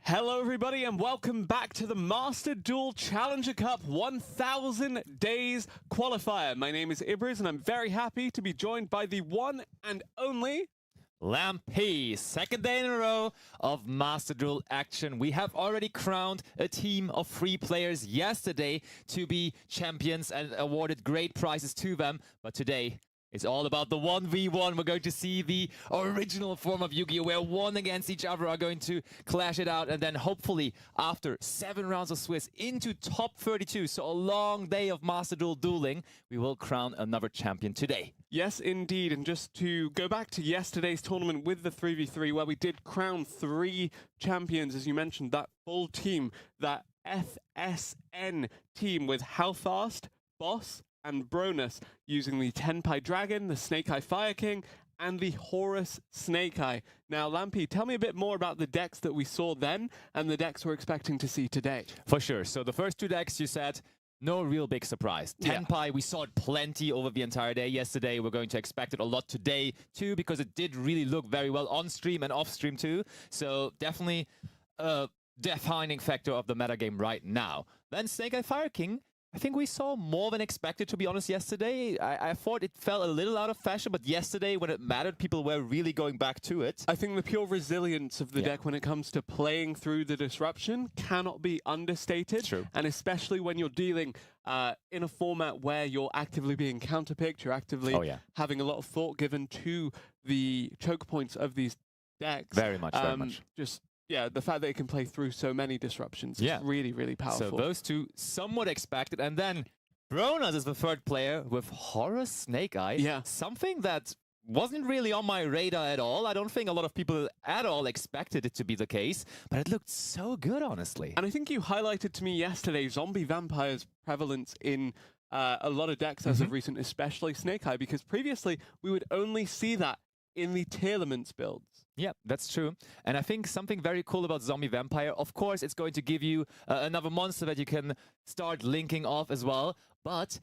Hello everybody and welcome back to the Master Duel Challenger Cup 1000 Days Qualifier. My name is Ibris and I'm very happy to be joined by the one and only Lampy. Second day in a row of Master Duel action. We have already crowned a team of 3 players yesterday to be champions and awarded great prizes to them. But today, it's all about the 1v1. We're going to see the original form of Yu-Gi-Oh! Where one against each other are going to clash it out. And then hopefully, after 7 rounds of Swiss into top 32, so a long day of Master Duel dueling, we will crown another champion today. Yes, indeed. And just to go back to yesterday's tournament with the 3v3, where we did crown 3 champions, as you mentioned, that full team, that FSN team with How Fast, Boss, and Bronus, using the Tenpai Dragon, the Snake Eye Fire King, and the Horus Snake Eye. Now, Lampy, tell me a bit more about the decks that we saw then and the decks we're expecting to see today. For sure. So the first 2 decks, you said, no real big surprise. Tenpai, we saw it plenty over the entire day yesterday. We're going to expect it a lot today, too, because it did really look very well on stream and off stream, too. So definitely a defining factor of the metagame right now. Then Snake Eye Fire King, I think we saw more than expected, to be honest, yesterday. I thought it fell a little out of fashion, but yesterday, when it mattered, people were really going back to it. I think the pure resilience of the deck when it comes to playing through the disruption cannot be understated. True. And especially when you're dealing in a format where you're actively being counterpicked, you're actively having a lot of thought given to the choke points of these decks. Very much, very much. Yeah, the fact that it can play through so many disruptions is really, really powerful. So those 2 somewhat expected. And then Bronus is the 3rd player with Horus Snake Eye. Yeah. Something that wasn't really on my radar at all. I don't think a lot of people at all expected it to be the case, but it looked so good, honestly. And I think you highlighted to me yesterday zombie vampires' prevalence in a lot of decks as of recent, especially Snake Eye, because previously we would only see that in the Tearlaments builds. Yeah, that's true. And I think something very cool about Zombie Vampire, of course, it's going to give you another monster that you can start linking off as well. But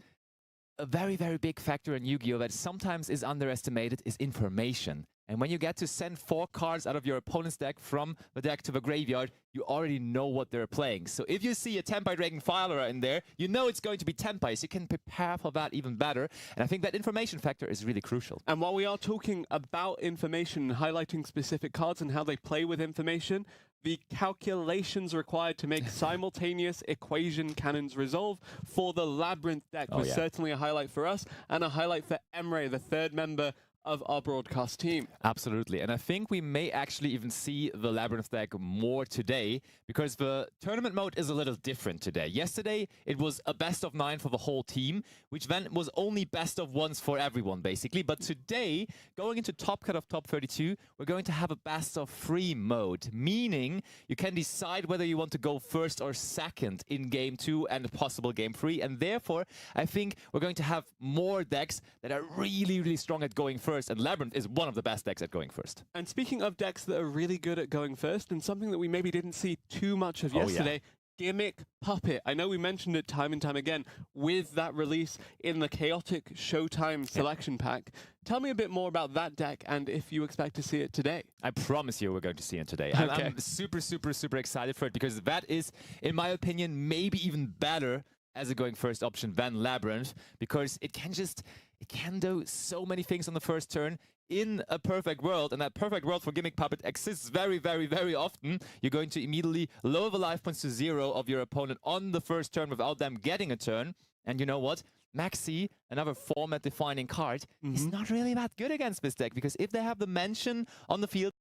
a very, very big factor in Yu-Gi-Oh! That sometimes is underestimated is information. And when you get to send 4 cards out of your opponent's deck from the deck to the graveyard, you already know what they're playing. So if you see a Tenpai Dragon Filer in there, you know it's going to be Tenpai, so you can prepare for that even better. And I think that information factor is really crucial. And while we are talking about information, highlighting specific cards and how they play with information, the calculations required to make simultaneous equation cannons resolve for the Labyrinth deck was certainly a highlight for us, and a highlight for Emre, the 3rd member of our broadcast team. Absolutely. And I think we may actually even see the Labyrinth deck more today, because the tournament mode is a little different today. Yesterday, it was a best of 9 for the whole team, which then was only best of 1s for everyone, basically. But today, going into top cut of top 32, we're going to have a best of 3 mode, meaning you can decide whether you want to go 1st or 2nd in game 2 and possible game 3. And therefore, I think we're going to have more decks that are really, really strong at going 1st. And Labyrinth is one of the best decks at going 1st. And speaking of decks that are really good at going 1st, and something that we maybe didn't see too much of yesterday, Gimmick Puppet. I know we mentioned it time and time again with that release in the Chaotic Showtime selection pack. Tell me a bit more about that deck and if you expect to see it today. I promise you we're going to see it today. Okay. I'm super, super, super excited for it, because that is, in my opinion, maybe even better as a going 1st option than Labyrinth, because it can do so many things on the 1st turn in a perfect world, and that perfect world for Gimmick Puppet exists very, very, very often. You're going to immediately lower the life points to 0 of your opponent on the 1st turn without them getting a turn. And you know what? Maxi, another format-defining card, is not really that good against this deck, because if they have the mention on the field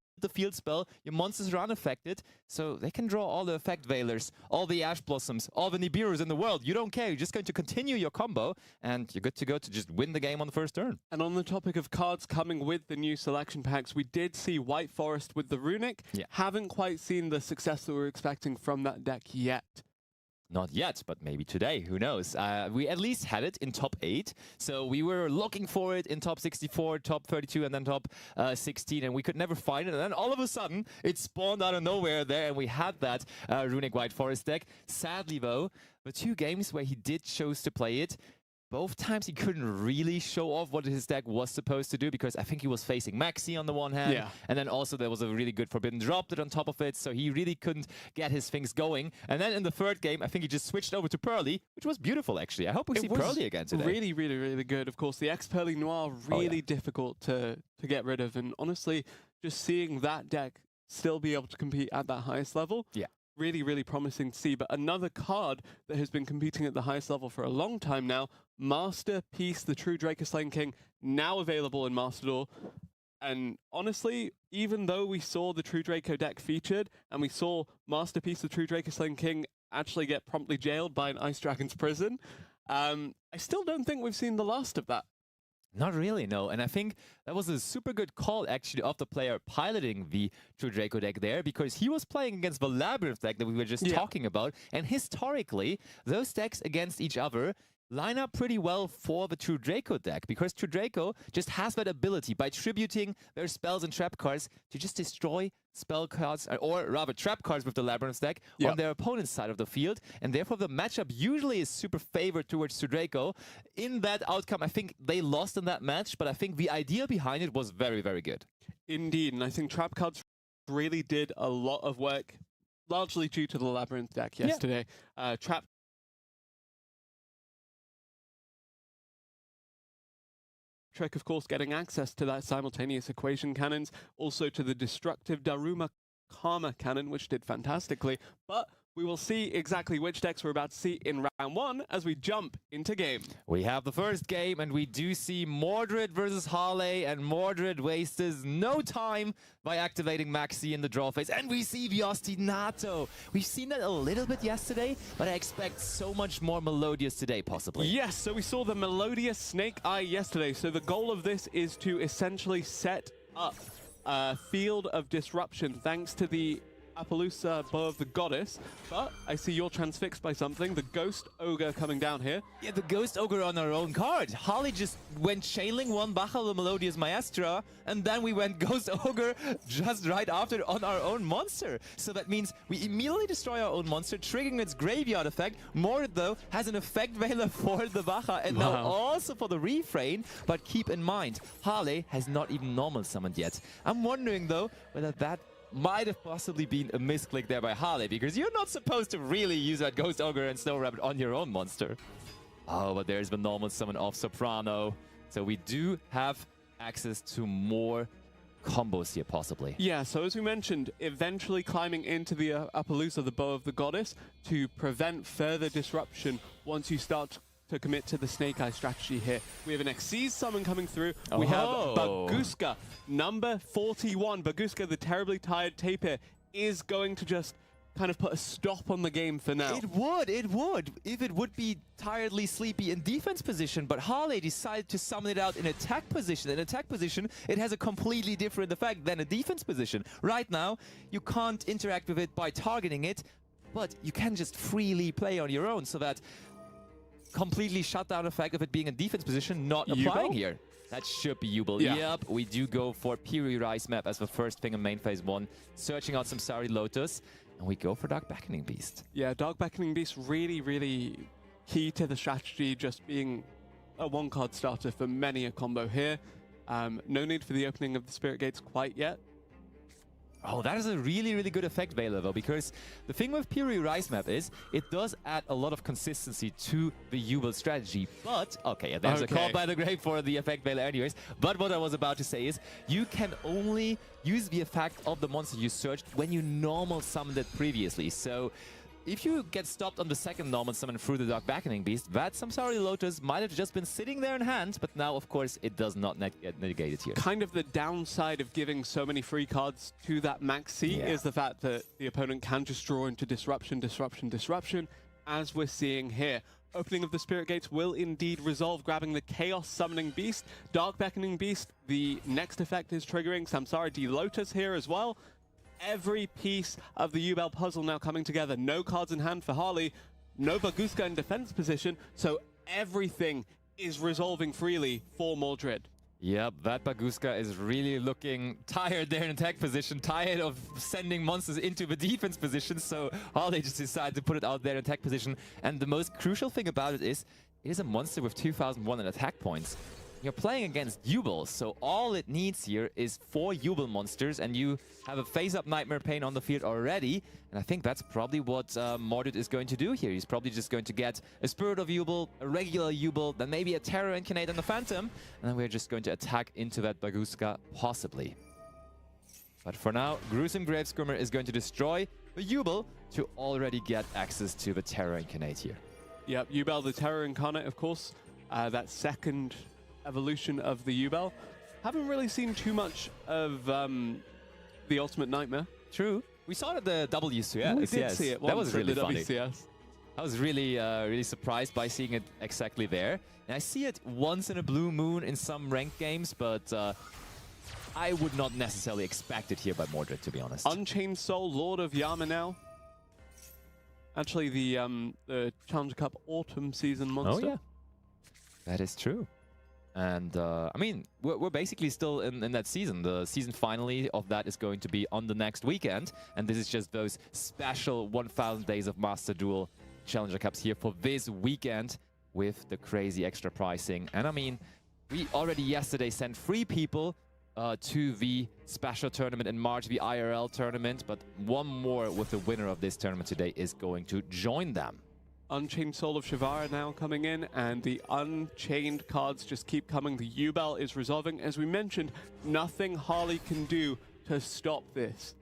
spell, your monsters are unaffected, so they can draw all the effect Veilers, all the Ash Blossoms, all the Nibiru's in the world. You don't care. You're just going to continue your combo, and you're good to go to just win the game on the 1st turn. And on the topic of cards coming with the new selection packs, we did see White Forest with the Runic. Haven't quite seen the success that we're expecting from that deck yet. Not yet, but maybe today. Who knows? We at least had it in top 8. So we were looking for it in top 64, top 32, and then top 16, and we could never find it. And then all of a sudden, it spawned out of nowhere there, and we had that Runic White Forest deck. Sadly, though, the 2 games where he did choose to play it, both times he couldn't really show off what his deck was supposed to do, because I think he was facing Maxi on the one hand, and then also there was a really good Forbidden Drop that on top of it, so he really couldn't get his things going. And then in the third game, I think he just switched over to Pearly, which was beautiful actually. I hope we see Pearly again today. Really, really, really good. Of course, the X-Pearly Noir, really difficult to get rid of, and honestly, just seeing that deck still be able to compete at that highest level, really, really promising to see. But another card that has been competing at the highest level for a long time now, Masterpiece, the True Draco Slaying King, now available in Master Duel. And honestly, even though we saw the True Draco deck featured, and we saw Masterpiece, the True Draco Slaying King, actually get promptly jailed by an Ice Dragon's prison, I still don't think we've seen the last of that. Not really, no. And I think that was a super good call, actually, of the player piloting the True Draco deck there, because he was playing against the Labyrinth deck that we were just talking about. And historically, those decks against each other line up pretty well for the True Draco deck, because True Draco just has that ability by tributing their spells and trap cards to just destroy spell cards, or rather trap cards with the Labyrinth deck on their opponent's side of the field, and therefore the matchup usually is super favored towards True Draco. In that outcome, I think they lost in that match, but I think the idea behind it was very, very good. Indeed, and I think trap cards really did a lot of work, largely due to the Labyrinth deck yesterday. Trap trick, of course, getting access to that simultaneous equation cannons, also to the destructive Daruma Karma cannon, which did fantastically. But we will see exactly which decks we're about to see in round one as we jump into game. We have the first game, and we do see Mordred versus Harley, and Mordred wastes no time by activating Maxi in the draw phase, and we see the Ostinato. We've seen that a little bit yesterday, but I expect so much more Melodious today, possibly. Yes, so we saw the Melodious Snake Eye yesterday, so the goal of this is to essentially set up a field of disruption thanks to the Appaloosa Bow of the Goddess, but I see you're transfixed by something. The Ghost Ogre coming down here. Yeah, the Ghost Ogre on our own card. Harley just went Chainlink one Bachel the Melodious Maestra, and then we went Ghost Ogre just right after on our own monster. So that means we immediately destroy our own monster, triggering its graveyard effect. Mordred, though, has an effect veiler for the Bacha, and now also for the refrain. But keep in mind, Harley has not even normal summoned yet. I'm wondering, though, whether that might have possibly been a misclick there by Harley, because you're not supposed to really use that Ghost Ogre and Snow Rabbit on your own monster. Oh, but there's the normal summon of Soprano. So we do have access to more combos here, possibly. Yeah, so as we mentioned, eventually climbing into the Appaloosa, the Bow of the Goddess, to prevent further disruption once you start to commit to the Snake Eye strategy here. We have an Xyz summon coming through. We have Baguska, number 41. Baguska, the terribly tired tapir, is going to just kind of put a stop on the game for now. It would, if it would be tiredly sleepy in defense position, but Harley decided to summon it out in attack position. In attack position, it has a completely different effect than a defense position. Right now, you can't interact with it by targeting it, but you can just freely play on your own, so that completely shutdown effect of it being a defense position not applying here. That should be Yubel. Yep, we do go for Piri Rise map as the first thing in main phase 1, searching out some Sari Lotus, and we go for Dark Beckoning Beast. Yeah, Dark Beckoning Beast really, really key to the strategy, just being a one-card starter for many a combo here. No need for the opening of the Spirit Gates quite yet. Oh, that is a really, really good effect veiler, though, because the thing with Piri Rise map is it does add a lot of consistency to the Yubel strategy. But, okay, there's a call by the grave for the effect veiler anyways. But what I was about to say is you can only use the effect of the monster you searched when you normal summoned it previously. So if you get stopped on the second normal summon through the Dark Beckoning Beast, that Samsari Lotus might have just been sitting there in hand, but now, of course, it does not get negated here. Kind of the downside of giving so many free cards to that Maxi is the fact that the opponent can just draw into disruption, as we're seeing here. Opening of the Spirit Gates will indeed resolve, grabbing the Chaos Summoning Beast. Dark Beckoning Beast, the next effect is triggering Samsara D Lotus here as well. Every piece of the Yubel puzzle now coming together. No cards in hand for Harley, no Baguska in defense position, so everything is resolving freely for Mordred. Yep, that Baguska is really looking tired there in attack position, tired of sending monsters into the defense position, so Harley just decided to put it out there in attack position. And the most crucial thing about it is it is a monster with 2001 in attack points. You're playing against Jubel, so all it needs here is 4 Jubel monsters, and you have a face-up Nightmare Pain on the field already. And I think that's probably what Mordred is going to do here. He's probably just going to get a Spirit of Jubel, a regular Jubel, then maybe a Terror Incarnate on the Phantom, and then we're just going to attack into that Baguska, possibly. But for now, Gruesome Grave Skirmer is going to destroy the Jubel to already get access to the Terror Incarnate here. Yep, Jubel, the Terror Incarnate, of course. That second evolution of the Jubel. Haven't really seen too much of the Ultimate Nightmare. True. We saw it at the WCS. We did see it once. That was really funny. WCS. I was really, really surprised by seeing it exactly there. And I see it once in a blue moon in some ranked games, but I would not necessarily expect it here by Mordred, to be honest. Unchained Soul, Lord of Yama now. Actually, the Challenger Cup Autumn Season monster. Oh, yeah. That is true. And, I mean, we're basically still in that season. The season finale of that is going to be on the next weekend. And this is just those special 1000 Days of Master Duel Challenger Cups here for this weekend with the crazy extra pricing. And, I mean, we already yesterday sent 3 people to the special tournament in March, the IRL tournament. But one more with the winner of this tournament today is going to join them. Unchained Soul of Shivara now coming in, and the Unchained cards just keep coming. The Jubel is resolving. As we mentioned, nothing Harley can do to stop this.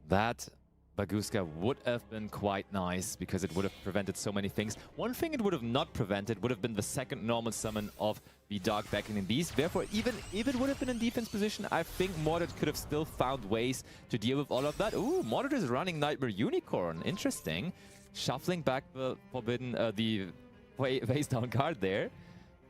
That Baguska would have been quite nice because it would have prevented so many things. One thing it would have not prevented would have been the second normal summon of the Dark Beckoning Beast. Therefore, even if it would have been in defense position, I think Mordred could have still found ways to deal with all of that. Ooh, Mordred is running Nightmare Unicorn. Interesting. Shuffling back the Forbidden, the face down card there.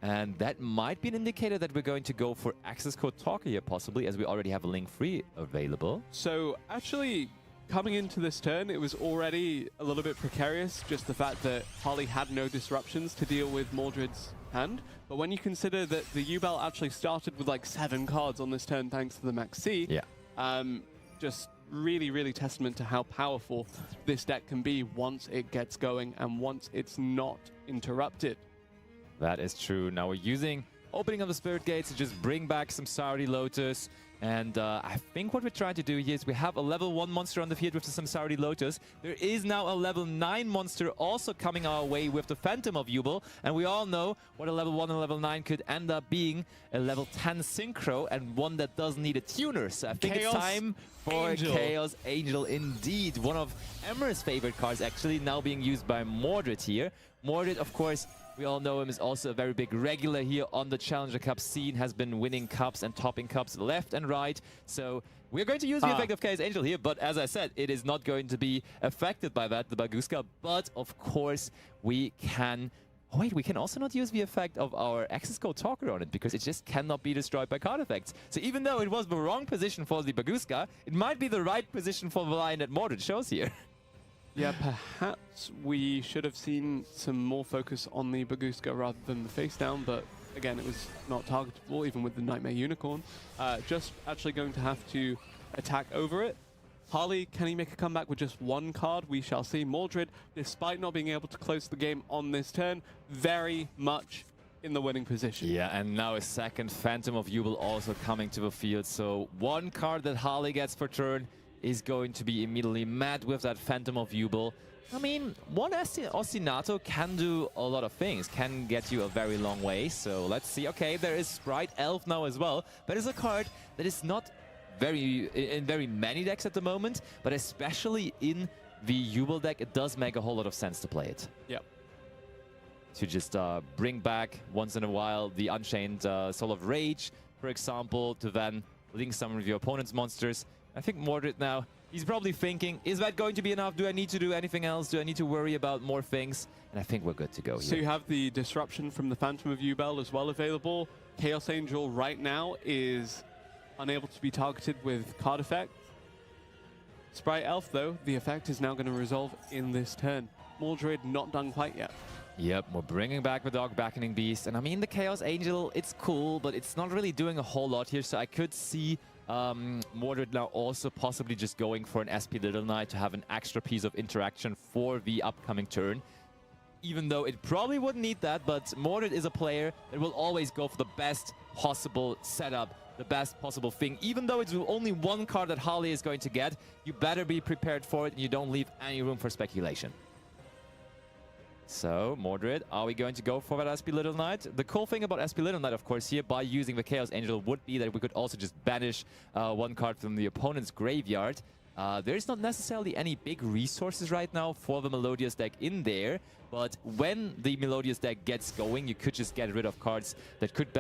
And that might be an indicator that we're going to go for access code Talker here, possibly, as we already have a link free available. So actually, coming into this turn, it was already a little bit precarious, just the fact that Harley had no disruptions to deal with Mordred's hand. But when you consider that the Jubel actually started with like 7 cards on this turn thanks to the Maxi, yeah. Just really, really testament to how powerful this deck can be once it gets going and once it's not interrupted. That is true. Now we're using opening of the Spirit Gates to just bring back some Samsari Lotus. And I think what we're trying to do here is we have a level 1 monster on the field with the Samsari Lotus. There is now a level 9 monster also coming our way with the Phantom of Jubel. And we all know what a level 1 and level 9 could end up being. A level 10 Synchro and one that doesn't need a tuner. So I think it's time for Chaos Angel indeed. One of Emmer's favorite cards actually now being used by Mordred here. Mordred, of course, we all know him, is also a very big regular here on the Challenger Cup scene, has been winning cups and topping cups left and right. So we're going to use the effect of Chaos Angel here, but as I said, it is not going to be affected by that, the Baguska. But of course, we can... Oh wait, we can also not use the effect of our access code Talker on it because it just cannot be destroyed by card effects. So even though it was the wrong position for the Baguska, it might be the right position for the line that Mordred shows here. Yeah, perhaps we should have seen some more focus on the Baguska rather than the face down, but again, it was not targetable, even with the Nightmare Unicorn. Just actually going to have to attack over it. Harley, can he make a comeback with just 1 card? We shall see. Mordred, despite not being able to close the game on this turn, very much in the winning position. Yeah, and now a second Phantom of Jubel also coming to the field. So 1 card that Harley gets per turn is going to be immediately met with that Phantom of Jubel. I mean, 1 Ostinato can do a lot of things, can get you a very long way. So let's see. Okay, there is Sprite Elf now as well. That is a card that is not in very many decks at the moment, but especially in the Jubel deck, it does make a whole lot of sense to play it. Yep. To just bring back once in a while the Unchained Soul of Rage, for example, to then link some of your opponent's monsters. I think Mordred now, he's probably thinking, is that going to be enough? Do I need to do anything else? Do I need to worry about more things? And I think we're good to go here. So you have the disruption from the Phantom of Jubel as well available. Chaos Angel right now is unable to be targeted with card effect. Sprite Elf, though, the effect is now going to resolve in this turn. Mordred not done quite yet. Yep, we're bringing back the Dark Beckoning Beast. And I mean, the Chaos Angel, it's cool, but it's not really doing a whole lot here. So I could see Mordred now also possibly just going for an SP Little Knight to have an extra piece of interaction for the upcoming turn. even though it probably wouldn't need that, but Mordred is a player that will always go for the best possible setup, the best possible thing. Even though it's only one card that Harley is going to get, you better be prepared for it and you don't leave any room for speculation. So, Mordred, are we going to go for that SP Little Knight? The cool thing about SP Little Knight, of course, here by using the Chaos Angel would be that we could also just banish one card from the opponent's graveyard. There's not necessarily any big resources right now for the Melodious deck in there, but when the Melodious deck gets going, you could just get rid of cards that could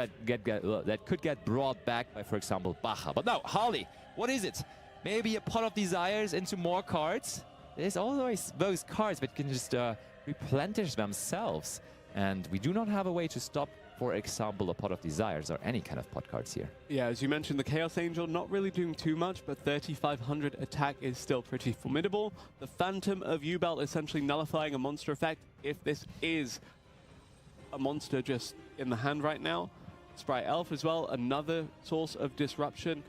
get brought back by, for example, Baja. But now, Harley, what is it? Maybe a Pot of Desires into more cards? There's always those cards that can just replenish themselves, and we do not have a way to stop, for example, a Pot of Desires or any kind of pot cards here. Yeah, as you mentioned, the Chaos Angel not really doing too much, but 3,500 attack is still pretty formidable. The Phantom of Yubel essentially nullifying a monster effect if this is a monster just in the hand right now. Sprite Elf as well, another source of disruption.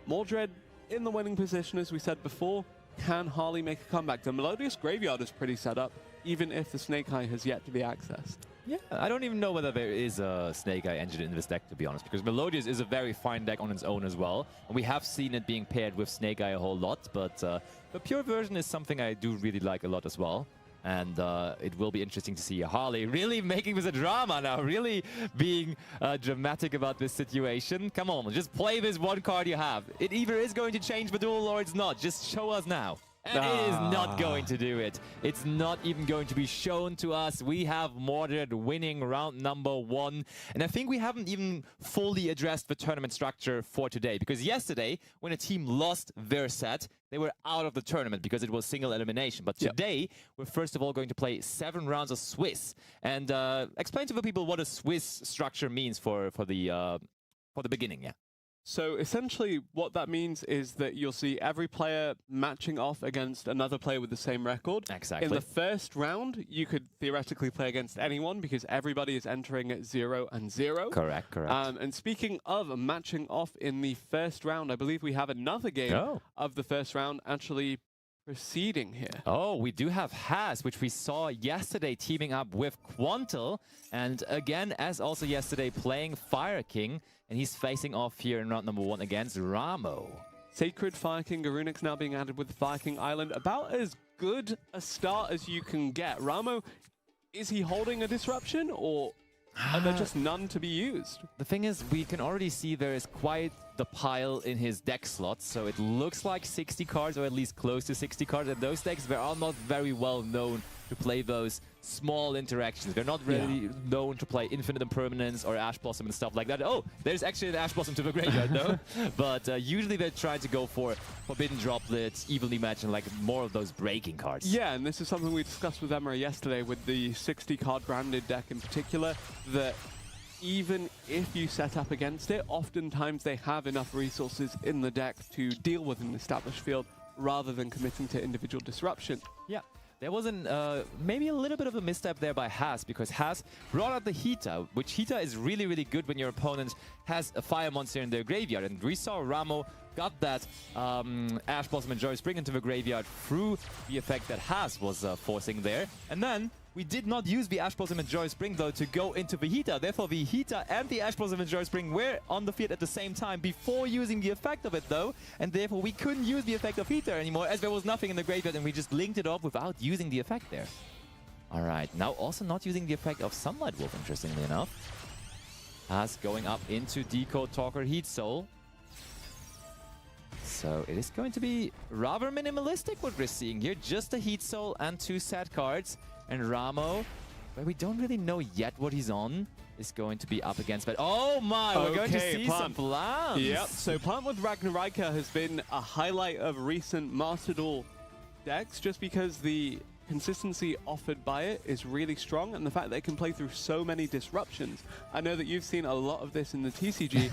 Mordred in the winning position, as we said before. Can Harley make a comeback? The Melodious Graveyard is pretty set up, even if the Snake Eye has yet to be accessed. Yeah, I don't even know whether there is a Snake Eye engine in this deck, to be honest, because Melodious is a very fine deck on its own as well. And we have seen it being paired with Snake Eye a whole lot, but the pure version is something I do really like a lot as well. And it will be interesting to see Harley really making this a drama now, really being dramatic about this situation. Come on, just play this one card you have. It either is going to change the duel or it's not. Just show us now. And it is not going to do it. It's not even going to be shown to us. We have Mordred winning round number 1. And I think we haven't even fully addressed the tournament structure for today. Because yesterday, when a team lost their set, they were out of the tournament because it was single elimination. But today, we're first of all going to play 7 rounds of Swiss. And explain to the people what a Swiss structure means for the beginning, yeah. So essentially what that means is that you'll see every player matching off against another player with the same record. Exactly. In the first round, you could theoretically play against anyone because everybody is entering at 0 and 0. Correct, correct. And speaking of matching off in the first round, I believe we have another game of the first round actually proceeding here. Oh, we do have Has, which we saw yesterday teaming up with Quantal. And again, as also yesterday, playing Fire King. And he's facing off here in round number 1 against Ramo. Sacred Fire King Garunix now being added with the Fire King Island. About as good a start as you can get. Ramo, is he holding a disruption or are there just none to be used? The thing is, we can already see there is quite the pile in his deck slots. So it looks like 60 cards, or at least close to 60 cards. And those decks, they are not very well known to play those small interactions. They're not really known to play Infinite Impermanence or Ash Blossom and stuff like that. Oh, there's actually an Ash Blossom to the graveyard, though. But usually they try to go for Forbidden Droplets, Evenly Matched, and like more of those breaking cards. Yeah, and this is something we discussed with Emma yesterday with the 60-card branded deck in particular, that even if you set up against it, oftentimes they have enough resources in the deck to deal with an established field rather than committing to individual disruption. Yeah. There was maybe a little bit of a misstep there by Has, because Has brought out the Hita, which Hita is really, really good when your opponent has a fire monster in their graveyard. And we saw Ramo got that Ash Blossom and Joy Spring into the graveyard through the effect that Has was forcing there. And then we did not use the Ash Blossom and Joy Spring, though, to go into the Hita. Therefore, the Hita and the Ash Blossom and Joy Spring were on the field at the same time before using the effect of it, though. And therefore, we couldn't use the effect of Hita anymore, as there was nothing in the graveyard, and we just linked it off without using the effect there. All right, now also not using the effect of Sunlight Wolf, interestingly enough. As going up into Decode Talker Heat Soul. So it is going to be rather minimalistic what we're seeing here. Just a Heat Soul and 2 sad cards. And Ramo, where we don't really know yet what he's on, is going to be up against. But oh my, we're going to see some plants. Yep, so Plant with Ragnarika has been a highlight of recent Master Duel decks just because the consistency offered by it is really strong, and the fact that it can play through so many disruptions. I know that you've seen a lot of this in the TCG.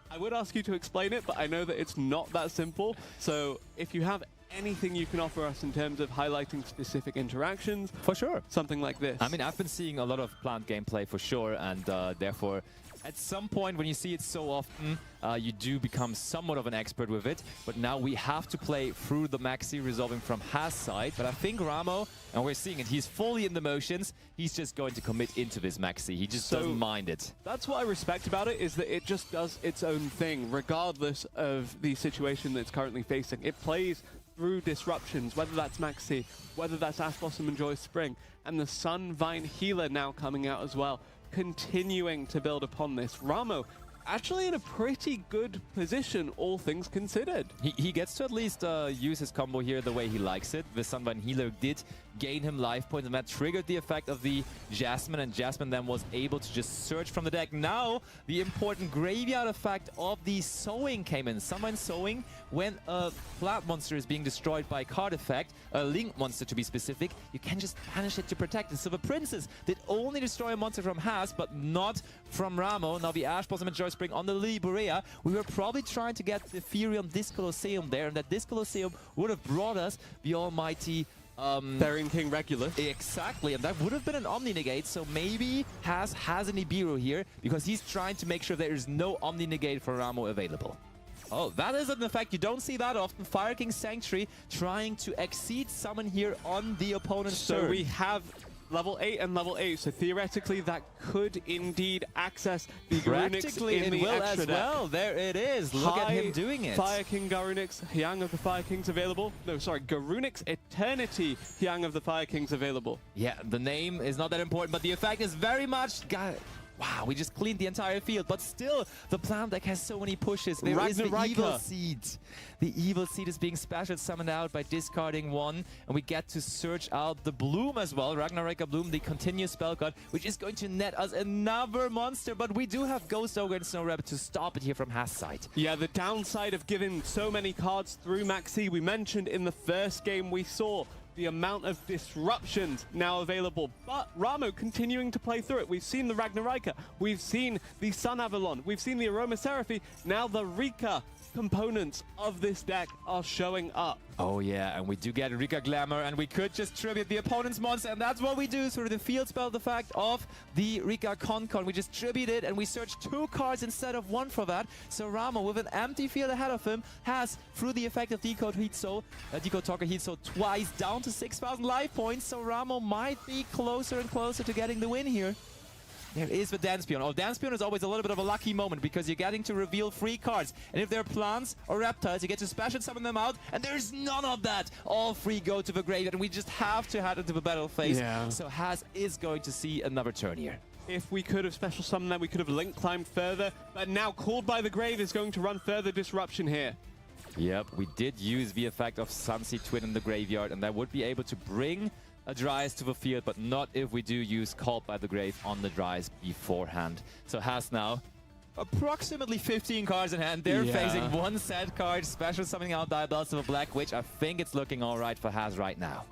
I would ask you to explain it, but I know that it's not that simple. So if you have anything you can offer us in terms of highlighting specific interactions? For sure. Something like this. I mean, I've been seeing a lot of plant gameplay for sure, and therefore, at some point when you see it so often, you do become somewhat of an expert with it. But now we have to play through the Maxi, resolving from Haas side. But I think Ramo, and we're seeing it, he's fully in the motions. He's just going to commit into this Maxi. He just doesn't mind it. That's what I respect about it, is that it just does its own thing, regardless of the situation that it's currently facing. It plays through disruptions, whether that's Maxi, whether that's Ash Blossom and Joy Spring, and the Sunvine Healer now coming out as well, continuing to build upon this. Ramo actually in a pretty good position, all things considered. He gets to at least use his combo here the way he likes it. The Sunvine Healer did gain him life points, and that triggered the effect of the Jasmine, and Jasmine then was able to just search from the deck. Now, the important graveyard effect of the Sowing came in. Sunvine Sowing, when a plant monster is being destroyed by a card effect, a Link monster to be specific, you can just banish it to protect it. So the Princess did only destroy a monster from Haas, but not from Ramo. Now the Ash Blossom and Joy Spring on the Liburea. We were probably trying to get the Ethereum Disc Colosseum there, and that Disc Colosseum would have brought us the almighty Therian King Regulus. Exactly, and that would have been an Omni Negate, so maybe Haas has an Nibiru here, because he's trying to make sure there is no Omni Negate for Ramo available. Oh, that is an effect you don't see that often. Fire King Sanctuary trying to exceed summon here on the opponent's turn. So we have level 8 and level 8, so theoretically that could indeed access the Garunix in the extra deck. Well, there it is. Look at him doing it. Fire King Garunix, Hyang of the Fire Kings available. No, sorry, Garunix Eternity, Hyang of the Fire Kings available. Yeah, the name is not that important, but the effect is very much... Wow, we just cleaned the entire field, but still, the plant deck has so many pushes. There is the Evil Seed. The Evil Seed is being special summoned out by discarding one, and we get to search out the Bloom as well. Ragnaraka Bloom, the continuous spell card, which is going to net us another monster, but we do have Ghost Ogre and Snow Rabbit to stop it here from Haas side. Yeah, the downside of giving so many cards through Maxi, we mentioned in the first game we saw the amount of disruptions now available, but Ramo continuing to play through it. We've seen the Ragnaraka, we've seen the Sun Avalon, we've seen the Aroma Seraphy, now the Rika components of this deck are showing up. Oh yeah, and we do get Rika Glamour, and we could just tribute the opponent's monster, and that's what we do through the field spell effect of the Rika Concon. We just tribute it, and we search 2 cards instead of 1 for that. So Ramo, with an empty field ahead of him, has, through the effect of Decode Talker Heat Soul twice, down to 6,000 life points, so Ramo might be closer and closer to getting the win here. There is the Dance Peon. Oh, Dance Peon is always a little bit of a lucky moment, because you're getting to reveal 3 cards. And if they're plants or reptiles, you get to special summon them out, and there's none of that. All 3 go to the graveyard, and we just have to head into the battle phase. Yeah. So Haas is going to see another turn here. If we could have special summoned them, we could have Link climbed further, but now Called by the Grave is going to run further disruption here. Yep, we did use the effect of Sunseed Twin in the graveyard, and that would be able to bring a Dryas to the field, but not if we do use Called by the Grave on the Dryas beforehand. So Haas now approximately 15 cards in hand. They're facing 1 set card, special summoning out Diabellus of a Black Witch. I think it's looking all right for Haas right now.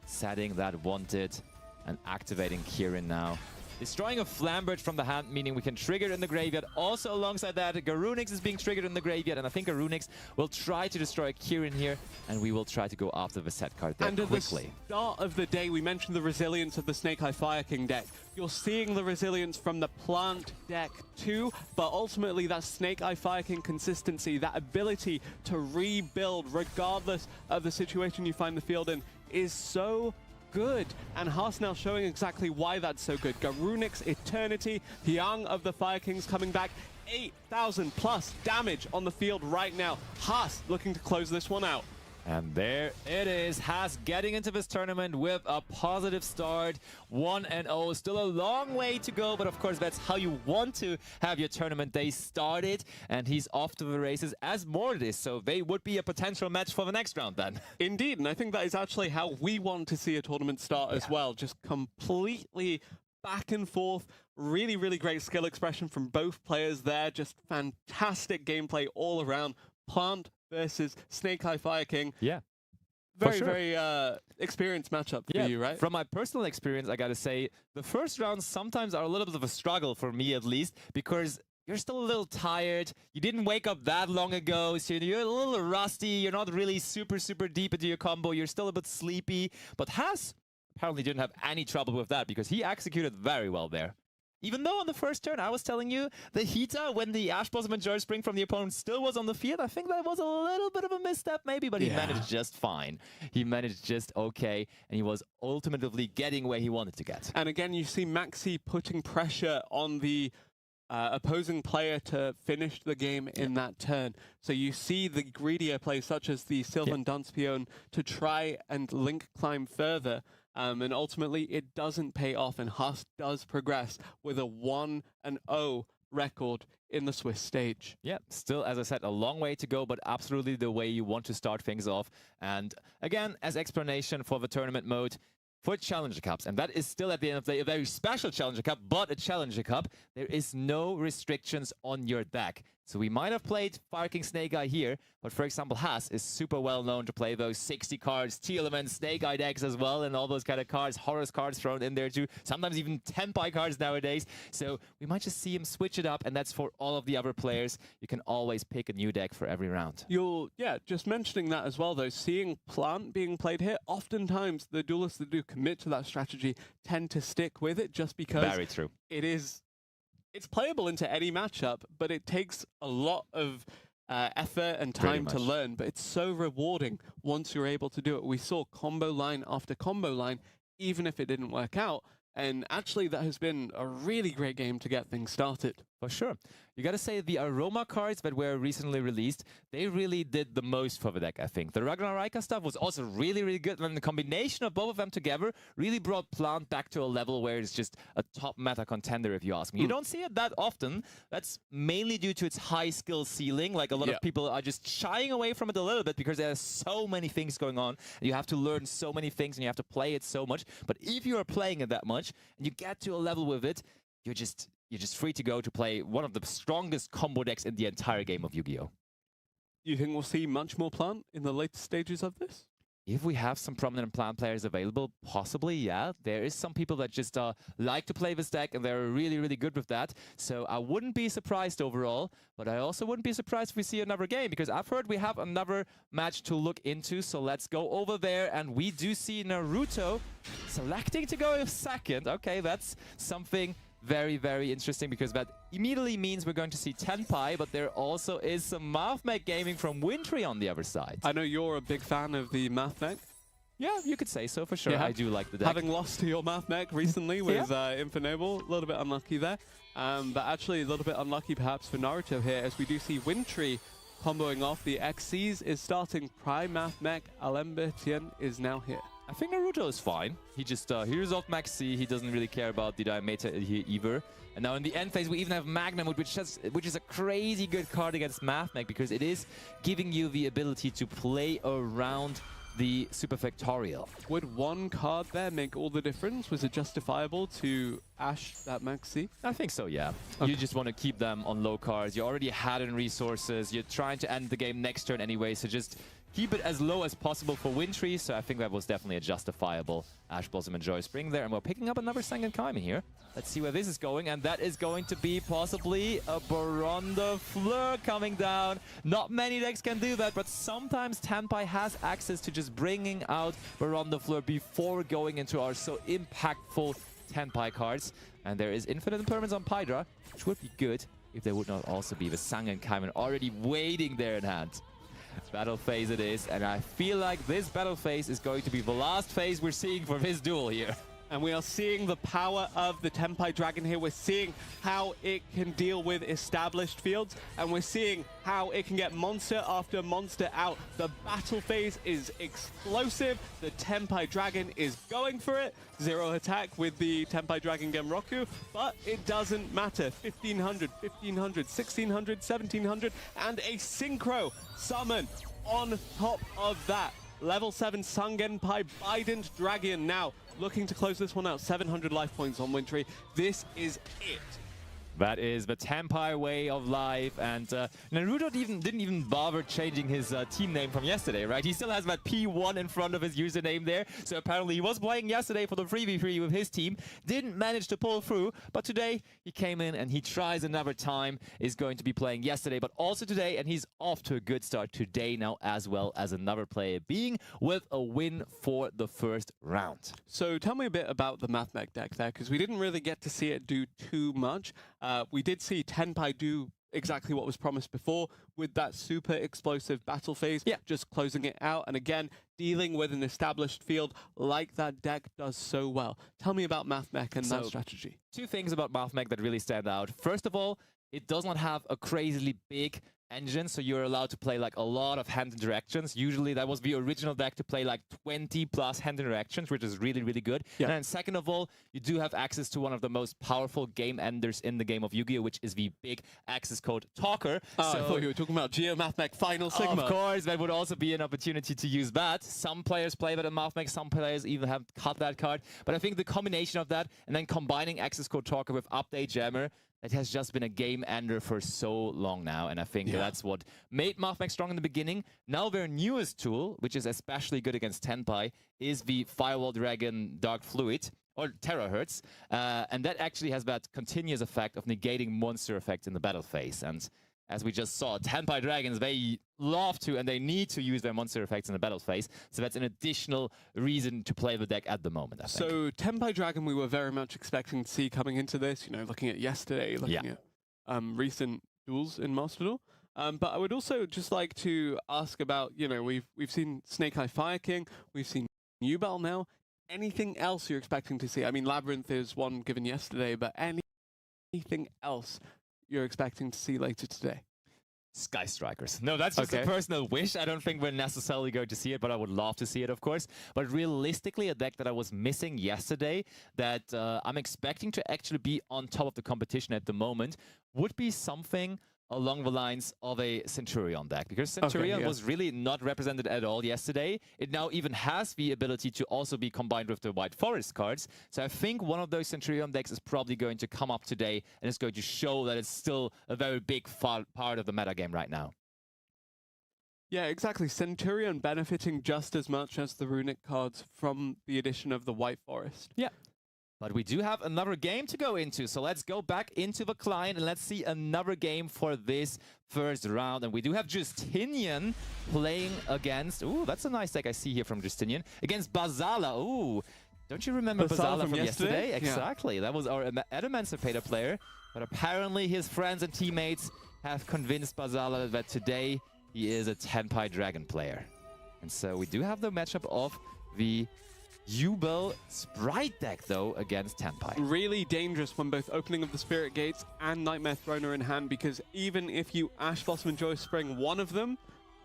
Setting that Wanted and activating Kirin now. Destroying a Flambird from the hand, meaning we can trigger it in the graveyard. Also alongside that, Garunix is being triggered in the graveyard, and I think Garunix will try to destroy a Kirin here, and we will try to go after the set card there quickly. At the start of the day, we mentioned the resilience of the Snake Eye Fire King deck. You're seeing the resilience from the plant deck too, but ultimately that Snake Eye Fire King consistency, that ability to rebuild regardless of the situation you find the field in, is so good, and Haas now showing exactly why that's so good. Garunix Eternity, Hyang of the Fire Kings coming back, 8,000 plus damage on the field right now. Haas looking to close this one out. And there it is, Haas getting into this tournament with a positive start, 1-0. Still a long way to go, but of course that's how you want to have your tournament day started. And he's off to the races as Mortis, so they would be a potential match for the next round then. Indeed, and I think that is actually how we want to see a tournament start as well. Just completely back and forth. Really, really great skill expression from both players there. Just fantastic gameplay all around. Plant versus Snake Eye Fire King. Yeah. Very experienced matchup for you, right? From my personal experience, I gotta say, the first rounds sometimes are a little bit of a struggle for me, at least, because you're still a little tired. You didn't wake up that long ago, so you're a little rusty. You're not really super deep into your combo. You're still a bit sleepy. But Haas apparently didn't have any trouble with that because he executed very well there. Even though on the first turn, I was telling you, the Hita, when the Ash Blossom and Joy Spring from the opponent still was on the field, I think that was a little bit of a misstep maybe, but he managed just fine. He managed just okay, and he was ultimately getting where he wanted to get. And again, you see Maxi putting pressure on the opposing player to finish the game in that turn. So you see the greedier plays, such as the Sylvan Dunspeon, to try and link climb further. And ultimately, it doesn't pay off, and Haas does progress with a 1-0 record in the Swiss stage. Yeah, still, as I said, a long way to go, but absolutely the way you want to start things off. And again, as explanation for the tournament mode, for Challenger Cups, and that is still at the end of the day a very special Challenger Cup, but a Challenger Cup, there is no restrictions on your deck. So we might have played Fire King Snake Eye here, but for example, Haas is super well known to play those 60 cards, T-Element, Snake Eye decks as well, and all those kind of cards, Horus cards thrown in there too, sometimes even Tenpai cards nowadays. So we might just see him switch it up, and that's for all of the other players. You can always pick a new deck for every round. Just mentioning that as well though, seeing Plant being played here, oftentimes the duelists that do commit to that strategy tend to stick with it just because Very true. It's playable into any matchup, but it takes a lot of effort and time to learn, but it's so rewarding once you're able to do it. We saw combo line after combo line, even if it didn't work out, and actually that has been a really great game to get things started. For sure. You gotta say, the Aroma cards that were recently released, they really did the most for the deck, I think. The Ragnarika stuff was also really good, and the combination of both of them together really brought Plant back to a level where it's just a top meta contender, if you ask me. You don't see it that often. That's mainly due to its high skill ceiling. Like, a lot of people are just shying away from it a little bit because there's so many things going on. And you have to learn so many things, and you have to play it so much. But if you are playing it that much, and you get to a level with it, you're just free to go to play one of the strongest combo decks in the entire game of Yu-Gi-Oh! You think we'll see much more Plant in the later stages of this? If we have some prominent Plant players available, possibly, yeah. There is some people that just like to play this deck, and they're really good with that. So I wouldn't be surprised overall, but I also wouldn't be surprised if we see another game, because I've heard we have another match to look into. So let's go over there, and we do see Naruto selecting to go second. Okay, that's something very interesting, because that immediately means we're going to see Tenpai, but there also is some Mathmech gaming from Wintry on the other side. I know you're a big fan of the Mathmech. Yeah, you could say so for sure. I do like the deck. Having lost to your Mathmech recently with Infernoble, a little bit unlucky there. But actually a little bit unlucky perhaps for Naruto here, as we do see Wintry comboing off. The XCs is starting Prime Mathmech. Alembetien is now here. I think Naruto is fine. He just he resolved Max C. He doesn't really care about the Diameta here either. And now in the end phase, we even have Magnamut, which is a crazy good card against Mathmech, because it is giving you the ability to play around the Super Factorial. Would one card there make all the difference? Was it justifiable to Ash that Maxi? I think so, yeah. Okay. You just want to keep them on low cards. You already had in resources. You're trying to end the game next turn anyway, so just keep it as low as possible for Wintry. So I think that was definitely a justifiable Ash Blossom and Joy Spring there. And we're picking up another Sangan Kaimi here. Let's see where this is going. And that is going to be possibly a Baron de Fleur coming down. Not many decks can do that, but sometimes Tenpai has access to just bringing out Baron de Fleur before going into our so impactful Tenpai cards. And there is infinite impermanence on Pydra, which would be good if there would not also be the Sangan Kaimi already waiting there in hand. Battle phase it is, and I feel like this battle phase is going to be the last phase we're seeing for this duel here. And we are seeing the power of the Tenpai Dragon here. We're seeing how it can deal with established fields, and we're seeing how it can get monster after monster out. The battle phase is explosive. The Tenpai Dragon is going for it. Zero attack with the Tenpai Dragon Genroku, but it doesn't matter. 1500, 1500, 1600, 1700, and a Synchro Summon on top of that. Level 7 Sangenpai Bident Dragon now looking to close this one out. 700 life points on Wintry. This is it. That is the Tenpai way of life, and Naruto didn't even bother changing his team name from yesterday, right? He still has that P1 in front of his username there, so apparently he was playing yesterday for the 3v3 with his team, didn't manage to pull through, but today he came in and he tries another time, is going to be playing yesterday, but also today, and he's off to a good start today now, as well as another player being with a win for the first round. So tell me a bit about the Mathmech deck there, because we didn't really get to see it do too much. We did see Tenpai do exactly what was promised before with that super explosive battle phase, just closing it out, and again, dealing with an established field like that deck does so well. Tell me about Mathmech and that strategy. Two things about Mathmech that really stand out. First of all, it does not have a crazily big engine, so you're allowed to play like a lot of hand interactions. Usually that was the original deck to play like 20 plus hand interactions, which is really, really good. And then second of all, you do have access to one of the most powerful game enders in the game of Yu-Gi-Oh!, which is the big access code Talker. So I thought you were talking about Mathmech Final Sigma. Of course, that would also be an opportunity to use that. Some players play that in Mathmech, some players even have cut that card. But I think the combination of that and then combining access code Talker with Update Jammer, it has just been a game ender for so long now, and I think that's what made Mathmech strong in the beginning. Now their newest tool, which is especially good against Tenpai, is the Firewall Dragon Dark Fluid, or Terahertz, and that actually has that continuous effect of negating monster effects in the battle phase. And as we just saw, Tenpai Dragons, they love to and they need to use their monster effects in the battle phase. So that's an additional reason to play the deck at the moment, I think. So Tenpai Dragon we were very much expecting to see coming into this, you know, looking at yesterday, looking at recent duels in Master Duel. But I would also just like to ask about, you know, we've seen Snake Eye Fire King, we've seen Nubel now. Anything else you're expecting to see? I mean, Labyrinth is one given yesterday, but anything else you're expecting to see later today? Sky Strikers. No, that's just a personal wish. I don't think we're necessarily going to see it, but I would love to see it, of course. But realistically, a deck that I was missing yesterday that I'm expecting to actually be on top of the competition at the moment would be something along the lines of a Centurion deck, because Centurion was really not represented at all yesterday. It now even has the ability to also be combined with the White Forest cards. So I think one of those Centurion decks is probably going to come up today and it's going to show that it's still a very big part of the metagame right now. Yeah, exactly. Centurion benefiting just as much as the Runic cards from the addition of the White Forest. Yeah. But we do have another game to go into, so let's go back into the client and let's see another game for this first round. And we do have Justinian playing against... Ooh, that's a nice deck I see here from Justinian. Against Basala. Ooh, don't you remember Basala from yesterday? Exactly. That was our Emancipator player. But apparently his friends and teammates have convinced Basala that today he is a Tenpai Dragon player. And so we do have the matchup of the Jubel Sprite deck, though, against Tenpai. Really dangerous when both Opening of the Spirit Gates and Nightmare Throne are in hand, because even if you Ash Blossom and Joy Spring one of them,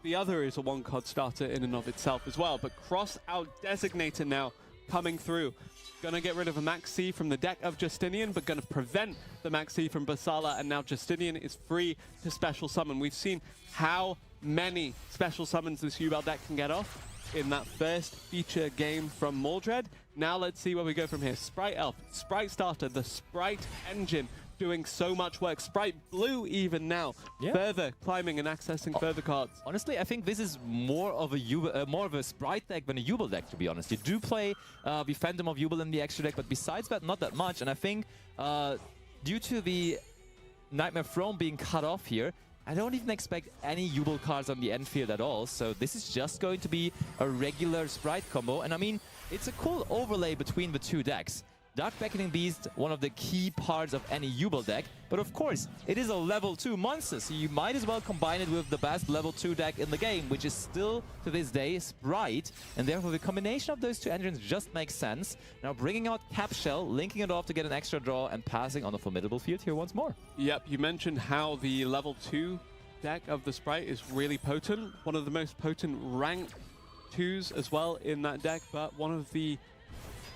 the other is a one-card starter in and of itself as well. But Cross Out Designator now coming through. Gonna get rid of a Max C from the deck of Justinian, but gonna prevent the Max C from Basala, and now Justinian is free to special summon. We've seen how many special summons this Jubel deck can get off in that first feature game from Mordred. Now let's see where we go from here. Sprite Elf, Sprite Starter, the Sprite Engine doing so much work. Sprite Blue even now, further climbing and accessing further cards. Honestly, I think this is more of a Sprite deck than a Jubel deck, to be honest. You do play the Phantom of Jubel in the extra deck, but besides that, not that much. And I think due to the Nightmare Throne being cut off here, I don't even expect any Jubel cards on the end field at all, so this is just going to be a regular Sprite combo. And I mean, it's a cool overlay between the two decks. Dark Beckoning Beast, one of the key parts of any Jubel deck, but of course, it is a level 2 monster, so you might as well combine it with the best level 2 deck in the game, which is still, to this day, Sprite, and therefore the combination of those two engines just makes sense. Now bringing out Cap Shell, linking it off to get an extra draw, and passing on a formidable field here once more. Yep, you mentioned how the level 2 deck of the Sprite is really potent, one of the most potent ranked 2s as well in that deck, but one of the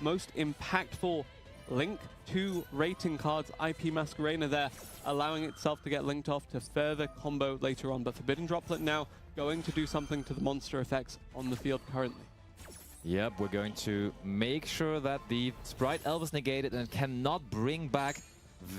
most impactful link to rating cards, IP Masquerena there, allowing itself to get linked off to further combo later on. But Forbidden Droplet now going to do something to the monster effects on the field currently. Yep, we're going to make sure that the Sprite Elf is negated and it cannot bring back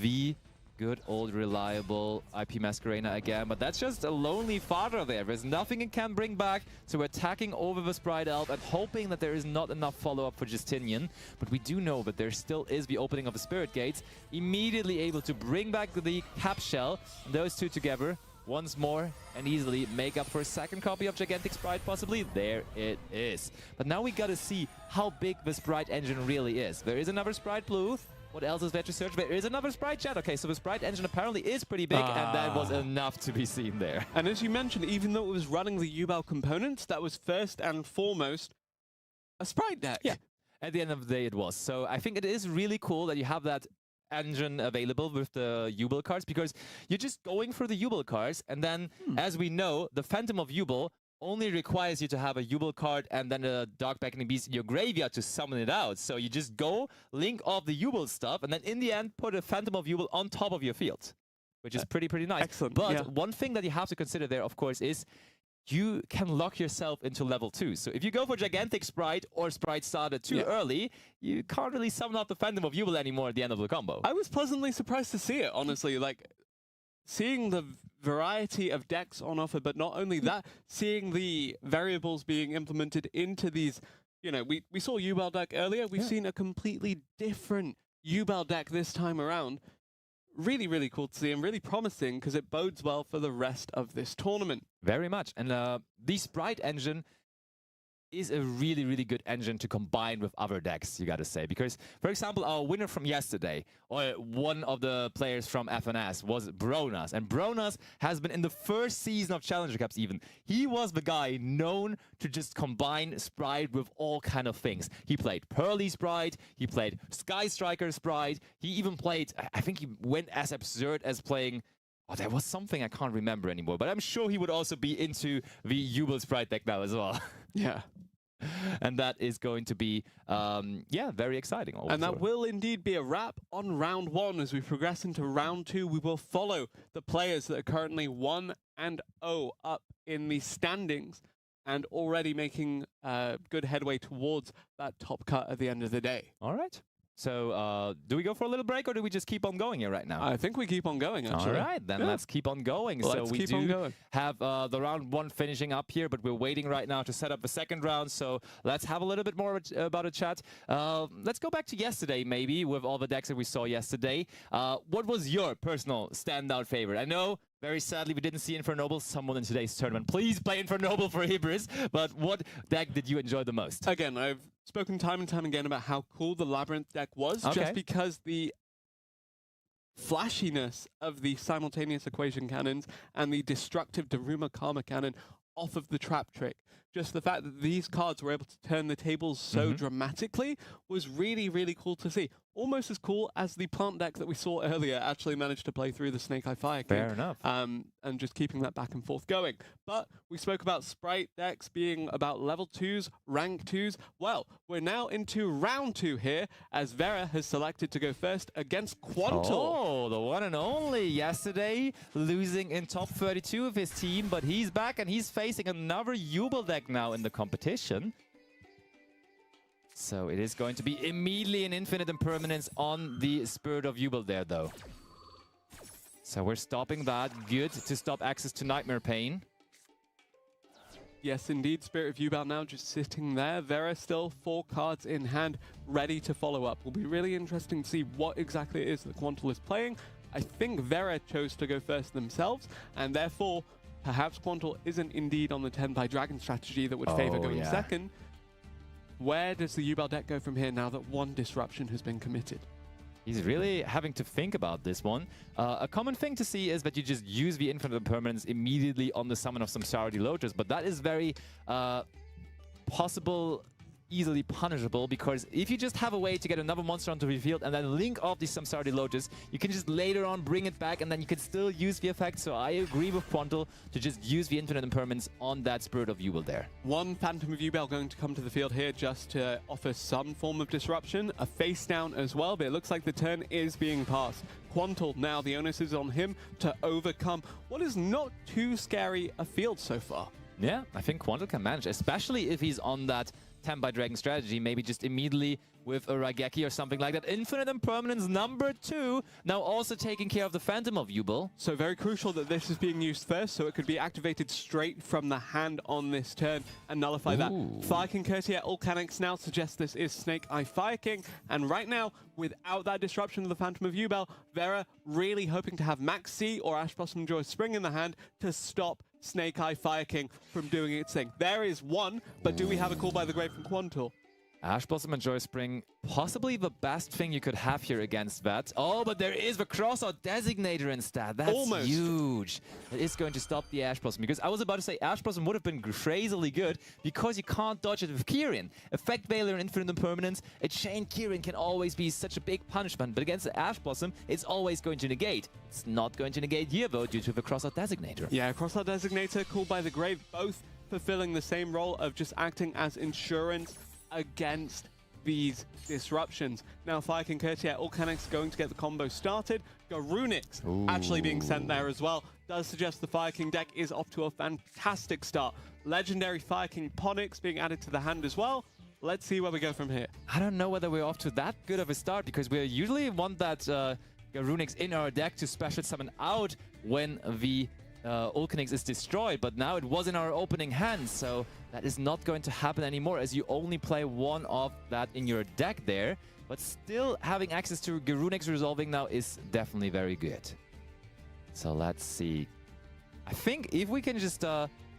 the Good old reliable IP Masquerena again, but that's just a lonely father there. There's nothing it can bring back, so we're attacking over the Sprite Elf and hoping that there is not enough follow-up for Justinian. But we do know that there still is the opening of the Spirit Gates, immediately able to bring back the Cap Shell. Those two together once more and easily make up for a second copy of Gigantic Sprite, possibly. There it is. But now we gotta see how big the Sprite engine really is. There is another Sprite Blue. What else is there to search? There is another Sprite Chat. Okay, so the Sprite engine apparently is pretty big, and that was enough to be seen there. And as you mentioned, even though it was running the UBEL components, that was first and foremost a Sprite deck. Yeah, at the end of the day it was. So I think it is really cool that you have that engine available with the UBEL cards, because you're just going for the UBEL cards, and then, as we know, the Phantom of UBEL only requires you to have a UBEL card and then a Dark Beckoning Beast in your graveyard to summon it out. So you just go, link off the UBEL stuff, and then in the end, put a Phantom of UBEL on top of your field, which is pretty nice. Excellent. But one thing that you have to consider there, of course, is you can lock yourself into level 2. So if you go for Gigantic Sprite or Sprite Starter too early, you can't really summon out the Phantom of UBEL anymore at the end of the combo. I was pleasantly surprised to see it, honestly. Like, seeing the variety of decks on offer, but not only that, seeing the variables being implemented into these, you know, we saw UBEL deck earlier. We've seen a completely different UBEL deck this time around. Really cool to see and really promising, because it bodes well for the rest of this tournament. Very much. And the Sprite engine is a really good engine to combine with other decks, you gotta say. Because, for example, our winner from yesterday, or one of the players from FNS, was Bronas. And Bronas has been in the first season of Challenger Cups even. He was the guy known to just combine Sprite with all kind of things. He played Pearly Sprite, he played Sky Striker Sprite, he even played, I think he went as absurd as playing, oh, there was something I can't remember anymore, but I'm sure he would also be into the UBEL Sprite deck now as well. Yeah. And that is going to be, very exciting. And that will indeed be a wrap on round 1. As we progress into round 2, we will follow the players that are currently 1-0 up in the standings and already making good headway towards that top cut at the end of the day. All right. So, do we go for a little break, or do we just keep on going here right now? I think we keep on going, actually. All right, then let's keep on going. Let's so we do have the round 1 finishing up here, but we're waiting right now to set up the second round. So let's have a little bit more about a chat. Let's go back to yesterday, maybe, with all the decks that we saw yesterday. What was your personal standout favorite? I know, very sadly, we didn't see Infernoble, someone in today's tournament. Please play Infernoble for Hybris. But what deck did you enjoy the most? Again, I've spoken time and time again about how cool the Labyrinth deck was, just because the flashiness of the simultaneous equation cannons and the destructive Daruma Karma cannon off of the trap trick. Just the fact that these cards were able to turn the tables so dramatically was really cool to see. Almost as cool as the plant deck that we saw earlier actually managed to play through the Snake Eye Fire King. Fair enough. And just keeping that back and forth going. But we spoke about Sprite decks being about level 2s, rank 2s. Well, we're now into round 2 here, as Vera has selected to go first against Quantal. Oh, the one and only. Yesterday, losing in top 32 of his team, but he's back and he's facing another UBEL deck now in the competition. So it is going to be immediately an Infinite Impermanence on the Spirit of UBEL there, though. So we're stopping that. Good to stop access to Nightmare Pain. Yes, indeed. Spirit of UBEL now just sitting there. Vera still 4 cards in hand, ready to follow up. Will be really interesting to see what exactly it is that Quantal is playing. I think Vera chose to go first themselves, and therefore, perhaps Quantal isn't indeed on the 10 by Dragon strategy that would favor going second. Where does the UBEL deck go from here now that 1 disruption has been committed? He's really having to think about this one. A common thing to see is that you just use the Infinite Impermanence immediately on the summon of Samsara Lotus, but that is very possible, easily punishable, because if you just have a way to get another monster onto the field and then link off the Samsara Lotus, you can just later on bring it back and then you can still use the effect. So I agree with Quantal to just use the Infinite Impermanence on that Spirit of UBEL there. 1 Phantom of UBEL going to come to the field here just to offer some form of disruption. A face down as well, but it looks like the turn is being passed. Quantal now, the onus is on him to overcome what is not too scary a field so far. Yeah, I think Quantal can manage, especially if he's on that Tempai Dragon strategy, maybe just immediately with a Raigeki or something like that. Infinite Impermanence number 2, now also taking care of the Phantom of Jubel. So very crucial that this is being used first, so it could be activated straight from the hand on this turn and nullify that. Fire King Courtier Ulcanix now suggests this is Snake Eye Fire King, and right now, without that disruption of the Phantom of Jubel, Vera really hoping to have Max C or Ash Blossom Joy Spring in the hand to stop Snake Eye Fire King from doing its thing. There is one, but do we have a call by the grave from Quantul? Ash Blossom and Joy Spring, possibly the best thing you could have here against that. Oh, but there is the Crossout Designator instead. That's almost huge. It is going to stop the Ash Blossom, because I was about to say Ash Blossom would have been crazily good because you can't dodge it with Kirin. Effect Veiler and Infinite Impermanence, a Chain Kirin can always be such a big punishment, but against the Ash Blossom, it's always going to negate. It's not going to negate here, though, due to the Crossout Designator. Yeah, Crossout Designator, called by the grave, both fulfilling the same role of just acting as insurance against these disruptions. Now Fire King Courtier Ulcanix going to get the combo started. Garunix actually being sent there as well. Does suggest the Fire King deck is off to a fantastic start. Legendary Fire King Ponix being added to the hand as well. Let's see where we go from here. I don't know whether we're off to that good of a start, because we usually want that Garunix in our deck to special summon out when the Ulcanix is destroyed, but now it was in our opening hand, so that is not going to happen anymore, as you only play one of that in your deck there. But still having access to Garunix resolving now is definitely very good. So let's see. I think if we can just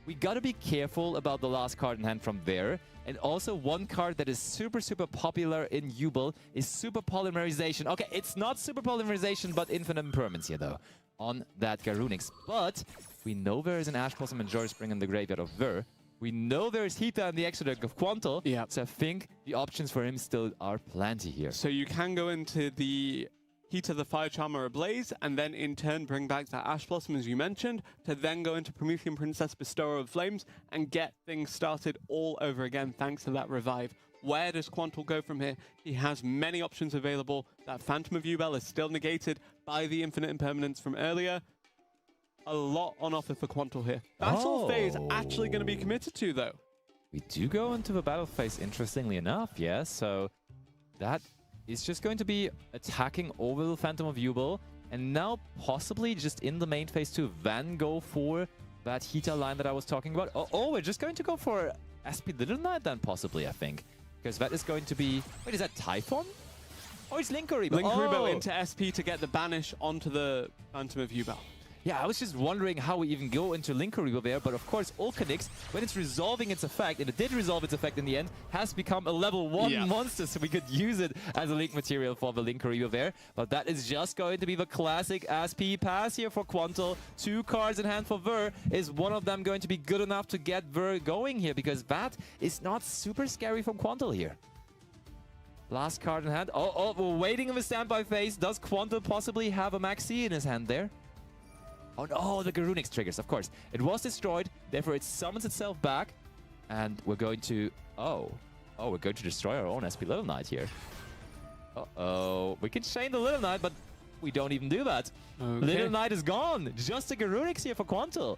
we gotta be careful about the last card in hand from there. And also one card that is super popular in Jubel is Super Polymerization. Okay, it's not Super Polymerization, but Infinite Impermanence here though on that Garunix. But we know there is an Ash Blossom and Joy Spring in the graveyard of Ver. We know there is Hita in the extra deck of Quantul. Yeah. So I think the options for him still are plenty here. So you can go into the Hita the Fire Charmer Ablaze, and then in turn bring back that Ash Blossom, as you mentioned, to then go into Promethean Princess Bestower of Flames and get things started all over again thanks to that revive. Where does Quantul go from here? He has many options available. That Phantom of Jubel is still negated by the Infinite Impermanence from earlier. A lot on offer for Quantul here. Battle phase actually going to be committed to, though. We do go into the battle phase, interestingly enough, yeah. So that is just going to be attacking over the Phantom of Jubel, and now possibly just in the main phase to then go for that Hita line that I was talking about. Oh, we're just going to go for SP Little Knight then, possibly, I think. Because that is going to be... Wait, is that Typhon? Oh, it's Linkuriboh. Linkuriboh into SP to get the banish onto the Phantom of Jubel. Yeah, I was just wondering how we even go into Linkuriboh there, but of course Ulcanix, when it's resolving its effect, and it did resolve its effect in the end, has become a level 1 monster, so we could use it as a link material for the Linkuriboh there. But that is just going to be the classic SP pass here for Quantul. 2 cards in hand for Ver. Is one of them going to be good enough to get Ver going here? Because that is not super scary from Quantul here. Last card in hand. Oh, we're waiting in the standby phase. Does Quantul possibly have a Maxi in his hand there? Oh no, the Garunix triggers, of course. It was destroyed, therefore it summons itself back. And we're going to... Oh, we're going to destroy our own SP Little Knight here. Uh-oh. We can chain the Little Knight, but we don't even do that. Okay. Little Knight is gone. Just a Garunix here for Quantul.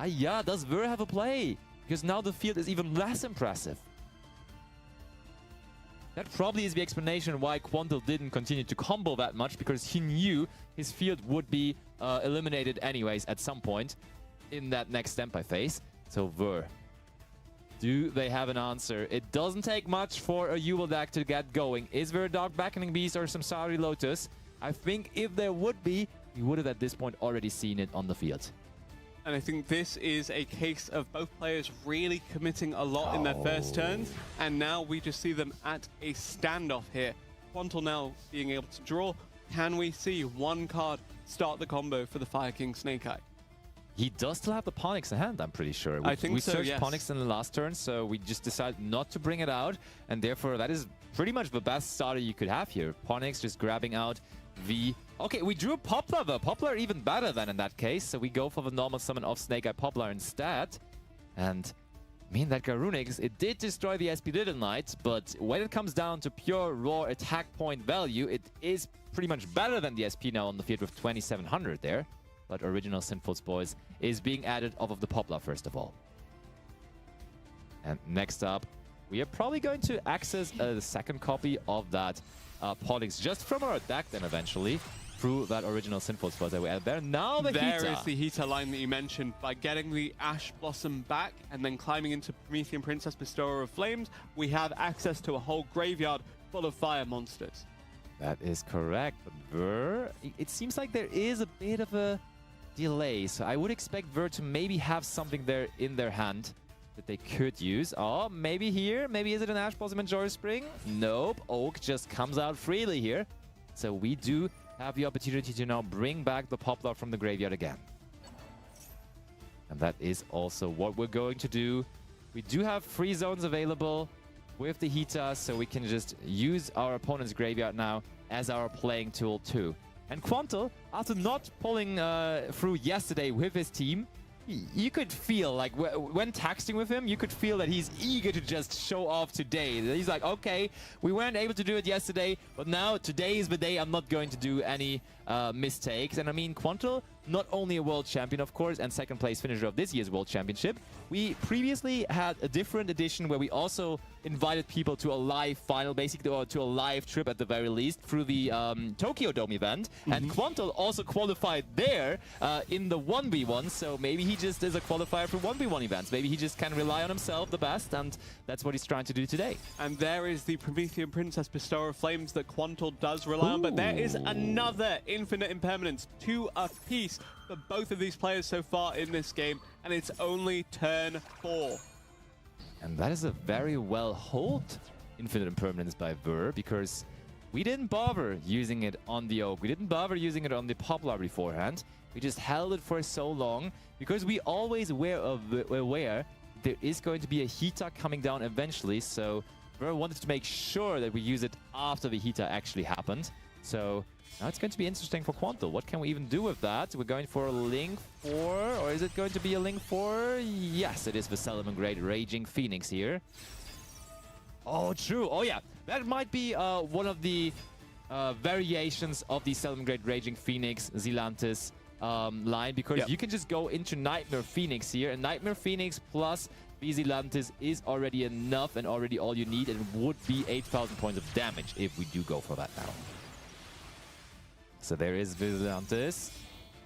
Yeah, does Ver have a play? Because now the field is even less impressive. That probably is the explanation why Quantul didn't continue to combo that much, because he knew his field would be eliminated anyways at some point in that next standby phase. So Ver, do they have an answer? It doesn't take much for a Jubel deck to get going. Is there a Dark Beckoning Beast or some Sari Lotus? I think if there would be, we would have at this point already seen it on the field. And I think this is a case of both players really committing a lot in their first turns, and now we just see them at a standoff here. Quantul now being able to draw. Can we see one card start the combo for the Fire King Snake Eye? He does still have the Ponix in hand, I'm pretty sure. I think so, we searched yes. Ponix in the last turn, so we just decided not to bring it out, and therefore that is pretty much the best starter you could have here. Ponix just grabbing out the... Okay, we drew Poplar though. Poplar even better than in that case, so we go for the normal summon of Snake Eye Poplar instead. And I mean, that Garunix, it did destroy the SP Little Knight, but when it comes down to pure raw attack point value, it is pretty much better than the SP now on the field with 2700 there. But Original Sinful's Boys is being added off of the Poplar first of all. And next up, we are probably going to access a second copy of that Pollux just from our deck then eventually through that original Sinful spot that we had there. Now the There Hita. is the Hita line that you mentioned. By getting the Ash Blossom back and then climbing into Promethean Princess Bestower of Flames, we have access to a whole graveyard full of fire monsters. That is correct, but Ver, it seems like there is a bit of a delay, so I would expect Ver to maybe have something there in their hand that they could use. Oh, maybe here, maybe is it an Ash Blossom and Joy Spring? Nope, Oak just comes out freely here. So we do have the opportunity to now bring back the Poplar from the graveyard again. And that is also what we're going to do. We do have free zones available with the Hita, so we can just use our opponent's graveyard now as our playing tool too. And Quantel, after not pulling through yesterday with his team, you could feel like when texting with him, you could feel that he's eager to just show off today. He's like, okay, we weren't able to do it yesterday, but now today is the day I'm not going to do any mistakes. And I mean, Quantel, not only a world champion, of course, and second place finisher of this year's world championship. We previously had a different edition where we also invited people to a live final, basically, or to a live trip at the very least, through the Tokyo Dome event. And Quantel also qualified there in the 1v1, so maybe he just is a qualifier for 1v1 events. Maybe he just can rely on himself the best, and that's what he's trying to do today. And there is the Promethean Princess Bestower of Flames that Quantel does rely on, but there is another Infinite Impermanence, 2 apiece for both of these players so far in this game, and it's only turn 4. And that is a very well hold Infinite Impermanence by Ver, because we didn't bother using it on the Oak. We didn't bother using it on the Poplar beforehand. We just held it for so long because we always were aware there is going to be a Hita coming down eventually. So Ver wanted to make sure that we use it after the Hita actually happened. So now it's going to be interesting for Quantel. What can we even do with that? We're going for a Link 4, or is it going to be a Link 4? Yes, it is the Salamangreat Raging Phoenix here. Oh, true. Oh, yeah. That might be one of the variations of the Salamangreat Raging Phoenix Zealantis line, because you can just go into Nightmare Phoenix here, and Nightmare Phoenix plus Zealantis is already enough and already all you need, and would be 8,000 points of damage if we do go for that now. So there is Zealantis.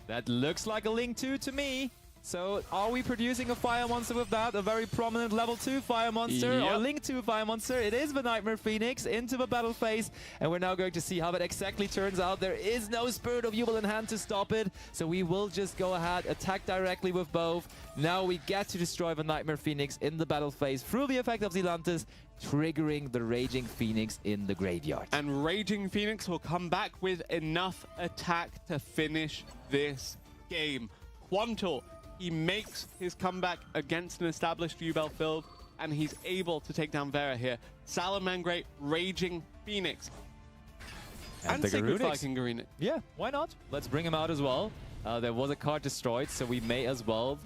That looks like a Link 2 to me. So are we producing a Fire Monster with that? A very prominent level 2 Fire Monster, or Link 2 Fire Monster? It is the Nightmare Phoenix into the battle phase, and we're now going to see how that exactly turns out. There is no Spirit of Evil in hand to stop it, so we will just go ahead, attack directly with both. Now we get to destroy the Nightmare Phoenix in the battle phase through the effect of Zealantis, triggering the Raging Phoenix in the graveyard. And Raging Phoenix will come back with enough attack to finish this game. Quantel, he makes his comeback against an established DUEL field, and he's able to take down Vera here. Salamangreat, Raging Phoenix, and Sacred Viking Garunic. Yeah, why not? Let's bring him out as well. There was a card destroyed, so we may as well.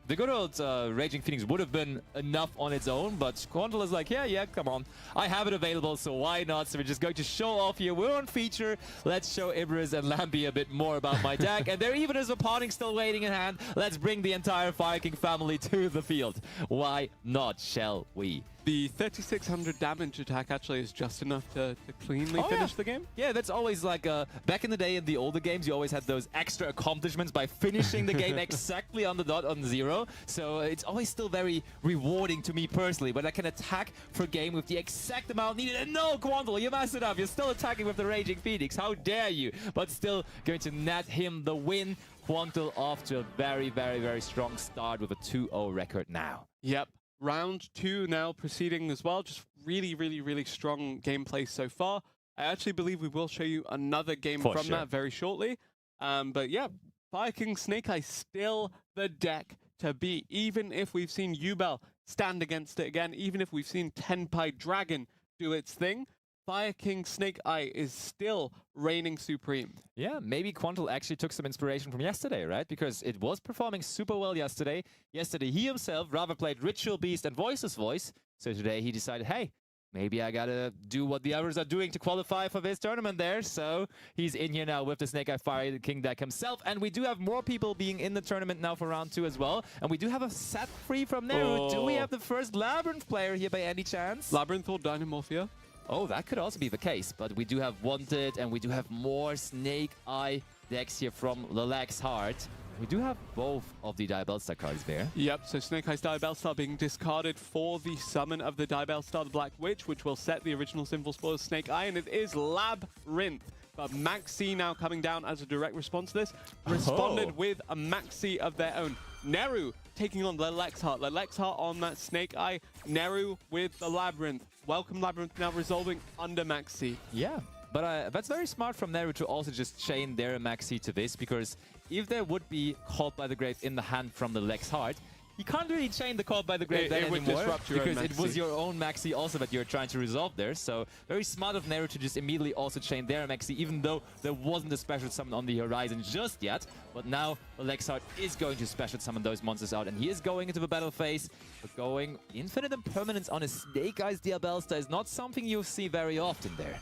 The good old Raging Phoenix would have been enough on its own, but Quantel is like, yeah, come on. I have it available, so why not? So we're just going to show off here. We're on feature. Let's show Ibris and Lambi a bit more about my deck. And there even is a Pawning still waiting in hand. Let's bring the entire Fire King family to the field. Why not, shall we? The 3,600 damage attack actually is just enough to cleanly finish the game. Yeah, that's always like, back in the day in the older games, you always had those extra accomplishments by finishing the game exactly on the dot on 0. So it's always still very rewarding to me personally, when I can attack for game with the exact amount needed. And no, Quantel, you messed it up. You're still attacking with the Raging Phoenix. How dare you? But still going to net him the win. Quantel off to a very, very, very strong start with a 2-0 record now. Yep. Round 2 now proceeding as well. Just really, really, really strong gameplay so far. I actually believe we will show you another game from that very shortly. But yeah, Fire King Snake Eye still the deck to beat. Even if we've seen Yubel stand against it again, even if we've seen Tenpai Dragon do its thing, Fire King Snake Eye is still reigning supreme. Yeah, maybe Quantel actually took some inspiration from yesterday, right? Because it was performing super well yesterday. Yesterday, he himself rather played Ritual Beast and Voiceless Voice. So today he decided, hey, maybe I gotta do what the others are doing to qualify for this tournament there. So he's in here now with the Snake Eye Fire King deck himself. And we do have more people being in the tournament now for round 2 as well. And we do have a set free from Neru. Do we have the first Labyrinth player here by any chance? Labyrinth or Dynamorphia? Oh, that could also be the case. But we do have Wanted and we do have more Snake Eye decks here from Lelex Heart. We do have both of the Diabellstar cards there. Yep, so Snake Eye's Diabellstar being discarded for the summon of the Diabellstar, the Black Witch, which will set the original symbol for Snake Eye, and it is Labyrinth. But Maxi now coming down as a direct response to this, responded with a Maxi of their own. Neru taking on Lelex Heart. Lelex Heart on that Snake Eye. Neru with the Labyrinth. Welcome Labyrinth now resolving under Maxi. Yeah. But that's very smart from Neru to also just chain their Maxi to this, because if there would be Caught by the Grave in the hand from the Lex Heart, you can't really chain the Caught by the Grave then would anymore, disrupt your because own it was your own Maxi also that you're trying to resolve there. So very smart of Neru to just immediately also chain their Maxi, even though there wasn't a special summon on the horizon just yet. But now the Lex Heart is going to special summon those monsters out, and he is going into the battle phase. But going Infinite Impermanence on a Snake Eyes Diabellstar is not something you'll see very often there.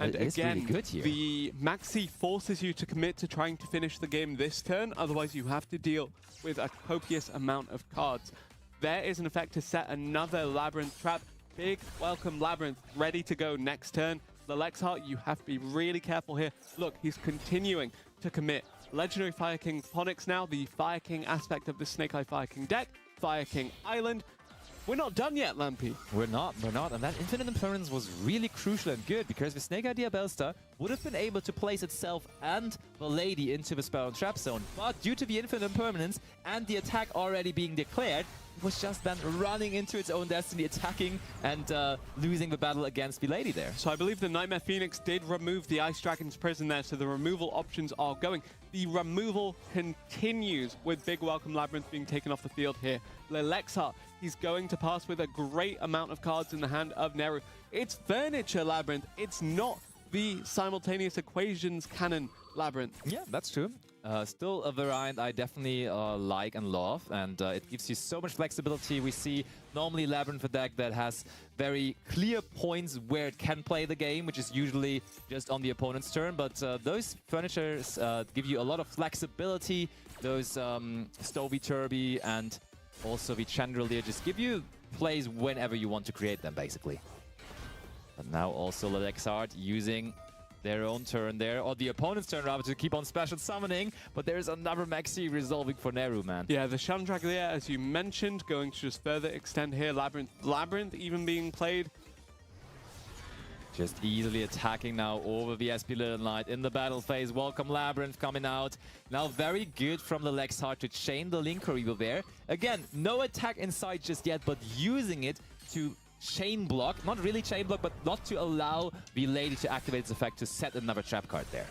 And again, really good here. The Maxi forces you to commit to trying to finish the game this turn, otherwise you have to deal with a copious amount of cards. There is an effect to set another Labyrinth trap. Big welcome Labyrinth, ready to go next turn. The Lex Heart, you have to be really careful here. Look, he's continuing to commit. Legendary Fire King Ponix now, the Fire King aspect of the Snake Eye Fire King deck. Fire King Island. We're not done yet, Lampy. We're not. And that Infinite Impermanence was really crucial and good, because the Snake Eye Diabellstar would have been able to place itself and the lady into the spell and trap zone. But due to the Infinite Impermanence and the attack already being declared, it was just then running into its own destiny, attacking and losing the battle against the lady there. So I believe the Nightmare Phoenix did remove the Ice Dragon's prison there, so the removal options are going. The removal continues with Big Welcome Labyrinth being taken off the field here. Lelex Heart, he's going to pass with a great amount of cards in the hand of Neru. It's Furniture Labyrinth. It's not the Simultaneous Equations Cannon Labyrinth. Yeah, that's true. Still a variant I definitely like and love, and it gives you so much flexibility. We see normally Labyrinth a deck that has very clear points where it can play the game, which is usually just on the opponent's turn, but those furnitures give you a lot of flexibility. Those Stovey Turby and also the Chandelier just give you plays whenever you want to create them, basically. But now also Lelex Heart using their own turn there, or the opponent's turn rather, to keep on special summoning. But there's another Maxi resolving for Neru, man. Yeah, the Chandelier, as you mentioned, going to just further extend here. Labyrinth even being played. Just easily attacking now over the SP Little Knight in the battle phase. Welcome Labyrinth coming out. Now very good from the Lex Heart to chain the Linker Eagle there. Again, no attack inside just yet, but using it to chain block, not really chain block, but not to allow the lady to activate its effect to set another trap card there.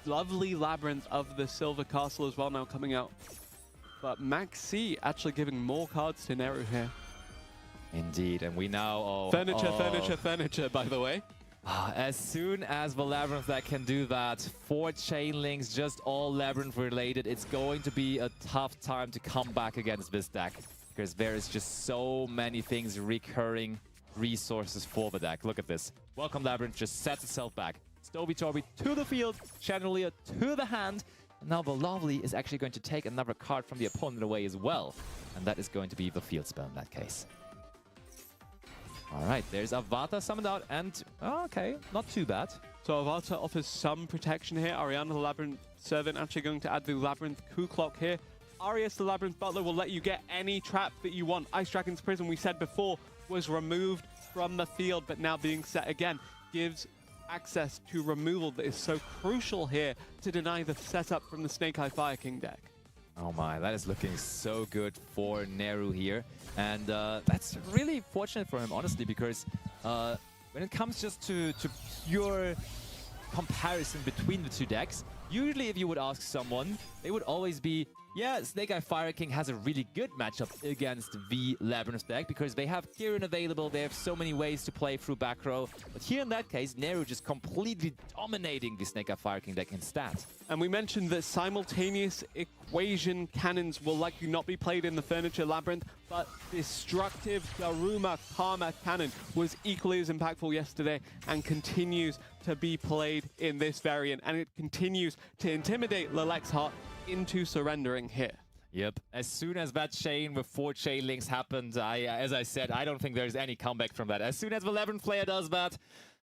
Lovely Labyrinth of the Silver Castle as well now coming out. But Maxi actually giving more cards to Neru here. Indeed, and we now... Furniture, by the way. As soon as the Labyrinth deck can do that, 4 chain links, just all Labyrinth related, it's going to be a tough time to come back against this deck, because there is just so many things, recurring resources for the deck. Look at this. Welcome Labyrinth just sets itself back. Stovey Torby to the field, Chandelier to the hand. And now the Lovely is actually going to take another card from the opponent away as well. And that is going to be the field spell in that case. All right, there's Avata summoned out, and okay, not too bad. So Avata offers some protection here. Ariana, the Labyrinth Servant, actually going to add the Labyrinth Coup Clock here. Arius, the Labyrinth Butler, will let you get any trap that you want. Ice Dragon's Prison, we said before, was removed from the field, but now being set again, gives access to removal that is so crucial here to deny the setup from the Snake Eye Fire King deck. Oh my, that is looking so good for Neru here. And that's really fortunate for him, honestly, because when it comes just to pure comparison between the two decks, usually if you would ask someone, they would always be Yeah, Snake Eye Fire King has a really good matchup against the Labyrinth deck because they have Kieran available, they have so many ways to play through back row. But here in that case, Neru just completely dominating the Snake Eye Fire King deck in stat. And we mentioned that simultaneous equation cannons will likely not be played in the Furniture Labyrinth, but destructive Daruma Karma cannon was equally as impactful yesterday and continues to be played in this variant. And it continues to intimidate Lelek's Heart into surrendering here. Yep. As soon as that chain with 4 chain links happened, as I said, I don't think there's any comeback from that. As soon as the Labyrinth player does that,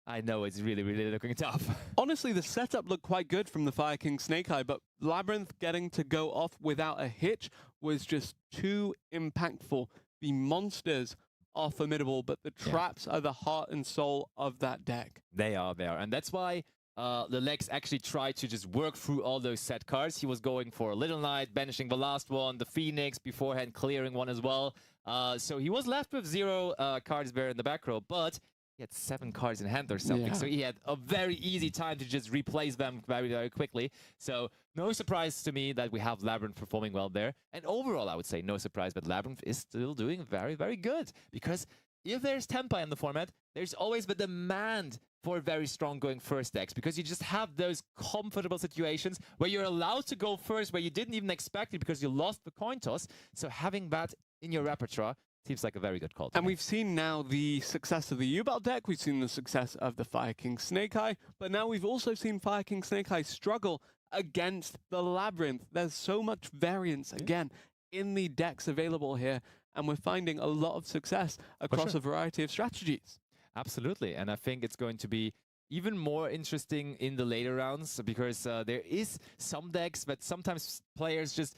I know it's really, really looking tough. Honestly, the setup looked quite good from the Fire King Snake Eye, but Labyrinth getting to go off without a hitch was just too impactful. The monsters are formidable, but the traps are the heart and soul of that deck. They are. And that's why Lelex actually tried to just work through all those set cards. He was going for a Little Knight, banishing the last one, the Phoenix, beforehand clearing one as well. So he was left with 0 cards there in the back row, but he had 7 cards in hand or something. Yeah. So he had a very easy time to just replace them very, very quickly. So no surprise to me that we have Labyrinth performing well there. And overall, I would say no surprise, but Labyrinth is still doing very, very good. Because if there's Tempai in the format, there's always the demand for very strong going first decks, because you just have those comfortable situations where you're allowed to go first, where you didn't even expect it because you lost the coin toss. So having that in your repertoire seems like a very good call. And we've seen now the success of the U-Belt deck, we've seen the success of the Fire King Snake Eye, but now we've also seen Fire King Snake Eye struggle against the Labyrinth. There's so much variance, again, in the decks available here, and we're finding a lot of success across a variety of strategies. Absolutely, and I think it's going to be even more interesting in the later rounds, because there is some decks that sometimes players just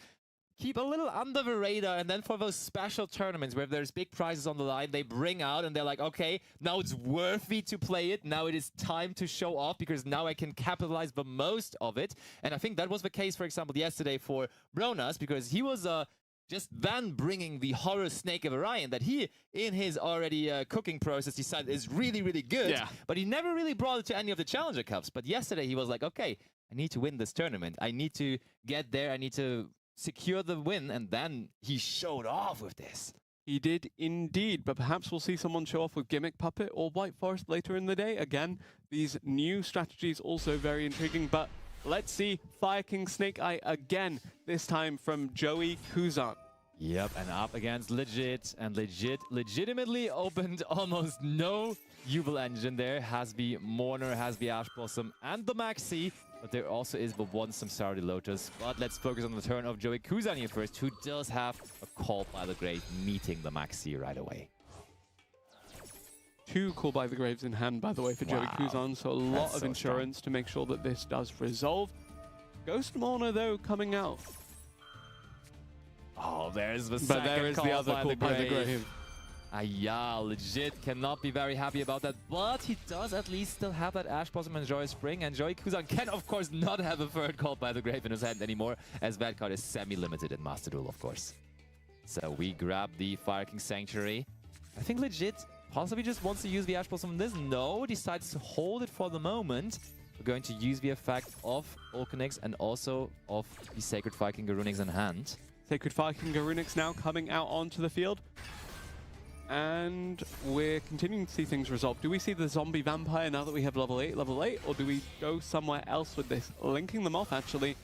keep a little under the radar, and then for those special tournaments where there's big prizes on the line, they bring out and they're like, okay, now it's worthy to play it. Now it is time to show off, because now I can capitalize the most of it. And I think that was the case, for example, yesterday for Bronas, because he was just then bringing the horror Snake of Orion that he, in his already cooking process, decided is really, really good. Yeah. But he never really brought it to any of the Challenger Cups. But yesterday he was like, okay, I need to win this tournament. I need to get there. I need to secure the win. And then he showed off with this. He did indeed, but perhaps we'll see someone show off with Gimmick Puppet or White Forest later in the day. Again, these new strategies also very intriguing, but let's see Fire King Snake Eye again, this time from Joey Kuzan. Yep, and up against Legit, and legitimately opened almost no Jubel engine there. Has the Mourner, has the Ash Blossom, and the Maxi, but there also is the one Samsara Lotus. But let's focus on the turn of Joey Kuzan here first, who does have a Call by the Grave meeting the Maxi right away. 2 Call by the Graves in hand, by the way, for Joey Kuzan, so a lot of insurance to make sure that this does resolve. Ghost Mourner, though, coming out. Oh, there's the But there is the other Call by the Grave. Yeah, Legit cannot be very happy about that, but he does at least still have that Ash Blossom and Joyous Spring, and Joey Kuzan can, of course, not have a third Call by the Grave in his hand anymore, as that card is semi-limited in Master Duel, of course. So we grab the Fire King Sanctuary. I think Legit possibly just wants to use the Ash Blossom on this. No, decides to hold it for the moment. We're going to use the effect of Ulcanix and also of the Sacred Fire King Garunix in hand. Sacred Fire King Garunix now coming out onto the field. And we're continuing to see things resolve. Do we see the Zombie Vampire now that we have level 8, or do we go somewhere else with this? Linking them off, actually.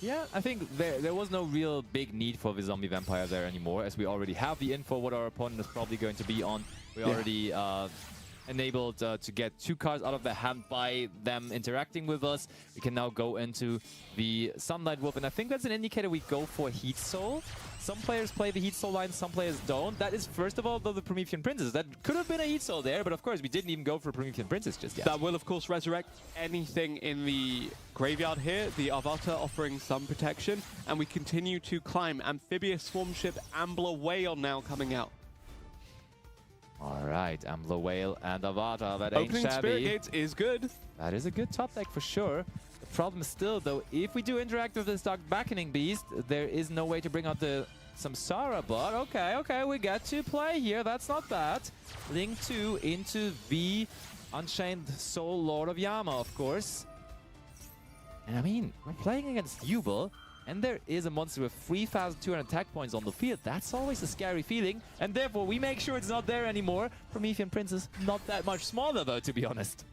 Yeah, I think there was no real big need for the Zombie Vampire there anymore, as we already have the info what our opponent is probably going to be on. We already enabled to get 2 cards out of the hand by them interacting with us. We can now go into the Sunlight Wolf, and I think that's an indicator we go for Heat Soul. Some players play the Heat Soul line, some players don't. That is, first of all, the Promethean Princess. That could have been a Heat Soul there, but of course, we didn't even go for Promethean Princess just yet. That will, of course, resurrect anything in the graveyard here. The Avatar offering some protection, and we continue to climb. Amphibious Swarm Ship, Ambler Whale now coming out. All right, Ambler Whale and Avatar, that ain't Opening shabby. Spirit Gates is good. That is a good top deck for sure. The problem is still, though, if we do interact with this Dark Beckoning Beast, there is no way to bring out the Samsara, but okay, we get to play here. That's not bad. Link 2 into the Unchained Soul Lord of Yama, of course. And I mean, we're playing against Jubel. and there is a monster with 3,200 attack points on the field, that's always a scary feeling, and therefore we make sure it's not there anymore. Promethean Prince is not that much smaller though, to be honest.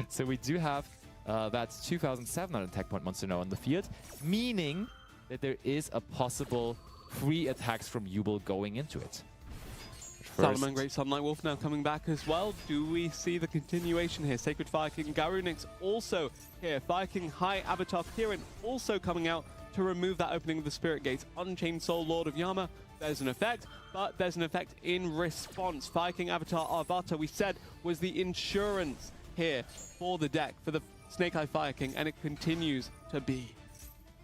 So we do have that 2,700 attack point monster now on the field, meaning that there is a possible 3 attacks from Jubel going into it. Salaman, Great Sunlight Wolf now coming back as well. Do we see the continuation here? Sacred Fire King Garunix also here. Fire King High Avatar Kirin also coming out to remove that opening of the Spirit Gates. Unchained Soul Lord of Yama, there's an effect, but there's an effect in response. Fire King Avatar Arbata, we said, was the insurance here for the deck, for the Snake Eye Fire King, and it continues to be.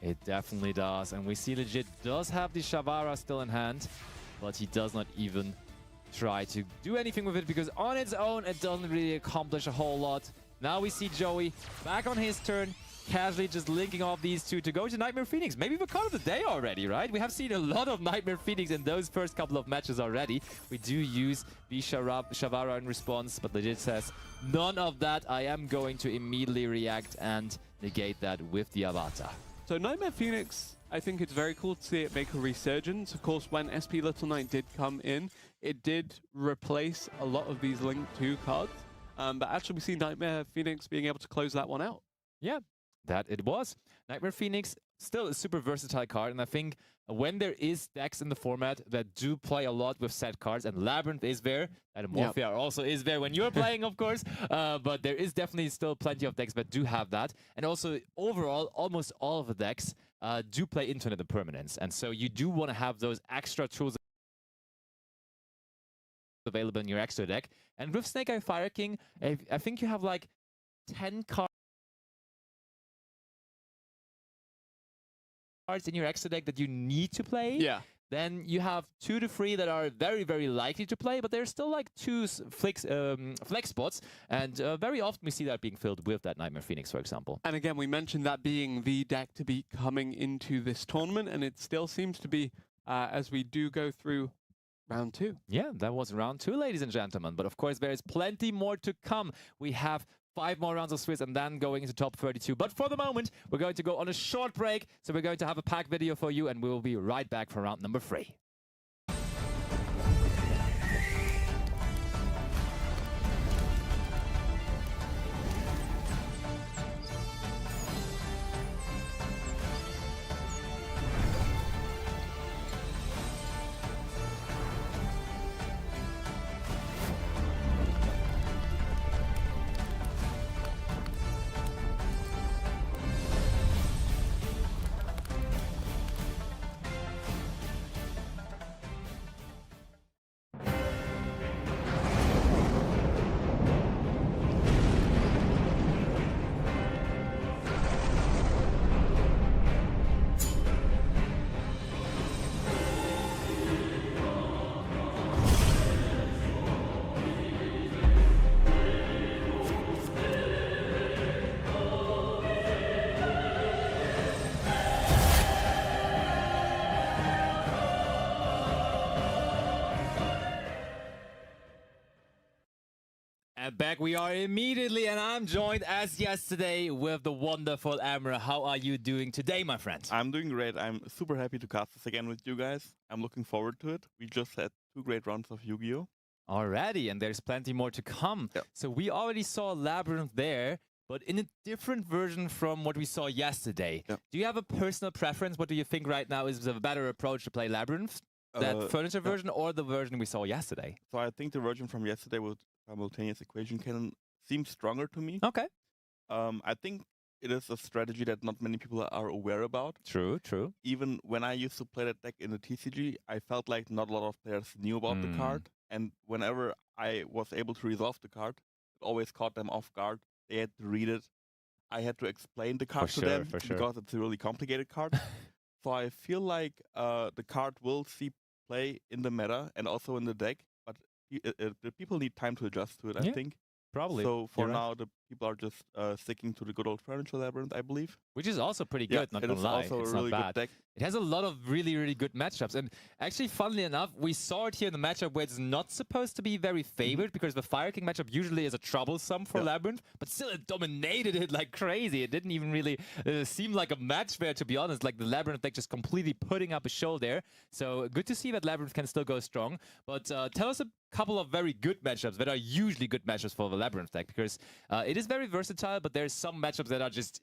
It definitely does, and we see Legit does have the Shavara still in hand, but he does not even try to do anything with it because on its own it doesn't really accomplish a whole lot. Now we see Joey back on his turn, casually just linking off these two to go to Nightmare Phoenix. Maybe the card of the day already, right? We have seen a lot of Nightmare Phoenix in those first couple of matches already. We do use the Shavara in response, but Legit says, none of that. I am going to immediately react and negate that with the Avatar. So Nightmare Phoenix, I think it's very cool to see it make a resurgence. Of course, when SP Little Knight did come in, it did replace a lot of these Link 2 cards. But actually, we see Nightmare Phoenix being able to close that one out. Yeah, that it was. Nightmare Phoenix, still a super versatile card, and I think when there is decks in the format that do play a lot with set cards, and Labyrinth is there, and Morphia also is there when you're playing, of course, but there is definitely still plenty of decks that do have that. And also, overall, almost all of the decks do play Infinite Impermanence, and so you do want to have those extra tools available in your extra deck. And with Snake Eye Fire King, I think you have like 10 cards in your extra deck that you need to play. Yeah. Then you have 2 to 3 that are very, very likely to play, but there's still like 2 flex spots, and very often we see that being filled with that Nightmare Phoenix, for example. And again, we mentioned that being the deck to be coming into this tournament, and it still seems to be as we do go through round 2. Yeah, that was round 2, ladies and gentlemen. But of course, there is plenty more to come. We have 5 more rounds of Swiss and then going into top 32. But for the moment, we're going to go on a short break. So we're going to have a pack video for you, and we will be right back for round number 3. And back we are immediately, and I'm joined as yesterday with the wonderful Amra. How are you doing today, my friend? I'm doing great. I'm super happy to cast this again with you guys. I'm looking forward to it. We just had 2 great rounds of Yu-Gi-Oh! Alrighty, and there's plenty more to come. Yep. So we already saw Labyrinth there, but in a different version from what we saw yesterday. Yep. Do you have a personal preference? What do you think right now is a better approach to play Labyrinth? That furniture version or the version we saw yesterday? So I think the version from yesterday with simultaneous equation cannon seems stronger to me. Okay. I think it is a strategy that not many people are aware about. True, true. Even when I used to play that deck in the TCG, I felt like not a lot of players knew about the card. And whenever I was able to resolve the card, it always caught them off guard. They had to read it. I had to explain the card to them because it's a really complicated card. So I feel like the card will see play in the meta and also in the deck, but the people need time to adjust to it, I think. Probably. So for now, the people are just sticking to the good old Furniture Labyrinth, I believe. Which is also pretty Yeah, good, not it gonna is lie. also a It's really not good bad. deck. It has a lot of really, really good matchups. And actually, funnily enough, we saw it here in the matchup where it's not supposed to be very favored because the Fire King matchup usually is a troublesome for Labyrinth, but still it dominated it like crazy. It didn't even really seem like a match there, to be honest. Like the Labyrinth deck just completely putting up a show there. So good to see that Labyrinth can still go strong. But tell us a couple of very good matchups that are usually good matchups for the Labyrinth deck, because it is very versatile, but there's some matchups that are just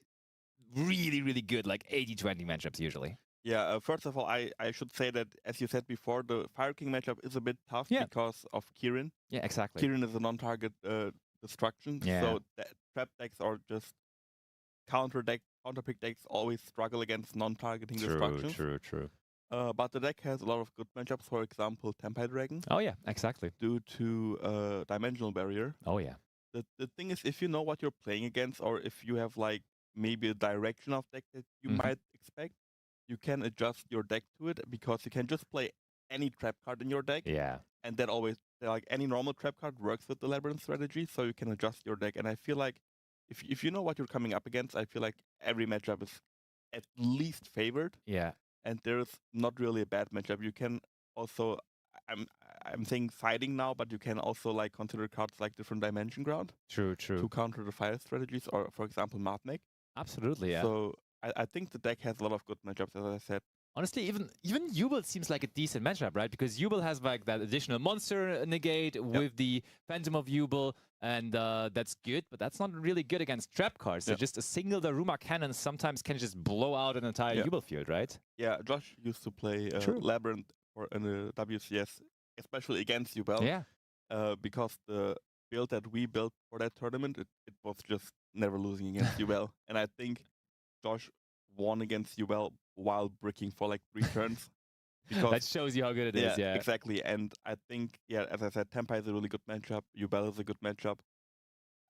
really, really good, like 80-20 matchups usually. Yeah, first of all, I should say that, as you said before, the Fire King matchup is a bit tough because of Kirin. Yeah, exactly. Kirin is a non-target destruction, Yeah. so trap decks or just counterpick decks always struggle against non-targeting destructions. True. But the deck has a lot of good matchups, for example, Tempai Dragon. Oh yeah, exactly. Due to Dimensional Barrier. Oh yeah. The thing is, if you know what you're playing against, or if you have like maybe a direction of deck that you might expect, you can adjust your deck to it, because you can just play any trap card in your deck. Yeah. And that always, like any normal trap card, works with the Labyrinth strategy, so you can adjust your deck. And I feel like if you know what you're coming up against, I feel like every matchup is at least favored. Yeah. And there's not really a bad matchup. You can also, I'm saying fighting now, but you can also like consider cards like Different Dimension Ground. True. To counter the fire strategies, or for example, Martmek. Absolutely, yeah. So I think the deck has a lot of good matchups, as I said. Honestly, even Jubel seems like a decent matchup, right? Because Jubel has like that additional monster negate with the Phantom of Jubel, and that's good, but that's not really good against trap cards. So just a single Daruma cannon sometimes can just blow out an entire Jubel field, right? Yeah, Josh used to play Labyrinth in the WCS, especially against Jubel. Yeah. Because the build that we built for that tournament, it was just never losing against Jubel. And I think Josh won against Jubel while bricking for like 3 turns. Because that shows you how good it is, yeah. Exactly. And I think, as I said, Tempai is a really good matchup. Jubel is a good matchup.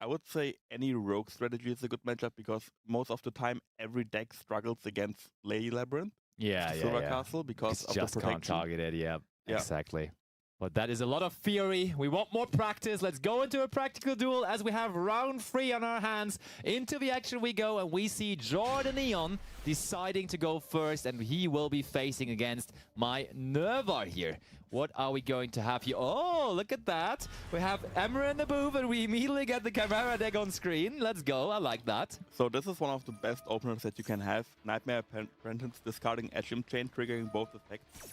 I would say any rogue strategy is a good matchup, because most of the time every deck struggles against Lady Labyrinth. Silver Castle, because of just the protection. Can't target it, yeah. Exactly. But that is a lot of theory. We want more practice. Let's go into a practical duel as we have round 3 on our hands. Into the action we go, and we see Jordan Neon deciding to go first, and he will be facing against my Nervar here. What are we going to have here? Oh, look at that. We have Emmer in the booth, and we immediately get the Chimera deck on screen. Let's go. I like that. So this is one of the best openers that you can have. Nightmare Apprentice discarding Eshim Chain, triggering both effects.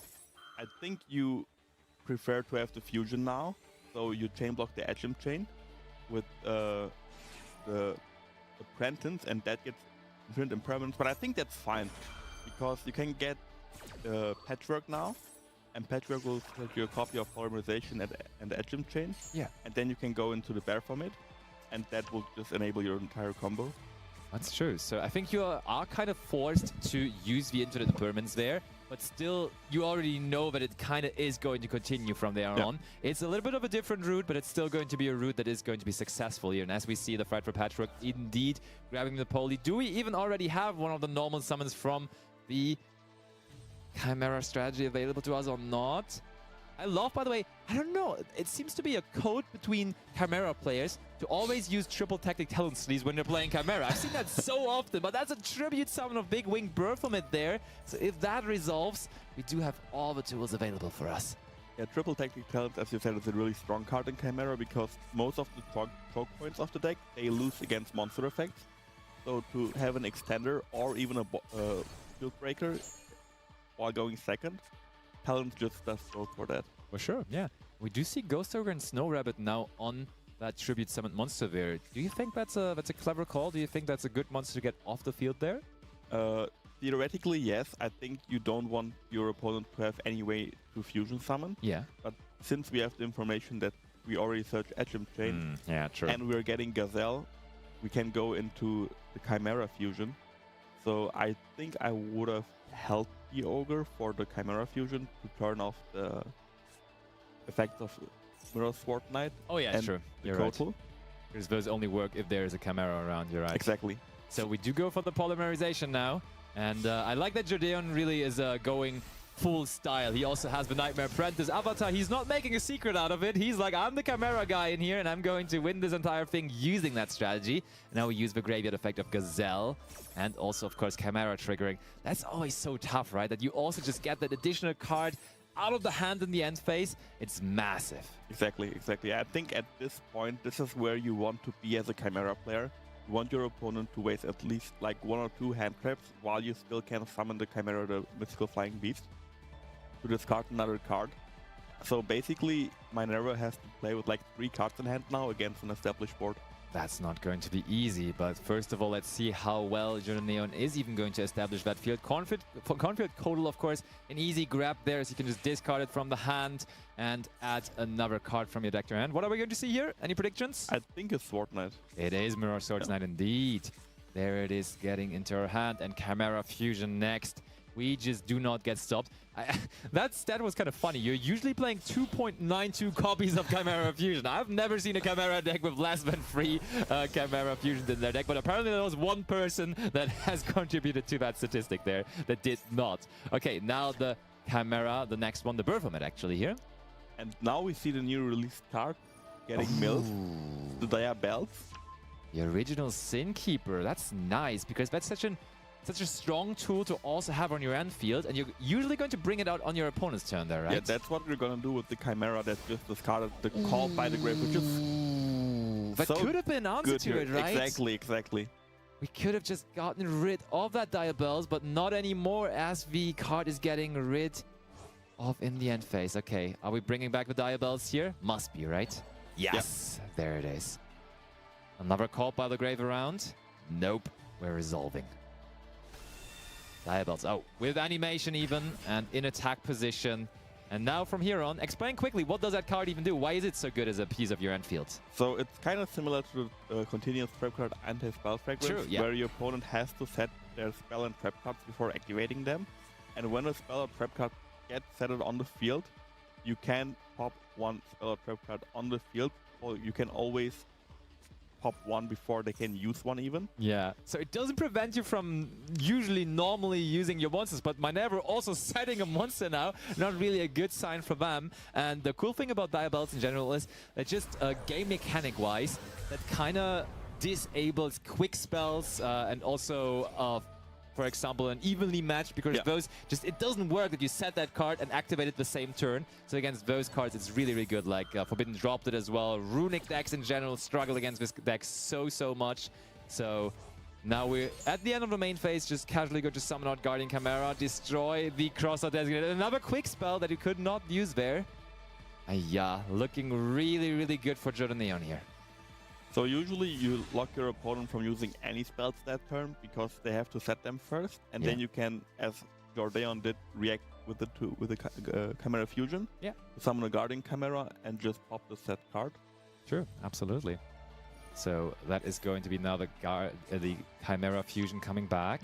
I think you prefer to have the fusion now, so you chain block the Eshim Chain with the Apprentice, and that gets infinite impermanence. But I think that's fine, because you can get Patchwork now, and Patchwork will take you a copy of Polymerization and the Eshim Chain. Yeah. And then you can go into the Bear Format, and that will just enable your entire combo. That's true. So I think you are kind of forced to use the infinite impermanence there, but still you already know that it kind of is going to continue from there on. It's a little bit of a different route, but it's still going to be a route that is going to be successful here. And as we see the Fight for Patchwork indeed grabbing the Poly, do we even already have one of the normal summons from the Chimera strategy available to us or not? I love, by the way, I don't know, it seems to be a code between Chimera players to always use triple tactic Talent Sleeves when they're playing Chimera. I've seen that so often, but that's a tribute summon of Big Wing Berthelmet there. So if that resolves, we do have all the tools available for us. Yeah, triple tactic talent, as you said, is a really strong card in Chimera, because most of the choke points of the deck, they lose against monster effects. So to have an extender or even a field breaker while going second, Talent just does so for that. For sure, yeah. We do see Ghost Ogre and Snow Rabbit now on that tribute summon monster there. Do you think that's a clever call? Do you think that's a good monster to get off the field there? Theoretically, yes. I think you don't want your opponent to have any way to fusion summon. Yeah. But since we have the information that we already searched Eshim Chain, yeah, true. and we're getting Gazelle, we can go into the Chimera fusion. So I think I would have held the Ogre for the Chimera fusion to turn off the effects of Mirror Sword Knight. Oh yeah, sure. You're right. Because those only work if there is a Chimera around, you're right. Exactly. So we do go for the polymerization now. And I like that Jordan really is going full style. He also has the Nightmare Apprentice avatar. He's not making a secret out of it. He's like, I'm the Chimera guy in here, and I'm going to win this entire thing using that strategy. Now we use the Graveyard effect of Gazelle, and also, of course, Chimera triggering. That's always so tough, right? That you also just get that additional card out of the hand in the end phase. It's massive. Exactly, exactly. I think at this point, this is where you want to be as a Chimera player. You want your opponent to waste at least like 1 or 2 hand traps while you still can summon the Chimera, the mythical flying beast, to discard another card. So basically, Minerva has to play with like 3 cards in hand now against an established board. That's not going to be easy, but first of all, let's see how well Jordan is even going to establish that field. Cornfield Codal, of course, an easy grab there, so you can just discard it from the hand and add another card from your deck to your hand. What are we going to see here? Any predictions? I think it's Sword Knight. It is Mirror Swords Knight indeed. There it is, getting into her hand, and Chimera Fusion next. We just do not get stopped. That stat was kind of funny. You're usually playing 2.92 copies of Chimera Fusion. I've never seen a Chimera deck with less than 3 Chimera Fusions in their deck, but apparently there was one person that has contributed to that statistic there that did not. Okay, now the Chimera, the next one, the Baphomet actually here. And now we see the new released card getting milled. The Dire Bells. The original Sin Keeper. That's nice, because that's such a strong tool to also have on your end field, and you're usually going to bring it out on your opponent's turn there, right? Yeah, that's what we're gonna do with the Chimera that just discarded the Call by the Grave, which is that so could have been answer to it, right? Exactly, exactly. We could have just gotten rid of that Dire Bells, but not anymore, as the card is getting rid of in the end phase. Okay, are we bringing back the Dire Bells here? Must be, right? Yes, yep. There it is. Another Call by the Grave around? Nope, we're resolving. Dire Bells, oh, with animation even, and in attack position. And now from here on, explain quickly, what does that card even do? Why is it so good as a piece of your end field? So it's kind of similar to the continuous trap card Anti-Spell Fragrance, where your opponent has to set their spell and trap cards before activating them. And when a spell or trap card gets set on the field, you can pop 1 spell or trap card on the field, or you can always pop 1 before they can use 1 even. Yeah, so it doesn't prevent you from normally using your monsters, but Minerva also setting a monster now, not really a good sign for them. And the cool thing about Dire Bells in general is that just game mechanic wise, that kind of disables quick spells and also for example, an evenly matched, because those just, it doesn't work that you set that card and activate it the same turn. So against those cards, it's really, really good. Like Forbidden dropped it as well. Runic decks in general struggle against this deck so much. So now we're at the end of the main phase. Just casually go to summon out Guardian Chimera, destroy the crossout designated. Another quick spell that you could not use there. Yeah, looking really, really good for Jordan here. So usually you lock your opponent from using any spells that turn because they have to set them first, and then you can, as Jordan did, react with the Chimera Fusion. Yeah. Summon a Guardian Chimera and just pop the set card. Sure, absolutely. So that is going to be now the Chimera Fusion coming back.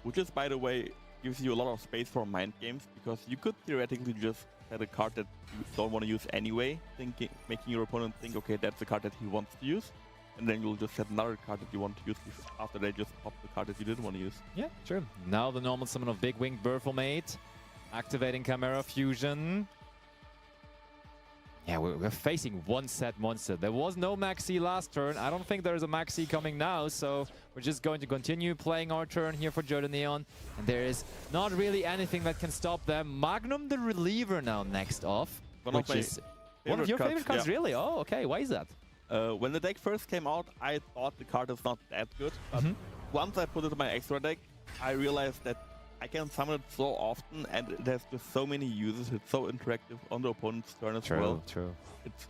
Which is, by the way, gives you a lot of space for mind games, because you could theoretically just set a card that you don't want to use anyway, making your opponent think, okay, that's the card that he wants to use, and then you'll just set another card that you want to use after they just pop the card that you didn't want to use. Yeah, sure. Now the normal summon of Big Winged Baphomet, activating Chimera Fusion. Yeah, we're facing one set monster. There was no Maxi last turn. I don't think there's a Maxi coming now, so we're just going to continue playing our turn here for Jordan. And there is not really anything that can stop them. Magnum the Reliever now next off, which is one of your favorite cards, really? Oh, okay. Why is that? When the deck first came out, I thought the card is not that good. But once I put it in my extra deck, I realized that I can summon it so often, and it has just so many uses. It's so interactive on the opponent's turn as well. True. It's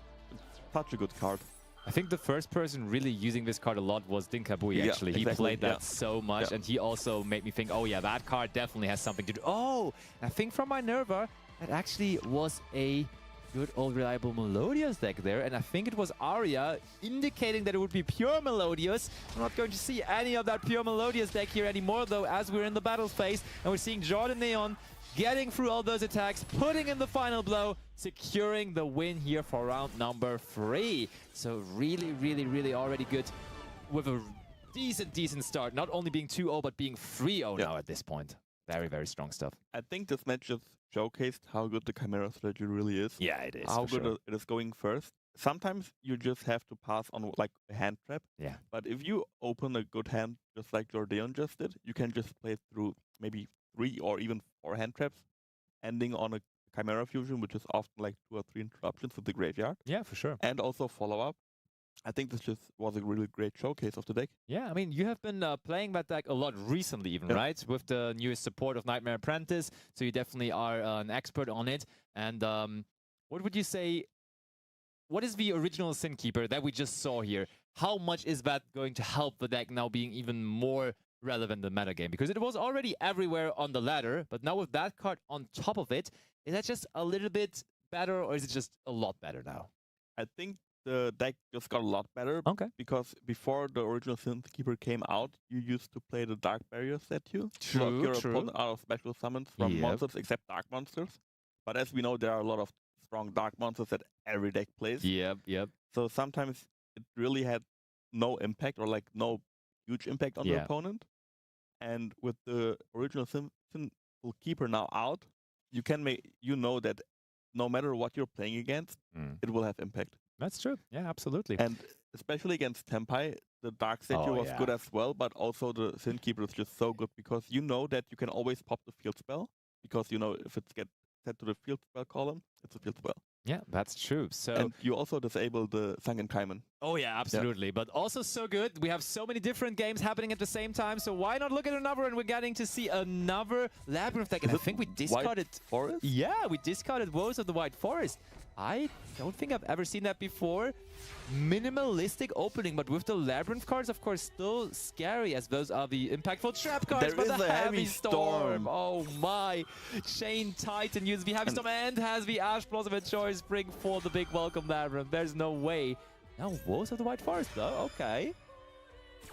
such a good card. I think the first person really using this card a lot was Dinkabui, actually. He played that so much, and he also made me think, oh yeah, that card definitely has something to do. Oh, I think from Minerva, that actually was a good old reliable Melodious deck there, and I think it was Arya indicating that it would be pure Melodious. We're not going to see any of that pure Melodious deck here anymore, though, as we're in the battle phase, and we're seeing Jordan getting through all those attacks, putting in the final blow, securing the win here for round number 3. So really, really, really already good with a decent start, not only being 2-0, but being 3-0 now at this point. Very, very strong stuff. I think this match just showcased how good the Chimera strategy really is. Yeah, it is. How good it is going first. Sometimes you just have to pass on like a hand trap. Yeah. But if you open a good hand, just like Jordan just did, you can just play through maybe 3 or even 4 hand traps, ending on a Chimera fusion, which is often like 2 or 3 interruptions with the graveyard. Yeah, for sure. And also follow up. I think this just was a really great showcase of the deck. Yeah, I mean, you have been playing that deck a lot recently even, right? With the newest support of Nightmare Apprentice, so you definitely are an expert on it. And what would you say, what is the original Sin Keeper that we just saw here? How much is that going to help the deck now being even more relevant in the metagame? Because it was already everywhere on the ladder, but now with that card on top of it, is that just a little bit better, or is it just a lot better now? I think the deck just got a lot better. Okay. Because before the original Synth Keeper came out, you used to play the Dark Barrier statue. True, block your true. opponent out of special summons from monsters except dark monsters. But as we know, there are a lot of strong dark monsters that every deck plays. Yep. So sometimes it really had no impact or like no huge impact on the opponent. And with the original Synth Keeper now out, you can know that no matter what you're playing against, it will have impact. That's true. Yeah, absolutely. And especially against Tempai, the Dark Statue was good as well, but also the Sin Keeper is just so good because you know that you can always pop the field spell, because you know if it gets set to the field spell column, it's a field spell. Yeah, that's true. So and you also disable the Sunken Kaiman. Oh yeah, absolutely. But also so good. We have so many different games happening at the same time, so why not look at another, and we're getting to see another Labyrinth deck. And I think we discarded... White Forest? Yeah, we discarded Woes of the White Forest. I don't think I've ever seen that before. Minimalistic opening, but with the Labyrinth cards, of course, still scary, as those are the impactful trap cards. There is the a heavy storm. Oh my. Chain Titan uses the heavy storm and has the Ash Blossom of choice bring for the big welcome Labyrinth. There's no way. Now, Woes of the White Forest, though. Okay.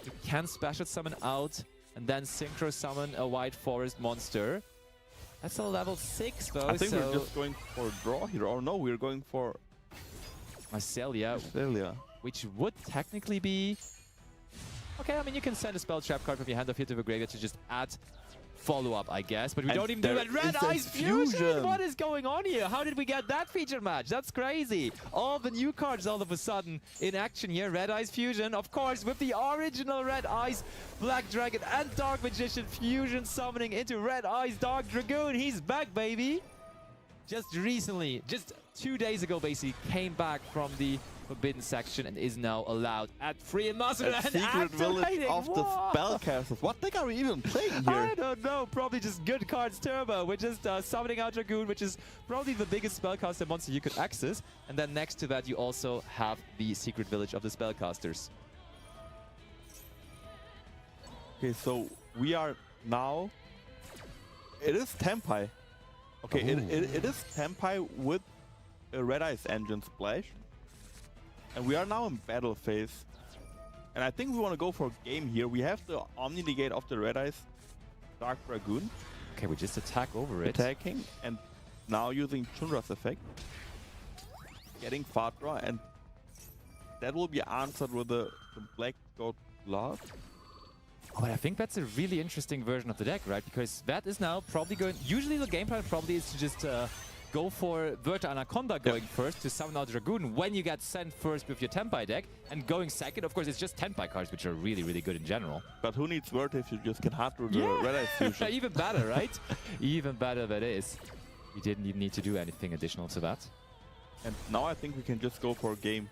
You can special summon out and then synchro summon a White Forest monster. That's a level 6, though. I think we're just going for a draw here. Or no, we're going for Mycelia. Mycelia. Which would technically be... Okay, I mean, you can send a spell trap card from your hand of here to the graveyard to just add follow-up, I guess. But we don't even do that. Red Eyes Fusion! What is going on here? How did we get that feature match? That's crazy. All the new cards all of a sudden in action here. Red Eyes Fusion, of course, with the original Red Eyes Black Dragon and Dark Magician fusion summoning into Red Eyes Dark Dragoon. He's back, baby! Just recently, just 2 days ago, basically, came back from the Forbidden section and is now allowed at free and master and Secret Village of the Spellcasters. What deck are we even playing here? I don't know. Probably just good cards turbo. We're just summoning out Dragoon, which is probably the biggest spellcaster monster you could access. And then next to that, you also have the Secret Village of the Spellcasters. Okay, so we are now... It is Tempai. Okay, it is Tempai with a Red Eyes Engine Splash. And we are now in battle phase. And I think we want to go for a game here. We have the Omni Negate of the Red Eyes Dark Dragoon. Okay, we just attack over it. Attacking and now using Chundra's effect. Getting Fatra, and that will be answered with the Black Goat Blood. Oh, but I think that's a really interesting version of the deck, right? Because that is now probably going... Usually the game plan probably is to just go for Verta Anaconda going first to summon out Dragoon when you get sent first with your Tempai deck. And going second, of course, it's just Tempai cards, which are really, really good in general. But who needs Verta if you just can hard through the Red Eyes Fusion? Even better, right? Even better that is. You didn't even need to do anything additional to that. And now I think we can just go for a game.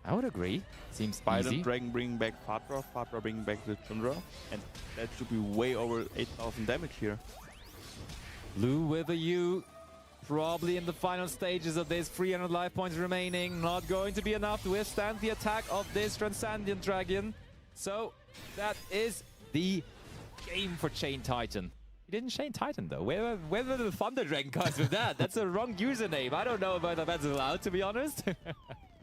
I would agree. Seems Biden easy. Dragon bringing back Fatra, Fatra bringing back the Chundra, and that should be way over 8,000 damage here. Blue with a U. Probably in the final stages of this. 300 life points remaining. Not going to be enough to withstand the attack of this Transcendent Dragon. So that is the game for Chain Titan. He didn't Chain Titan though. Where were the Thunder Dragon cards with that? That's a wrong username. I don't know whether that's allowed, to be honest.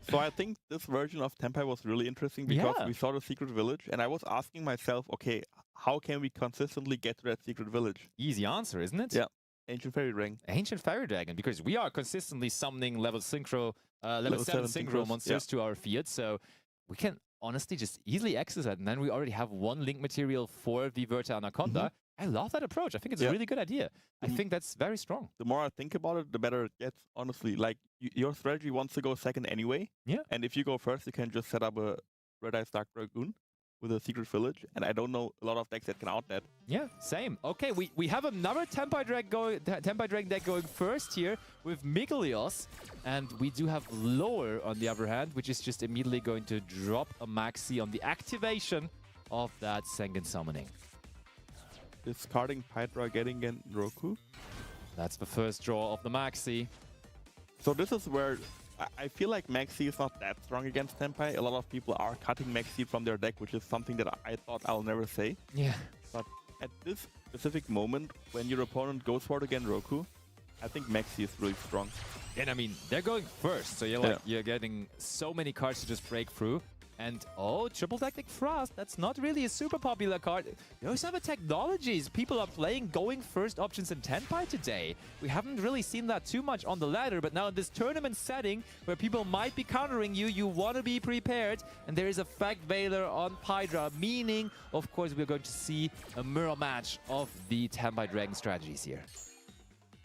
So I think this version of Tempai was really interesting because we saw the Secret Village, and I was asking myself, okay, how can we consistently get to that Secret Village? Easy answer, isn't it? Yeah. Ancient Fairy Dragon. Ancient Fairy Dragon, because we are consistently summoning level 7 synchro monsters to our field, so we can honestly just easily access that. And then we already have one link material for the Verta Anaconda, I love that approach. I think it's a really good idea. I think that's very strong. The more I think about it, the better it gets, honestly. Like, your strategy wants to go second anyway. Yeah. And if you go first, you can just set up a Red Eye Dark Dragoon with a Secret Village. And I don't know a lot of decks that can outnet. Yeah, same. Okay, we have another Tempai Dragon deck going first here with Miglios. And we do have Lower on the other hand, which is just immediately going to drop a Maxi on the activation of that Sengen Summoning. Discarding Hydra, getting in Roku. That's the first draw of the Maxi. So this is where I feel like Maxi is not that strong against Tempai. A lot of people are cutting Maxi from their deck, which is something that I thought I'll never say. Yeah. But at this specific moment, when your opponent goes for it again, Roku, I think Maxi is really strong. And I mean, they're going first, so you're getting so many cards to just break through. And oh, Triple Tactic Frost, that's not really a super popular card. Those are the technologies people are playing going first options in Tenpai today. We haven't really seen that too much on the ladder, but now in this tournament setting where people might be countering you, you want to be prepared. And there is a Fact Veiler on Hydra, meaning, of course, we're going to see a mirror match of the Tenpai Dragon strategies here.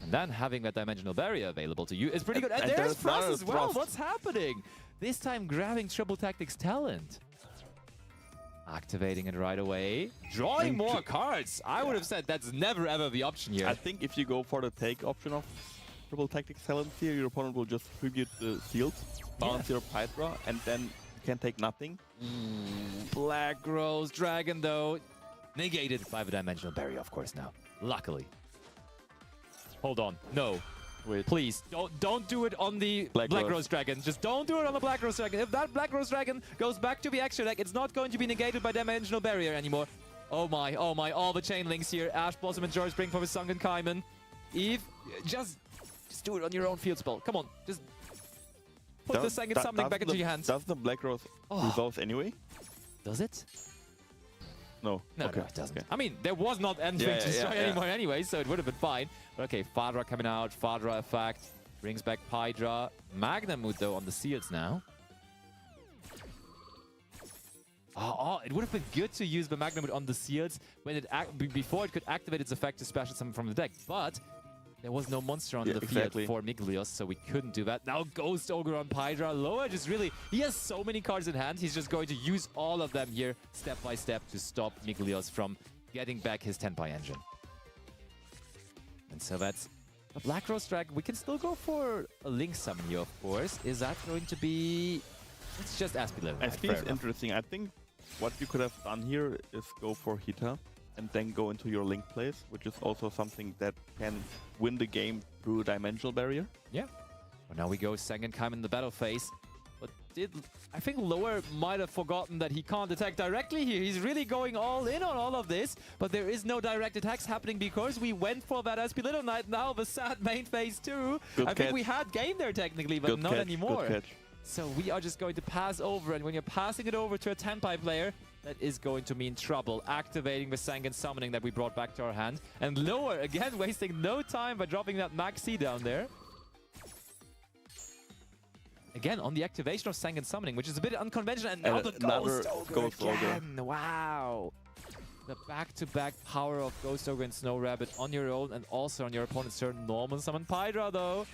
And then having that Dimensional Barrier available to you is pretty good. And there's Frost as well. What's happening? This time grabbing Triple Tactics talent. Activating it right away. Drawing more cards. I would have said that's never ever the option here. I think if you go for the take option of Triple Tactics talent here, your opponent will just tribute the seals, bounce your Hydra, and then you can take nothing. Black Rose Dragon though. Negated by the Dimensional Barrier, of course, now. Luckily. Hold on. No. Wait. Please, don't do it on the Black Rose Dragon. Just don't do it on the Black Rose Dragon. If that Black Rose Dragon goes back to the extra deck, it's not going to be negated by Dimensional Barrier anymore. Oh my, all the chain links here. Ash Blossom and George bring for the Sunken Kaiman. Eve, just do it on your own field spell. Come on, just put the Sengen Summoning back into your hands. Does the Black Rose resolve anyway? Does it? No. No, it doesn't. Okay. I mean, there was not anything to destroy anymore anyway, so it would have been fine. But okay, Fadra coming out, Fadra effect, brings back Hydra. Magnamut though on the seals now. Oh, it would have been good to use the Magnamut on the seals when it before it could activate its effect to special summon from the deck. But there was no monster on the field for Miglios, so we couldn't do that. Now Ghost Ogre on Hydra. Loa just really, he has so many cards in hand. He's just going to use all of them here, step by step, to stop Miglios from getting back his Tenpai engine. And so that's a Black Rose Dragon. We can still go for a Link Summon here, of course. Is that going to be... It's just Aspie level. Aspie is interesting. I think what you could have done here is go for Hita and then go into your Link plays, which is also something that can win the game through Dimensional Barrier. Yeah. Well, now we go Sengen Kaiman in the battle phase. But I think Lower might have forgotten that he can't attack directly here. He's really going all in on all of this, but there is no direct attacks happening because we went for that Aspie Little Knight. Now the sad main phase too. I think we had game there technically, but not anymore. Good catch. So we are just going to pass over, and when you're passing it over to a Tenpai player, that is going to mean trouble. Activating the Sengen Summoning that we brought back to our hand. And Lower, again, wasting no time by dropping that Maxi down there. Again, on the activation of Sengen Summoning, which is a bit unconventional. And now the Ghost Ogre again. Wow. The back-to-back power of Ghost Ogre and Snow Rabbit on your own and also on your opponent's turn. Normal summon Hydra, though.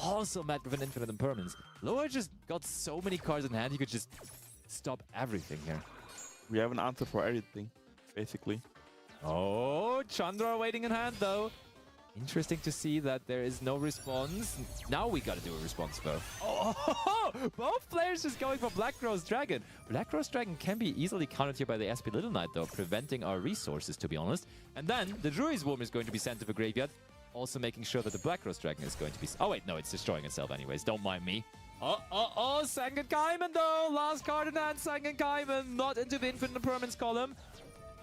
Also met with an infinite impermanence. Lower just got so many cards in hand, he could just stop everything here. We have an answer for everything, basically. Oh, Chandra waiting in hand, though. Interesting to see that there is no response. Now we gotta do a response, though. Oh, both players just going for Black Rose Dragon. Black Rose Dragon can be easily countered here by the Aspie Little Knight, though, preventing our resources, to be honest. And then the Druid's Womb is going to be sent to the graveyard, also making sure that the Black Rose Dragon is going to be... Oh, wait, no, it's destroying itself anyways. Don't mind me. Oh, Sengen Kaiman, though. Last card in hand, Sengen Kaiman. Not into the infinite impermanence column.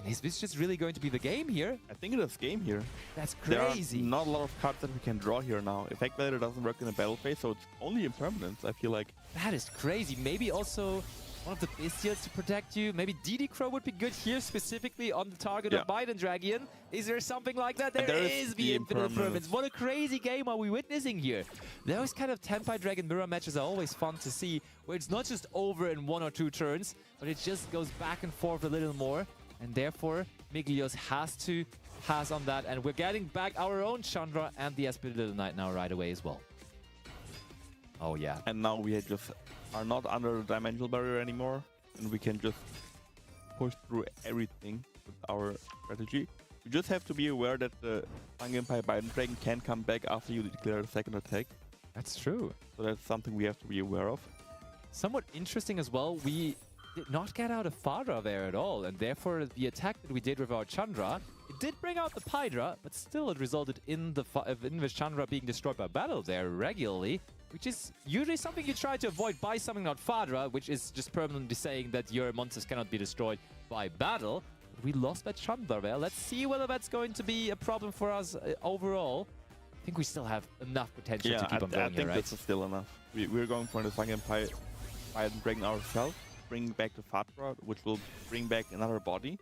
And is this just really going to be the game here? I think it is game here. That's crazy. There are not a lot of cards that we can draw here now. Effect Veiler doesn't work in a battle phase, so it's only impermanence, I feel like. That is crazy. Maybe also one of the Bestials to protect you. Maybe DD Crow would be good here, specifically on the target of Biden Dragon. Is there something like that? There is the infinite impermanence. What a crazy game are we witnessing here. Those kind of Tenpai Dragon mirror matches are always fun to see, where it's not just over in 1 or 2 turns, but it just goes back and forth a little more. And therefore, Miglios has to pass on that, and we're getting back our own Chandra and the Espiritu Knight now right away as well. Oh yeah. And now we just are not under the dimensional barrier anymore, and we can just push through everything with our strategy. You just have to be aware that the Fungenpai Biden Dragon can come back after you declare a second attack. That's true. So that's something we have to be aware of. Somewhat interesting as well, we did not get out of Fadra there at all, and therefore the attack that we did with our Chandra, it did bring out the Pydra, but still it resulted in the Chandra being destroyed by battle there regularly, which is usually something you try to avoid by summoning out Fadra, which is just permanently saying that your monsters cannot be destroyed by battle. But we lost that Chandra there. Let's see whether that's going to be a problem for us overall. I think we still have enough potential to keep on going I think here, right? this is still enough. We're going for the Fungenpai Biden Dragon ourselves, bring back the Fadra, which will bring back another body.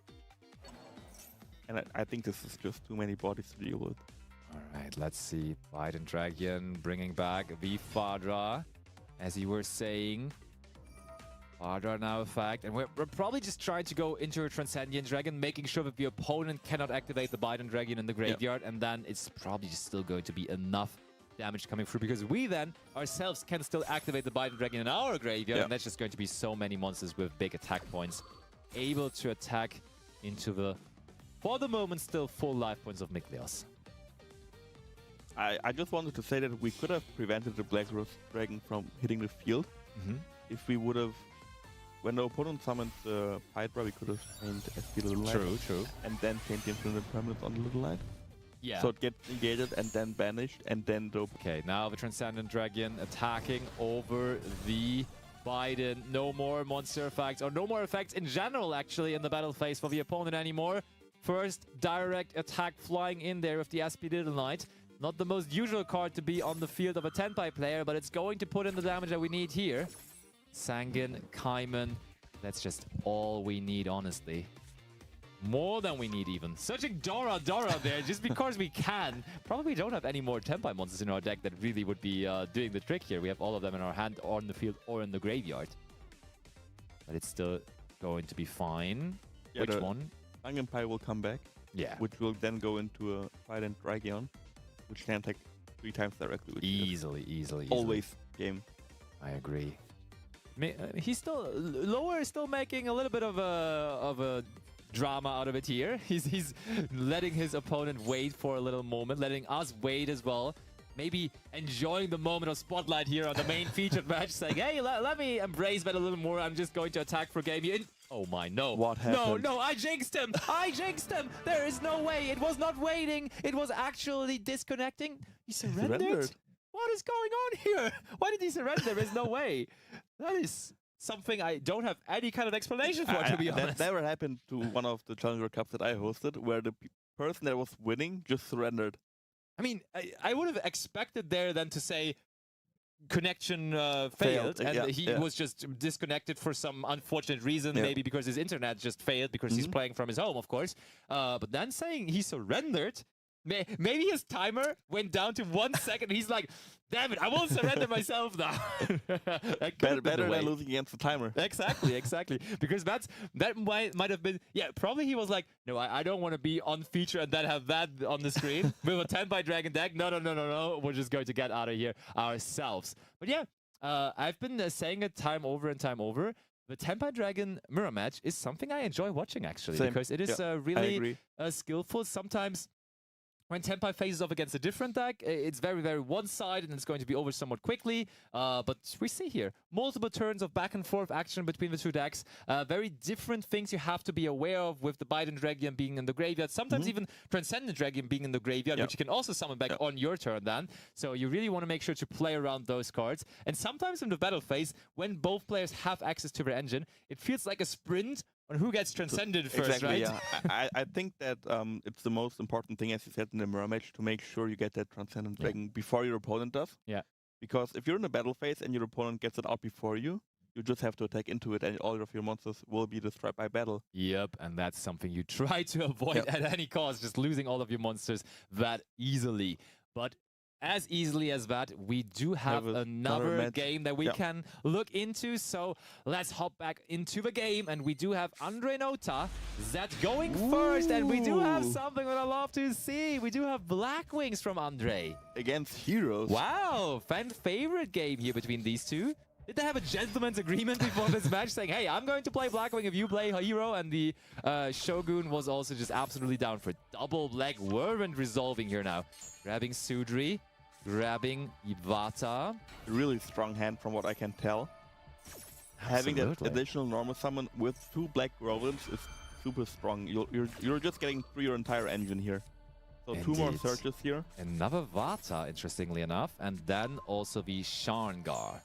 And I think this is just too many bodies to deal with. Alright, let's see. Biden Dragon bringing back the Fadra. As you were saying, Fadra now a fact. And we're probably just trying to go into a Transcendent Dragon, making sure that the opponent cannot activate the Biden Dragon in the graveyard. And then it's probably just still going to be enough damage coming through, because we then ourselves can still activate the Biden Dragon in our graveyard. And that's just going to be so many monsters with big attack points able to attack into the, for the moment, still full life points of Mikleos. I just wanted to say that we could have prevented the Black Rose Dragon from hitting the field if we would have, when the opponent summoned the Hydra, we could have chained SP Little Light. True. And then chained the Infinite Permanent on the Little Light. Yeah. So it gets engaged and then banished, and then the... Okay, now the Transcendent Dragon attacking over the Biden. No more monster effects, or no more effects in general, actually, in the battle phase for the opponent anymore. First direct attack flying in there with the SP Little Knight. Not the most usual card to be on the field of a Tenpai player, but it's going to put in the damage that we need here. Sangan, Kaiman, that's just all we need, honestly. More than we need, even. Searching Dora there, just because we can. Probably don't have any more Tenpai monsters in our deck that really would be doing the trick here. We have all of them in our hand, or in the field, or in the graveyard. But it's still going to be fine. Yeah, Which one? Fungenpai will come back. Yeah. Which will then go into a Trident Dragon, which can attack 3 times directly. Which Easily. always game. I agree. He's still... Lower is still making a little bit of a drama out of it here. He's letting his opponent wait for a little moment, letting us wait as well. Maybe enjoying the moment of spotlight here on the main featured match, saying, hey, let me embrace that a little more. I'm just going to attack for game. Oh my, no. What happened? No, I jinxed him. I jinxed him. There is no way. It was not waiting. It was actually disconnecting. He surrendered. What is going on here? Why did he surrender? There is no way. That is something I don't have any kind of explanation for, to be honest. That never happened to one of the Challenger Cups that I hosted, where the person that was winning just surrendered. I mean, I would have expected there then to say connection failed, and he was just disconnected for some unfortunate reason, maybe because his internet just failed because he's playing from his home, of course. But then saying he surrendered, maybe his timer went down to 1 second. He's like, damn it, I won't surrender myself now. Better than losing against the timer. Exactly. Because that might have been, probably he was like, no, I don't want to be on feature and then have that on the screen with a Tenpai Dragon deck. No. We're just going to get out of here ourselves. But yeah, I've been saying it time over and time over. The Tenpai Dragon mirror match is something I enjoy watching, actually. Same. Because it is really skillful. Sometimes when Tenpai faces off against a different deck, it's very, very one-sided and it's going to be over somewhat quickly. But we see here multiple turns of back and forth action between the two decks. Very different things you have to be aware of with the Biden Dragon being in the graveyard. Sometimes even Transcendent Dragon being in the graveyard, which you can also summon back on your turn then. So you really want to make sure to play around those cards. And sometimes in the battle phase, when both players have access to their engine, it feels like a sprint on who gets transcended first, right? Yeah. I think that it's the most important thing, as you said in the mirror match, to make sure you get that Transcendent Dragon before your opponent does. Yeah. Because if you're in a battle phase and your opponent gets it out before you, you just have to attack into it and all of your monsters will be destroyed by battle. Yep, and that's something you try to avoid at any cost, just losing all of your monsters that easily. But as easily as that, we do have another match. game that we can look into. So let's hop back into the game. And we do have Andre Nota, Zed going first. And we do have something that I love to see. We do have Black Wings from Andre. Against Heroes. Wow, fan favorite game here between these two. Did they have a gentleman's agreement before this match saying, hey, I'm going to play Blackwing if you play Hero? And the Shogun was also just absolutely down for double leg Whirlwind resolving here now. Grabbing Sudri, grabbing Ivata. Really strong hand from what I can tell. Having that additional normal summon with 2 black Whirlwinds is super strong. You're just getting through your entire engine here. So Indeed. 2 more searches here. Another Vata, interestingly enough. And then also the Sharngar.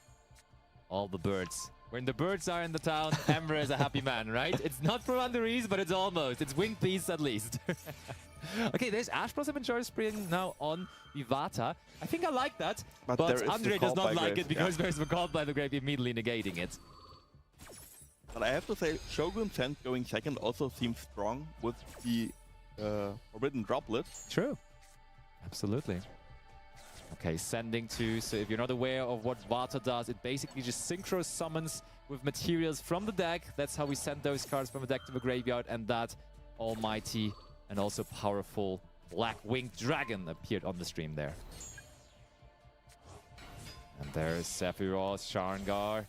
All the birds. When the birds are in the town, Ember is a happy man, right? It's not for Underease, but it's almost. It's Winged Beast at least. Okay, there's Ash Blossom and Charge Spring now on Vivata. I think I like that, but Andre does not like it because there's the Call by the Grave immediately negating it. But I have to say, Shogun Sense going second also seems strong with the Forbidden Droplet. True. Absolutely. Okay, sending to, so if you're not aware of what Vata does, it basically just synchro summons with materials from the deck. That's how we send those cards from the deck to the graveyard, and that almighty and also powerful Black Winged Dragon appeared on the stream there. And there's Sephiroth, Sharngar.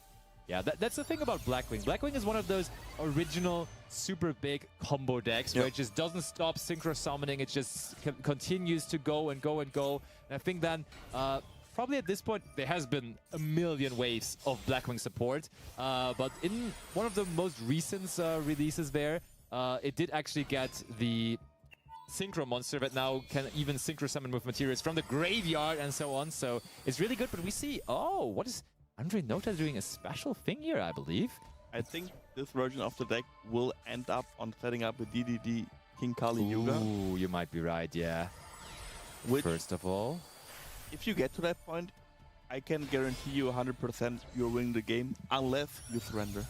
Yeah, that's the thing about Blackwing. Blackwing is one of those original super big combo decks where it just doesn't stop synchro summoning. It just continues to go and go and go. And I think then probably at this point there has been a million waves of Blackwing support. But in one of the most recent releases there, it did actually get the synchro monster that now can even synchro summon with materials from the graveyard and so on. So it's really good. But we see, oh, what is Andre Nota doing a special thing here, I believe. I think this version of the deck will end up on setting up a DDD King Kali Yuga. Ooh, you might be right, yeah. Which, first of all, if you get to that point, I can guarantee you 100% you're winning the game unless you surrender.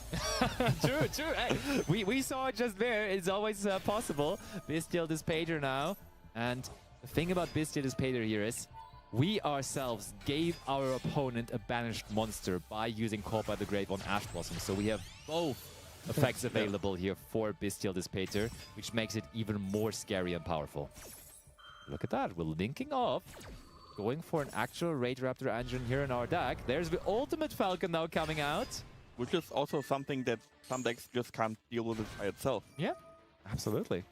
True, true. Hey, we saw it just there. It's always possible. Bestial Dispater now. And the thing about Bestial Dispater here is we ourselves gave our opponent a banished monster by using Caught by the Grave on Ash Blossom. So we have both effects available here for Bestial Dispater, which makes it even more scary and powerful. Look at that. We're linking off. Going for an actual Rage Raptor engine here in our deck. There's the Ultimate Falcon now coming out. Which is also something that some decks just can't deal with it by itself. Yeah, absolutely.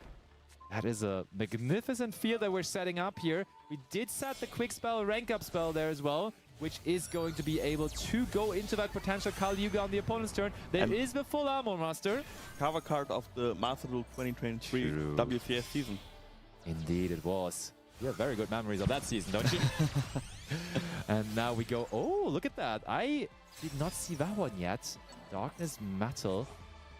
That is a magnificent field that we're setting up here. We did set the quick spell, rank up spell there as well, which is going to be able to go into that potential Kali Yuga on the opponent's turn. There is the full Armor Master. Cover card of the Master Duel 2023 WCS season. Indeed it was. You have very good memories of that season, don't you? And now we go, oh, look at that. I did not see that one yet. Darkness Metal,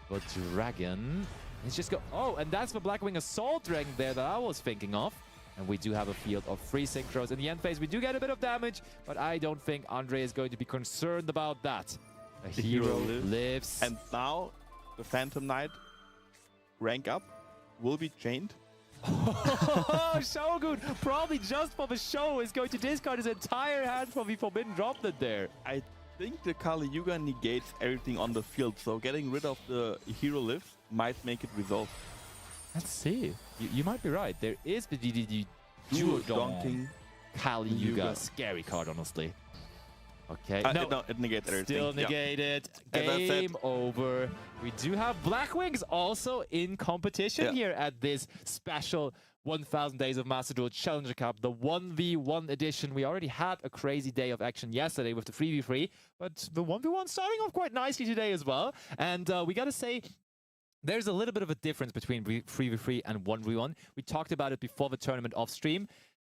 but Dragon. Let's just go. Oh, and that's the Blackwing Assault Dragon there that I was thinking of. And we do have a field of 3 synchros. In the end phase, we do get a bit of damage, but I don't think Andre is going to be concerned about that. A hero lives. And now the Phantom Knight rank up will be chained. Oh, Shogun, probably just for the show, is going to discard his entire hand for the Forbidden Droplet there. I think the Kali Yuga negates everything on the field, so getting rid of the hero lives might make it resolve. Let's see. You might be right. There is the DDD Duodong Kali Yuga. Scary card, honestly. Okay. No, it negates everything. Still negated. Game over. We do have Blackwings also in competition here at this special 1000 Days of Master Duel Challenger Cup, the 1v1 edition. We already had a crazy day of action yesterday with the 3v3, but the 1v1 starting off quite nicely today as well. And we got to say, there's a little bit of a difference between 3v3 and 1v1. We talked about it before the tournament off stream.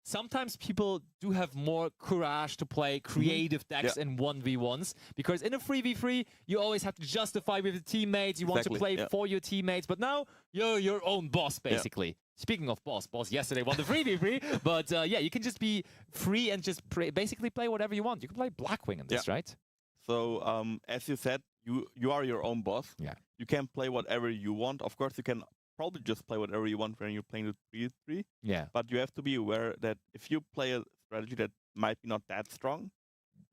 Sometimes people do have more courage to play creative decks in 1v1s, because in a 3v3, you always have to justify with the teammates. You want to play for your teammates, but now you're your own boss, basically. Speaking of boss yesterday won the 3v3, but yeah, you can just be free and just basically play whatever you want. You can play Blackwing in this, right? So, as you said, you are your own boss. Yeah. You can play whatever you want. Of course, you can probably just play whatever you want when you're playing the 3v3. Yeah. But you have to be aware that if you play a strategy that might be not that strong,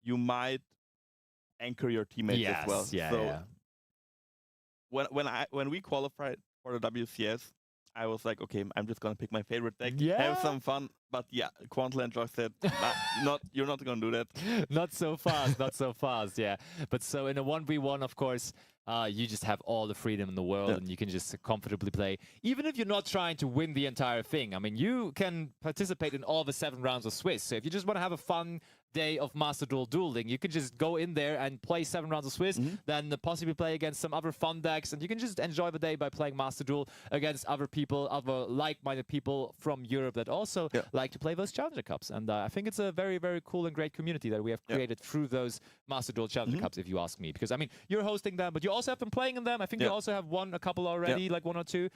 you might anchor your teammates as well. Yeah, so yeah. when we qualified for the WCS, I was like, okay, I'm just gonna pick my favorite deck, Yeah. have some fun. But yeah, Quantal and Josh said, you're not gonna do that. Not so fast, not so fast, yeah. But so in a 1v1, of course, you just have all the freedom in the world and you can just comfortably play. Even if you're not trying to win the entire thing. I mean, you can participate in all the 7 rounds of Swiss. So if you just want to have a fun day of Master Duel dueling, you can just go in there and play 7 rounds of Swiss, then possibly play against some other fun decks, and you can just enjoy the day by playing Master Duel against other people, other like-minded people from Europe that also like to play those Challenger Cups. And I think it's a very, very cool and great community that we have created through those Master Duel Challenger Cups, if you ask me. Because, I mean, you're hosting them, but you also have been playing in them. I think you also have won a couple already, like 1 or 2.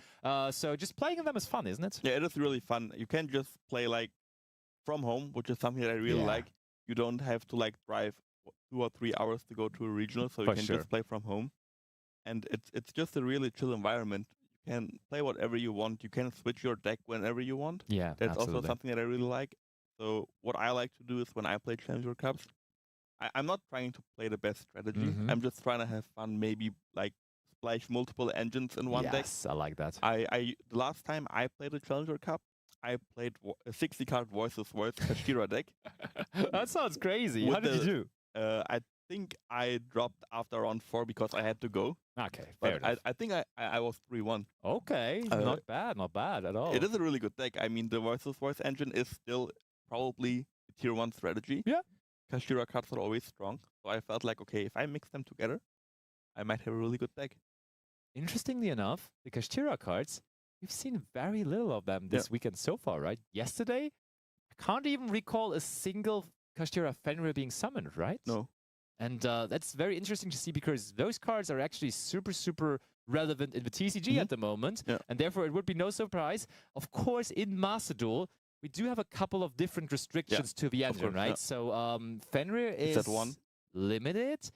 So just playing in them is fun, isn't it? Yeah, it is really fun. You can just play like from home, which is something that I really like. You don't have to like drive 2 or 3 hours to go to a regional, so you can just play from home. And it's just a really chill environment. You can play whatever you want. You can switch your deck whenever you want. Yeah, that's also something that I really like. So what I like to do is when I play Challenger Cups, I'm not trying to play the best strategy. I'm just trying to have fun, maybe like splash multiple engines in one deck. Yes, I like that. The last time I played a Challenger Cup, I played a 60-card Voices Voice Kashtira deck. That sounds crazy. How did you do? I think I dropped after round 4 because I had to go. Okay, fair enough. I think I was 3-1. Okay, not bad at all. It is a really good deck. I mean, the Voices Voice engine is still probably a tier 1 strategy. Yeah. Kashtira cards are always strong. So I felt like, okay, if I mix them together, I might have a really good deck. Interestingly enough, the Kashtira cards, we've seen very little of them this weekend so far, right? Yesterday, I can't even recall a single Kashtira Fenrir being summoned, right? No. And that's very interesting to see because those cards are actually super, super relevant in the TCG at the moment. And therefore, it would be no surprise. Of course, in Master Duel, we do have a couple of different restrictions to the engine, right? So Fenrir is at 1? limited.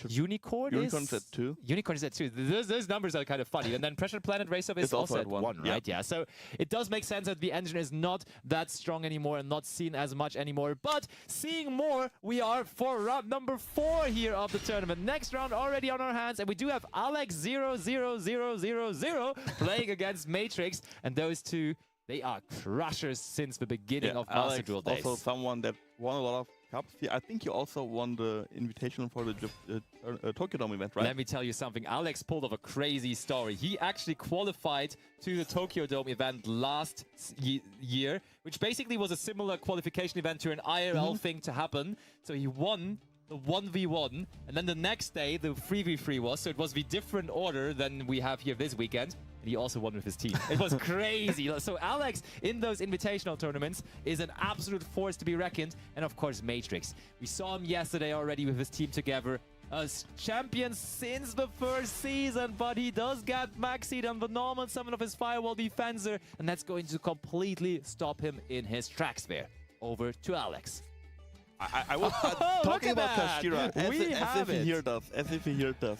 Unicorn's at 2. Unicorn is at 2. Those numbers are kind of funny. And then Pressure Planet Race Up is also at 1, right? Yeah. So it does make sense that the engine is not that strong anymore and not seen as much anymore. But seeing more, we are for round number 4 here of the tournament. Next round already on our hands. And we do have Alex 00000 playing against Matrix. And those two, they are crushers since the beginning of Master Duel days. Also someone that won a lot of cups. I think you also won the invitation for the Tokyo Dome event, right? Let me tell you something. Alex pulled off a crazy story. He actually qualified to the Tokyo Dome event last year, which basically was a similar qualification event to an IRL thing to happen. So he won the 1v1, and then the next day the 3v3 was. So it was the different order than we have here this weekend. He also won with his team. It was crazy. So Alex, in those invitational tournaments, is an absolute force to be reckoned. And of course, Matrix. We saw him yesterday already with his team together. As champion since the first season, but he does get maxied on the normal summon of his Firewall Defensor, and that's going to completely stop him in his tracks there. Over to Alex. I was talking about Kashtira as if he heard us.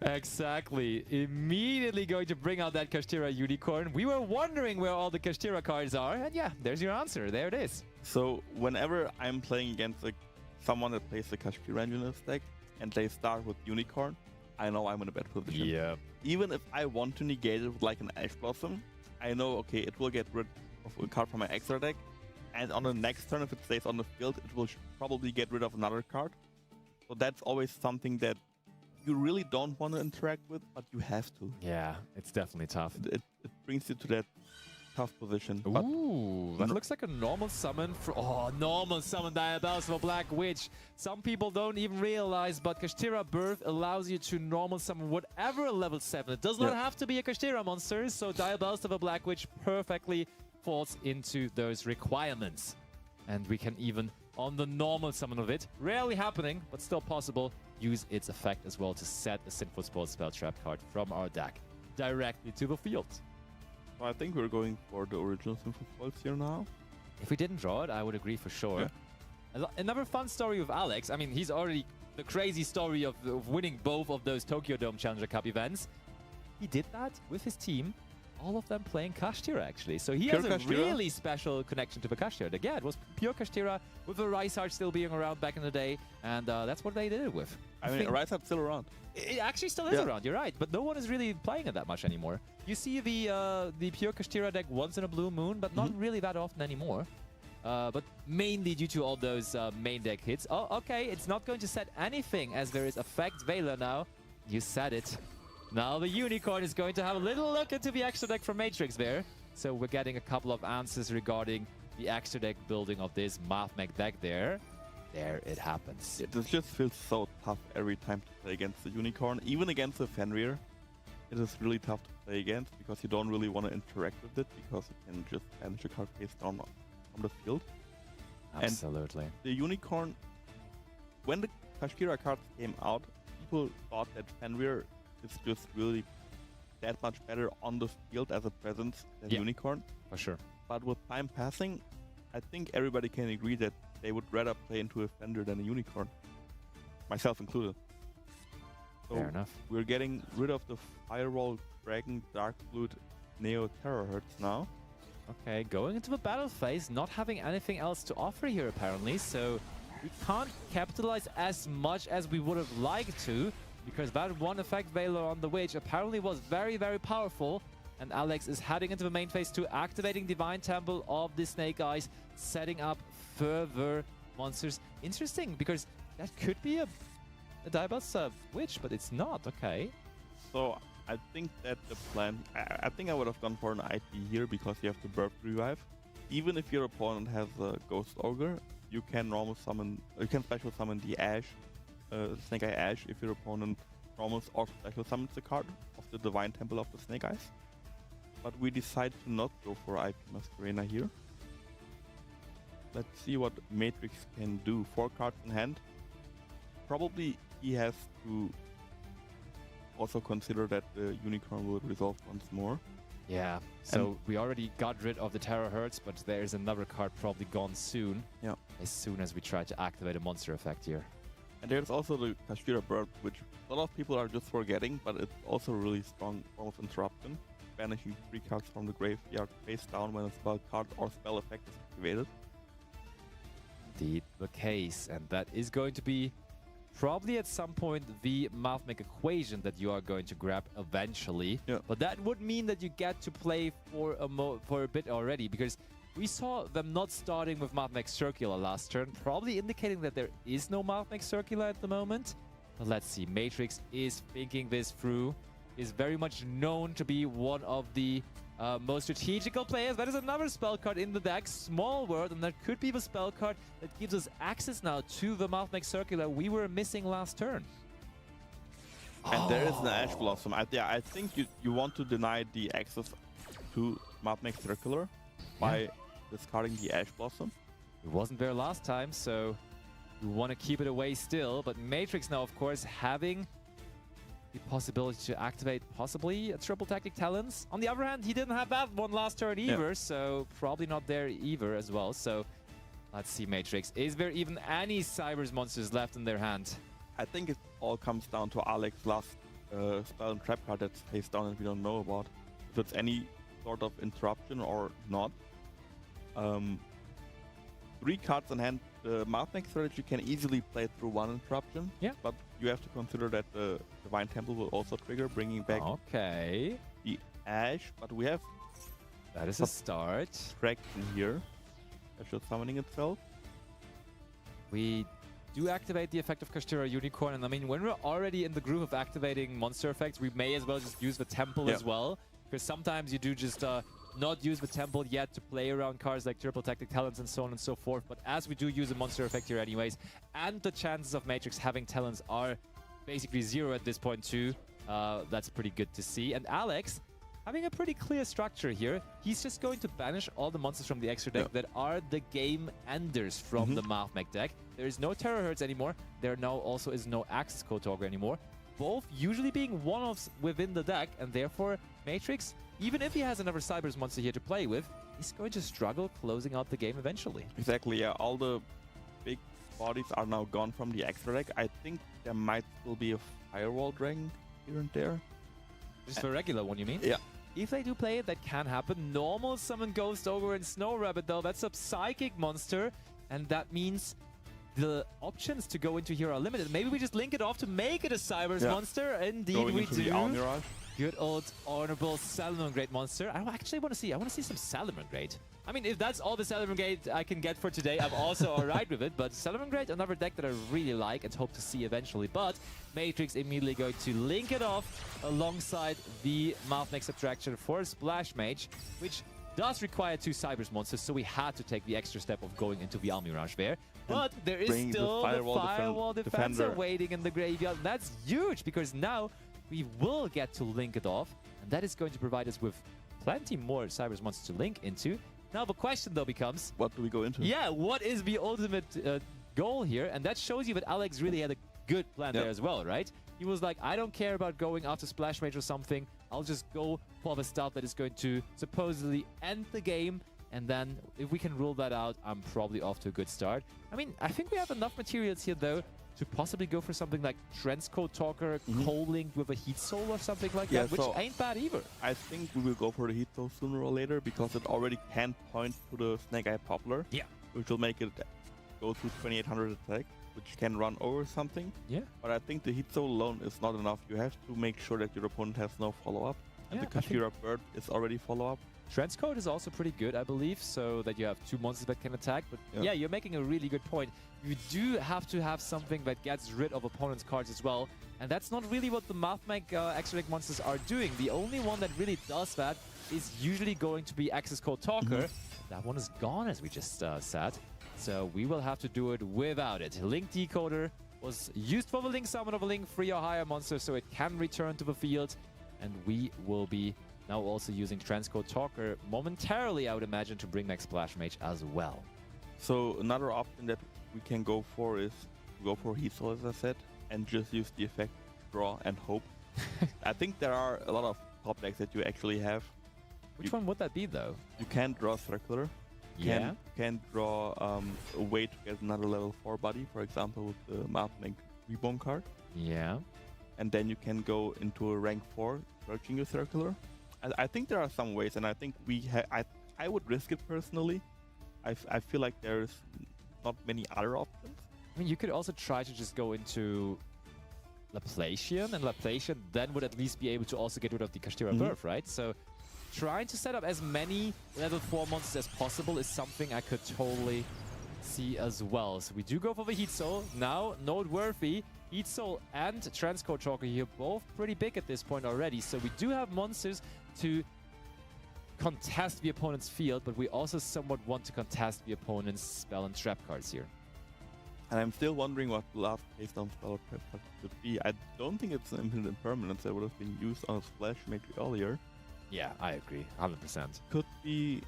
Exactly. Immediately going to bring out that Kashtira Unicorn. We were wondering where all the Kashtira cards are, and yeah, there's your answer. There it is. So whenever I'm playing against someone that plays the Kashtira engine in this deck, and they start with Unicorn, I know I'm in a bad position. Yeah. Even if I want to negate it with like an Ash Blossom, I know, okay, it will get rid of a card from my extra deck. And on the next turn, if it stays on the field, it will probably get rid of another card. So that's always something that you really don't want to interact with, but you have to. Yeah, it's definitely tough. It brings you to that tough position. Ooh, that looks like a normal summon. Normal summon Diabellus of a Black Witch. Some people don't even realize, but Kashtira Birth allows you to normal summon whatever level 7. It does not have to be a Kashtira monster, so Diabellus of a Black Witch perfectly falls into those requirements. And we can even, on the normal summon of it, rarely happening, but still possible, use its effect as well to set a Sinful Spell Trap card from our deck directly to the field. So I think we're going for the original Sinful Spells here now. If we didn't draw it, I would agree for sure. Yeah. Another fun story with Alex. I mean, he's already the crazy story of winning both of those Tokyo Dome Challenger Cup events. He did that with his team all of them playing Kashtira actually. So he Pure has a Kashtira? really special connection to the Kashtira deck. Yeah, it was pure Kashtira with the Rysart still being around back in the day, and that's what they did it with. I mean, Rysart's still around. It actually still is around, you're right, but no one is really playing it that much anymore. You see the pure Kashtira deck once in a blue moon, but not really that often anymore. But mainly due to all those main deck hits. Oh, okay, it's not going to set anything as there is Effect Veiler now. You said it. Now the Unicorn is going to have a little look into the extra deck from Matrix there. So we're getting a couple of answers regarding the extra deck building of this Mathmech deck there. There it happens. It just feels so tough every time to play against the Unicorn. Even against the Fenrir, it is really tough to play against because you don't really want to interact with it because it can just banish a card face down from the field. Absolutely. And the Unicorn, when the Kashtira cards came out, people thought that Fenrir is just really that much better on the field as a presence than Unicorn. For sure. But with time passing, I think everybody can agree that they would rather play into a Fenrir than a Unicorn. Myself included. So Fair enough. we're getting rid of the Firewall, Dragon, Dark Flute, Neo Terahertz now. Okay, going into the battle phase, not having anything else to offer here apparently, so we can't capitalize as much as we would have liked to, because that one Effect Veiler on the Witch apparently was very, very powerful. And Alex is heading into the main phase 2, activating Divine Temple of the Snake Eyes, setting up further monsters. Interesting, because that could be a Diablos Witch, but it's not. Okay. So I think that the plan, I think I would have gone for an IP here because you have the Burp Revive. Even if your opponent has a Ghost Ogre, you can normal summon, you can special summon the Ash, Snake Eye Ash if your opponent normals or special summons the card of the Divine Temple of the Snake Eyes. But we decide to not go for IP Masquerena here. Let's see what Matrix can do. 4 cards in hand. Probably he has to also consider that the Unicorn will resolve once more. Yeah, so we already got rid of the Terahertz, but there's another card probably gone soon. Yeah. As soon as we try to activate a monster effect here. And there's also the Kashtira Burp, which a lot of people are just forgetting, but it's also a really strong form of interruption. Banishing 3 cards from the graveyard face down when a spell card or spell effect is activated. Indeed the case, and that is going to be probably at some point the Mathmech equation that you are going to grab eventually. Yeah. But that would mean that you get to play for a bit already, because we saw them not starting with Mathmech Circular last turn, probably indicating that there is no Mathmech Circular at the moment. But let's see, Matrix is thinking this through, is very much known to be one of the most strategical players. That is another spell card in the deck, Small World, and that could be the spell card that gives us access now to the Mathmech Circular we were missing last turn. And there is an Ash Blossom. I think you want to deny the access to Mathmech Circular by discarding the Ash Blossom. It wasn't there last time, so we want to keep it away still. But Matrix now, of course, having the possibility to activate possibly a Triple Tactic Talons. On the other hand, he didn't have that one last turn either, so probably not there either as well. So let's see, Matrix. Is there even any Cybers monsters left in their hand? I think it all comes down to Alex's last spell and trap card that's face down and we don't know about. If it's any sort of interruption or not. 3 cards in hand. The Mathmech strategy can easily play through 1 interruption. Yeah. But you have to consider that the Divine Temple will also trigger, bringing back Okay. the Ash. But we have That is a start. Traction here. Special summoning itself. We do activate the effect of Kashtira Unicorn, and I mean, when we're already in the groove of activating monster effects, we may as well just use the Temple as well, because sometimes you do just not use the Temple yet to play around cards like Triple Tactic Talents and so on and so forth, but as we do use a monster effect here anyways, and the chances of Matrix having Talents are basically 0 at this point too, that's pretty good to see. And Alex, having a pretty clear structure here, he's just going to banish all the monsters from the extra deck that are the game enders from the Mathmech deck. There is no Terahertz anymore. There now also is no Axis Kotoger anymore. Both usually being one-offs within the deck, and therefore Matrix, even if he has another Cybers monster here to play with, is going to struggle closing out the game eventually. Exactly, yeah. All the big bodies are now gone from the extra deck. I think there might still be a Firewall Dragon here and there. Just the regular one, you mean? Yeah. if they do play it, that can happen. Normal summon Ghost Ogre and Snow Rabbit, though. That's a Psychic monster, and that means the options to go into here are limited. Maybe we just link it off to make it a Cybers monster. Indeed, Going we into do. the Almirage. Good old honorable Salamangreat monster. I actually want to see. I want to see some Salamangreat. I mean, if that's all the Salamangreat I can get for today, I'm also alright with it. But Salamangreat, another deck that I really like and hope to see eventually. But Matrix immediately going to link it off alongside the Mathmech Subtraction for Splash Mage, which does require 2 Cybers monsters, so we had to take the extra step of going into the Almirage there. But there is still the Firewall Defender waiting in the graveyard. That's huge, because now we will get to link it off, and that is going to provide us with plenty more Cybers monsters to link into. Now the question, though, becomes... What do we go into? Yeah, what is the ultimate goal here? And that shows you that Alex really had a good plan there as well, right? He was like, I don't care about going after Splash Mage or something. I'll just go for the stuff that is going to supposedly end the game. And then if we can rule that out, I'm probably off to a good start. I mean, I think we have enough materials here, though, to possibly go for something like Trenchcoat Talker, co-linked with a Heat Soul or something like that, which ain't bad either. I think we will go for the Heat Soul sooner or later, because it already can point to the Snake Eye Poplar. Yeah. Which will make it go to 2800 attack, which can run over something. Yeah. But I think the Heat Soul alone is not enough. You have to make sure that your opponent has no follow-up. And the Kashira Bird is already follow-up. Trenchcoat is also pretty good, I believe, so that you have 2 monsters that can attack. But yeah, you're making a really good point. You do have to have something that gets rid of opponents' cards as well. And that's not really what the Mathmech extra deck monsters are doing. The only one that really does that is usually going to be Access Code Talker. That one is gone, as we just said. So we will have to do it without it. Link Decoder was used for the Link Summon of a Link 3 or higher monster, so it can return to the field. And we will be now also using Trenchcoat Talker momentarily, I would imagine, to bring back Splash Mage as well. So another option that we can go for is to go for Heat Soul, as I said, and just use the effect Draw and Hope. I think there are a lot of top decks that you actually have. Which one would that be, though? You can draw Circular. You can draw a way to get another level 4 body, for example, with the Mathmech Reborn card. Yeah. And then you can go into a rank 4, searching your Circular. I think there are some ways, and I think I would risk it personally. I feel like there's not many other options. I mean, you could also try to just go into Laplacian, and Laplacian then would at least be able to also get rid of the Kashtira Birth, right? So trying to set up as many level 4 monsters as possible is something I could totally see as well. So we do go for the Heat Soul. Now, noteworthy, Heat Soul and Trenchcoat Talker here, both pretty big at this point already. So we do have monsters to contest the opponent's field, but we also somewhat want to contest the opponent's spell and trap cards here. And I'm still wondering what the last face down spell or trap card could be. I don't think it's an Infinite Impermanence that would have been used on a Splash Mage earlier. Yeah, I agree, 100%. Could be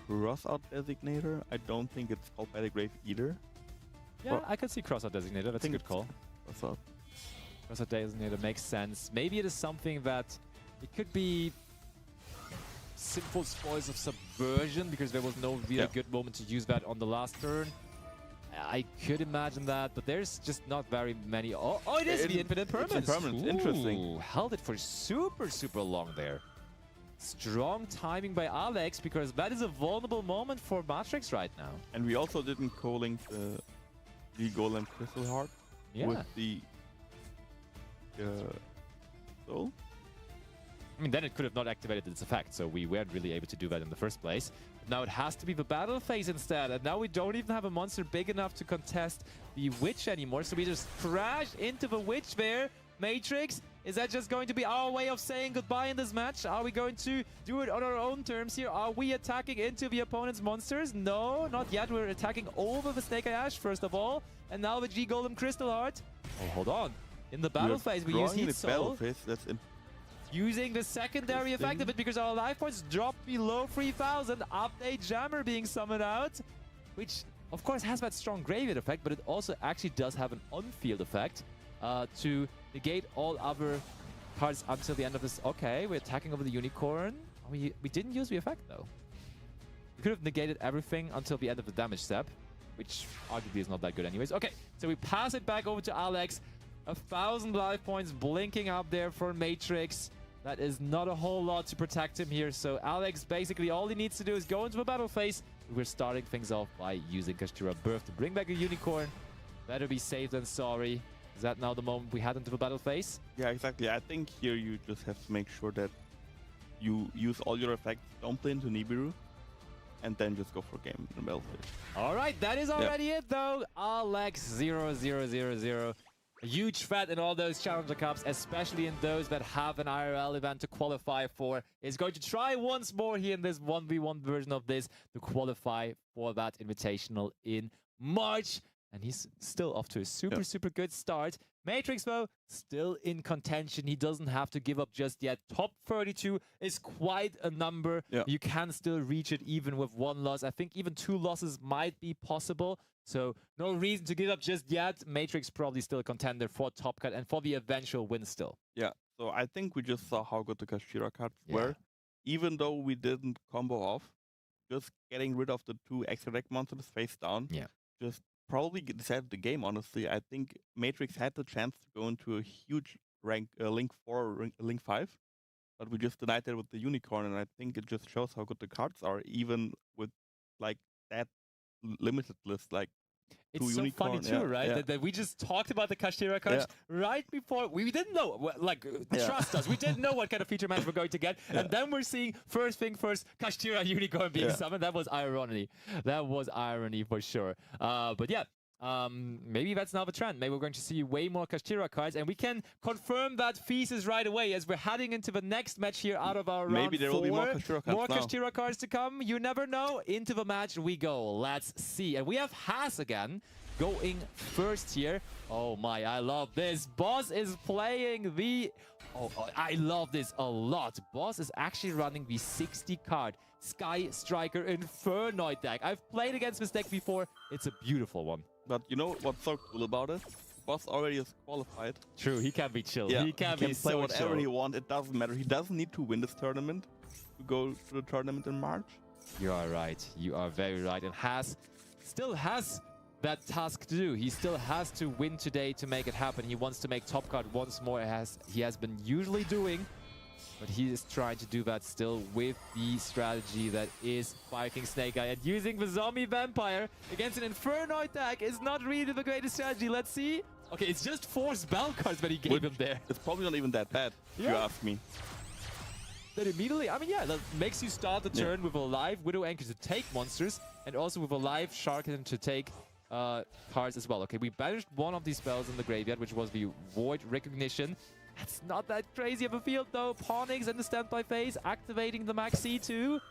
Crossout Designator. I don't think it's called by the grave either. Yeah, well, I could see Crossout Designator. That's a good call. Crossout Designator makes sense. Maybe it is something that it could be Sinful Spoils of Subversion, because there was no really good moment to use that on the last turn. I could imagine that, but there's just not very many. Oh, it is the Infinite Impermanence. Interesting. Held it for super, super long there. Strong timing by Alex, because that is a vulnerable moment for Matrix right now. And we also didn't co-link the Golem Crystal Heart with the Soul. I mean, then it could have not activated its effect, so we weren't really able to do that in the first place. But now it has to be the battle phase instead, and now we don't even have a monster big enough to contest the Witch anymore, so we just crash into the Witch there. Matrix, is that just going to be our way of saying goodbye in this match? Are we going to do it on our own terms here? Are we attacking into the opponent's monsters? No, not yet. We're attacking over the Snake Eye Ash, first of all, and now the G-Golem Crystal Heart. Oh, hold on. In the battle phase, we use Heat Soul. Using the secondary effect of it, because our life points drop below 3000. Update Jammer being summoned out, which of course has that strong graveyard effect, but it also actually does have an on-field effect to negate all other cards until the end of this. Okay, we're attacking over the Unicorn. We didn't use the effect though. We could have negated everything until the end of the damage step, which arguably is not that good anyways. Okay, so we pass it back over to Alex. 1000 life points blinking up there for Matrix. That is not a whole lot to protect him here. So Alex, basically all he needs to do is go into a battle phase. We're starting things off by using Kashtira Birth to bring back a unicorn. Better be safe than sorry. Is that now the moment we head into the battle phase? Yeah, exactly. I think here you just have to make sure that you use all your effects, don't play into Nibiru, and then just go for game in the battle phase. All right, that is already it though. Alex 0-0-0-0. A huge threat in all those Challenger Cups, especially in those that have an IRL event to qualify for. Is going to try once more here in this 1v1 version of this to qualify for that Invitational in March. And he's still off to a super good start. Matrix, though, still in contention. He doesn't have to give up just yet. Top 32 is quite a number. You can still reach it even with one loss. I think even 2 losses might be possible. So no reason to give up just yet. Matrix probably still a contender for Top Cut and for the eventual win still. Yeah, so I think we just saw how good the Kashtira cards were. Even though we didn't combo off, just getting rid of the 2 extra deck monsters face down. Just probably decided the game, honestly. I think Matrix had the chance to go into a huge rank Link 4 or Link 5, but we just denied that with the Unicorn, and I think it just shows how good the cards are, even with like that limited list. Like, it's so funny too, right? That we just talked about the Kashtira cards right before. We didn't know, like, trust us, we didn't know what kind of feature match we're going to get. And then we're seeing first thing first, Kashtira Unicorn being summoned. That was irony. That was irony for sure. But yeah. Maybe that's now the trend. Maybe we're going to see way more Kashtira cards, and we can confirm that thesis right away as we're heading into the next match here out of our round 4. There will be more Kashtira cards. More Kashtira cards to come. You never know. Into the match we go. Let's see. And we have Haas again going first here. Oh my, I love this. Boss is playing the... Oh, I love this a lot. Boss is actually running the 60 card Sky Striker Infernoid deck. I've played against this deck before. It's a beautiful one. But you know what's so cool about it? Boss already is qualified. True, he can be chill. Yeah, he can be play so whatever chill. he wants. It doesn't matter. He doesn't need to win this tournament to go to the tournament in March. You are right. You are very right. And still has that task to do. He still has to win today to make it happen. He wants to make top card once more. He has been usually doing. But he is trying to do that still with the strategy that is Fire King Snake Eye. And using the Zombie Vampire against an Infernoid deck is not really the greatest strategy. Let's see. Okay, it's just 4 spell cards that he gave him there. It's probably not even that bad, if you ask me. That immediately, I mean, yeah, that makes you start the turn with a live Widow Anchor to take monsters, and also with a live Sharkin to take cards as well. Okay, we banished one of these spells in the graveyard, which was the Void Recognition. That's not that crazy of a field though. Pawnigs in the standby phase, activating the Maxi too.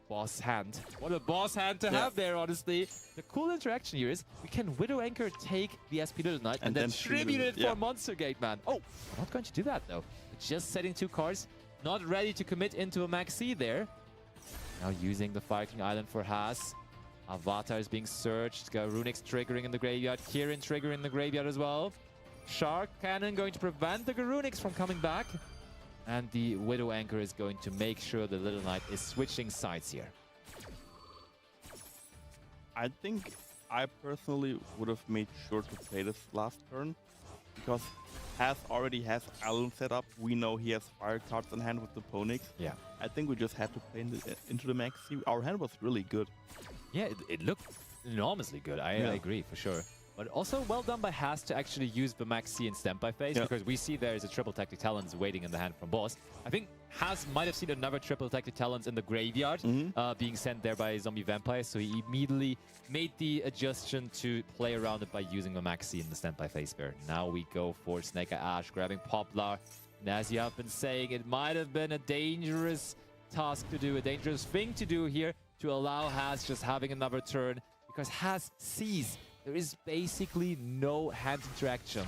Boss hand. What a boss hand to have there, honestly. The cool interaction here is we can Widow Anchor take the SP Little Knight and then tribute it for Monster Gate, man. Oh, we're not going to do that though. We're just setting 2 cards, not ready to commit into a Maxi there. Now using the Fire King Island for Haas. Avatar is being searched. Garunix triggering in the graveyard. Kirin triggering in the graveyard as well. Shark Cannon going to prevent the Garunix from coming back. And the Widow Anchor is going to make sure the Little Knight is switching sides here. I think I personally would have made sure to play this last turn. Because Haas already has Allen set up. We know he has fire cards in hand with the Ponyx. Yeah. I think we just had to play into the Maxi. Our hand was really good. Yeah, it looked enormously good. I agree, for sure. But also well done by Haas to actually use the Maxi in standby phase, because we see there is a triple Tactic Talons waiting in the hand from Boss. I think Haas might have seen another triple Tactic Talons in the graveyard being sent there by Zombie Vampire, so he immediately made the adjustment to play around it by using the Maxi in the standby phase there. Now we go for Snake Eye Ash, grabbing Poplar. And as you have been saying, it might have been a dangerous task to do, a dangerous thing to do here to allow Haas just having another turn, because Haas sees there is basically no hand interaction.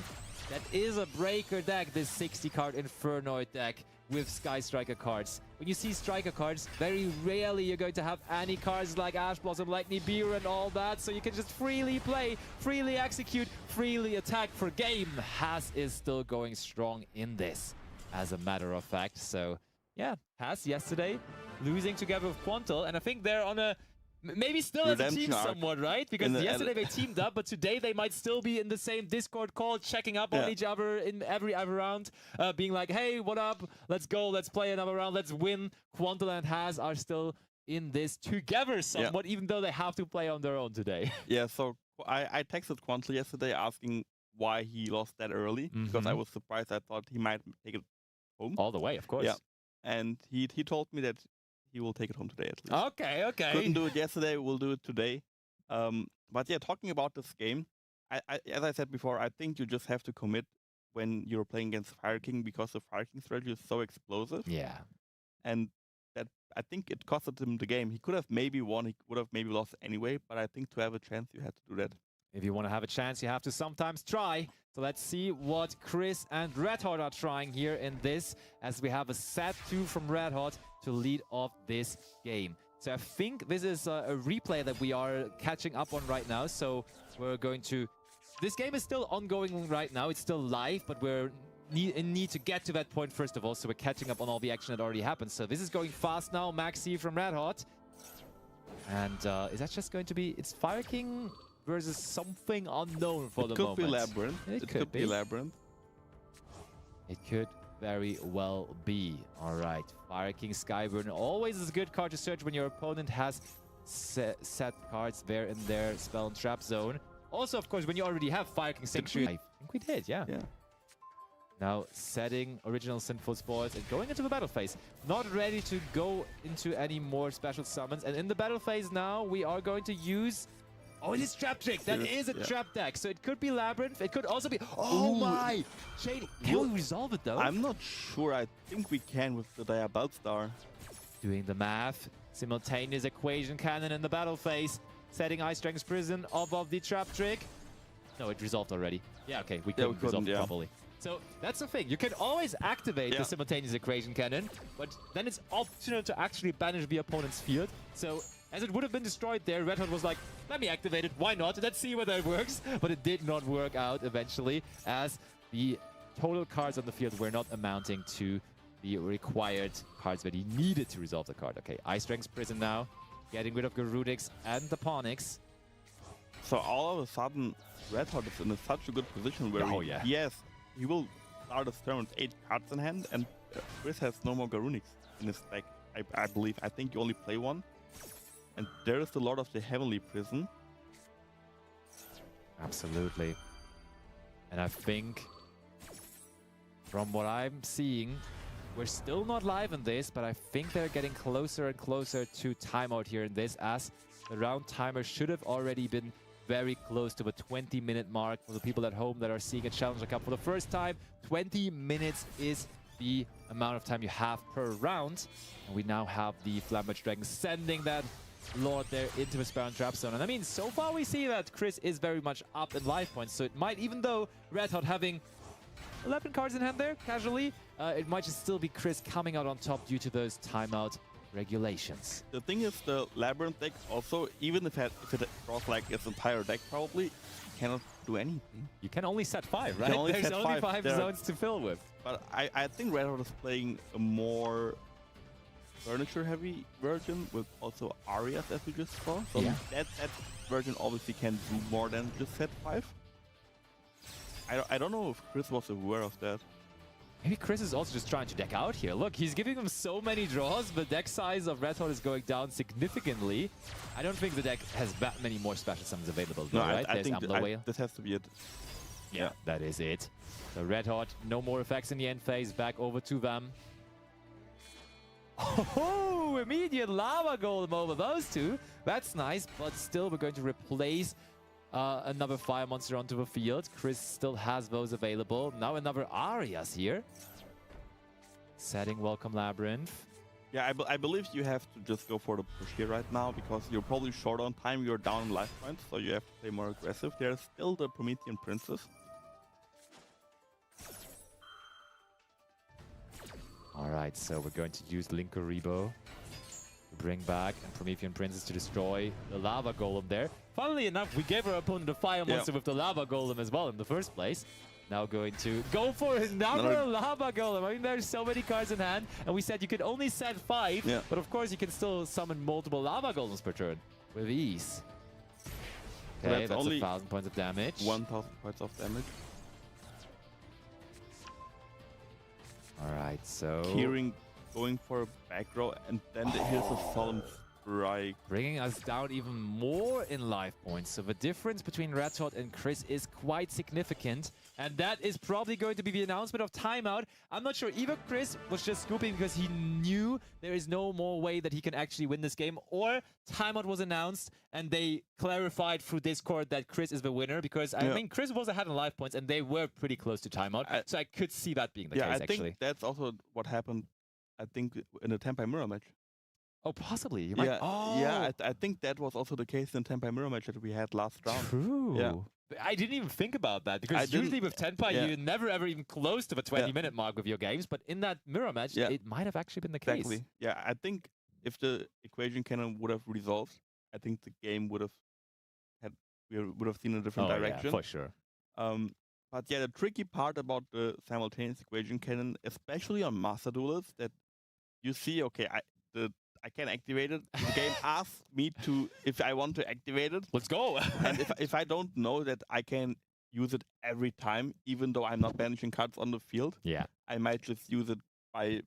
That is a breaker deck, this 60-card Infernoid deck with Sky Striker cards. When you see Striker cards, very rarely you're going to have any cards like Ash Blossom, like Nibiru and all that, so you can just freely play, freely execute, freely attack for game. Haas is still going strong in this, as a matter of fact. So yeah, Haas yesterday losing together with Quantal, and I think they're on a Maybe still as a team redemption arc somewhat, right? Because in the yesterday they teamed up, but today they might still be in the same Discord call, checking up on each other in every round, being like, hey, what up? Let's go, let's play another round, let's win. Quantal and Haz are still in this together somewhat, even though they have to play on their own today. Yeah, so I texted Quantal yesterday asking why he lost that early, because I was surprised. I thought he might take it home. All the way, of course. Yeah, and he told me that he will take it home today at least. Okay, okay. Couldn't do it yesterday, we'll do it today. But yeah, talking about this game, as I said before, I think you just have to commit when you're playing against Fire King, because the Fire King strategy is so explosive. Yeah. And that, I think it costed him the game. He could have maybe won, he would have maybe lost anyway, but I think to have a chance, you had to do that. If you want to have a chance, you have to sometimes try. So let's see what Chris and Red Hot are trying here in this, as we have a set 2 from Red Hot to lead off this game. So I think this is a replay that we are catching up on right now. So we're going to... This game is still ongoing right now. It's still live, but we're in need to get to that point first of all. So we're catching up on all the action that already happened. So this is going fast now. Maxi from Red Hot. And is that just going to be... It's Fire King versus something unknown for the moment. It could be Labyrinth. It could be Labyrinth. It could very well be. All right, Fire King Skyburn always is a good card to search when your opponent has set cards there in their spell and trap zone. Also, of course, when you already have Fire King Sanctuary. I think we did, yeah. Now setting original Sinful Spores and going into the battle phase. Not ready to go into any more special summons. And in the battle phase now, we are going to use... Oh, it is Trap Trick. That is a trap deck. So it could be Labyrinth. It could also be... Oh my! Shady. Can we resolve it though? I'm not sure. I think we can with the Diabelt Star. Doing the math. Simultaneous equation cannon in the battle phase. Setting Ice Strength's Prison above the Trap Trick. No, it resolved already. Yeah, okay. We couldn't resolve it properly. So that's the thing. You can always activate the simultaneous equation cannon, but then it's optional to actually banish the opponent's field. So as it would have been destroyed there, Red Hot was like, let me activate it, why not? Let's see whether it works. But it did not work out eventually, as the total cards on the field were not amounting to the required cards that he needed to resolve the card. Okay, Ice Strength's Prison now, getting rid of Garudix and the Ponix. So all of a sudden, Red Hot is in such a good position where he will start his turn with 8 cards in hand, and Chris has no more Garunix in his deck, I believe. I think you only play one. And there is the Lord of the Heavenly Prison. Absolutely. And I think, from what I'm seeing, we're still not live in this, but I think they're getting closer and closer to timeout here in this, as the round timer should have already been very close to the 20-minute mark. For the people at home that are seeing a Challenger Cup for the first time, 20 minutes is the amount of time you have per round. And we now have the Flamberge Dragon sending that Lord there into the Spell and Trap Zone. And I mean, so far we see that Chris is very much up in life points. So it might, even though Red Hot having 11 cards in hand there, casually, it might just still be Chris coming out on top due to those timeout regulations. The thing is, the Labyrinth deck also, even if it draws like its entire deck probably, cannot do anything. You can only set 5, right? There's only 5 zones to fill with. But I think Red Hot is playing a more furniture-heavy version with also Arias, as we just saw. So that version obviously can do more than just set 5. I don't know if Chris was aware of that. Maybe Chris is also just trying to deck out here. Look, he's giving them so many draws. The deck size of Red Hot is going down significantly. I don't think the deck has that many more special summons available, though, right? I think this has to be it. Yeah, that is it. So Red Hot, no more effects in the end phase. Back over to them. Oh, immediate Lava Golem over those two. That's nice, but still we're going to replace another Fire Monster onto the field. Chris still has those available. Now another Arias here. Setting Welcome Labyrinth. Yeah, I believe you have to just go for the push here right now, because you're probably short on time, you're down in life points, so you have to play more aggressive. There's still the Promethean Princess. Alright, so we're going to use Linkuriboh to bring back Promethean Princess to destroy the Lava Golem there. Funnily enough, we gave our opponent a Fire Monster with the Lava Golem as well in the first place. Now going to go for another Lava Golem. I mean, there's so many cards in hand, and we said you could only set 5, but of course you can still summon multiple Lava Golems per turn. with ease. So Okay, that's that's only 1,000 points of damage. 1,000 points of damage. Alright, so Keyring going for a back row, and then here's a solemn strike. bringing us down even more in life points. So the difference between Red Hot and Chris is quite significant. And that is probably going to be the announcement of timeout. I'm not sure. Either Chris was just scooping because he knew there is no more way that he can actually win this game, or timeout was announced and they clarified through Discord that Chris is the winner, because I mean, Chris was ahead in life points and they were pretty close to timeout. So I could see that being the case, I actually. think that's also what happened, I think, in the Tempai mirror match. Oh, possibly. You might... I think that was also the case in Tempai mirror match that we had last round. True. Yeah. I didn't even think about that, because usually with Tenpai, you're never ever even close to the 20-minute mark with your games. But in that mirror match, it might have actually been the case. Exactly. Yeah, I think if the equation cannon would have resolved, I think the game would have seen a different direction. Yeah, for sure. But yeah, the tricky part about the simultaneous equation cannon, especially on Master Duelists, that you see, okay, I can activate it. The game asks me to, if I want to activate it. Let's go. And if I don't know that I can use it every time, even though I'm not banishing cards on the field, I might just use it by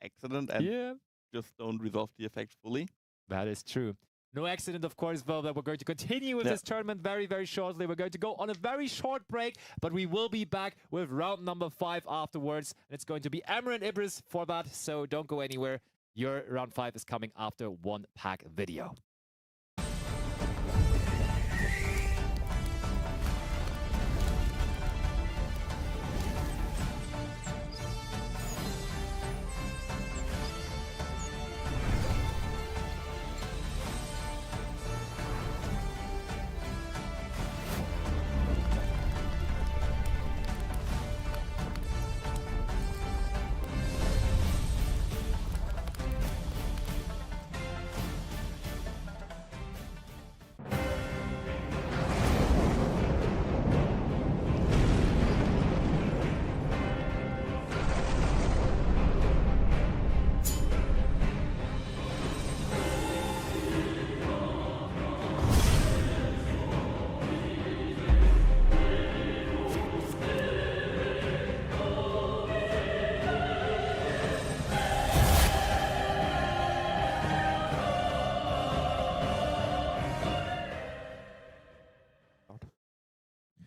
accident and just don't resolve the effect fully. That is true. No accident, of course, though, that we're going to continue with this tournament very, very shortly. We're going to go on a very short break, but we will be back with round number 5 afterwards. And it's going to be Emre and Ibris for that, so don't go anywhere. Your round 5 is coming after one pack video.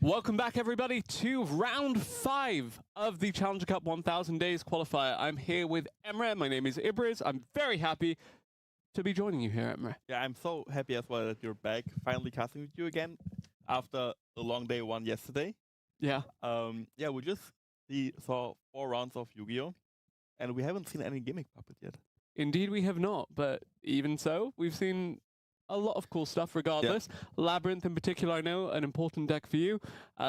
Welcome back, everybody, to round 5 of the Challenger Cup 1000 Days qualifier. I'm here with Emre. My name is Ibris. I'm very happy to be joining you here, Emre. Yeah, I'm so happy as well that you're back, finally casting with you again after the long day one yesterday. Yeah. Yeah, we just saw 4 rounds of Yu-Gi-Oh! And we haven't seen any Gimmick Puppet yet. Indeed, we have not, but even so, we've seen a lot of cool stuff regardless. Labyrinth in particular, I know, an important deck for you,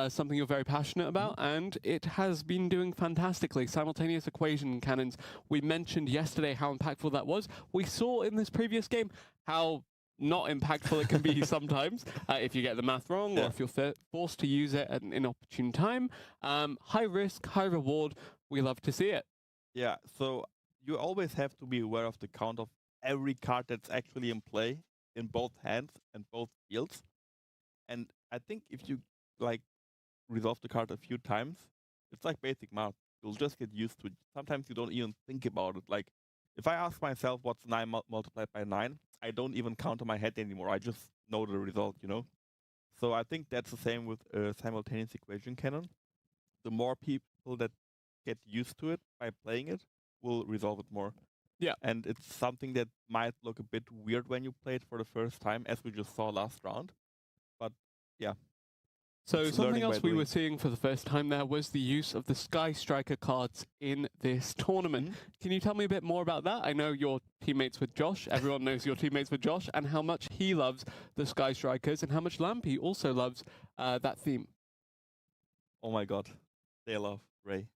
something you're very passionate about, and it has been doing fantastically. Simultaneous equation cannons, we mentioned yesterday how impactful that was. We saw in this previous game how not impactful it can be sometimes if you get the math wrong or if you're forced to use it at an inopportune time. High risk, high reward, we love to see it. Yeah, so you always have to be aware of the count of every card that's actually in play in both hands and both fields. And I think if you like resolve the card a few times, it's like basic math. You'll just get used to it. Sometimes you don't even think about it. Like if I ask myself what's 9 multiplied by 9, I don't even count in my head anymore. I just know the result, you know? So I think that's the same with simultaneous equation cannon. The more people that get used to it by playing it will resolve it more. Yeah. And it's something that might look a bit weird when you play it for the first time, as we just saw last round. But yeah. So something else we were seeing for the first time there was the use of the Sky Striker cards in this tournament. Can you tell me a bit more about that? I know you're teammates with Josh. Everyone knows you're teammates with Josh, and how much he loves the Sky Strikers and how much Lampy also loves that theme. Oh my god. They love Ray.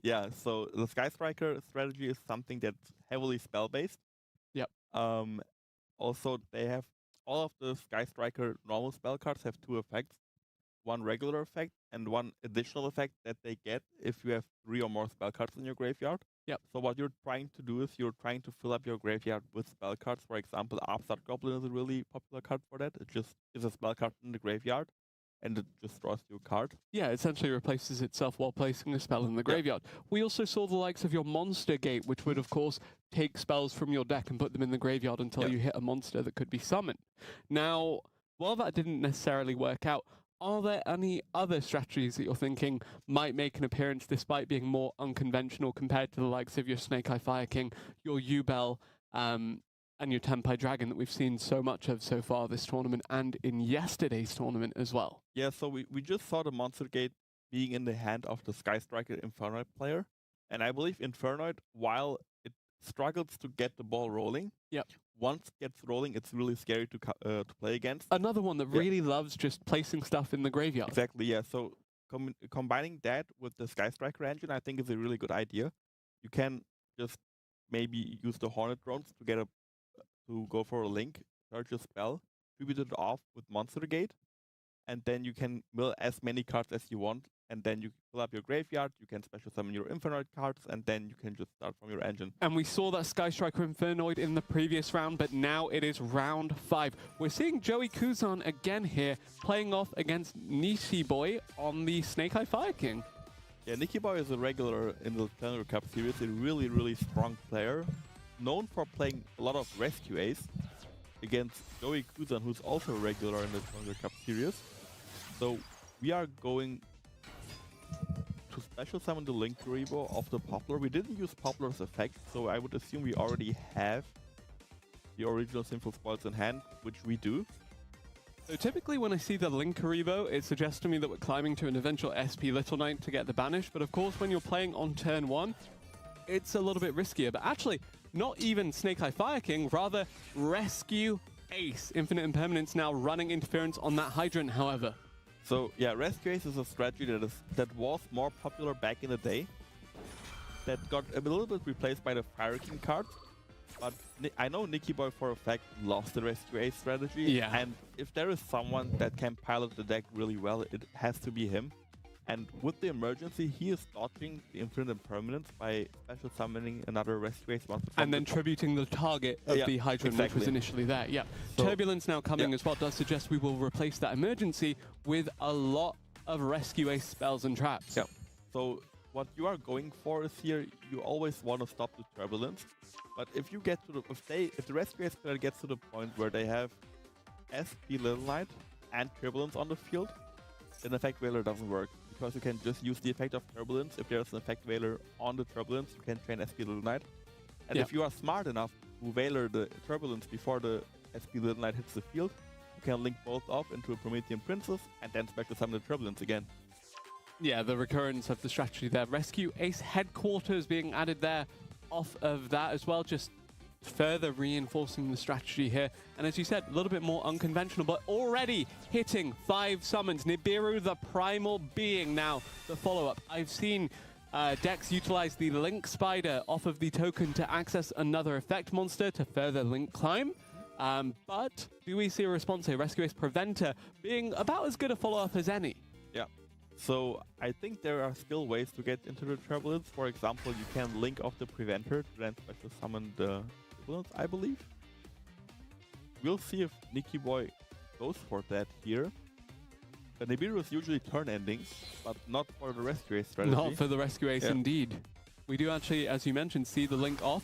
Yeah, so the Sky Striker strategy is something that's heavily spell-based. Yep. Also, they have all of the Sky Striker normal spell cards have 2 effects. one regular effect and one additional effect that they get if you have 3 or more spell cards in your graveyard. Yep. So what you're trying to do is you're trying to fill up your graveyard with spell cards. For example, Upstart Goblin is a really popular card for that. It just is a spell card in the graveyard, and it just draws you a card. Yeah, it essentially replaces itself while placing a spell in the graveyard. We also saw the likes of your Monster Gate, which would, of course, take spells from your deck and put them in the graveyard until you hit a monster that could be summoned. Now, while that didn't necessarily work out, are there any other strategies that you're thinking might make an appearance despite being more unconventional compared to the likes of your Snake Eye Fire King, your Yubel, and your Tempai Dragon that we've seen so much of so far this tournament and in yesterday's tournament as well? Yeah, so we just saw the Monster Gate being in the hand of the Sky Striker Infernoid player. And I believe Infernoid, while it struggles to get the ball rolling, once it gets rolling, it's really scary to play against. Another one that really loves just placing stuff in the graveyard. Exactly, yeah. So combining that with the Sky Striker engine, I think is a really good idea. You can just maybe use the Hornet drones to get to go for a link, charge a spell, tribute it off with Monster Gate, and then you can mill as many cards as you want, and then you fill up your graveyard, you can special summon your Infernoid cards, and then you can just start from your engine. And we saw that Sky Striker Infernoid in the previous round, but now it is round 5. We're seeing Joey Kuzan again here, playing off against Nishi Boy on the Snake Eye Fire King. Yeah, Nicky Boy is a regular in the Challenger Cup series, a really, really strong player, known for playing a lot of Rescue Ace against Joey Kuzan, who's also a regular in the Challenger Cup series. So we are going to special summon the Link Kuriboh of the Poplar. We didn't use Poplar's effect, so I would assume we already have the original Sinful Spoils in hand, which we do. So typically when I see the Link Kuriboh, it suggests to me that we're climbing to an eventual SP Little Knight to get the banish, but of course when you're playing on turn 1, it's a little bit riskier. But actually, not even Snake Eye Fire King, rather Rescue Ace. Infinite Impermanence now running interference on that Hydrant, however. So yeah, Rescue Ace is a strategy that was more popular back in the day, that got a little bit replaced by the Fire King card. But I know Nicky Boy for a fact loves the Rescue Ace strategy. Yeah. And if there is someone that can pilot the deck really well, it has to be him. And with the emergency, he is dodging the Infinite Impermanence by special summoning another Rescue Ace monster. And then tributing the target of the Hydrant, which was initially there. Yeah. So, Turbulence now coming as well does suggest we will replace that emergency with a lot of Rescue Ace spells and traps. Yeah. So what you are going for is here, you always want to stop the Turbulence. But if you get to the if the Rescue Ace player gets to the point where they have SP Little Knight and Turbulence on the field, then Effect Veiler doesn't work. Because you can just use the effect of Turbulence. If there's an Effect Veiler on the Turbulence, you can train SP Little Knight. And if you are smart enough to Veiler the Turbulence before the SP Little Knight hits the field, you can link both off into a Promethean Princess and then special summon the Turbulence again. Yeah, the recurrence of the strategy there. Rescue Ace Headquarters being added there off of that as well, just further reinforcing the strategy here. And as you said, a little bit more unconventional, but already hitting 5 summons. Nibiru, the Primal Being, now the follow-up. I've seen decks utilize the Link Spider off of the token to access another effect monster to further Link climb. But do we see a response here? Rescue Ace Preventer being about as good a follow-up as any. Yeah. So I think there are still ways to get into the Turbulence. For example, you can link off the Preventer to then special summon the Turbulence, I believe. We'll see if Nicky Boy goes for that here. The Nibiru is usually turn ending, but not for the Rescue Ace strategy. Not for the Rescue Ace, indeed. We do actually, as you mentioned, see the link off.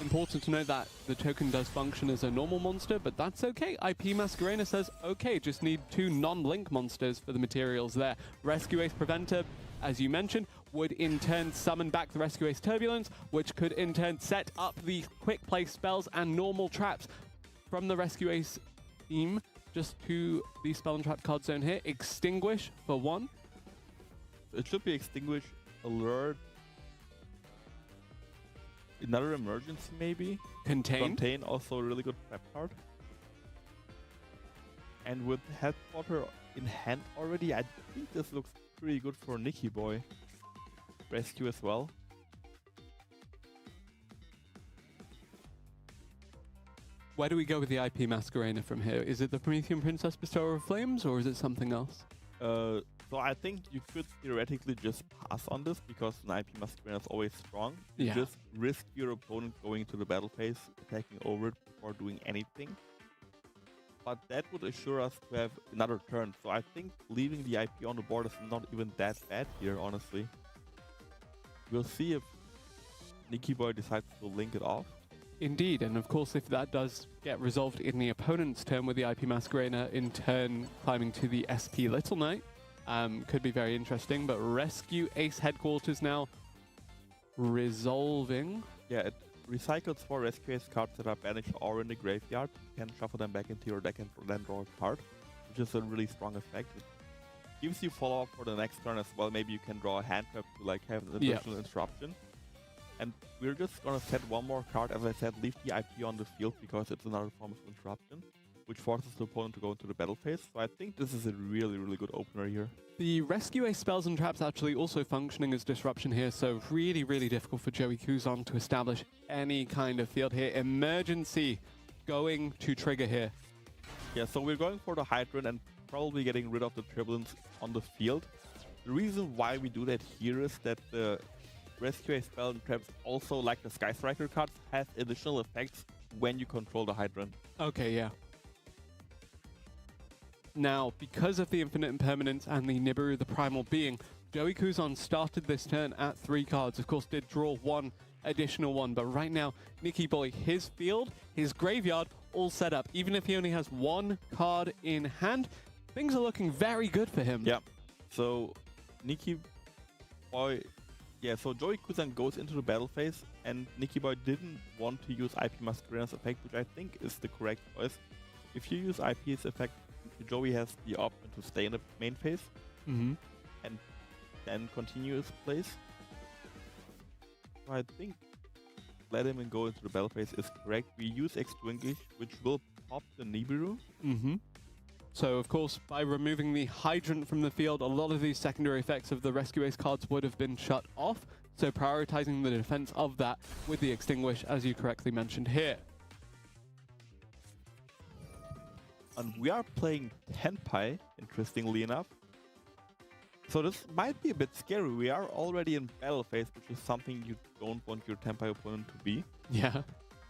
Important to note that the token does function as a normal monster, but that's okay. IP Masquerena says, okay, just need 2 non-link monsters for the materials there. Rescue Ace Preventer, as you mentioned, would in turn summon back the Rescue Ace Turbulence, which could in turn set up the quick play spells and normal traps from the Rescue Ace team. Just to the spell and trap card zone here. Extinguish for 1. It should be Extinguish, Alert, another emergency maybe. Contain, also a really good prep card. And with Headquarter in hand already, I think this looks pretty good for Nicky Boy. Rescue as well. Where do we go with the IP Masquerena from here? Is it the Promethean Princess Bestower of Flames, or is it something else? So I think you could theoretically just pass on this because an IP Masquerade is always strong. You Yeah. just risk your opponent going to the battle phase, attacking over it before doing anything. But that would assure us to have another turn. So I think leaving the IP on the board is not even that bad here, honestly. We'll see if Nicky Boy decides to link it off. Indeed, and of course if that does get resolved in the opponent's turn with the IP Masquerena in turn climbing to the SP Little Knight, could be very interesting. But Rescue Ace Headquarters now resolving. Yeah, it recycles 4 Rescue Ace cards that are banished or in the graveyard. You can shuffle them back into your deck and then draw a card, which is a really strong effect. It gives you follow-up for the next turn as well. Maybe you can draw a hand trap to like have an additional interruption. And we're just gonna set one more card. As I said, leave the IP on the field because it's another form of interruption, which forces the opponent to go into the battle phase. So I think this is a really, really good opener here. The Rescue Ace spells and traps actually also functioning as disruption here, so really, really difficult for Joey Kuzan to establish any kind of field here. Emergency going to trigger here. Yeah, so we're going for the Hydrant and probably getting rid of the Tribblins on the field. The reason why we do that here is that the Rescue Ace spell and traps, also like the Sky Striker cards, have additional effects when you control the Hydrant. Okay, yeah. Now, because of the Infinite Impermanence and the Nibiru, the Primal Being, Joey Kuzan started this turn at 3 cards. Of course, did draw 1 additional one, but right now, Nicky Boy, his field, his graveyard, all set up. Even if he only has 1 card in hand, things are looking very good for him. Yeah, so Nicky Boy... Yeah, so Joey Kuzan goes into the battle phase, and Nicky Boy didn't want to use IP Masquerade's effect, which I think is the correct choice. If you use IP's effect, Joey has the option to stay in the main phase and then continue his plays. So I think let him go into the battle phase is correct. We use Extinguish, which will pop the Nibiru. So, of course, by removing the Hydrant from the field, a lot of these secondary effects of the Rescue Ace cards would have been shut off. So, prioritizing the defense of that with the Extinguish, as you correctly mentioned here. And we are playing Tenpai, interestingly enough. So this might be a bit scary. We are already in battle phase, which is something you don't want your Tenpai opponent to be. Yeah.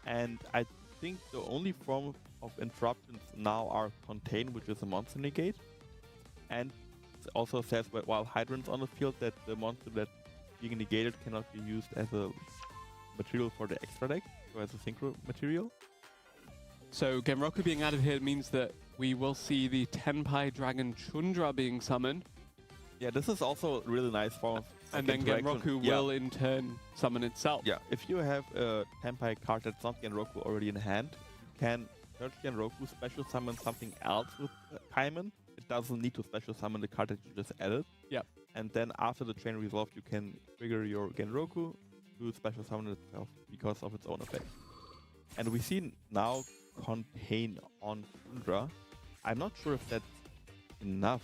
And I think the only form of interruptions now are Contain, which is a monster negate. And it also says that while Hydrant's on the field, that the monster that being negated cannot be used as a material for the extra deck, so as a synchro material. So Genroku being added here means that we will see the Tenpai Dragon Chundra being summoned. Yeah, this is also a really nice form of And then Genroku will in turn summon itself. Yeah, if you have a Tenpai card that's not Genroku already in hand, you can search Genroku, special summon something else with Kaiman. It doesn't need to special summon the card that you just added. Yep. And then after the chain resolved, you can trigger your Genroku to special summon itself because of its own effect. And we see now Contain on Chundra. I'm not sure if that's enough.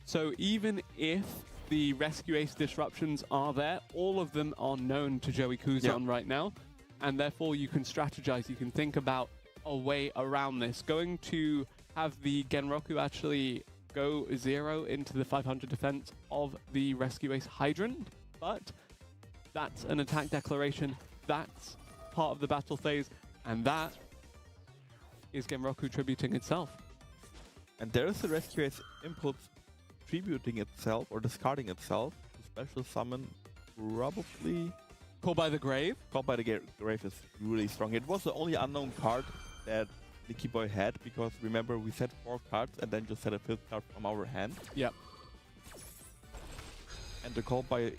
So even if the Rescue Ace disruptions are there, all of them are known to Joey Kuzan right now, and therefore you can strategize, you can think about a way around this. Going to have the Genroku actually go 0 into the 500 defense of the Rescue Ace Hydrant, but that's an attack declaration, that's part of the battle phase, and that is Genroku tributing itself. And there is a Rescue Ace Impulse tributing itself or discarding itself to special summon, probably Call by the Grave. Call by the Grave is really strong. It was the only unknown card that Nicky Boy had, because remember we set 4 cards and then just set a 5th card from our hand. Yep. And the Call by is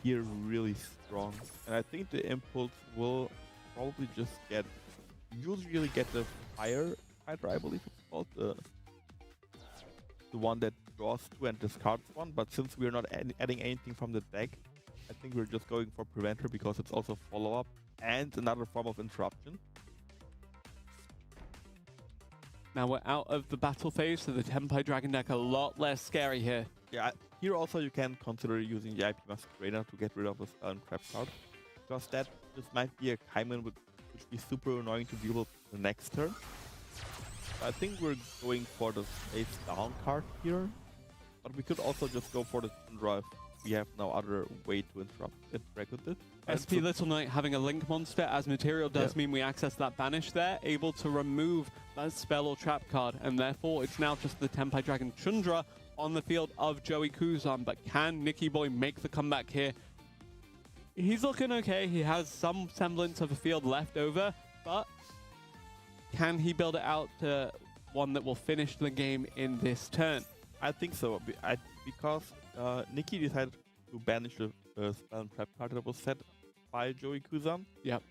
here really strong. And I think the Impulse will probably just get, usually get the Fire Hydra, I believe it's called, the one that draws 2 and discards 1, but since we're not adding anything from the deck, I think we're just going for Preventer because it's also follow-up and another form of interruption. Now we're out of the battle phase, so the Tenpai Dragon deck a lot less scary here. Yeah, here also you can consider using the IP Masquerade to get rid of the spell and trap card, because that just might be a Kaiman which would be super annoying to deal with the next turn. I think we're going for the face down card here. But we could also just go for the Tundra if we have no other way to interact with it. SP Little Knight having a Link monster as material does mean we access that banish there, able to remove that spell or trap card, and therefore it's now just the Tenpai Dragon Tundra on the field of Joey Kuzan. But can Nicky Boy make the comeback here? He's looking okay. He has some semblance of a field left over, but can he build it out to one that will finish the game in this turn? I think so, because Nicky decided to banish the spell and trap card that was set by Joey Kuzan. Yep.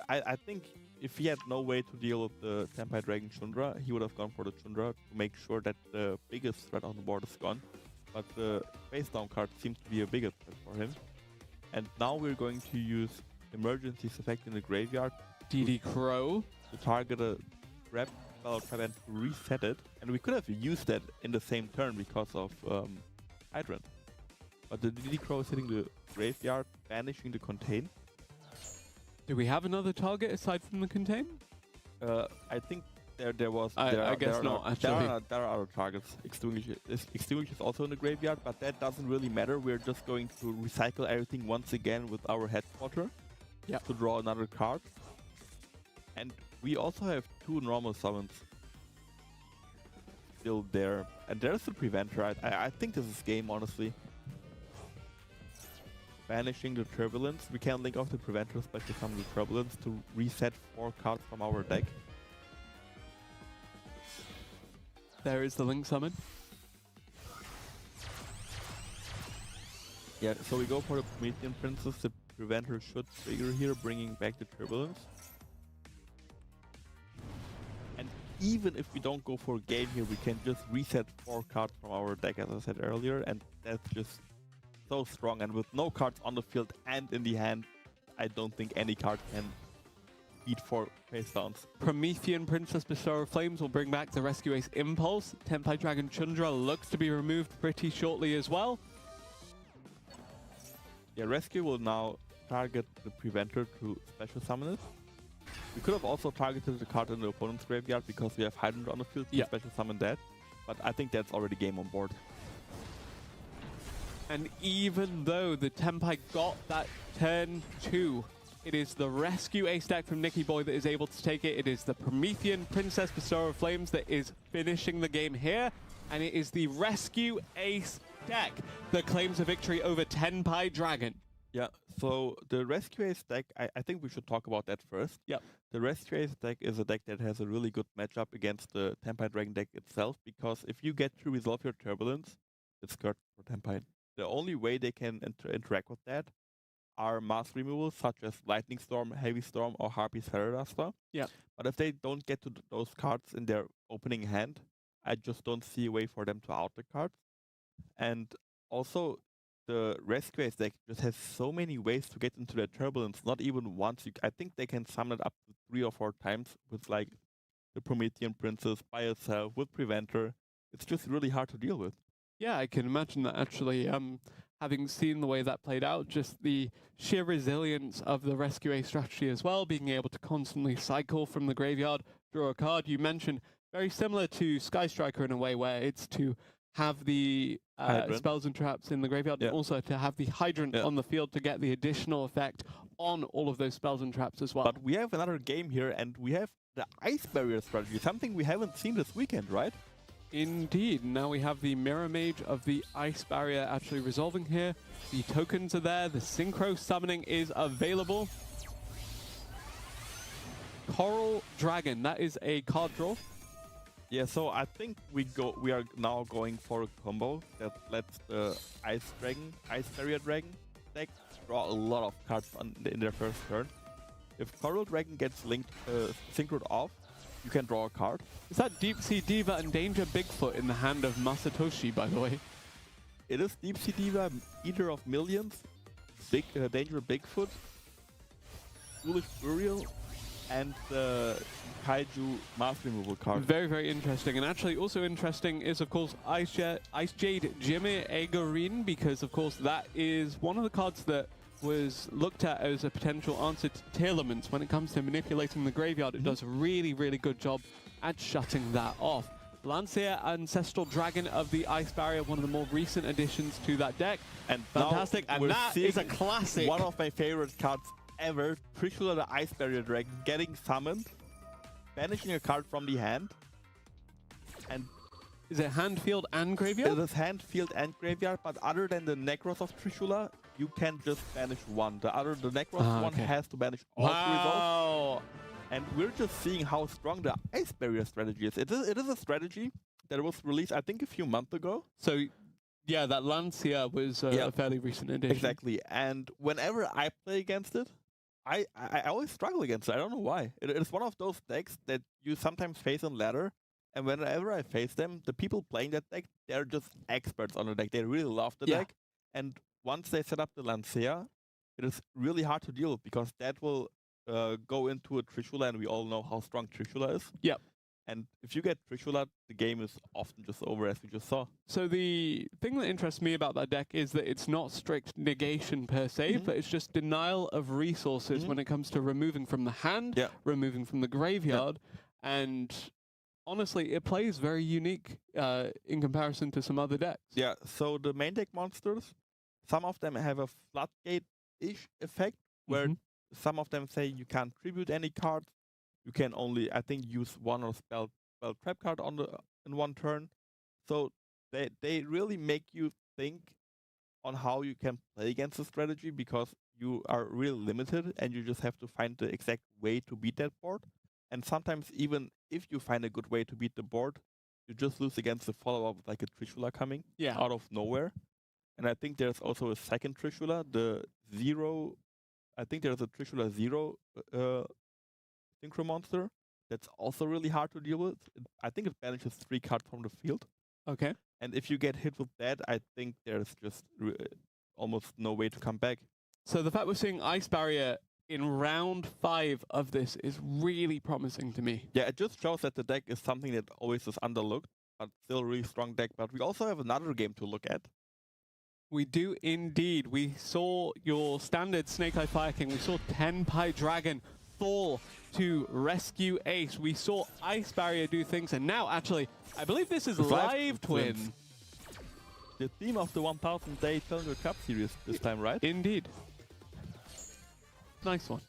I think if he had no way to deal with the Tenpai Dragon Tundra, he would have gone for the Tundra to make sure that the biggest threat on the board is gone. But the face down card seems to be a bigger threat for him. And now we're going to use Emergency's effect in the graveyard. DD Crow. To target a trap, spell, trap, and to reset it. And we could have used that in the same turn because of Hydrant. But the DD Crow is hitting the graveyard, banishing the Contain. Do we have another target aside from the Contain? I think there was. I guess not, actually. There are other targets. Extinguish is also in the graveyard, but that doesn't really matter. We're just going to recycle everything once again with our headquarter to draw another card. And we also have 2 normal summons still there. And there's the Preventer. I think this is game, honestly. Banishing the Turbulence. We can link off the Preventer, special summon the Turbulence to reset 4 cards from our deck. There is the Link summon. Yeah, so we go for the Promethean Princess. The Preventer should trigger here, bringing back the Turbulence. And even if we don't go for a game here, we can just reset 4 cards from our deck, as I said earlier, and that's just so strong. And with no cards on the field and in the hand, I don't think any card can beat 4 face downs. Promethean Princess Bestower of Flames will bring back the Rescue Ace Impulse. Tenpai Dragon Tundra looks to be removed pretty shortly as well. Yeah, Rescue will now target the Preventer to special summon it. We could have also targeted the card in the opponent's graveyard because we have Hydrant on the field to special summon that. But I think that's already game on board. And even though the Tenpai got that turn 2, it is the Rescue Ace deck from Nicky Boy that is able to take it. It is the Promethean Princess Bestower of Flames that is finishing the game here. And it is the Rescue Ace deck that claims a victory over Tenpai Dragon. Yeah, so the Rescue Ace deck, I think we should talk about that first. Yep. The Rescue Ace deck is a deck that has a really good matchup against the Tenpai Dragon deck itself, because if you get to resolve your Turbulence, it's good for Tenpai. The only way they can interact with that are mass removals such as Lightning Storm, Heavy Storm, or Harpy's Feather Duster. Yeah. But if they don't get to those cards in their opening hand, I just don't see a way for them to out the cards. And also, the Rescue Ace deck just has so many ways to get into their Turbulence, not even once. I think they can summon it up to 3 or 4 times with like the Promethean Princess by itself, with Preventer. It's just really hard to deal with. Yeah, I can imagine that actually. Having seen the way that played out, just the sheer resilience of the Rescue Ace strategy as well, being able to constantly cycle from the graveyard, draw a card. You mentioned very similar to Sky Striker in a way, where it's to have the spells and traps in the graveyard, and also to have the Hydrant on the field to get the additional effect on all of those spells and traps as well. But we have another game here, and we have the Ice Barrier strategy, something we haven't seen this weekend, right? Indeed. Now we have the Mirror Mage of the Ice Barrier actually resolving here. The tokens are there. The Synchro Summoning is available. Coral Dragon. That is a card draw. Yeah, so I think we are now going for a combo that lets the Ice Barrier Dragon deck draw a lot of cards in their first turn. If Coral Dragon gets linked synchroed off, you can draw a card. Is that Deep Sea Diva and Danger Bigfoot in the hand of Masatoshi, by the way? It is Deep Sea Diva, Eater of Millions, Danger Bigfoot, Foolish Burial, and the Kaiju Mass Removal card. Very, very interesting. And actually also interesting is, of course, Ice Jade Jimmy Egorin, because, of course, that is one of the cards that was looked at as a potential answer to Tearlaments. When it comes to manipulating the graveyard, it does a really, really good job at shutting that off. Lancia, Ancestral Dragon of the Ice Barrier, one of the more recent additions to that deck. And Fantastic, now and we're that is a seeing classic. One of my favorite cards ever, Trishula the Ice Barrier Dragon, getting summoned, banishing a card from the hand, and Is it hand, field, and graveyard? it is hand, field, and graveyard, but other than the Necros of Trishula, you can just banish one. The Necros one okay. has to banish all three results. Wow. And we're just seeing how strong the Ice Barrier strategy is. It is a strategy that was released, I think, a few months ago. So, yeah, that Lancia was a fairly recent addition. Exactly. And whenever I play against it, I always struggle against it. I don't know why. It is one of those decks that you sometimes face on ladder. And whenever I face them, the people playing that deck, they're just experts on the deck. They really love the deck. And once they set up the Lancia, it is really hard to deal with because that will go into a Trishula, and we all know how strong Trishula is. Yep. And if you get Trishula, the game is often just over, as we just saw. So the thing that interests me about that deck is that it's not strict negation per se, but it's just denial of resources when it comes to removing from the hand, removing from the graveyard, and honestly, it plays very unique in comparison to some other decks. Yeah, so the main deck monsters, some of them have a floodgate-ish effect, where some of them say you can't tribute any cards. You can only, I think, use one or spell trap card in one turn. So they really make you think on how you can play against the strategy, because you are really limited and you just have to find the exact way to beat that board. And sometimes even if you find a good way to beat the board, you just lose against the follow-up with like a Trishula coming out of nowhere. And I think there's also a second Trishula, the Zero. I think there's a Trishula Zero Synchro Monster that's also really hard to deal with. I think it banishes 3 cards from the field. Okay. And if you get hit with that, I think there's just almost no way to come back. So the fact we're seeing Ice Barrier in round 5 of this is really promising to me. Yeah, it just shows that the deck is something that always is underlooked, but still a really strong deck. But we also have another game to look at. We do indeed. We saw your standard Snake Eye Fire King. We saw Tenpai Dragon fall to rescue Ace. We saw Ice Barrier do things, and now actually, I believe this is Live Twin. The theme of the 1000 Day Challenger Cup series this time, right? Indeed. Nice one.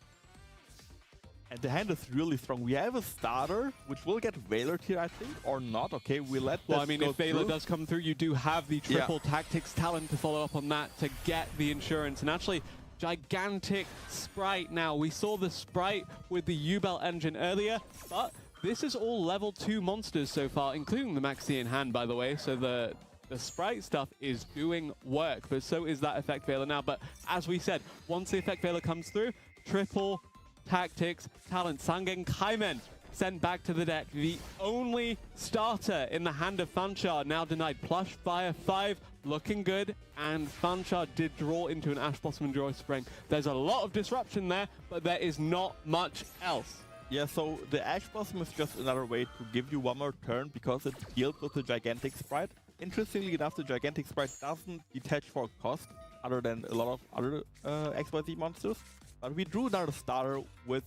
And the hand is really strong. We have a starter, which will get Veiler here, I think, or not. Okay, we let that Well, I mean, go if Veiler through. does come through, you do have the triple tactics talent to follow up on that to get the insurance. And actually, gigantic Sprite now. We saw the Sprite with the U-Belt engine earlier, but this is all level 2 monsters so far, including the Maxi in hand, by the way. So the Sprite stuff is doing work, but so is that Effect Veiler now. But as we said, once the Effect Veiler comes through, triple tactics talent. Sangen Kaimen sent back to the deck. The only starter in the hand of Fanchar now denied. Plush Fire 5 looking good, and Fanchar did draw into an Ash Blossom and Joy Spring. There's a lot of disruption there, but there is not much else. Yeah, so the Ash Blossom is just another way to give you one more turn because it deals with the Gigantic Sprite. Interestingly enough, the Gigantic Sprite doesn't detach for cost, other than a lot of other XYZ monsters. But we drew another starter with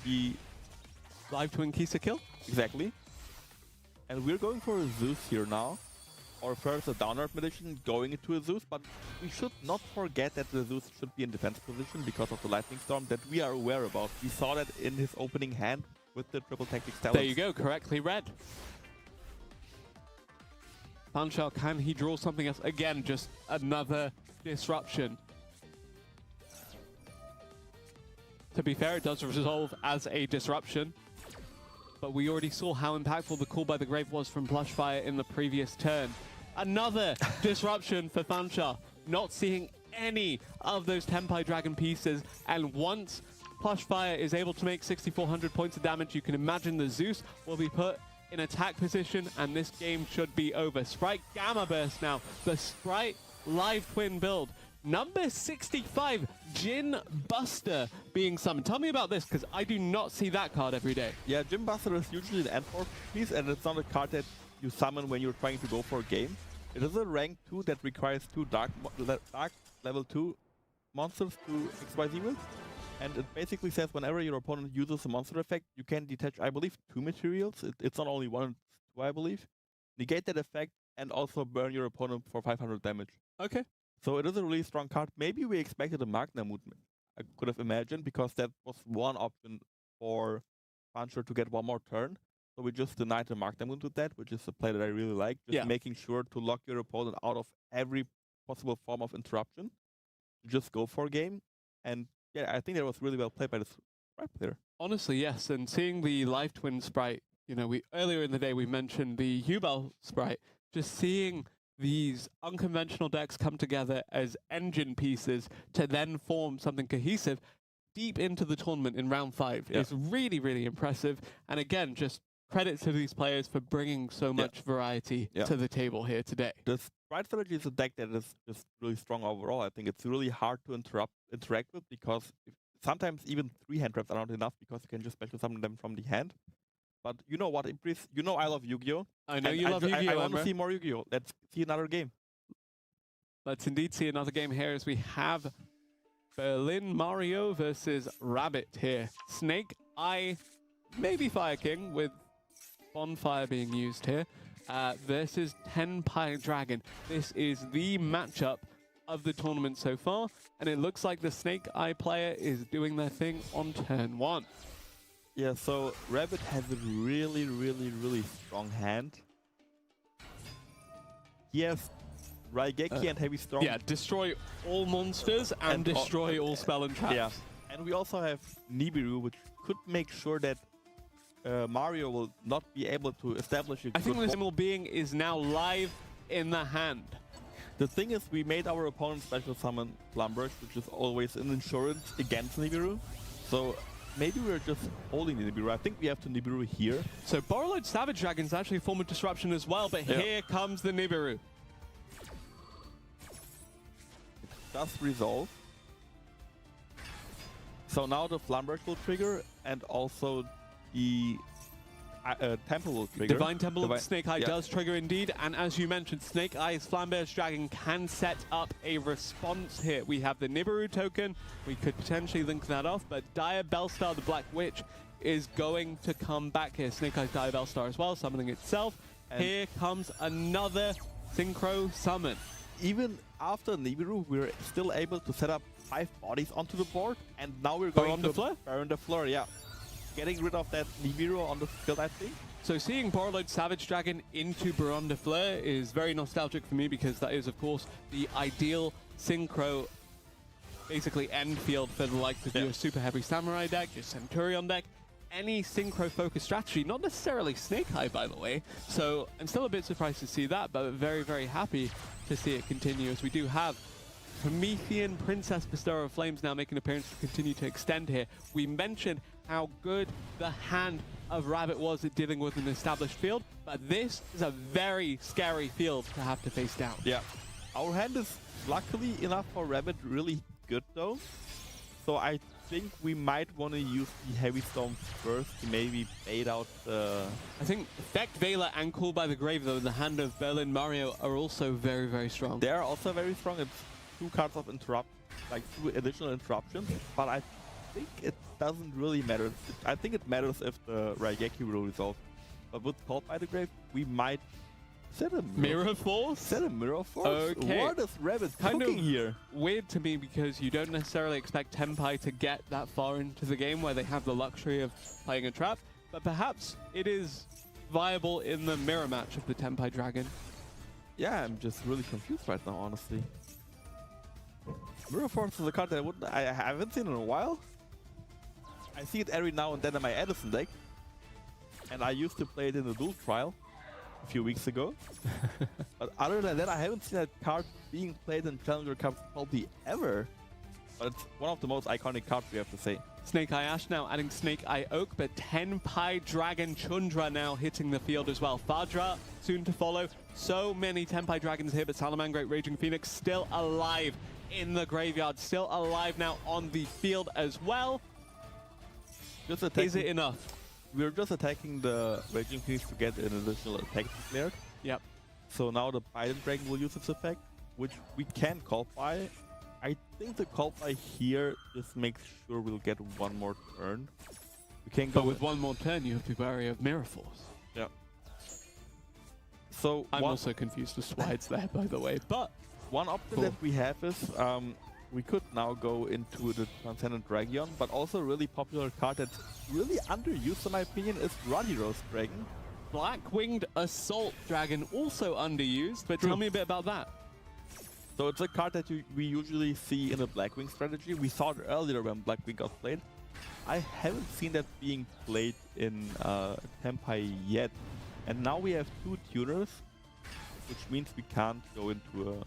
the Live Twin Kisa kill? Exactly. And we're going for a Zeus here now. Or first a Downward Magician going into a Zeus, but we should not forget that the Zeus should be in defense position because of the Lightning Storm that we are aware about. We saw that in his opening hand with the triple tactics talent. There you go, correctly read. Fanchar, can he draw something else? Again, just another disruption. To be fair, it does resolve as a disruption, but we already saw how impactful the Call by the Grave was from Plushfire in the previous turn. Another disruption for Fanchar, not seeing any of those Tenpai Dragon pieces, and once Plushfire is able to make 6,400 points of damage, you can imagine the Zeus will be put in attack position, and this game should be over. Sprite Gamma Burst now, the Sprite Live Twin build. Number 65, Jin Buster being summoned. Tell me about this, because I do not see that card every day. Yeah, Jin Buster is usually an end-board piece, and it's not a card that you summon when you're trying to go for a game. It is a rank 2 that requires 2 dark level 2 monsters to XYZ with. And it basically says whenever your opponent uses a monster effect, you can detach, I believe, 2 materials. It's not only 1 and 2, I believe. negate that effect, and also burn your opponent for 500 damage. Okay. So it is a really strong card. Maybe we expected a Magna movement. I could have imagined, because that was one option for Puncher to get one more turn. So we just denied the Magna movement with that, which is a play that I really like. Just making sure to lock your opponent out of every possible form of interruption. Just go for a game. And yeah, I think that was really well played by the sprite player. Honestly, yes. And seeing the Live Twin sprite, you know, earlier in the day we mentioned the Hubel sprite. Just seeing these unconventional decks come together as engine pieces to then form something cohesive deep into the tournament in round 5 is really, really impressive. And again, just credit to these players for bringing so much variety to the table here today. The Sprite strategy is a deck that is just really strong overall. I think it's really hard to interact with, because sometimes even 3 hand traps are not enough, because you can just special summon them from the hand. But you know what, Impris? You know I love Yu-Gi-Oh! I know you love Yu-Gi-Oh! I want to see more Yu-Gi-Oh! Let's see another game. Let's indeed see another game here as we have Berlin Mario versus Rabbit here. Snake Eye, maybe Fire King, with Bonfire being used here, versus Tenpai Dragon. This is the matchup of the tournament so far, and it looks like the Snake Eye player is doing their thing on turn 1. Yeah, so Rabbit has a really, really, really strong hand. He has Raigeki and Heavy Storm. Yeah, destroy all monsters and destroy all spell and traps. Yeah, and we also have Nibiru, which could make sure that Mario will not be able to establish a I think the Symbol Being is now live in the hand. The thing is, we made our opponent special summon Flamberge, which is always an insurance against Nibiru. So maybe we're just holding the Nibiru. I think we have to Nibiru here. So Borrowed Savage Dragon is actually a form of disruption as well, but here comes the Nibiru. It does resolve. So now the Flamberge will trigger, and also the Temple will trigger. Divine Temple of Snake Eye does trigger indeed, and as you mentioned, Snake Eye's Flamberge Dragon can set up a response here. We have the Nibiru token, we could potentially link that off, but Dire Bellstar, the Black Witch, is going to come back here. Snake Eye's Dire Bellstar as well, summoning itself. And here comes another Synchro Summon. Even after Nibiru, we're still able to set up 5 bodies onto the board, and now we're going to Baron the Fleur, getting rid of that Nibiru on the field, I think. So seeing Borrowed Savage Dragon into Baron de Fleur is very nostalgic for me, because that is, of course, the ideal Synchro, basically end field for the likes of your Super Heavy Samurai deck, your Centurion deck, any Synchro-focused strategy, not necessarily Snake Eye, by the way. So I'm still a bit surprised to see that, but very, very happy to see it continue, as we do have Promethean Princess Bestower of Flames now making an appearance to continue to extend here. We mentioned how good the hand of Rabbit was at dealing with an established field, but this is a very scary field to have to face down. Yeah, our hand is luckily enough for Rabbit really good though, so I think we might want to use the Heavy Storm first to maybe bait out the... I think Effect Veiler and Call by the Grave though in the hand of Berlin Mario are also very, very strong. They are also very strong. It's 2 cards of interrupt, like 2 additional interruptions, but I think it doesn't really matter. I think it matters if the Raigeki will resolve. But with Call by the Grave, we might set a Mirror Force? Set a Mirror Force? Okay. What is Rabbit cooking here? Weird to me, because you don't necessarily expect Tenpai to get that far into the game where they have the luxury of playing a trap, but perhaps it is viable in the mirror match of the Tenpai Dragon. Yeah, I'm just really confused right now, honestly. Mirror Force is a card that I haven't seen in a while. I see it every now and then in my Edison deck, and I used to play it in the Duel Trial a few weeks ago. But other than that, I haven't seen that card being played in Challenger Cups probably ever. But it's one of the most iconic cards, we have to say. Snake Eye Ash now adding Snake Eye Oak, but Tenpai Dragon Chundra now hitting the field as well. Fadra soon to follow. So many Tenpai Dragons here, but Salamangreat Raging Phoenix still alive in the graveyard, still alive now on the field as well. Just attacking, is it enough? We're just attacking the Raging Phoenix to get an additional attack declared. Yep. So now the Biden Dragon will use its effect, which we can call by. I think the call by here just makes sure we'll get 1 more turn. We can go with 1 more turn, you have to be wary of Mirror Force. Yeah. So I'm also confused with Swides there, by the way. But one option Cool. that we have is we could now go into the Transcendent Dragon, but also a really popular card that's really underused in my opinion is Radiros Dragon. Black-Winged Assault Dragon, also underused, but True. tell me a bit about that. So it's a card that we usually see in a Blackwing strategy. We saw it earlier when Blackwing got played. I haven't seen that being played in Tempai yet. And now we have 2 tuners, which means we can't go into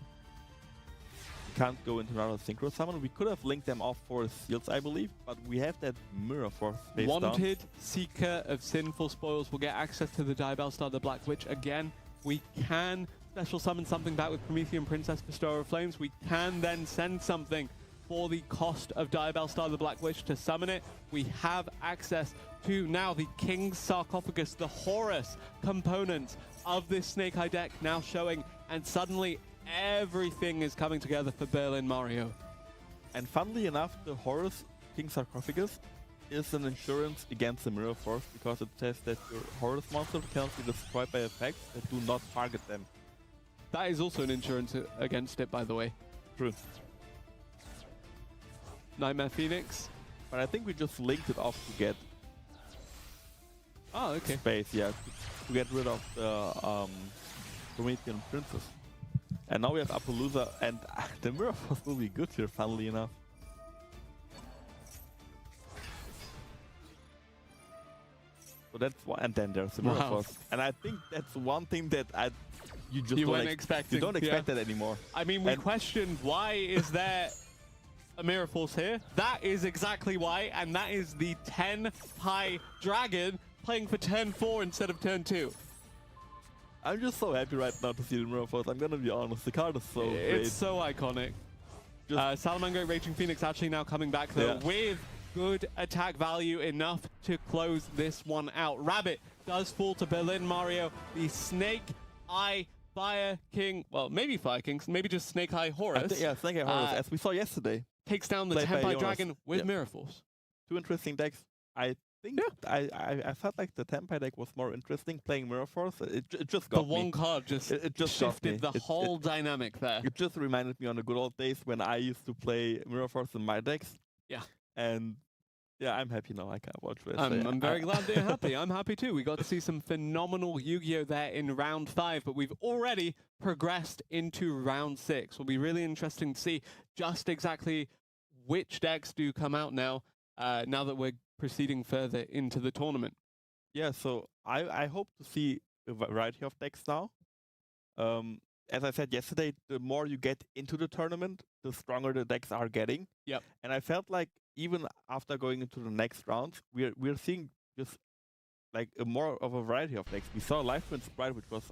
another Synchro Summon. We could have linked them off for Seals, I believe, but we have that Mirror Force face down. Wanted Seeker of Sinful Spoils will get access to the Diabellstar the Black Witch again. We can special summon something back with Promethean Princess Bestower of Flames. We can then send something for the cost of Diabellstar the Black Witch to summon it. We have access to now the King's Sarcophagus, the Horus components of this Snake Eye deck now showing, and suddenly everything is coming together for Berlin Mario. And funnily enough, the Horus King's Sarcophagus is an insurance against the Mirror Force because it says that your Horus monster cannot be destroyed by effects that do not target them. That is also an insurance against it, by the way. True. Nightmare Phoenix. But I think we just linked it off to get Oh, okay. space, yeah, to get rid of the Promethean Princess. And now we have Appaloosa, and the Mirror Force will be good here, funnily enough. So that's one, and then there's the Mirror Wow. Force. And I think that's one thing that you just weren't expecting. You don't expect that anymore. I mean, we And- questioned why is there a Mirror Force here? That is exactly why, and that is the 10 Pi Dragon playing for turn 4 instead of turn 2. I'm just so happy right now to see the Mirror Force. I'm gonna be honest, the card is so great. It's so iconic. Salamander Raging Phoenix actually now coming back though with good attack value enough to close this one out. Rabbit does fall to Berlin Mario. The Snake Eye Fire King, well, maybe Fire Kings, maybe just Snake Eye Horus. Yeah, Snake Eye Horus, as we saw yesterday. Takes down the played by Tempai Jonas. Dragon with Yeah. Mirror Force. 2 interesting decks. I think I felt like the Tempai deck was more interesting playing Mirror Force. It just got The one card just, It just got shifted me. the whole dynamic there. It just reminded me on the good old days when I used to play Mirror Force in my decks. Yeah. And yeah, I'm happy now. I can't watch this. I'm very glad that you're happy. I'm happy too. We got to see some phenomenal Yu-Gi-Oh! There in round 5, but we've already progressed into round 6. Will be really interesting to see just exactly which decks do come out now, now that we're proceeding further into the tournament. Yeah, so I hope to see a variety of decks now. As I said yesterday, the more you get into the tournament, the stronger the decks are getting. Yep. And I felt like even after going into the next rounds, we're seeing just like a more of a variety of decks. We saw Life Twin Sprite, which was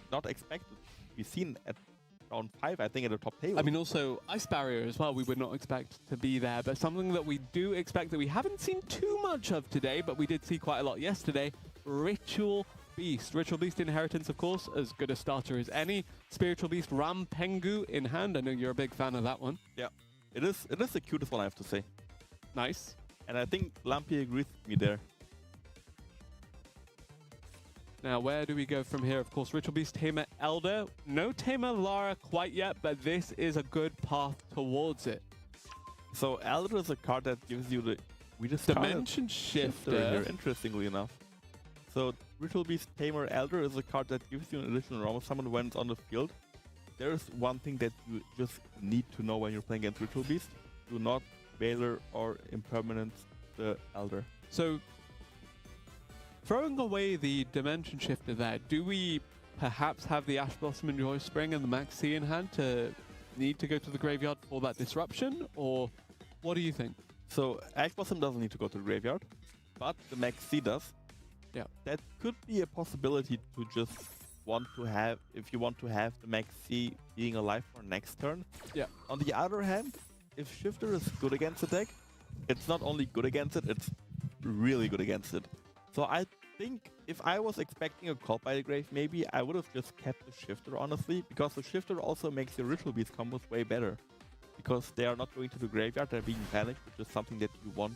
not expected to be seen at round 5, I think, at the top table. I mean, also Ice Barrier as well, we would not expect to be there, but something that we do expect that we haven't seen too much of today, but we did see quite a lot yesterday, Ritual Beast. Ritual Beast Inheritance, of course, as good a starter as any. Spiritual Beast Rampengu in hand. I know you're a big fan of that one. Yeah, it is the cutest one, I have to say. Nice. And I think Lampy agrees with me there. Now, where do we go from here? Of course, Ritual Beast, Tamer Elder. No Tamer Lara quite yet, but this is a good path towards it. So Elder is a card that gives you the Dimension Shifter. here, interestingly enough. So Ritual Beast Tamer Elder is a card that gives you an additional normal summon when it's on the field. There's one thing that you just need to know when you're playing against Ritual Beast. Do not Veiler or Impermanence the Elder. So, throwing away the Dimension Shifter there, do we perhaps have the Ash Blossom and Joy Spring and the Max C in hand to need to go to the graveyard for that disruption? Or what do you think? So Ash Blossom doesn't need to go to the graveyard, but the Max C does. Yeah. That could be a possibility to just want to have, if you want to have the Max C being alive for next turn. Yeah. On the other hand, if Shifter is good against the deck, it's not only good against it, it's really good against it. So I think if I was expecting a call by the grave, maybe I would have just kept the Shifter, honestly, because the Shifter also makes your Ritual Beast combos way better. Because they are not going to the graveyard, they're being banished, which is something that you want,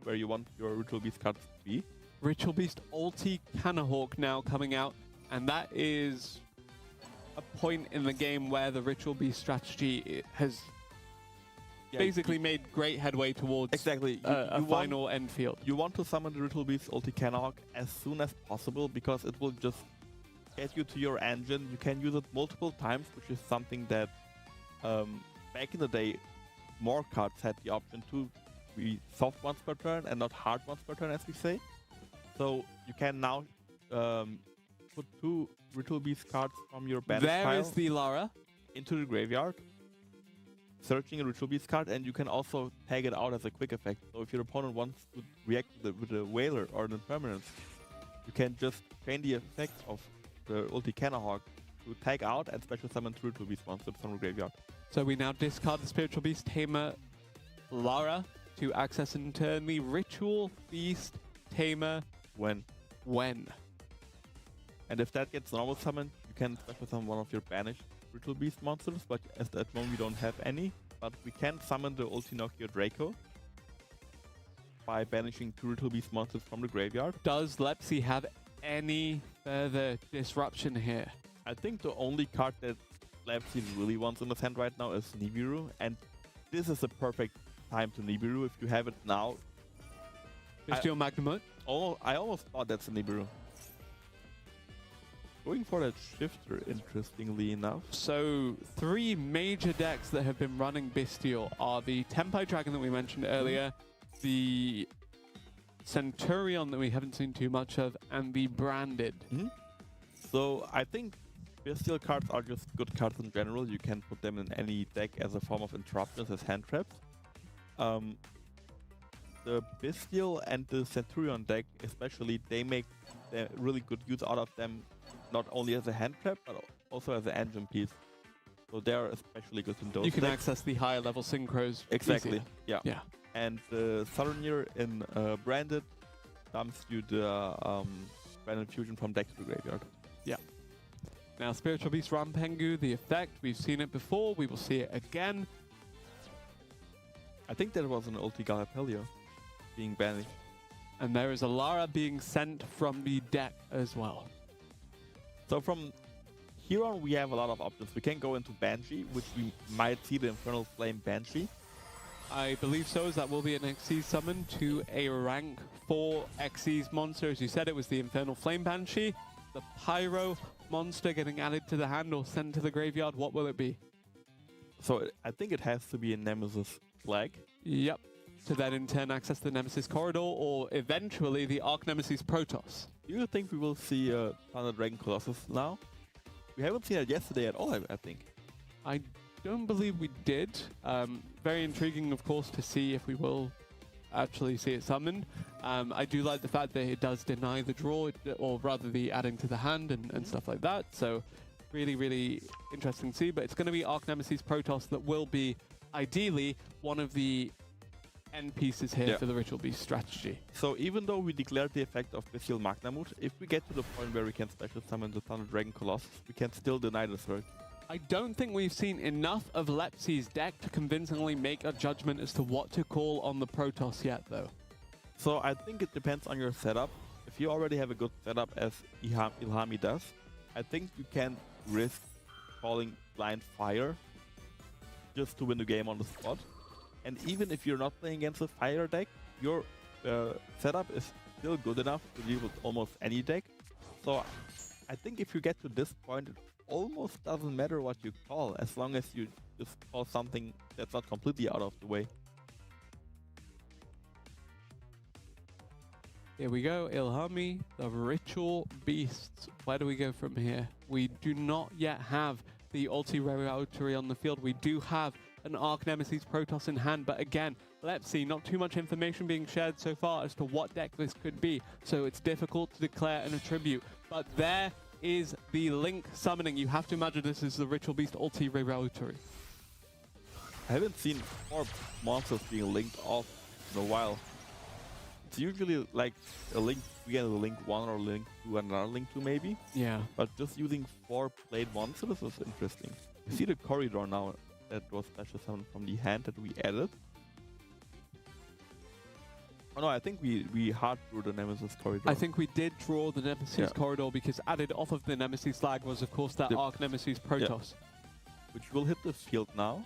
where you want your Ritual Beast cards to be. Ritual Beast Ulti Canahawk now coming out, and that is a point in the game where the Ritual Beast strategy has basically made great headway towards exactly a final end field. You want to summon the Ritual Beast ulti Canhawk as soon as possible because it will just get you to your engine. You can use it multiple times, which is something that back in the day, more cards had the option to be soft once per turn and not hard once per turn, as we say. So you can now put 2 Ritual Beast cards from your banish pile. There is the Lara. Into the graveyard, searching a Ritual Beast card, and you can also tag it out as a quick effect. So if your opponent wants to react with a Whaler or an Impermanence, you can just chain the effect of the ulti Canhawk to tag out and special summon 2 Ritual Beast monsters from the graveyard. So we now discard the Spiritual Beast Tamer Lara to access and turn the Ritual Beast Tamer When and if that gets normal summoned, you can special summon one of your banished Ritual Beast monsters, but at that moment we don't have any. But we can summon the Ultinokio Draco by banishing 2 Ritual Beast monsters from the graveyard. Does Lepsy have any further disruption here? I think the only card that Lepsy really wants in his hand right now is Nibiru, and this is a perfect time to Nibiru if you have it now. Bestial Magnamut? I almost thought that's a Nibiru. Going for that shifter, interestingly enough. So 3 major decks that have been running Bestial are the Tempai Dragon that we mentioned earlier, the Centurion that we haven't seen too much of, and the Branded. So I think Bestial cards are just good cards in general. You can put them in any deck as a form of interruptions, as hand traps. The Bestial and the Centurion deck especially, they make really good use out of them, not only as a hand trap, but also as an engine piece. So they are especially good in those You can decks. access the higher level synchros. Exactly, easier. yeah. And the Southernir in Branded dumps you the Branded Fusion from deck to the graveyard. Yeah. Now Spiritual Beast Rampengu, the effect, we've seen it before, we will see it again. I think there was an ulti Galapelio being banished. And there is a Lara being sent from the deck as well. So from here on, we have a lot of options. We can go into Banshee, which we might see the Infernal Flame Banshee. I believe so, as that will be an Xyz summon to a rank 4 Xyz monster. As you said, it was the Infernal Flame Banshee. The Pyro monster getting added to the hand or sent to the graveyard. What will it be? So I think it has to be a Nemesis Flag. Yep. To then in turn access the Nemesis Corridor or eventually the Arc Nemesis Protoss. Do you think we will see Thunder Dragon Colossus now? We haven't seen it yesterday at all, I think. I don't believe we did. Very intriguing, of course, to see if we will actually see it summoned. I do like the fact that it does deny the draw, or rather the adding to the hand and stuff like that. So really, really interesting to see. But it's going to be Arc Nemesis Protoss that will be, ideally, one of the end pieces here for the Ritual Beast strategy. So even though we declared the effect of Bestial Magnamut, if we get to the point where we can special summon the Thunder Dragon Colossus, we can still deny the third. I don't think we've seen enough of Lepsy's deck to convincingly make a judgment as to what to call on the Protoss yet, though. So I think it depends on your setup. If you already have a good setup, as Ilhami does, I think you can risk calling Blind Fire just to win the game on the spot. And even if you're not playing against a fire deck, your setup is still good enough to deal with almost any deck. So I think if you get to this point, it almost doesn't matter what you call, as long as you just call something that's not completely out of the way. Here we go, Ilhami, the Ritual Beasts. Where do we go from here? We do not yet have the ulti Rarity on the field. We do have an Arc Nemesis Protoss in hand, but again, let's see, not too much information being shared so far as to what deck this could be, so it's difficult to declare an attribute. But there is the Link summoning. You have to imagine this is the Ritual Beast ulti Rarity. I haven't seen 4 monsters being linked off in a while. It's usually like a link, we get a link 1 or link 2 and another link 2 maybe. Yeah. But just using 4 played monsters is interesting. You see the corridor now that was special summon from the hand that we added. Oh no, I think we hard drew the Nemesis corridor. I think we did draw the Nemesis Yeah. corridor because added off of the Nemesis flag was, of course, that The- Arc Nemesis Protoss. which will hit the field now.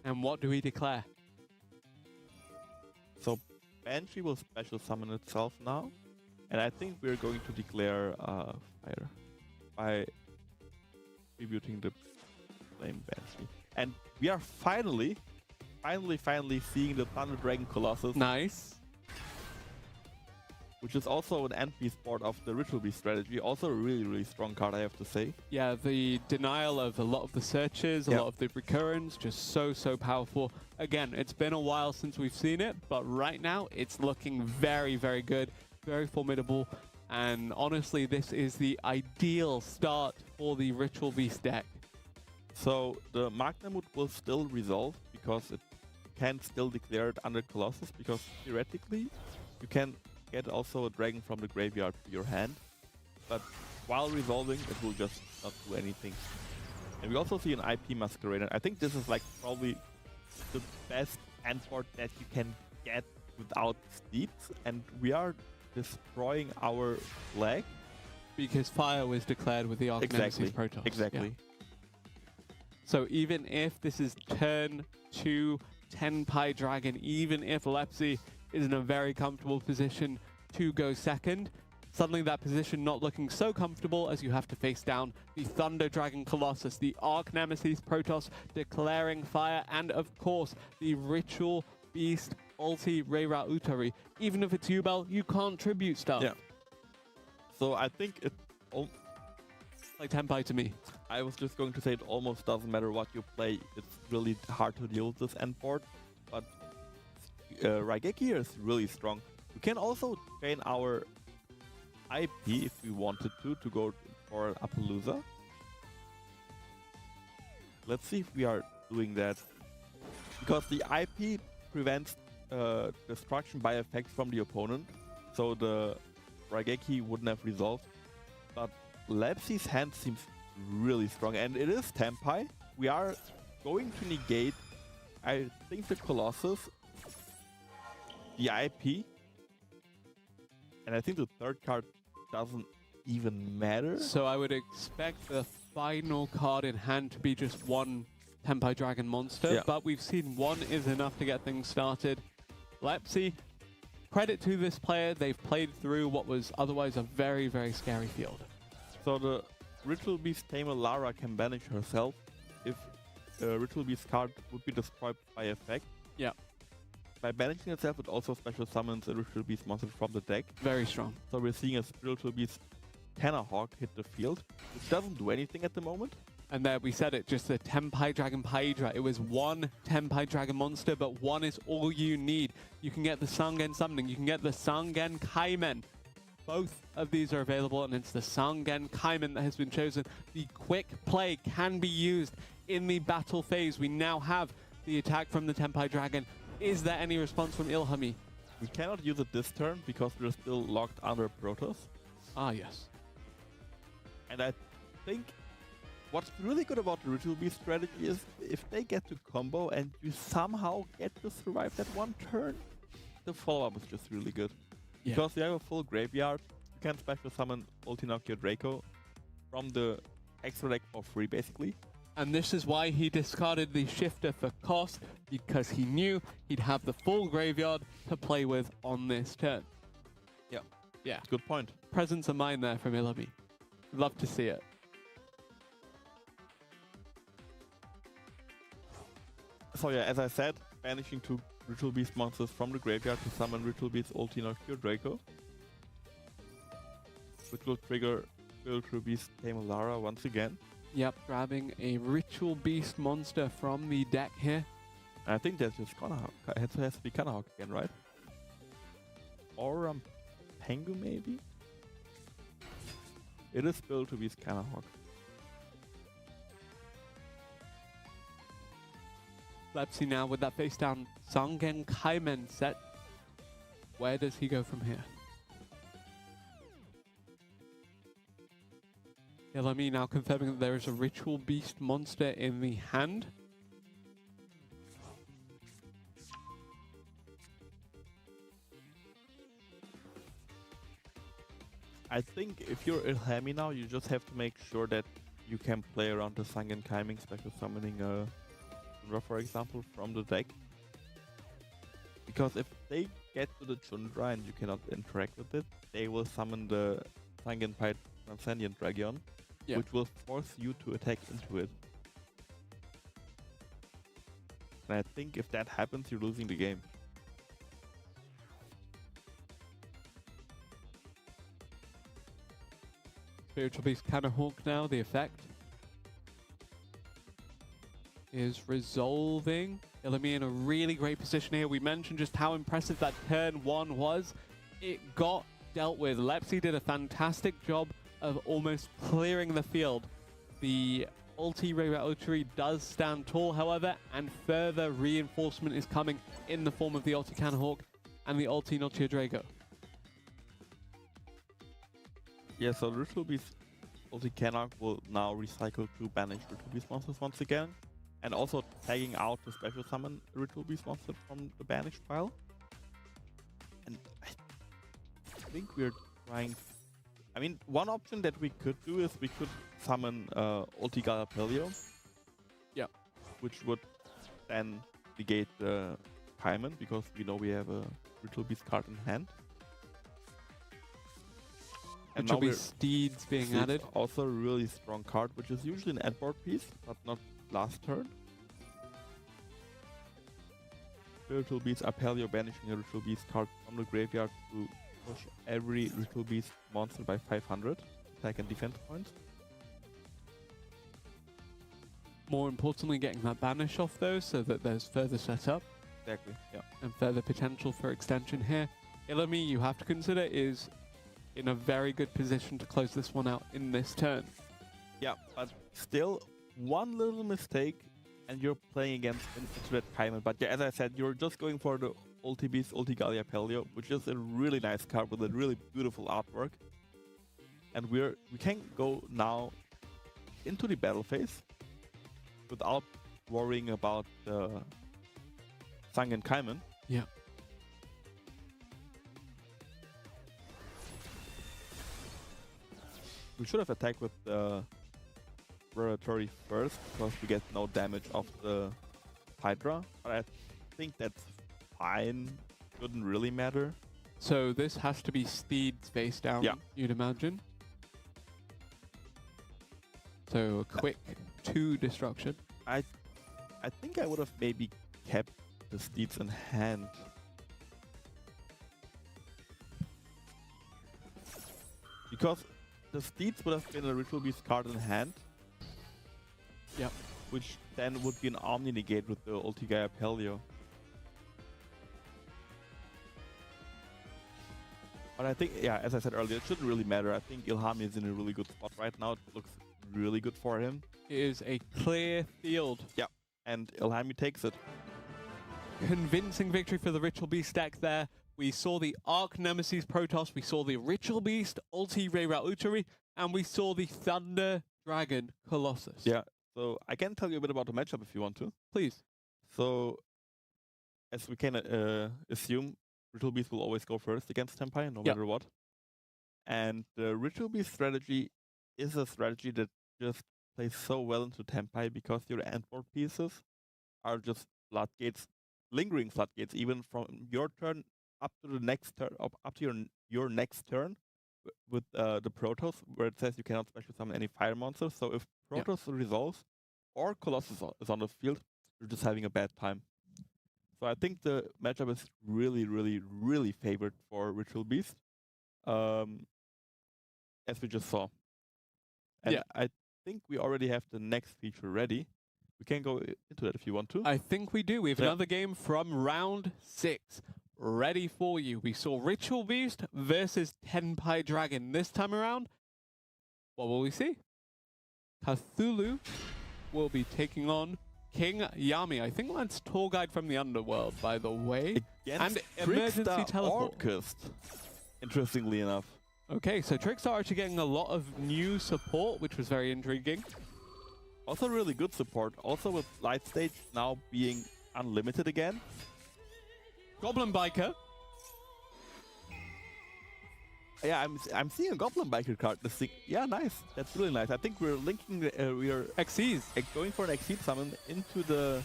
And what do we declare? So Banshee will special summon itself now, and I think we're going to declare fire by tributing the flame Banshee. And we are finally seeing the Thunder Dragon Colossus, Nice. which is also an end piece board of the Ritual Beast strategy. Also a really strong card, I have to say. Yeah, the denial of a lot of the searches, a Yeah. lot of the recurrence, just so powerful. Again, it's been a while since we've seen it, but right now it's looking very good, very formidable. And honestly, this is the ideal start for the Ritual Beast deck. So the Magnamut will still resolve because it can still declare it under Colossus, because theoretically you can get also a dragon from the graveyard to your hand, but while resolving it will just not do anything. And we also see an IP Masquerader. I think this is like probably the best end board that you can get without steeps, and we are destroying our flag. Because fire was declared with the Arc Nemesis Protoss. Exactly. Yeah. So even if this is turn 2 Tenpai Dragon, even if Lepsi is in a very comfortable position to go second, suddenly that position not looking so comfortable as you have to face down the Thunder Dragon Colossus, the Arc Nemesis Protoss declaring fire, and of course the Ritual Beast Ulti Reira Utari. Even if it's Yubel, you can't tribute stuff. Yeah. So I think it Like Tenpai to me. I was just going to say it almost doesn't matter what you play. It's really hard to deal with this end board, but Raigeki here is really strong. We can also train our IP if we wanted to go for Appaloosa. Let's see if we are doing that, because the IP prevents destruction by effect from the opponent, so the Raigeki wouldn't have resolved. But Lepsi's hand seems really strong, and it is Tenpai. We are going to negate, I think, the Colossus, the IP, and I think the third card doesn't even matter. So I would expect the final card in hand to be just one Tenpai Dragon monster, Yeah. but we've seen one is enough to get things started. Lepsi, credit to this player, they've played through what was otherwise a very scary field. So the Ritual Beast Tamer Lara can banish herself if a Ritual Beast card would be destroyed by effect. Yeah. By banishing itself, it also special summons a Ritual Beast monster from the deck. Very strong. So we're seeing a Spiritual Beast Tannerhawk hit the field, which doesn't do anything at the moment. And there we said it, just the Tenpai Dragon Paedra. It was one Tenpai Dragon monster, but one is all you need. You can get the Sangen Summoning, you can get the Sangen Kaimen. Both of these are available, and it's the Sangen Kaimen that has been chosen. The quick play can be used in the battle phase. We now have the attack from the Tenpai Dragon. Is there any response from Ilhami? We cannot use it this turn because we're still locked under Protoss. Ah, yes. And I think what's really good about the Ritual Beast strategy is if they get to combo and you somehow get to survive that one turn, the follow-up is just really good. Yeah. Because you have a full graveyard, you can special summon Ultinocchio Draco from the extra deck for free, basically. And this is why he discarded the Shifter for cost, because he knew he'd have the full graveyard to play with on this turn. Yeah. Yeah. Good point. Presence of mind there from Ilhami. Love to see it. So yeah, as I said, banishing two Ritual Beast monsters from the graveyard to summon Ritual Beast Ultinocchio Draco, which will trigger Ritual Beast Tamer Lara once again. Yep, grabbing a Ritual Beast monster from the deck here. I think that's just Kanahawk. It has to be Kanahawk again, right? Or Pengu maybe? It is built to be Kanahawk. Lepsi now with that face down Sangen Kaimen set. Where does he go from here? Ilhami now confirming that there is a Ritual Beast monster in the hand. I think if you're Ilhami now, you just have to make sure that you can play around the Sangen Kaiming, special summoning Chundra, for example, from the deck. Because if they get to the Chundra and you cannot interact with it, they will summon the Sangen Pai Transcendent Dragon, which will force you to attack into it. And I think if that happens, you're losing the game. Spiritual Beast Cannon Hawk now, the effect is resolving. Ilhami in a really great position here. We mentioned just how impressive that turn 1 was. It got dealt with. Lepsy did a fantastic job of almost clearing the field. The ulti Reira Oturi does stand tall, however, and further reinforcement is coming in the form of the ulti Cannon Hawk and the ulti Nochia Drago. Yeah, so Ritual Beast ulti Cannon will now recycle 2 banished Ritual Beast monsters once again. And also tagging out the special summon Ritual Beast monster from the banished pile. And I think we're trying... I mean, one option that we could do is we could summon ulti Galapelio. Yeah. Which would then negate the Paimon, because we know we have a Ritual Beast card in hand. And Ritual Beast Steeds being added. Also a really strong card, which is usually an end board piece, but not last turn. Ritual Beast Apelio banishing a Ritual Beast card from the graveyard to push every Ritual Beast monster by 500 attack and defense points. More importantly, getting that banish off though, so that there's further setup. Exactly, yeah. And further potential for extension here. Ilhami, you have to consider, is in a very good position to close this one out in this turn. Yeah, but still, one little mistake and you're playing against into that Paimon. But yeah, as I said, you're just going for the Ulti Beast, Ulti Galapelio, which is a really nice card with a really beautiful artwork. And we can go now into the battle phase without worrying about the Sangen Kaimon. Yeah. We should have attacked with the Raratory first, because we get no damage off the Hydra. But I think that's fine. Shouldn't really matter. So this has to be Steeds face down, you'd imagine. So a quick 2 destruction. I think I would have maybe kept the Steeds in hand. Because the Steeds would have been a Ritual Beast card in hand. Yep. Which then would be an Omni negate with the Ulti Galapelio. But I think, yeah, as I said earlier, it shouldn't really matter. I think Ilhami is in a really good spot right now. It looks really good for him. It is a clear field. Yeah, and Ilhami takes it. Convincing victory for the Ritual Beast deck there. We saw the Arc Nemesis Protoss, we saw the Ritual Beast Ulti Reira Uturi, and we saw the Thunder Dragon Colossus. Yeah, so I can tell you a bit about the matchup if you want to. Please. So, as we can assume, Ritual Beast will always go first against Tempai, no matter what. And the Ritual Beast strategy is a strategy that just plays so well into Tempai, because your endboard pieces are just floodgates, lingering floodgates, even from your turn up to the next turn, up to your next turn with the Protoss, where it says you cannot special summon any fire monsters. So if Protoss resolves or Colossus is on the field, you're just having a bad time. So I think the matchup is really, really, really favored for Ritual Beast, as we just saw. And I think we already have the next feature ready. We can go into that if you want to. I think we do. We have another game from round 6 ready for you. We saw Ritual Beast versus Tenpai Dragon. This time around, what will we see? Cthulhu will be taking on King Yami. I think that's tour guide from the underworld, by the way. Against and emergency teleport. Orchest, interestingly enough. Okay, so Trickstar actually getting a lot of new support, which was very intriguing. Also really good support. Also with Light Stage now being unlimited again. Goblin Biker. Yeah, I'm seeing a Goblin Biker card. Yeah, nice. That's really nice. I think we're linking. We are Xyz. going for an Exceed summon into the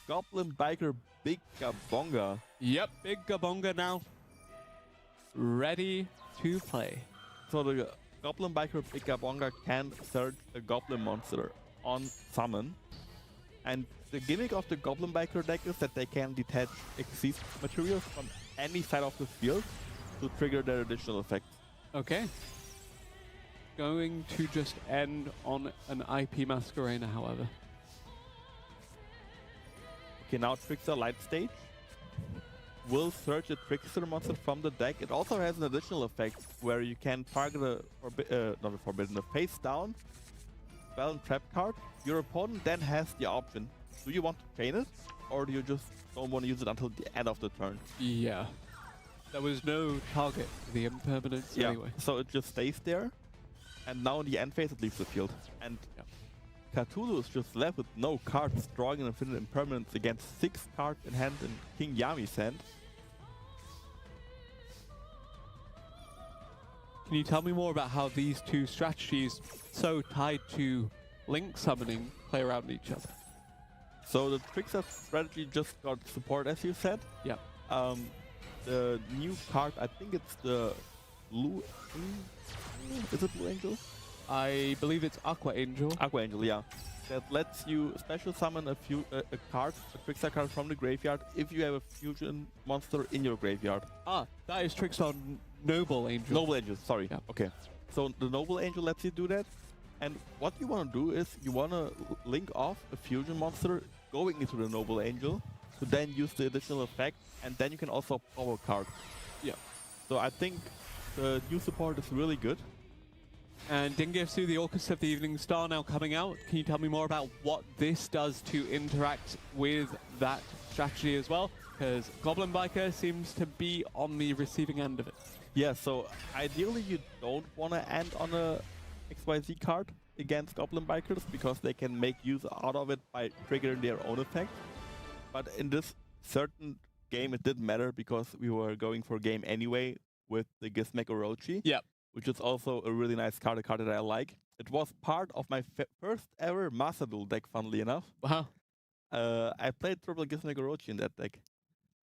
Goblin Biker Big Gabonga. Yep, Big Gabonga now ready to play. So the Goblin Biker Big Gabonga can search a Goblin monster on summon. And the gimmick of the Goblin Biker deck is that they can detach Exceed materials from any side of the field to trigger their additional effects. Okay. Going to just end on an IP Masquerena, however. Okay, now Trickster Light Stage will search a Trickster monster from the deck. It also has an additional effect where you can target a face down spell and trap card. Your opponent then has the option. Do you want to chain it, or do you just don't want to use it until the end of the turn? Yeah. There was no target for the impermanence anyway. So it just stays there, and now in the end phase it leaves the field. And Cthulhu is just left with no cards, drawing an infinite impermanence against 6 cards in hand in King Yami's hand. Can you tell me more about how these two strategies, so tied to link summoning, play around each other? So the Trickster strategy just got support, as you said. Yeah. The new card, I think it's the Blue... Is it Blue Angel? I believe it's Aqua Angel. Aqua Angel, yeah. That lets you special summon a Trickster card from the graveyard if you have a fusion monster in your graveyard. Ah, that is Trickster Noble Angel. Noble Angel, sorry. Yeah. Okay. So the Noble Angel lets you do that. And what you want to do is you want to link off a fusion monster going into the Noble Angel to then use the additional effect, and then you can also power card. Yeah. So I think the new support is really good. And Dingetsu, the Orchestra of the Evening Star, now coming out. Can you tell me more about what this does to interact with that strategy as well? Because Goblin Biker seems to be on the receiving end of it. Yeah, so ideally you don't want to end on a XYZ card against Goblin Bikers because they can make use out of it by triggering their own effect. But in this certain game it didn't matter because we were going for game anyway with the Gizmek Orochi. Yeah. Which is also a really nice card, a card that I like. It was part of my first ever Master Duel deck, funnily enough. Wow. I played triple Gizmek Orochi in that deck.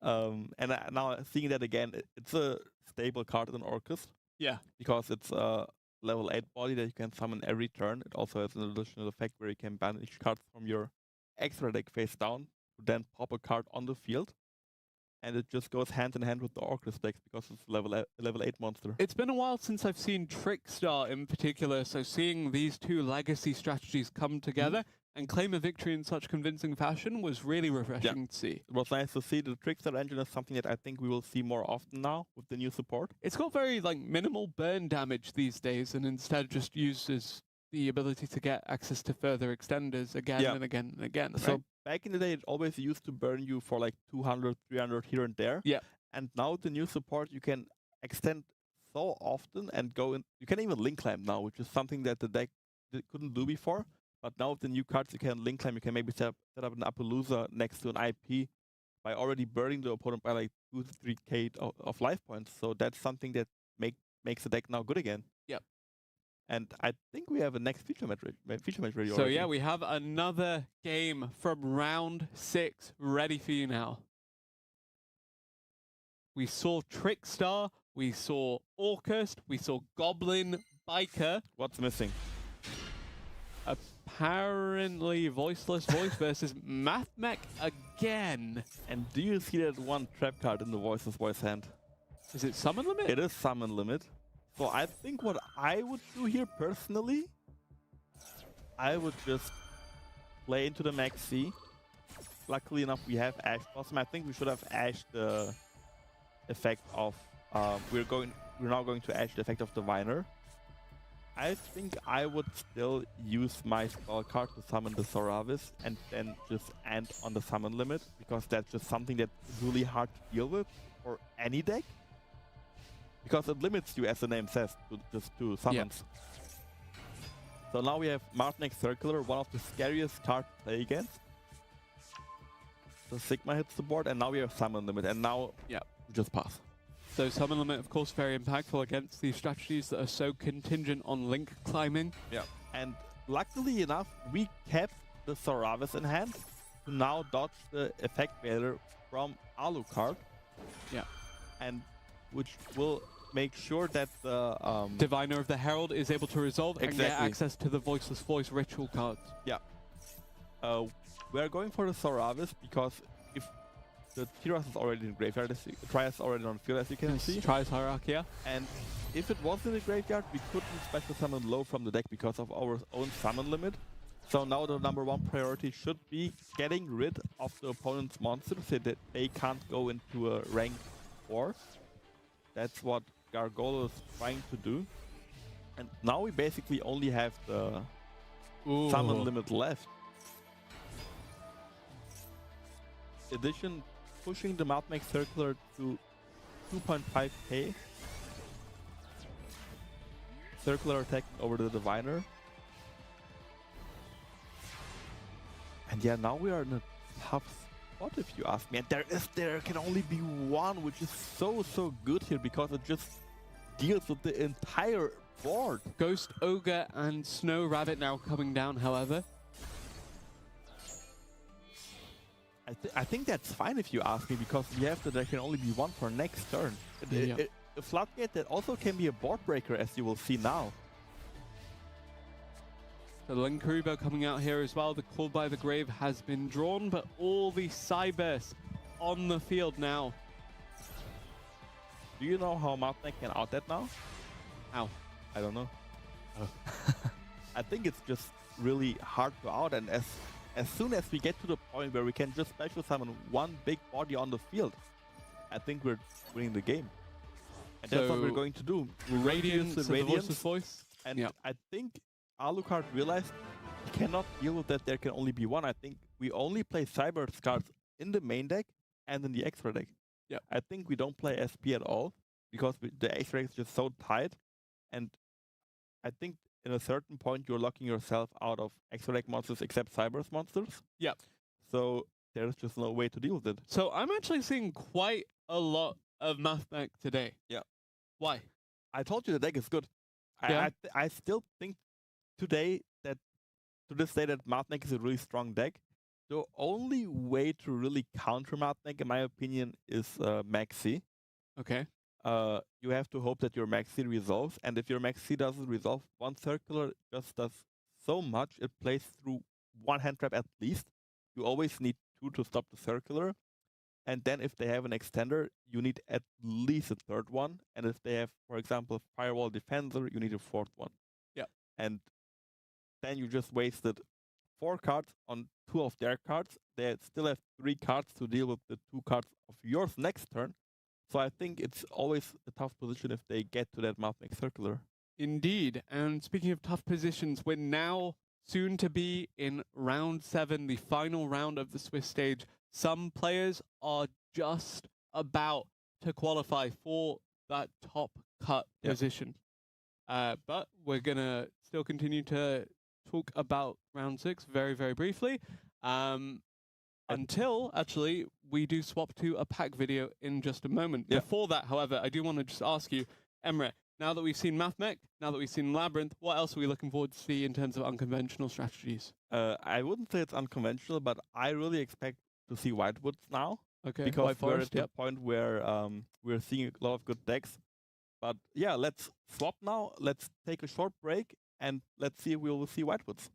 Now seeing that again, it's a stable card in Orcus. Yeah. Because it's a level 8 body that you can summon every turn. It also has an additional effect where you can banish cards from your extra deck face down to then pop a card on the field. And it just goes hand in hand with the Orcus decks because it's a level 8 monster. It's been a while since I've seen Trickstar in particular, so seeing these two legacy strategies come together and claim a victory in such convincing fashion was really refreshing to see. It was nice to see. The Trickstar engine is something that I think we will see more often now with the new support. It's got very minimal burn damage these days, and instead just uses the ability to get access to further extenders again and again and again. So right? back in the day, it always used to burn you for like 200, 300 here and there. Yeah. And now with the new support, you can extend so often and go in. You can even link climb now, which is something that the deck couldn't do before. But now with the new cards, you can link climb. You can maybe set up an Appaloosa next to an IP by already burning the opponent by like 2 to 3k of life points. So that's something that makes the deck now good again. Yep. And I think we have a next feature match ready So already. yeah, we have another game from round 6 ready for you now. We saw Trickstar, we saw Orcust, we saw Goblin Biker. What's missing? Apparently Voiceless Voice versus Mathmech again. And do you see that one trap card in the Voiceless Voice hand? Is it Summon Limit? It is Summon Limit. So I think what I would do here personally, I would just play into the Maxi. Luckily enough, we have Ash Blossom. I think we should have Ash the effect of. We're now going to Ash the effect of Diviner. I think I would still use my spell card to summon the Soravis and then just end on the summon limit because that's just something that's really hard to deal with for any deck. Because it limits you, as the name says, to just 2 summons. So now we have Martinex Circular, one of the scariest cards to play against. So Sigma hits the board, and now we have Summon Limit, and now we just pass. So summon limit, of course, very impactful against these strategies that are so contingent on link climbing. Yeah. And luckily enough, we kept the Soravis in hand to now dodge the effect veiler from Alucard. Yeah. And which will make sure that the Diviner of the Herald is able to resolve and get access to the Voiceless Voice ritual cards. Yeah. We're going for the Soravis because if the Tiras is already in the graveyard, Trias is already on the field, as you can see. Trias Hierarchy, yeah. And if it was in the graveyard, we couldn't special summon low from the deck because of our own summon limit. So now the #1 priority should be getting rid of the opponent's monsters so that they can't go into a rank 4. That's what Gargoyle is trying to do. And now we basically only have the summon limit left. Addition, pushing the Mouthmake Circular to 2.5k. Circular attack over the Diviner. And yeah, now we are in a tough spot if you ask me. And there can only be one, which is so good here because it just deals with the entire board. Ghost Ogre and Snow Rabbit now coming down, however. I think that's fine if you ask me, because we have that there can only be one for next turn. A Floodgate that also can be a board breaker, as you will see now. The Linkuriboh coming out here as well. The Call by the Grave has been drawn, but all the Cyberse on the field now. Do you know how Mouthmake can out that now? How? I don't know. Oh. I think it's just really hard to out, and as soon as we get to the point where we can just special summon one big body on the field, I think we're winning the game. And that's what we're going to do. Radiance, the Voiceless Voice. And I think Alucard realized he cannot deal with that there can only be one. I think we only play Cyberse cards in the main deck and in the extra deck. Yeah. I think we don't play SP at all because the extra deck is just so tight. And I think in a certain point you're locking yourself out of extra deck monsters except Cyberse monsters. Yeah. So there's just no way to deal with it. So I'm actually seeing quite a lot of Mouthmake today. Yeah. Why? I told you the deck is good. Yeah. I still think to this day that Mouthmake is a really strong deck. The only way to really counter Mouthmake, in my opinion, is Maxi. Okay. You have to hope that your Maxi resolves, and if your Maxi doesn't resolve, one circular just does so much. It plays through one hand trap at least. You always need 2 to stop the circular. And then if they have an extender, you need at least a 3rd one. And if they have, for example, Firewall Defender, you need a 4th one. Yeah. And then you just wasted 4 cards on 2 of their cards. They still have 3 cards to deal with the 2 cards of yours next turn. So I think it's always a tough position if they get to that Mouthmake Circular. Indeed. And speaking of tough positions, we're now soon to be in round 7, the final round of the Swiss stage. Some players are just about to qualify for that top cut position. But we're going to still continue to talk about round 6 very, very briefly. Until, actually, we do swap to a pack video in just a moment. Yeah. Before that, however, I do want to just ask you, Emre, now that we've seen Mouthmake, now that we've seen Labyrinth, what else are we looking forward to see in terms of unconventional strategies? I wouldn't say it's unconventional, but I really expect to see Whitewoods now. Okay, because White Forest, we're at the point where we're seeing a lot of good decks. But yeah, let's swap now. Let's take a short break, and let's see if we will see Whitewoods.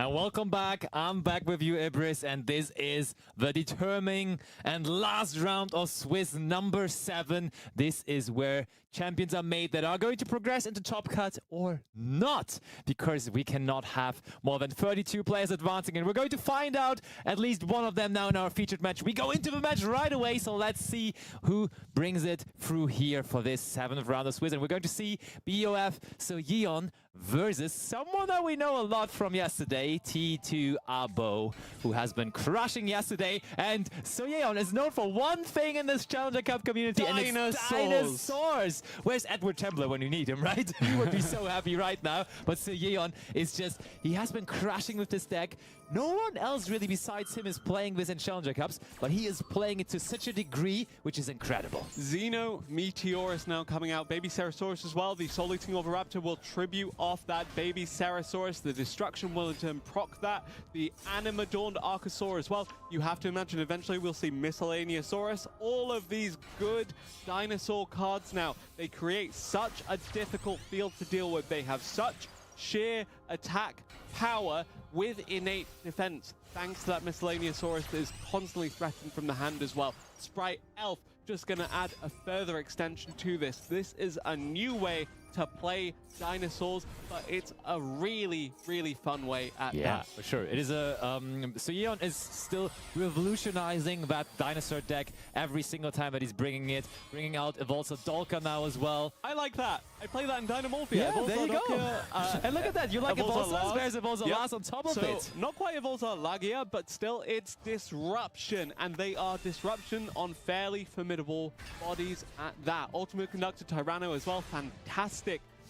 Yeah, welcome back. I'm back with you, Ibris, and this is the determining and last round of Swiss number 7. This is where champions are made that are going to progress into top cut or not, because we cannot have more than 32 players advancing, and we're going to find out at least one of them now in our featured match. We go into the match right away, so let's see who brings it through here for this 7th round of Swiss, and we're going to see BOF SHUEISHA versus someone that we know a lot from yesterday, T2 Abo, who has been crushing yesterday. And SHUEISHA is known for one thing in this Challenger Cup community, and it's dinosaurs. Where's Edward Templar when you need him, right? He would be so happy right now. But SHUEISHA is just, he has been crushing with this deck. No one else really besides him is playing this in Challenger Cups, but he is playing it to such a degree, which is incredible. Xeno, Meteorus now coming out, Baby Ceratosaurus as well. The Soul Eating Oviraptor will tribute off that Baby Ceratosaurus. The Destruction will in turn proc that. The Animadorned Archosaur as well. You have to imagine eventually we'll see Miscellaneousaurus. All of these good dinosaur cards now. They create such a difficult field to deal with. They have such sheer attack power with innate defense, thanks to that Miscellaneousaurus that is constantly threatened from the hand as well. Sprite Elf just going to add a further extension to this. This is a new way to play dinosaurs, but it's a really, really fun way at that. For sure. It is a SHUEISHA is still revolutionizing that dinosaur deck every single time that he's bringing out Evolsa Dolka now as well. I like that. I play that in Dynamorphia. Yeah, there you go. And look at that. You like Evolsa? There's Evolsa Last on top of it. Not quite Evolsa Lagia, but still it's Disruption, and they are Disruption on fairly formidable bodies at that. Ultimate Conductor Tyranno as well. Fantastic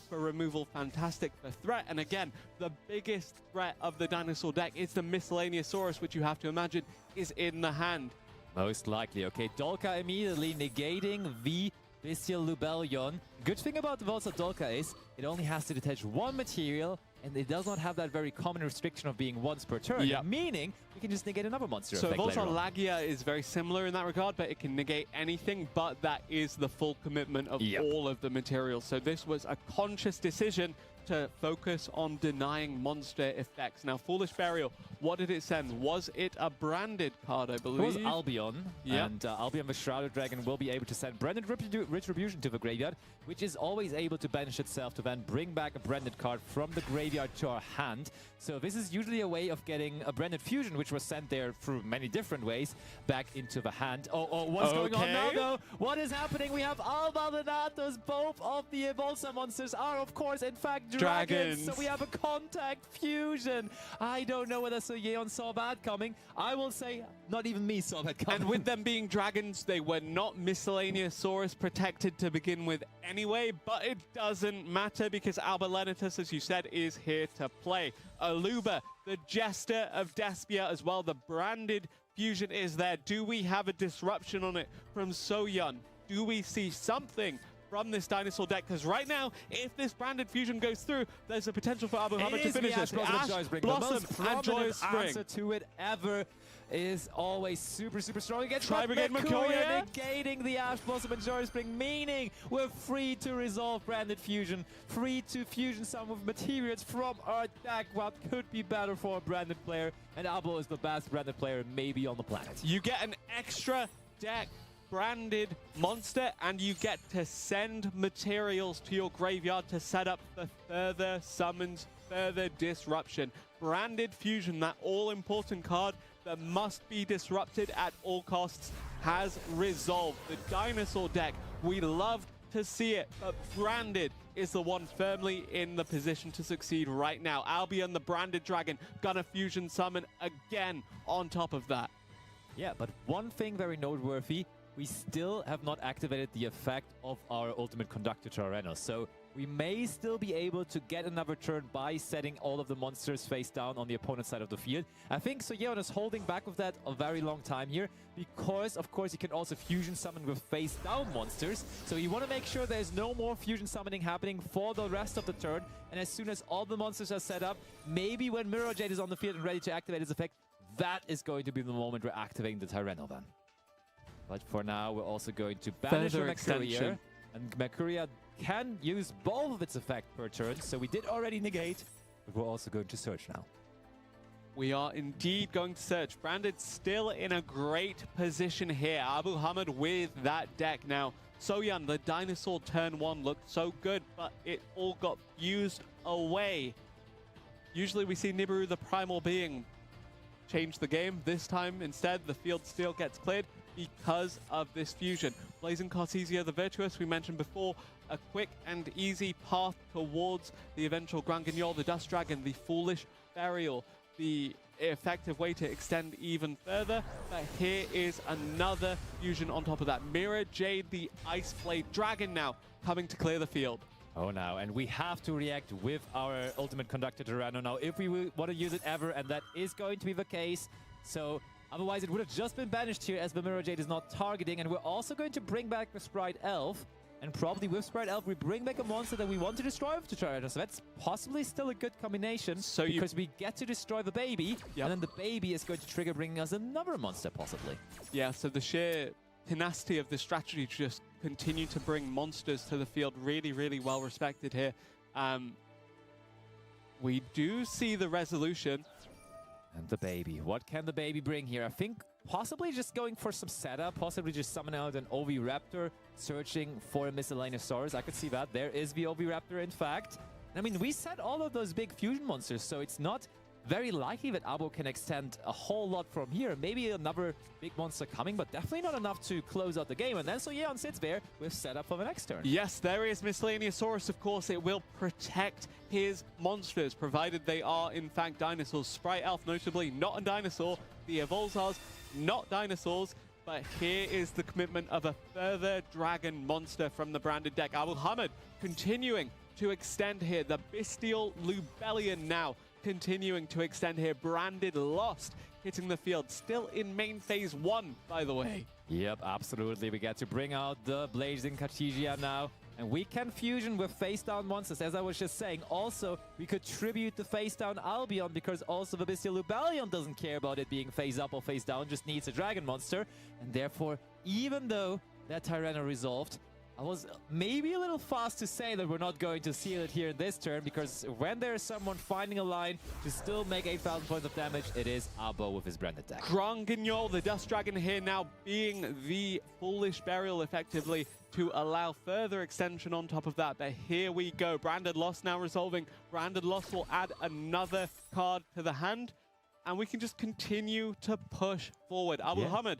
for removal, fantastic for threat, and again, the biggest threat of the dinosaur deck is the Miscellaneousaurus, which you have to imagine is in the hand. Most likely. Okay, Dolka immediately negating the Bestial Lubellion. Good thing about the Evolsa Dolka is it only has to detach one material, and it does not have that very common restriction of being once per turn, meaning we can just negate another monster so effect later on. Evolsa Lagia is very similar in that regard, but it can negate anything, but that is the full commitment of all of the materials. So this was a conscious decision to focus on denying monster effects. Now, Foolish Burial, what did it send? Was it a branded card, I believe? It was Albion, and Albion the Shrouded Dragon will be able to send Branded Retribution to the graveyard, which is always able to banish itself to then bring back a branded card from the graveyard to our hand. So this is usually a way of getting a Branded Fusion, which was sent there through many different ways, back into the hand. What's going on now, though? What is happening? We have Alba Venatos. Both of the Evolsa monsters are, of course, in fact, dragons. So we have a Contact Fusion. I don't know whether SHUEISHA saw that coming. I will say not even me saw that coming. And with them being dragons, they were not Miscellaneousaurus protected to begin with anyway, but it doesn't matter because Alba Venatos, as you said, is here to play. Aluba, the Jester of Despia as well. The branded fusion is there. Do we have a disruption on it from SHUEISHA? Do we see something from this dinosaur deck? Because right now, if this branded fusion goes through, there's a potential for Abu Hamid to finish this. Ash, Blossom, and Joyous Spring. Answer to it ever is always super, super strong against Tri-Brigade Mercuria, negating the Ash, Blossom, and Joyous Spring, meaning we're free to resolve branded fusion, free to fusion some of materials from our deck. What could be better for a branded player? And Abo is the best branded player maybe on the planet. You get an extra deck branded monster, and you get to send materials to your graveyard to set up for further summons, further disruption. Branded fusion, that all-important card that must be disrupted at all costs, has resolved. The dinosaur deck, we love to see it, but branded is the one firmly in the position to succeed right now. Albion, the branded dragon, gonna fusion summon again on top of that. Yeah, but one thing very noteworthy, we still have not activated the effect of our Ultimate Conductor Tyranno. So we may still be able to get another turn by setting all of the monsters face down on the opponent's side of the field. I think SHUEISHA is holding back with that a very long time here because, of course, you can also fusion summon with face down monsters. So you want to make sure there's no more fusion summoning happening for the rest of the turn. And as soon as all the monsters are set up, maybe when Mirror Jade is on the field and ready to activate his effect, that is going to be the moment we're activating the Tyranno then. But for now, we're also going to banish Mercuria. And Mercuria can use both of its effect per turn, so we did already negate, but we're also going to search now. We are indeed going to search. Branded still in a great position here. Abu Hamid with that deck now. Soyeon, the dinosaur turn 1 looked so good, but it all got fused away. Usually we see Nibiru, the primal being, change the game. This time, instead, the field still gets cleared because of this fusion. Blazing Cartesia, the Virtuous, we mentioned before, a quick and easy path towards the eventual Grand Guignol, the Dust Dragon, the Foolish Burial, the effective way to extend even further. But here is another fusion on top of that. Mirror Jade, the Ice Blade Dragon now coming to clear the field. Oh, now, and we have to react with our Ultimate Conductor Tyranno now if we want to use it ever, and that is going to be the case. So otherwise it would have just been banished here as the Mirror Jade is not targeting, and we're also going to bring back the Sprite Elf. And probably with Sprite Elf, we bring back a monster that we want to destroy with the Tyranno. So that's possibly still a good combination. So because we get to destroy the baby, and then the baby is going to trigger bringing us another monster, possibly. Yeah, so the sheer tenacity of this strategy to just continue to bring monsters to the field, really, really well respected here. We do see the resolution. And the baby. What can the baby bring here? I think possibly just going for some setup, possibly just summon out an Oviraptor, searching for a Miscellaneousaurus. I could see that. There is the Oviraptor, in fact. I mean, we set all of those big fusion monsters, so it's not very likely that Abo can extend a whole lot from here. Maybe another big monster coming, but definitely not enough to close out the game. And then Soyeon sits there with setup for the next turn. Yes, there is Miscellaneousaurus, of course. It will protect his monsters, provided they are, in fact, dinosaurs. Sprite Elf, notably, not a dinosaur. The Evolzars, not dinosaurs. But here is the commitment of a further dragon monster from the branded deck. Abu Hamid continuing to extend here. The Bestial Lubellion now continuing to extend here. Branded Lost hitting the field. Still in main phase 1, by the way. Yep, absolutely. We get to bring out the Blazing Cartesia now. And we can fusion with face-down monsters, as I was just saying. Also, we could tribute the face-down Albion, because also the Bestial Lubellion doesn't care about it being face-up or face-down, just needs a dragon monster. And therefore, even though that Tyranno resolved, I was maybe a little fast to say that we're not going to seal it here in this turn, because when there's someone finding a line to still make 8,000 points of damage, it is Abo with his branded deck. Grand Guignol, the Dust Dragon here now being the Foolish Burial effectively to allow further extension on top of that. But here we go. Branded Lost now resolving. Branded Lost will add another card to the hand, and we can just continue to push forward. Abu Hamid,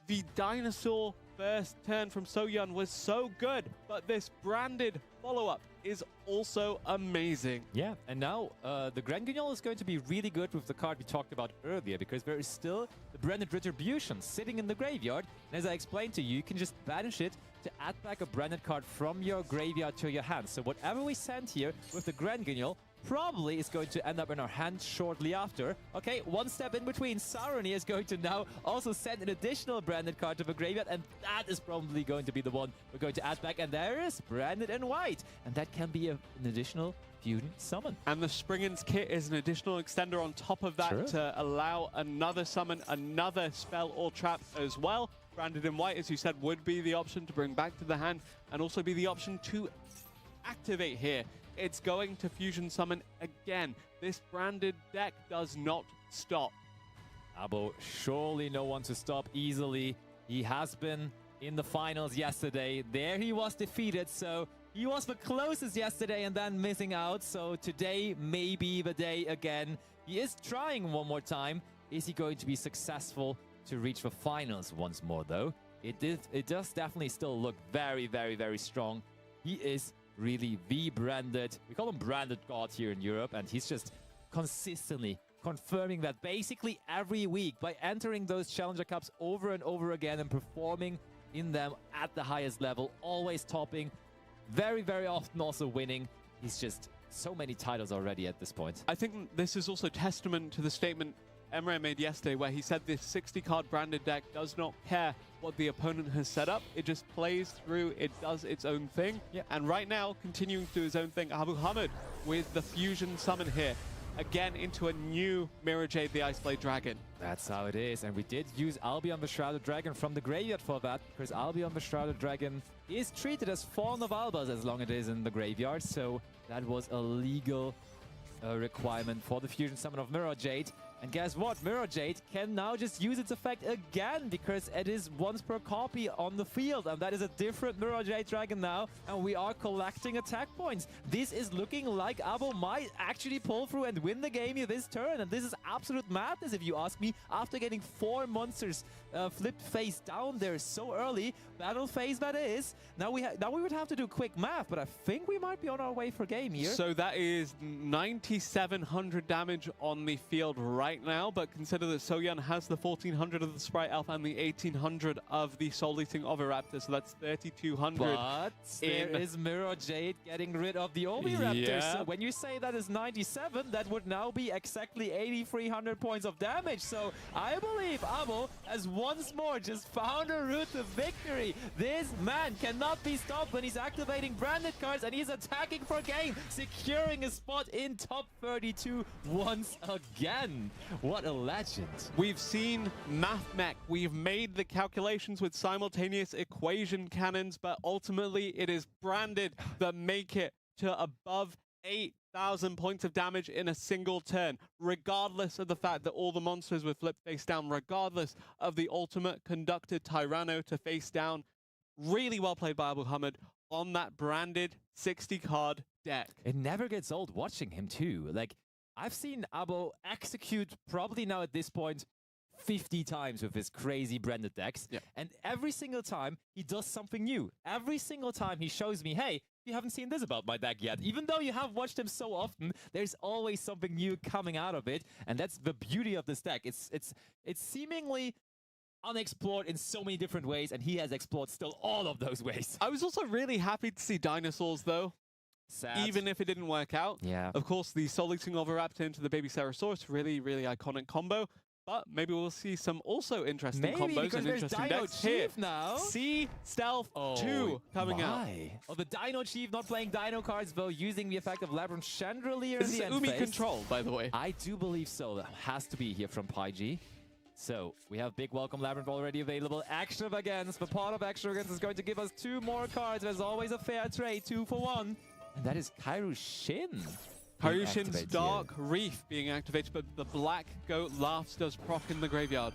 the dinosaur first turn from Soyeon was so good, but this branded follow-up is also amazing. Yeah, and now the Grand Guignol is going to be really good with the card we talked about earlier, because there is still the branded Retribution sitting in the graveyard. And as I explained to you, you can just banish it to add back a branded card from your graveyard to your hand. So whatever we send here with the Grand Guignol probably is going to end up in our hand shortly after. Okay, one step in between. Saroni is going to now also send an additional branded card to the graveyard, and that is probably going to be the one we're going to add back. And there is branded in white, and that can be an additional fusion summon. And the Springen's Kit is an additional extender on top of that to allow another summon, another spell or trap as well. Branded in white, as you said, would be the option to bring back to the hand, and also be the option to activate here. It's going to fusion summon again. This branded deck does not stop. Abo, surely no one to stop easily. He has been in the finals yesterday. There he was defeated, so he was the closest yesterday and then missing out. So today may be the day again. He is trying one more time. Is he going to be successful to reach the finals once more, though? It does definitely still look very, very, very strong. He is really the branded, we call him branded god here in Europe, and he's just consistently confirming that basically every week by entering those Challenger Cups over and over again and performing in them at the highest level, always topping, very, very often also winning. He's just so many titles already at this point. I think this is also testament to the statement Emre made yesterday, where he said this 60-card branded deck does not care what the opponent has set up. It just plays through, it does its own thing. Yeah. And right now, continuing to do his own thing, Abu Hamid with the fusion summon here. Again, into a new Mirror Jade, the Ice Blade Dragon. That's how it is. And we did use Albion the Shrouded Dragon from the graveyard for that, because Albion the Shrouded Dragon is treated as Fawn of Albas as long as it is in the graveyard. So that was a legal requirement for the fusion summon of Mirror Jade. And guess what? Mirror Jade can now just use its effect again because it is once per copy on the field. And that is a different Mirror Jade Dragon now. And we are collecting attack points. This is looking like Abo might actually pull through and win the game here this turn. And this is absolute madness if you ask me. After getting 4 monsters flipped face down there so early, battle phase that is. Now we would have to do quick math, but I think we might be on our way for game here. So that is 9,700 damage on the field right now, but consider that Soyeon has the 1,400 of the Sprite Elf and the 1,800 of the Soul Eating Oviraptor, so that's 3,200. But there is Mirror Jade getting rid of the Oviraptor. Yeah. So when you say that is 97, that would now be exactly 8,300 points of damage. So I believe Abo has once more just found a route to victory. This man cannot be stopped when he's activating branded cards, and he's attacking for game, securing a spot in top 32 once again. What a legend. We've seen MathMech. We've made the calculations with simultaneous equation cannons, but ultimately it is branded that make it to above 8,000 points of damage in a single turn, regardless of the fact that all the monsters were flipped face down, regardless of the ultimate conducted Tyranno to face down. Really well played by Abu Hamid on that branded 60-card deck. It never gets old watching him too. Like, I've seen Abo execute probably now at this point 50 times with his crazy branded decks. Yeah. And every single time he does something new. Every single time he shows me, hey, you haven't seen this about my deck yet. Even though you have watched him so often, there's always something new coming out of it. And that's the beauty of this deck. It's seemingly unexplored in so many different ways, and he has explored still all of those ways. I was also really happy to see dinosaurs, though. Sad. Even if it didn't work out. Yeah. Of course, the Soul Eating Oviraptor into the Baby Ceratosaurus, really, really iconic combo. But maybe we'll see some also interesting combos because and there's interesting Dino decks here. Chief now. See Stealth 2 coming out. Oh, the Dino Chief not playing Dino cards, though, using the effect of Labyrinth Chandelier in This the is end Umi phase. control, by the way. I do believe so. That has to be here from PyG. So, we have Big Welcome Labyrinth already available. Action of Against. The part of Action of Against is going to give us 2 more cards. There's always a fair trade, 2 for 1. And that is Kairu Shin. Karyushin's Dark Reef being activated, but the Black Goat Laughs does proc in the graveyard.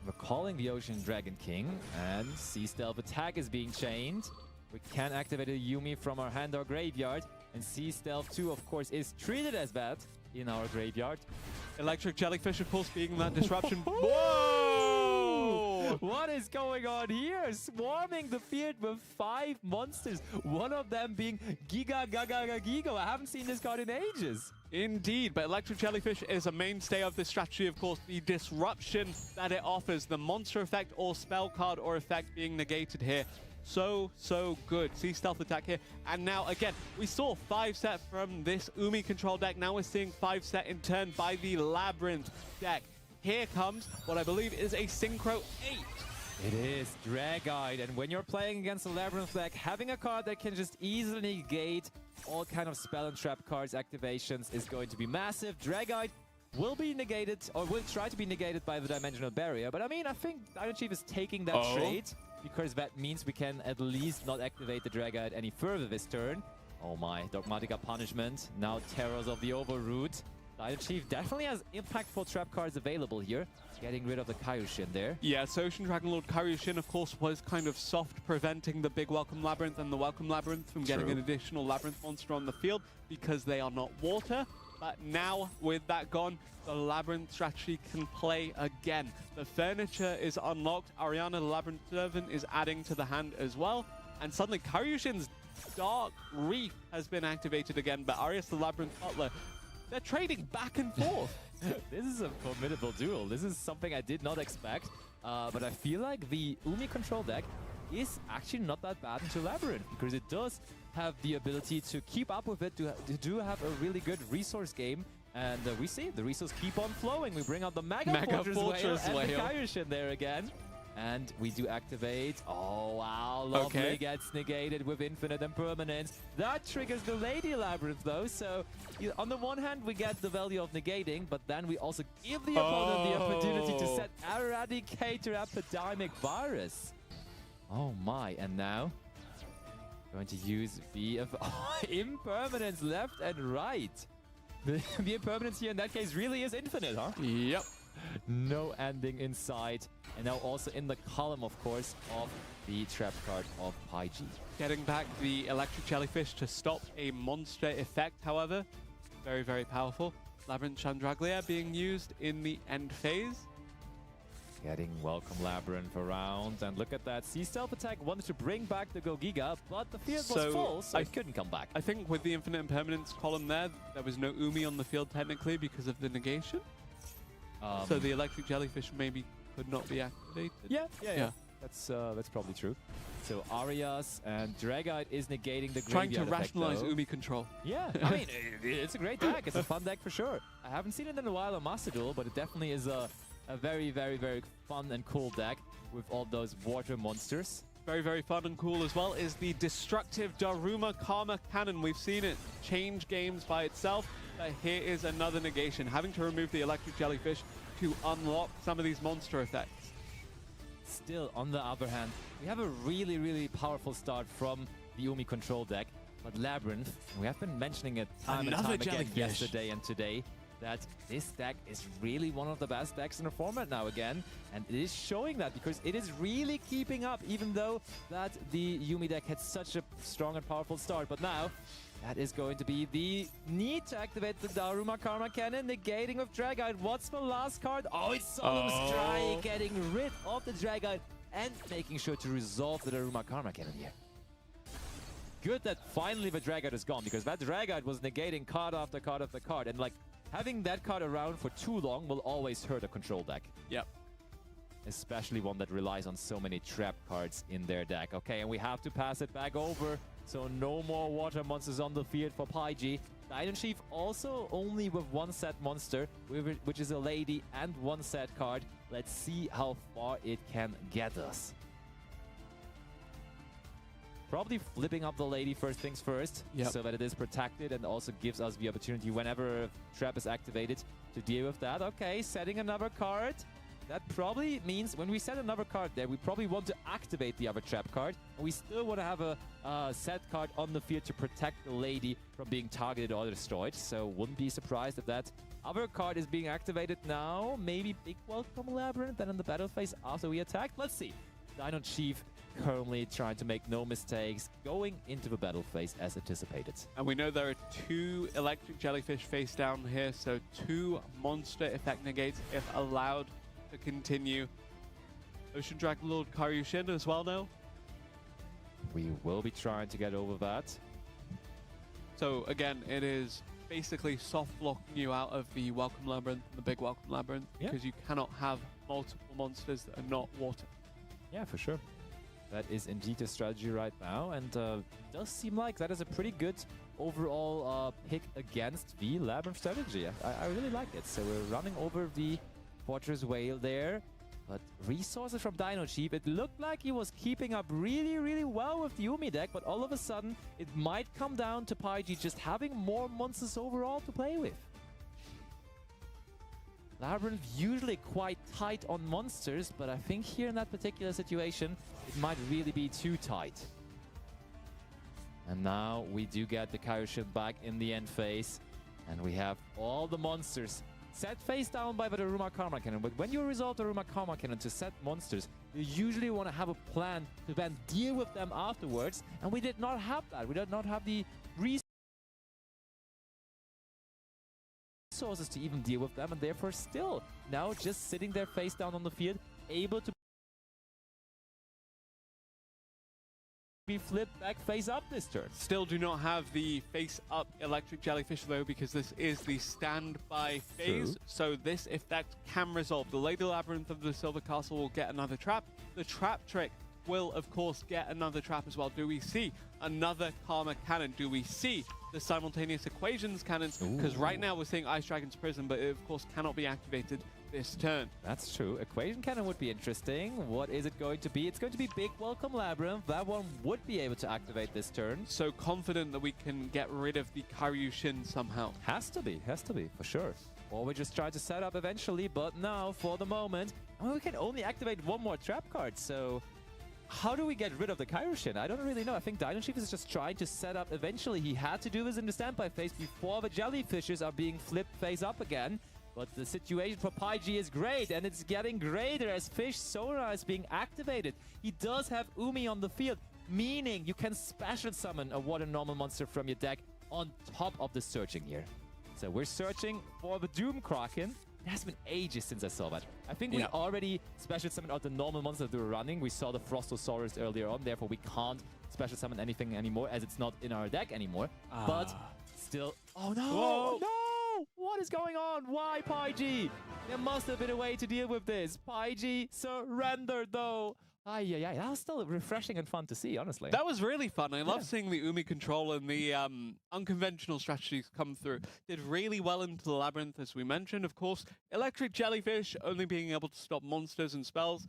We're calling the Ocean Dragon King, and Sea Stealth Attack is being chained. We can activate a Yumi from our hand or graveyard, and Sea Stealth 2, of course, is treated as that in our graveyard. Electric Jellyfish, of course, being that disruption. Whoa! What is going on here? Swarming the field with 5 monsters. One of them being Giga Gaga Gigo. I haven't seen this card in ages. Indeed, but Electric Jellyfish is a mainstay of this strategy, of course. The disruption that it offers, the monster effect or spell card or effect being negated here. So good. See Stealth Attack here. And now, again, we saw 5 set from this Umi control deck. Now we're seeing 5 set in turn by the Labyrinth deck. Here comes what I believe is a Synchro 8. It is Dragite, and when you're playing against a Labyrinth deck, having a card that can just easily negate all kind of spell and trap cards activations is going to be massive. Dragite will be negated, or will try to be negated by the Dimensional Barrier, but I mean, I think Dino Chief is taking that trade, because that means we can at least not activate the Dragite any further this turn. Oh my, Dogmatica Punishment, now Terrors of the Overroot. Dino Chief definitely has impactful trap cards available here, getting rid of the Kaiushin there. Yeah, so Ocean Dragon Lord Karyushin, of course, was kind of soft, preventing the big Welcome Labyrinth and the Welcome Labyrinth from getting an additional Labyrinth monster on the field because they are not water. But now, with that gone, the Labyrinth strategy can play again. The furniture is unlocked. Ariana, the Labyrinth Servant, is adding to the hand as well. And suddenly, Karyushin's Dark Reef has been activated again, but Arias, the Labyrinth Butler, they're trading back and forth. This is a formidable duel. This is something I did not expect, but I feel like the Umi control deck is actually not that bad into Labyrinth, because it does have the ability to keep up with it, to do have a really good resource game, and we see the resources keep on flowing. We bring out the Mega Fortress Whale and the Kaiushin there again. And we do activate. Oh, wow. Lovely gets negated with Infinite Impermanence. That triggers the Lady Labyrinth, though. So, on the one hand, we get the value of negating, but then we also give the opponent the opportunity to set Eradicator Epidemic Virus. Oh, my. And now, going to use the Impermanence left and right. The impermanence here in that case really is infinite, huh? Yep. No ending in sight. And now also in the column, of course, of the trap card of PyG. Getting back the electric jellyfish to stop a monster effect, however. Very, very powerful. Labyrinth Chandraglia being used in the end phase. Getting Welcome Labyrinth around, and look at that. Sea Stealth Attack wanted to bring back the Gogiga, but the field was full, so it couldn't come back. I think with the Infinite Impermanence column there was no Umi on the field technically because of the negation. So the electric jellyfish maybe could not be activated. Yeah. That's probably true. So Arias and Dragite is negating the Trying to graveyard effect, rationalize though. Umi control. Yeah, I mean, it's a great deck. It's a fun deck for sure. I haven't seen it in a while on Master Duel, but it definitely is a very, very, very fun and cool deck with all those water monsters. Very, very fun and cool as well is the destructive Daruma Karma Cannon. We've seen it change games by itself, but here is another negation, having to remove the electric jellyfish to unlock some of these monster effects. Still, on the other hand, we have a really, really powerful start from the Umi control deck, but Labyrinth, we have been mentioning it time and time again yesterday and today, that this deck is really one of the best decks in the format now again, and it is showing that because it is really keeping up, even though that the Yumi deck had such a strong and powerful start. But now, that is going to be the need to activate the Daruma Karma Cannon, negating of Dragite. What's the last card? Oh, it's Solemn Strike, getting rid of the Dragite and making sure to resolve the Daruma Karma Cannon here. Good that finally the Dragite is gone, because that Dragite was negating card after card after card, and like, having that card around for too long will always hurt a control deck. Yep. Especially one that relies on so many trap cards in their deck. Okay, and we have to pass it back over. So no more water monsters on the field for PyG. Dino Chief also only with one set monster, which is a lady and one set card. Let's see how far it can get us. Probably flipping up the lady first things first, so that it is protected and also gives us the opportunity whenever a trap is activated to deal with that. Okay, setting another card. That probably means when we set another card there, we probably want to activate the other trap card. And we still want to have a set card on the field to protect the lady from being targeted or destroyed. So wouldn't be surprised if that other card is being activated now. Maybe Big Welcome Labyrinth, then in the battle phase after we attack. Let's see. Dino Chief currently trying to make no mistakes, going into the battle phase as anticipated. And we know there are 2 electric jellyfish face down here, so 2 monster effect negates if allowed to continue. Ocean Dragon Lord Karyushin as well now. We will be trying to get over that. So again, it is basically soft blocking you out of the Welcome Labyrinth and the Big Welcome Labyrinth, because you cannot have multiple monsters that are not water. Yeah, for sure. That is indeed a strategy right now, and does seem like that is a pretty good overall pick against the Labyrinth strategy. I really like it. So we're running over the Fortress Whale there, but resources from Dino Chief, it looked like he was keeping up really, really well with the Yumi deck, but all of a sudden, it might come down to PyG just having more monsters overall to play with. Labyrinth usually quite tight on monsters, but I think here in that particular situation, it might really be too tight. And now we do get the Kairoshin back in the end phase, and we have all the monsters set face down by the Daruma Karma Cannon. But when you resolve the Daruma Karma Cannon to set monsters, you usually want to have a plan to then deal with them afterwards, and we did not have that. We did not have the resources to even deal with them, and therefore still now just sitting there face down on the field, able to be flipped back face up this turn. Still do not have the face up electric jellyfish though, because this is the standby phase. True. So this effect can resolve. The Lady Labyrinth of the Silver Castle will get another trap. The Trap Trick will of course get another trap as well. Do we see another Karma Cannon? Do we see the simultaneous equations cannons? Because right now we're seeing Ice Dragon's Prison, but it of course cannot be activated this turn. That's true. Equation Cannon would be interesting. What is it going to be? It's going to be Big Welcome Labyrinth. That one would be able to activate this turn. So confident that we can get rid of the Karyushin somehow. Has to be, for sure. Or we just try to set up eventually, but now, for the moment, I mean, we can only activate one more trap card, so how do we get rid of the Kaioshin? I don't really know. I think Dino Chief is just trying to set up. Eventually, he had to do this in the standby phase before the jellyfishes are being flipped face up again. But the situation for PyG is great, and it's getting greater as Fish Sora is being activated. He does have Umi on the field, meaning you can special summon a water normal monster from your deck on top of the searching here. So we're searching for the Doom Kraken. It has been ages since I saw that. I think we already special summoned out the normal monsters that we were running. We saw the Frostosaurus earlier on, therefore we can't special summon anything anymore as it's not in our deck anymore. But still... Oh no! Whoa. No! What is going on? Why PyG? There must have been a way to deal with this. PyG surrendered though. Yeah, that was still refreshing and fun to see, honestly. That was really fun. I love seeing the Umi control and the unconventional strategies come through. Did really well into the Labyrinth, as we mentioned. Of course, Electric Jellyfish only being able to stop monsters and spells.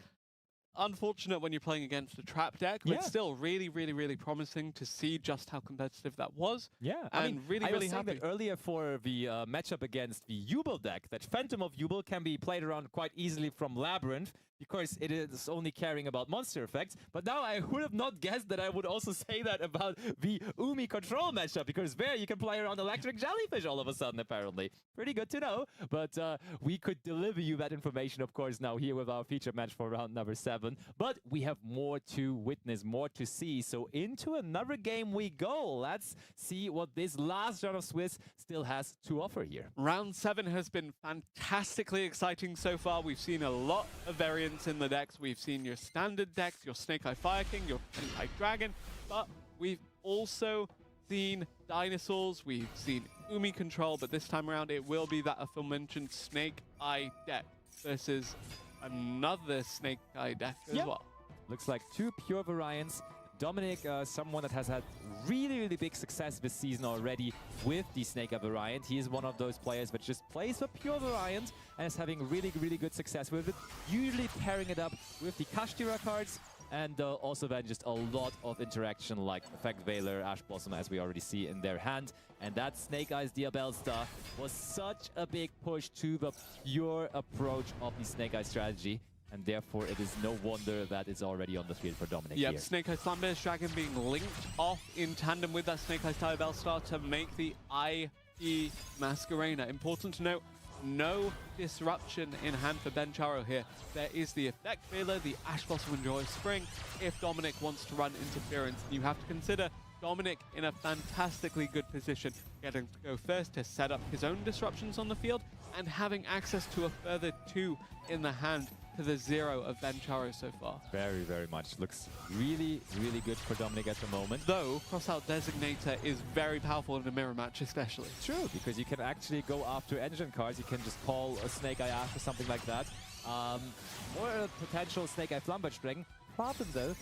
Unfortunate when you're playing against a trap deck, but still really, really, really promising to see just how competitive that was. Yeah, and I mean, really, I really was saying happy. that earlier for the matchup against the Jubel deck, that Phantom of Jubel can be played around quite easily from Labyrinth, because it is only caring about monster effects. But now I would have not guessed that I would also say that about the Umi control matchup, because there you can play around Electric Jellyfish all of a sudden, apparently. Pretty good to know, but we could deliver you that information, of course, now here with our feature match for round number 7. But we have more to witness, more to see. So into another game we go. Let's see what this last round of Swiss still has to offer here. Round 7 has been fantastically exciting so far. We've seen a lot of variants in the decks. We've seen your standard decks, your Snake Eye Fire King, your Snake Eye Dragon, but we've also seen dinosaurs, we've seen Umi control, but this time around it will be that aforementioned Snake Eye deck versus another Snake Eye deck as well. Looks like 2 pure variants. Dominic, someone that has had really, really big success this season already with the Snake Eye variant. He is one of those players that just plays a pure variant and is having really, really good success with it. Usually pairing it up with the Kashtira cards, and also then just a lot of interaction like Effect Veiler, Ash Blossom, as we already see in their hand. And that Snake Eyes Diabellstar was such a big push to the pure approach of the Snake Eye strategy. And therefore, it is no wonder that it's already on the field for Dominic here. Snake Eye Flamberge Dragon being linked off in tandem with that Snake Eye Diabellstar to make the IP Masquerena. Important to note, no disruption in hand for Bencharo here. There is the Effect Veiler, the Ash Blossom and Joy of Spring. If Dominic wants to run interference, you have to consider Dominic in a fantastically good position, getting to go first to set up his own disruptions on the field and having access to a further 2 in the hand to the 0 of Bencharo so far. Very, very much. Looks really, really good for Dominic at the moment. Though, Crossout Designator is very powerful in a mirror match especially. True, because you can actually go after engine cards. You can just call a Snake Eye Ash or something like that. Or a potential Snake Eye Flamberge Dragon. Problem though,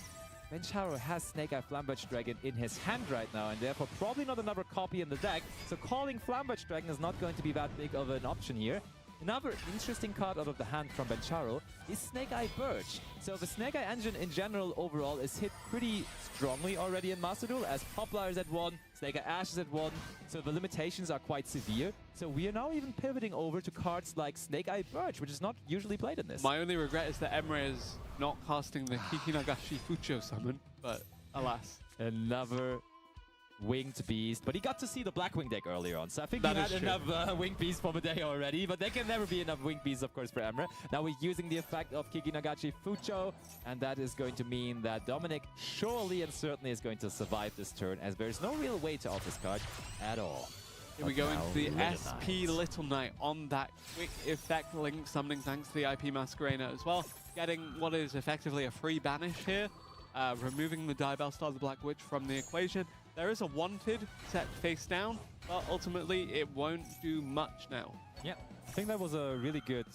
Bencharo has Snake Eye Flamberge Dragon in his hand right now, and therefore probably not another copy in the deck. So calling Flamberge Dragon is not going to be that big of an option here. Another interesting card out of the hand from Bencharo is Snake Eye Birch. So the Snake Eye engine in general overall is hit pretty strongly already in Master Duel, as Poplar is at 1, Snake Eye Ash is at 1, so the limitations are quite severe. So we are now even pivoting over to cards like Snake Eye Birch, which is not usually played in this. My only regret is that Emre is not casting the Kikinagashi Fucho summon, but alas. Another winged beast, but he got to see the Blackwing deck earlier on, so I think that he had is enough winged beasts for the day already, but there can never be enough winged beasts, of course, for Emre. Now we're using the effect of Kikinagashi Fucho, and that is going to mean that Dominic surely and certainly is going to survive this turn, as there's no real way to off this card at all. Here we go into the SP Little Knight on that quick effect link summoning thanks to the IP Masquerena as well. Getting what is effectively a free banish here, removing the Diabellstar, the Black Witch, from the equation. There is a wanted set face down, but ultimately it won't do much now. Yeah, I think that was a really good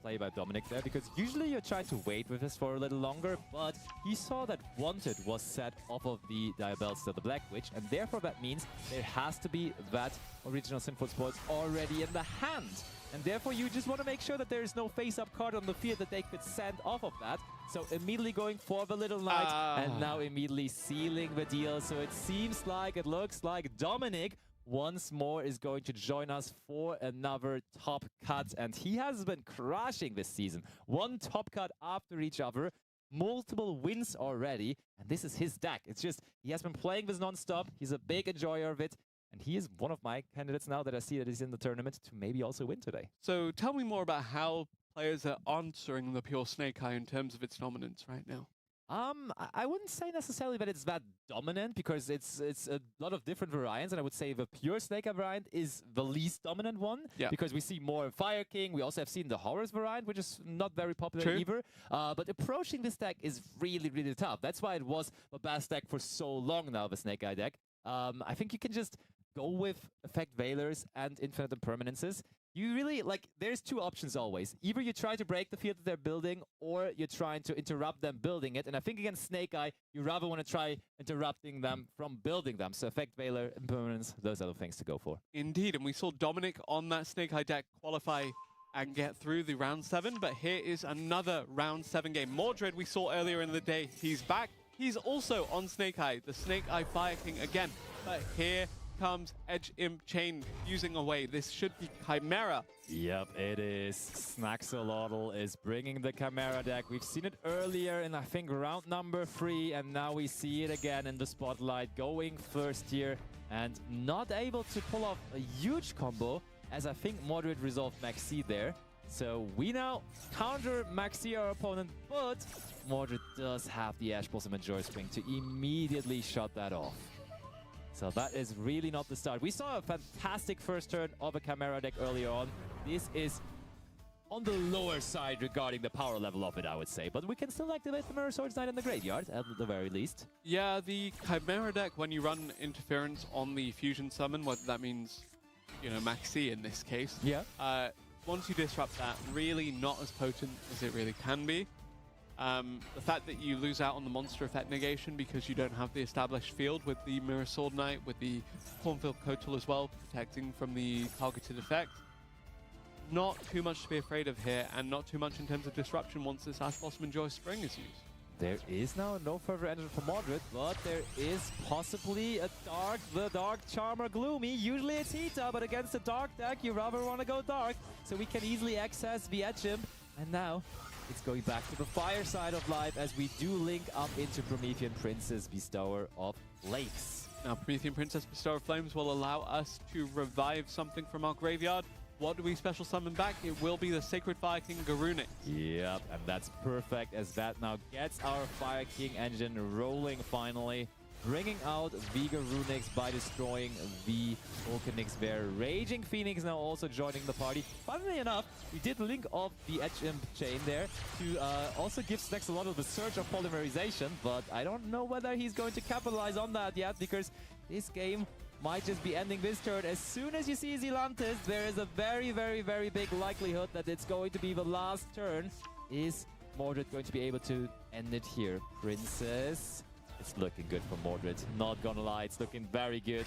play by Dominic there, because usually you try to wait with this for a little longer, but he saw that wanted was set off of the Diabellstar, the Black Witch, and therefore that means there has to be that original Sinful Sports already in the hand. And therefore you just want to make sure that there is no face-up card on the field that they could send off of that. So immediately going for the Little Knight, and now immediately sealing the deal. So it seems like, it looks like Dominic once more is going to join us for another top cut. And he has been crushing this season. One top cut after each other. multiple wins already, and this is his deck. It's just, he has been playing this non-stop, he's a big enjoyer of it, and he is one of my candidates now that I see that he's in the tournament to maybe also win today. So tell me more about how players are answering the pure Snake Eye in terms of its dominance right now. I wouldn't say necessarily that it's that dominant, because it's a lot of different variants, and I would say the pure Snake Eye variant is the least dominant one, because we see more Fire King. We also have seen the Horus variant, which is not very popular either. But approaching this deck is really, really tough. That's why it was the best deck for so long now, the Snake Eye deck. I think you can just go with Effect Veilers and Infinite Impermanences. You really, like, there's two options always. Either you try to break the field that they're building, or you're trying to interrupt them building it. And I think against Snake Eye, you rather want to try interrupting them from building them. So Effect Veiler, Impermanence, those are the things to go for. Indeed, and we saw Dominic on that Snake Eye deck qualify and get through the round 7, but here is another round 7 game. Mordred, we saw earlier in the day, he's back. He's also on Snake Eye, the Snake Eye Fire King again, but here comes Edge Imp Chain fusing away. This should be Chimera. Yep, it is. Snaxolotl is bringing the Chimera deck. We've seen it earlier in, I think, round number 3, and now we see it again in the spotlight, going first here and not able to pull off a huge combo, as I think Mordred resolved Maxi there. So we now counter Maxi, our opponent, but Mordred does have the Ash Blossom and Joy Spring to immediately shut that off. So that is really not the start. We saw a fantastic first turn of a Chimera deck earlier on. This is on the lower side regarding the power level of it, I would say. But we can still activate the Mirror Swords Knight in the graveyard, at the very least. Yeah, the Chimera deck, when you run interference on the fusion summon, whether that means, you know, Maxi in this case. Yeah. Once you disrupt that, really not as potent as it really can be. The fact that you lose out on the monster effect negation because you don't have the established field with the Mirror Sword Knight, with the Cornfield Kotal as well, protecting from the targeted effect. Not too much to be afraid of here, and not too much in terms of disruption once this Ash Blossom and Joy Spring is used. There is now no further engine for Mordred, but there is possibly the Dark Charmer Gloomy. Usually it's Hita, but against the Dark deck, you rather want to go Dark, so we can easily access the Edge Imp. And now it's going back to the fire side of life as we do link up into Promethean Princess, Bestower of Lakes. Now, Promethean Princess, Bestower of Flames will allow us to revive something from our graveyard. What do we special summon back? It will be the Sacred Fire King Garunic. Yep, and that's perfect as that now gets our Fire King engine rolling finally. Bringing out the Garunics by destroying the Volcanix there. Raging Phoenix now also joining the party. Funnily enough, we did link off the Edge Imp Chain there to also give Snax a lot of the surge of polymerization, but I don't know whether he's going to capitalize on that yet, because this game might just be ending this turn. As soon as you see Zelantis, there is a very, very, very big likelihood that it's going to be the last turn. Is Mordred going to be able to end it here? Princess... It's looking good for Mordred. Not gonna lie, it's looking very good.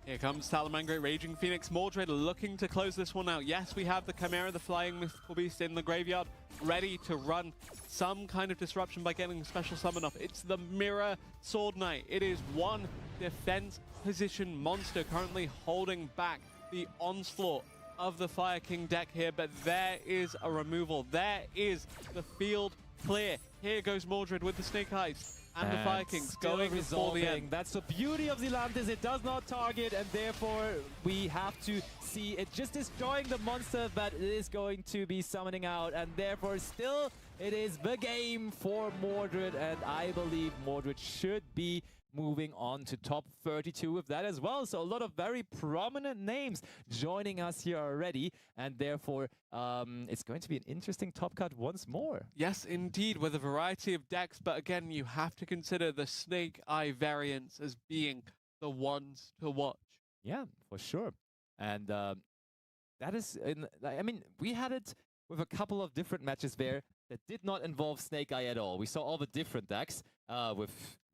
Here comes Salamangreat, Raging Phoenix. Mordred looking to close this one out. Yes, we have the Chimera, the Flying Mythical Beast in the graveyard, ready to run some kind of disruption by getting a special summon off. It's the Mirror Sword Knight. It is one defense position monster currently holding back the onslaught of the Fire King deck here, but there is a removal. There is the field clear. Here goes Mordred with the Snake Eyes. And the Fire Kings going for the end. That's the beauty of Zelantis. It does not target, and therefore we have to see it just destroying the monster that it is going to be summoning out, and therefore still it is the game for Mordred, and I believe Mordred should be moving on to top 32 with that as well. So a lot of very prominent names joining us here already, and therefore it's going to be an interesting top cut once more. Yes, indeed, with a variety of decks, but again, you have to consider the Snake Eye variants as being the ones to watch. Yeah, for sure. And that is, I mean, we had it with a couple of different matches there that did not involve Snake Eye at all. We saw all the different decks with,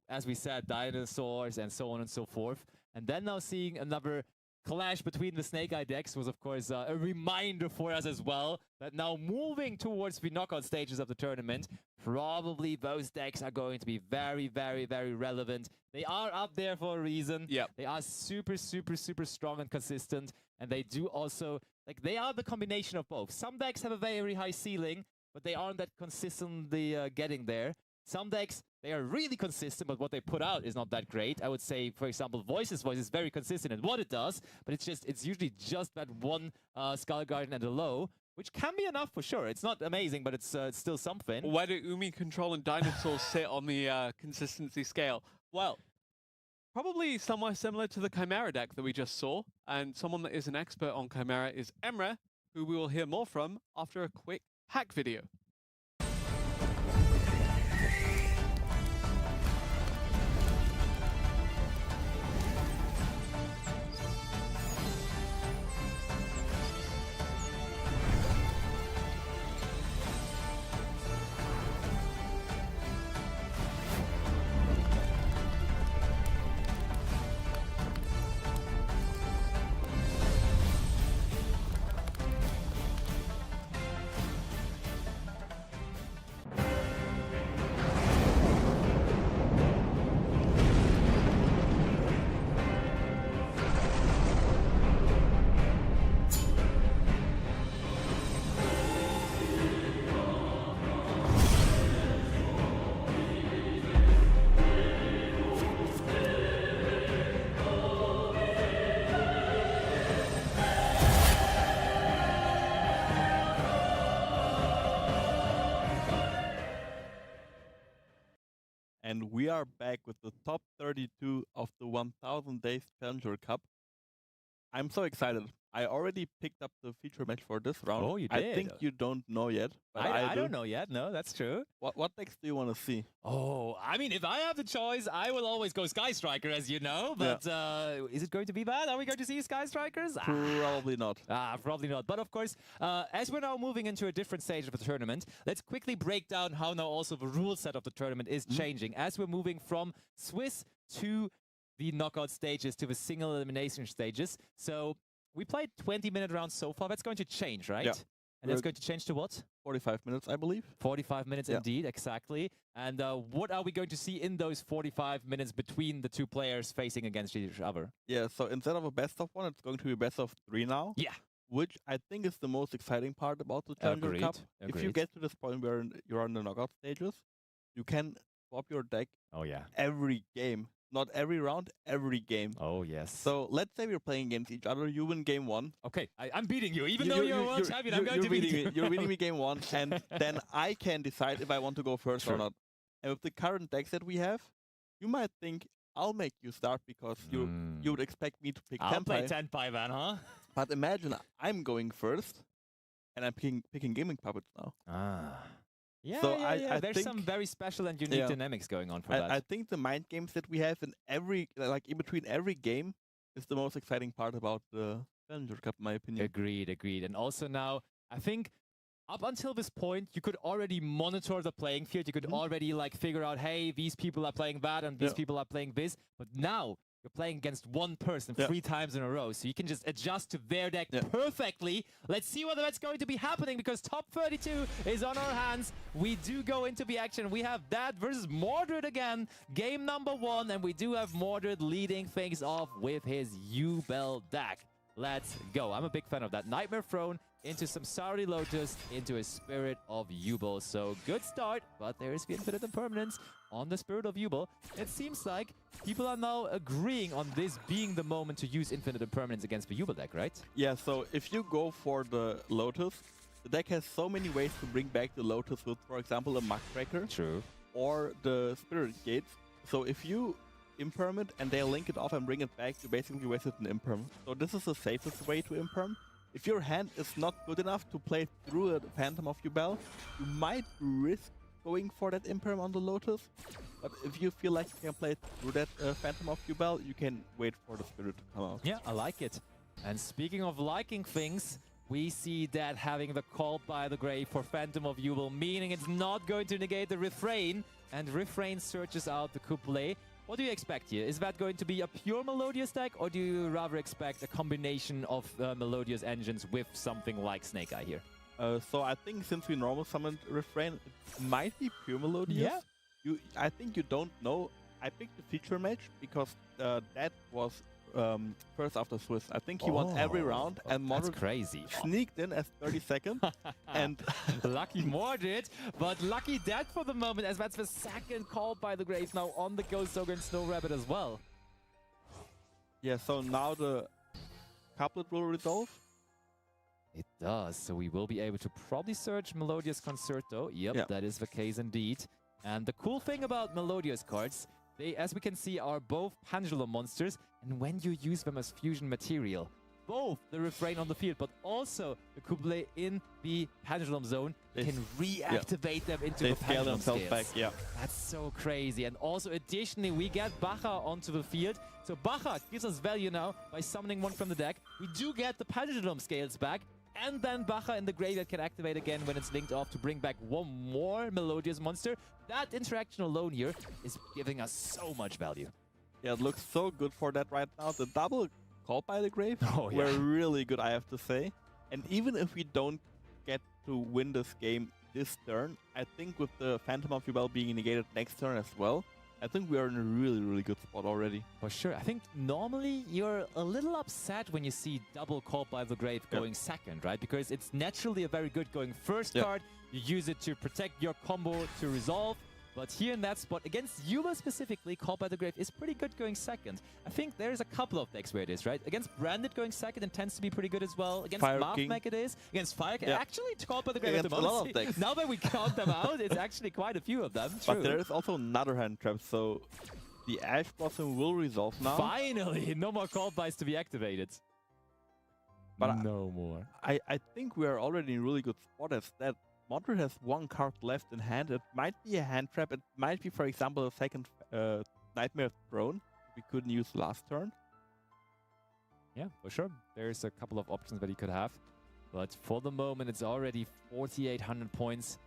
as we said, dinosaurs and so on and so forth. And then now seeing another clash between the Snake Eye decks was, of course, a reminder for us as well that now moving towards the knockout stages of the tournament, probably those decks are going to be very, very, very relevant. They are up there for a reason. Yep. They are super, super, super strong and consistent. And they do also, like, they are the combination of both. Some decks have a very high ceiling, but they aren't that consistently getting there. Some decks, they are really consistent, but what they put out is not that great. I would say, for example, Voice is very consistent in what it does, but it's usually just that one Skull Guardian and a low, which can be enough for sure. It's not amazing, but it's still something. Where do Umi Control and Dinosaur sit on the consistency scale? Well, probably somewhere similar to the Chimera deck that we just saw, and someone that is an expert on Chimera is Emre, who we will hear more from after a quick hack video. And we are back with the top 32 of the 1000 Days Challenger Cup. I'm so excited. I already picked up the feature match for this round. Oh, you I did? think you don't know yet, but I don't know yet. No, that's true. What decks do you want to see? Oh, I mean, if I have the choice, I will always go Sky Striker, as you know. But is it going to be bad? Are we going to see Sky Strikers? Probably not. Probably not. But of course, as we're now moving into a different stage of the tournament, let's quickly break down how now also the rule set of the tournament is changing. As we're moving from Swiss to the knockout stages, to the single elimination stages. So we played 20-minute rounds so far. That's going to change, right? Yeah. And that's going to change to what? 45 minutes, I believe. 45 minutes indeed, exactly. And what are we going to see in those 45 minutes between the two players facing against each other? Yeah, so instead of a best of 1, it's going to be best of 3 now. Yeah. Which I think is the most exciting part about the Challenger Cup. If you get to this point where you're on the knockout stages, you can swap your deck every game. Not every round, every game. Oh, yes. So let's say we're playing against each other. You win game 1. Okay, I'm beating you. Even though you're world champion, I'm going to beat you. You're winning me game 1, and then I can decide if I want to go first or not. And with the current decks that we have, you might think I'll make you start because you would expect me to pick Tenpai. I'll play Tenpai then, huh? But imagine I'm going first, and I'm picking Gaming Puppets now. Yeah, so I there's some very special and unique dynamics going on for that. I think the mind games that we have in in between every game is the most exciting part about the Challenger Cup, in my opinion. Agreed. And also now, I think up until this point, you could already monitor the playing field. You could already figure out, hey, these people are playing that and these people are playing this. But now you're playing against one person 3 times in a row, so you can just adjust to their deck perfectly. Let's see whether that's going to be happening, because top 32 is on our hands. We do go into the action. We have Dad versus Mordred again, game number 1, and we do have Mordred leading things off with his U-Bell deck. Let's go. I'm a big fan of that. Nightmare Throne into some Saudi Lotus into a Spirit of Yubel. So good start, but there is the Infinite Impermanence on the Spirit of Yubel. It seems like people are now agreeing on this being the moment to use Infinite Impermanence against the Yubel deck, right? Yeah, so if you go for the Lotus, the deck has so many ways to bring back the Lotus with, for example, a Muckbreaker. True. Or the Spirit Gates. So if you imperm and they link it off and bring it back, you basically wasted an imperm. So this is the safest way to imperm. If your hand is not good enough to play through a Phantom of Yubel, you might risk going for that imperm on the Lotus. But if you feel like you can play through that Phantom of Yubel, you can wait for the Spirit to come out. Yeah, I like it. And speaking of liking things, we see that having the Call by the Grave for Phantom of Yubel, meaning it's not going to negate the Refrain, and Refrain searches out the couplet. What do you expect here? Is that going to be a pure Melodious deck, or do you rather expect a combination of Melodious engines with something like Snake Eye here? So I think since we normal summoned Refrain, it might be pure Melodious. Yeah. I think you don't know. I picked the feature match because that was first after Swiss. I think he won every round, and that's Mordred crazy. sneaked in as 32nd. And lucky Mordred, but lucky dead for the moment, as that's the second call by the Grave now on the Ghost Ogre and Snow Rabbit as well. yeah, so now the couplet will resolve. It does, so we will be able to probably search Melodious Concerto. Yep, that is the case indeed. And the cool thing about Melodious cards, they, as we can see, are both pendulum monsters, and when you use them as fusion material, both the refrain on the field, but also the couple in the pendulum zone, can reactivate them into the pendulum scales. Back, That's so crazy. And also, additionally, we get Bacha onto the field. So Bacha gives us value now by summoning one from the deck. We do get the pendulum scales back, and then Bacha in the graveyard can activate again when it's linked off to bring back one more Melodious monster. That interaction alone here is giving us so much value. Yeah, it looks so good for that right now. The double call by the Grave were really good, I have to say. And even if we don't get to win this game this turn, I think with the Phantom of Yubel being negated next turn as well, I think we are in a really, really good spot already. For sure. I think normally you're a little upset when you see double call by the Grave going second, right? Because it's naturally a very good going first card. You use it to protect your combo to resolve. But here in that spot, against Yuma specifically, Call by the Grave is pretty good going second. I think there's a couple of decks where it is, right? Against Branded going second, it tends to be pretty good as well. Against Mathmech it is. Against Fire King, actually, Call by the Grave at the moment. Now that we count them out, it's actually quite a few of them. True. But there is also another hand trap, so the Ash Blossom will resolve now. Finally! No more Call Bys to be activated. But no more. I think we are already in a really good spot as that. Mordred has one card left in hand. It might be a hand trap. It might be, for example, a second Nightmare Throne we couldn't use last turn. Yeah, for sure. There's a couple of options that he could have. But for the moment, it's already 4,800 points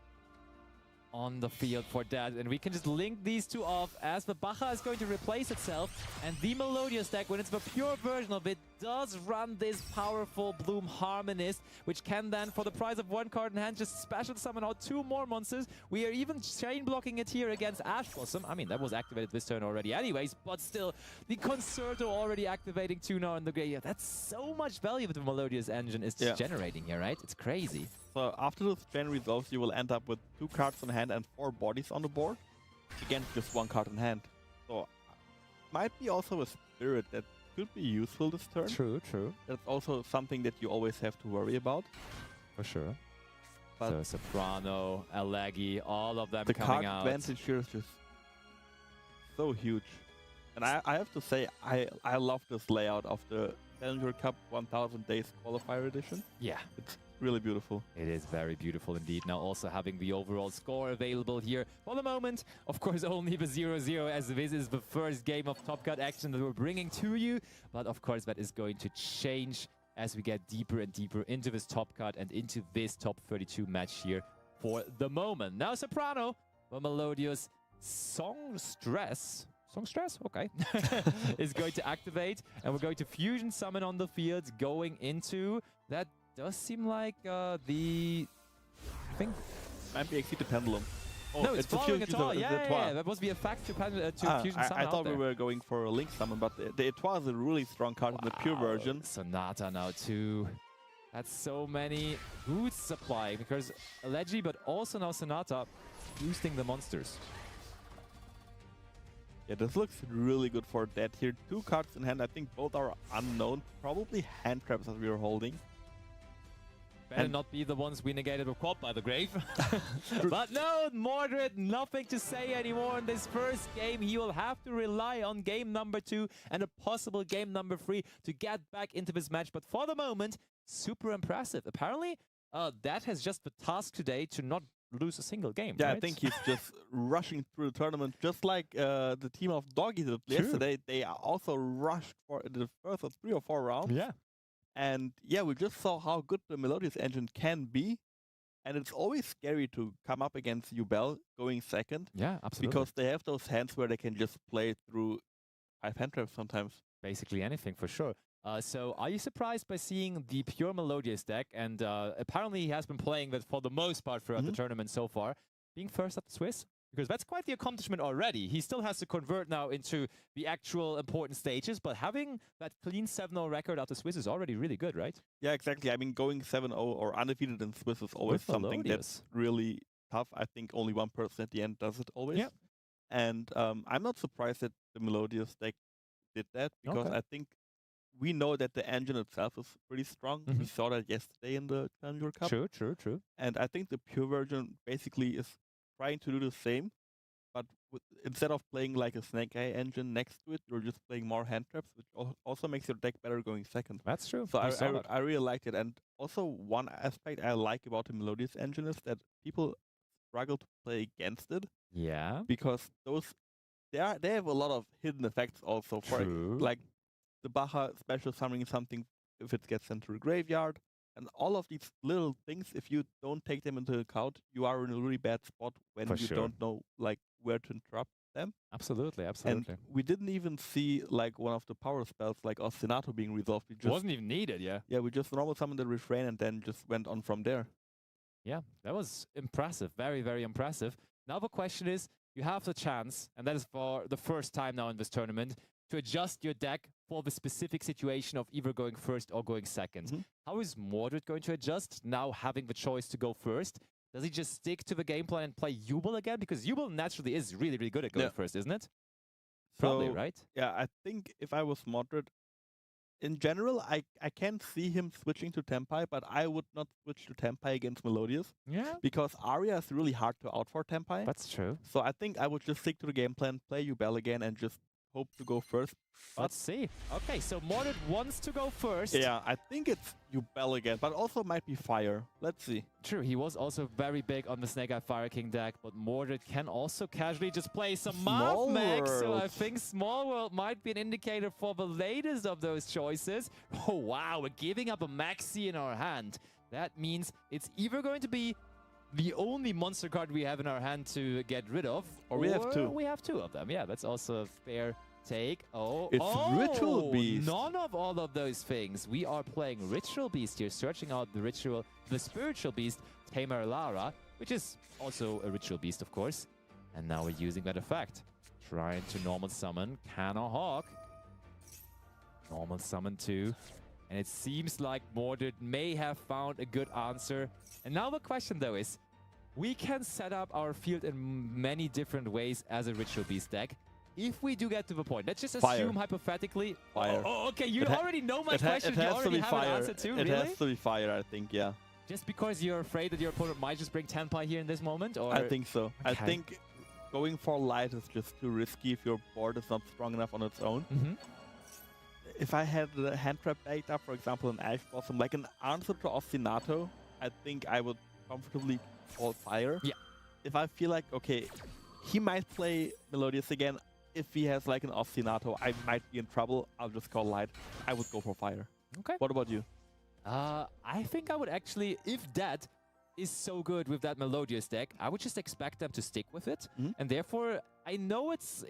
on the field for that. And we can just link these two off as the Bacha is going to replace itself. And the Melodious deck, when it's the pure version of it, does run this powerful Bloom Harmonist, which can then, for the price of one card in hand, just special summon out two more monsters. We are even chain blocking it here against Ash Blossom. I mean, that was activated this turn already anyways, but still, the Concerto already activating two now in the graveyard. That's so much value that the Melodious engine is just generating here, right? It's crazy. So after this chain resolves, you will end up with 2 cards in hand and 4 bodies on the board against just 1 card in hand. So might be also a spirit that could be useful this turn. True, true. That's also something that you always have to worry about. For sure. But so Soprano, Alegi, all of them coming out. The card advantage here is just so huge. And I have to say, I love this layout of the Challenger Cup 1000 Days Qualifier Edition. Yeah. It's really beautiful. It is very beautiful indeed. Now also having the overall score available here for the moment. Of course, only the 0-0 as this is the first game of Top Cut action that we're bringing to you. But of course, that is going to change as we get deeper and deeper into this Top Cut and into this top 32 match here for the moment. Now Soprano, the Melodious Songstress. Songstress? Okay. is going to activate, and we're going to Fusion Summon on the field, going into that. Does seem like I think might be Exceed the Pendulum. Oh, no, it's following at all. Yeah, that must be a fact to Fusion Summon. I thought we were going for a Link Summon, but the Etoile is a really strong card in the pure version. Sonata now too. That's so many boosts supplying because Alegi, but also now Sonata boosting the monsters. Yeah, this looks really good for that here. 2 cards in hand. I think both are unknown. Probably hand traps that we are holding. Better not be the ones we negated with Caught by the Grave. But no, Mordred, nothing to say anymore in this first game. He will have to rely on game number 2 and a possible game number 3 to get back into this match. But for the moment, super impressive. Apparently, that has just the task today to not lose a single game. Yeah, right? I think he's just rushing through the tournament, just like the team of Doggy did yesterday. They also rushed for the first of 3 or 4 rounds. Yeah. And yeah, we just saw how good the Melodious engine can be. And it's always scary to come up against Yubel going second. Yeah, absolutely. Because they have those hands where they can just play through 5 hand traps sometimes. Basically anything, for sure. So are you surprised by seeing the pure Melodious deck? And apparently he has been playing that for the most part throughout the tournament so far. Being first at the Swiss? because that's quite the accomplishment already. He still has to convert now into the actual important stages, but having that clean 7-0 record out of Swiss is already really good, right? Yeah, exactly. I mean, going 7-0 or undefeated in Swiss is always With something Melodious. that's really tough. I think only one person at the end does it always. Yep. And I'm not surprised that the Melodious deck did that, because Okay. I think we know that the engine itself is pretty strong. We saw that yesterday in the Challenger Cup. True. And I think the pure version basically is trying to do the same, but instead of playing like a Snake Eye engine next to it, you're just playing more hand traps, which also makes your deck better going second. That's true. So I really liked it. And also one aspect I like about the Melodious engine is that people struggle to play against it, Yeah. because they have a lot of hidden effects also. For True. like the Baja special summoning something if it gets sent to the graveyard. And all of these little things, if you don't take them into account, you are in a really bad spot when For you sure. don't know like where to interrupt them. Absolutely. And we didn't even see like one of the power spells like Ostinato being resolved. We just Wasn't even needed, yeah. Yeah, we just normal summoned the refrain and then just went on from there. Yeah, that was impressive. Very, very impressive. Now the question is, you have the chance, and that is for the first time now in this tournament, to adjust your deck for the specific situation of either going first or going second. How is Mordred going to adjust now having the choice to go first? Does he just stick to the game plan and play Jubel again? Because Jubel naturally is really, really good at going first, isn't it? Probably, So, right? Yeah, I think if I was Mordred, in general, I can see him switching to Tempai, but I would not switch to Tempai against Melodious, Yeah, because Arya is really hard to out for Tempai. that's true. So I think I would just stick to the game plan, play Ubel again, and just hope to go first. Let's see. Okay, so Mordred wants to go first. Yeah, I think it's Ubel again, but also might be Fire. Let's see. True, he was also very big on the Snake Eye Fire King deck, but Mordred can also casually just play some Small Math Mech, so I World. think Small World might be an indicator for the latest of those choices. Oh wow, we're giving up a Maxi in our hand. That means it's either going to be the only monster card we have in our hand to get rid of, Or we have two. We have two of them. Yeah, that's also a fair take. It's Ritual Beast. None of all of those things. We are playing Ritual Beast here, searching out the Spiritual Beast, Tamer Lara, which is also a Ritual Beast, of course. And now we're using that effect. Trying to normal summon Canna Hawk. Normal summon too. And it seems like Mordred may have found a good answer. And now the question though is, we can set up our field in many different ways as a Ritual Beast deck. If we do get to the point, let's just Fire. assume hypothetically. Fire. Oh, okay, you It ha- already know my It, ha- question. it You has to already be have Fire. an answer too, It really? has to be Fire, I think, yeah. Just because you're afraid that your opponent might just bring Tenpai here in this moment? Or I think so. I Okay. think going for light is just too risky if your board is not strong enough on its own. If I had the hand trap backed up, for example, an Ash Blossom, like an answer to Ostinato, I think I would comfortably call Fire. Yeah. If I feel like, okay, he might play Melodious again. If he has like an Ostinato, I might be in trouble. I'll just call light. I would go for Fire. Okay. What about you? I think I would actually, if that is so good with that Melodious deck, I would just expect them to stick with it. And therefore, I know it's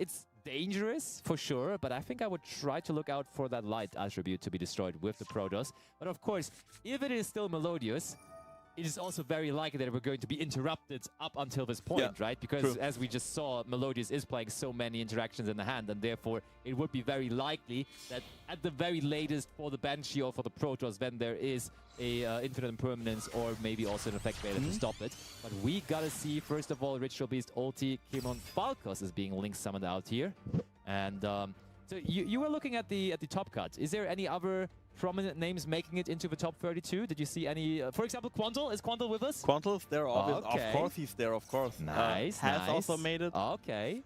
dangerous for sure, but I think I would try to look out for that light attribute to be destroyed with the Protoss. But of course, if it is still Melodious, it is also very likely that we're going to be interrupted up until this point, right? Because true. as we just saw, Melodious is playing so many interactions in the hand, and therefore it would be very likely that at the very latest for the Banshee or for the Protoss, then there is a infinite impermanence or maybe also an effect beta to stop it. But we gotta see, first of all, Ritual Beast ulti Kimon Falcos is being link summoned out here. And so you were looking at the top cut. Is there any other prominent names making it into the top 32? Did you see any, for example, Quantal? Is Quantal with us? Quantal's there, obviously. Okay. Of course he's there, of course. Nice, Has nice. also made it. Okay.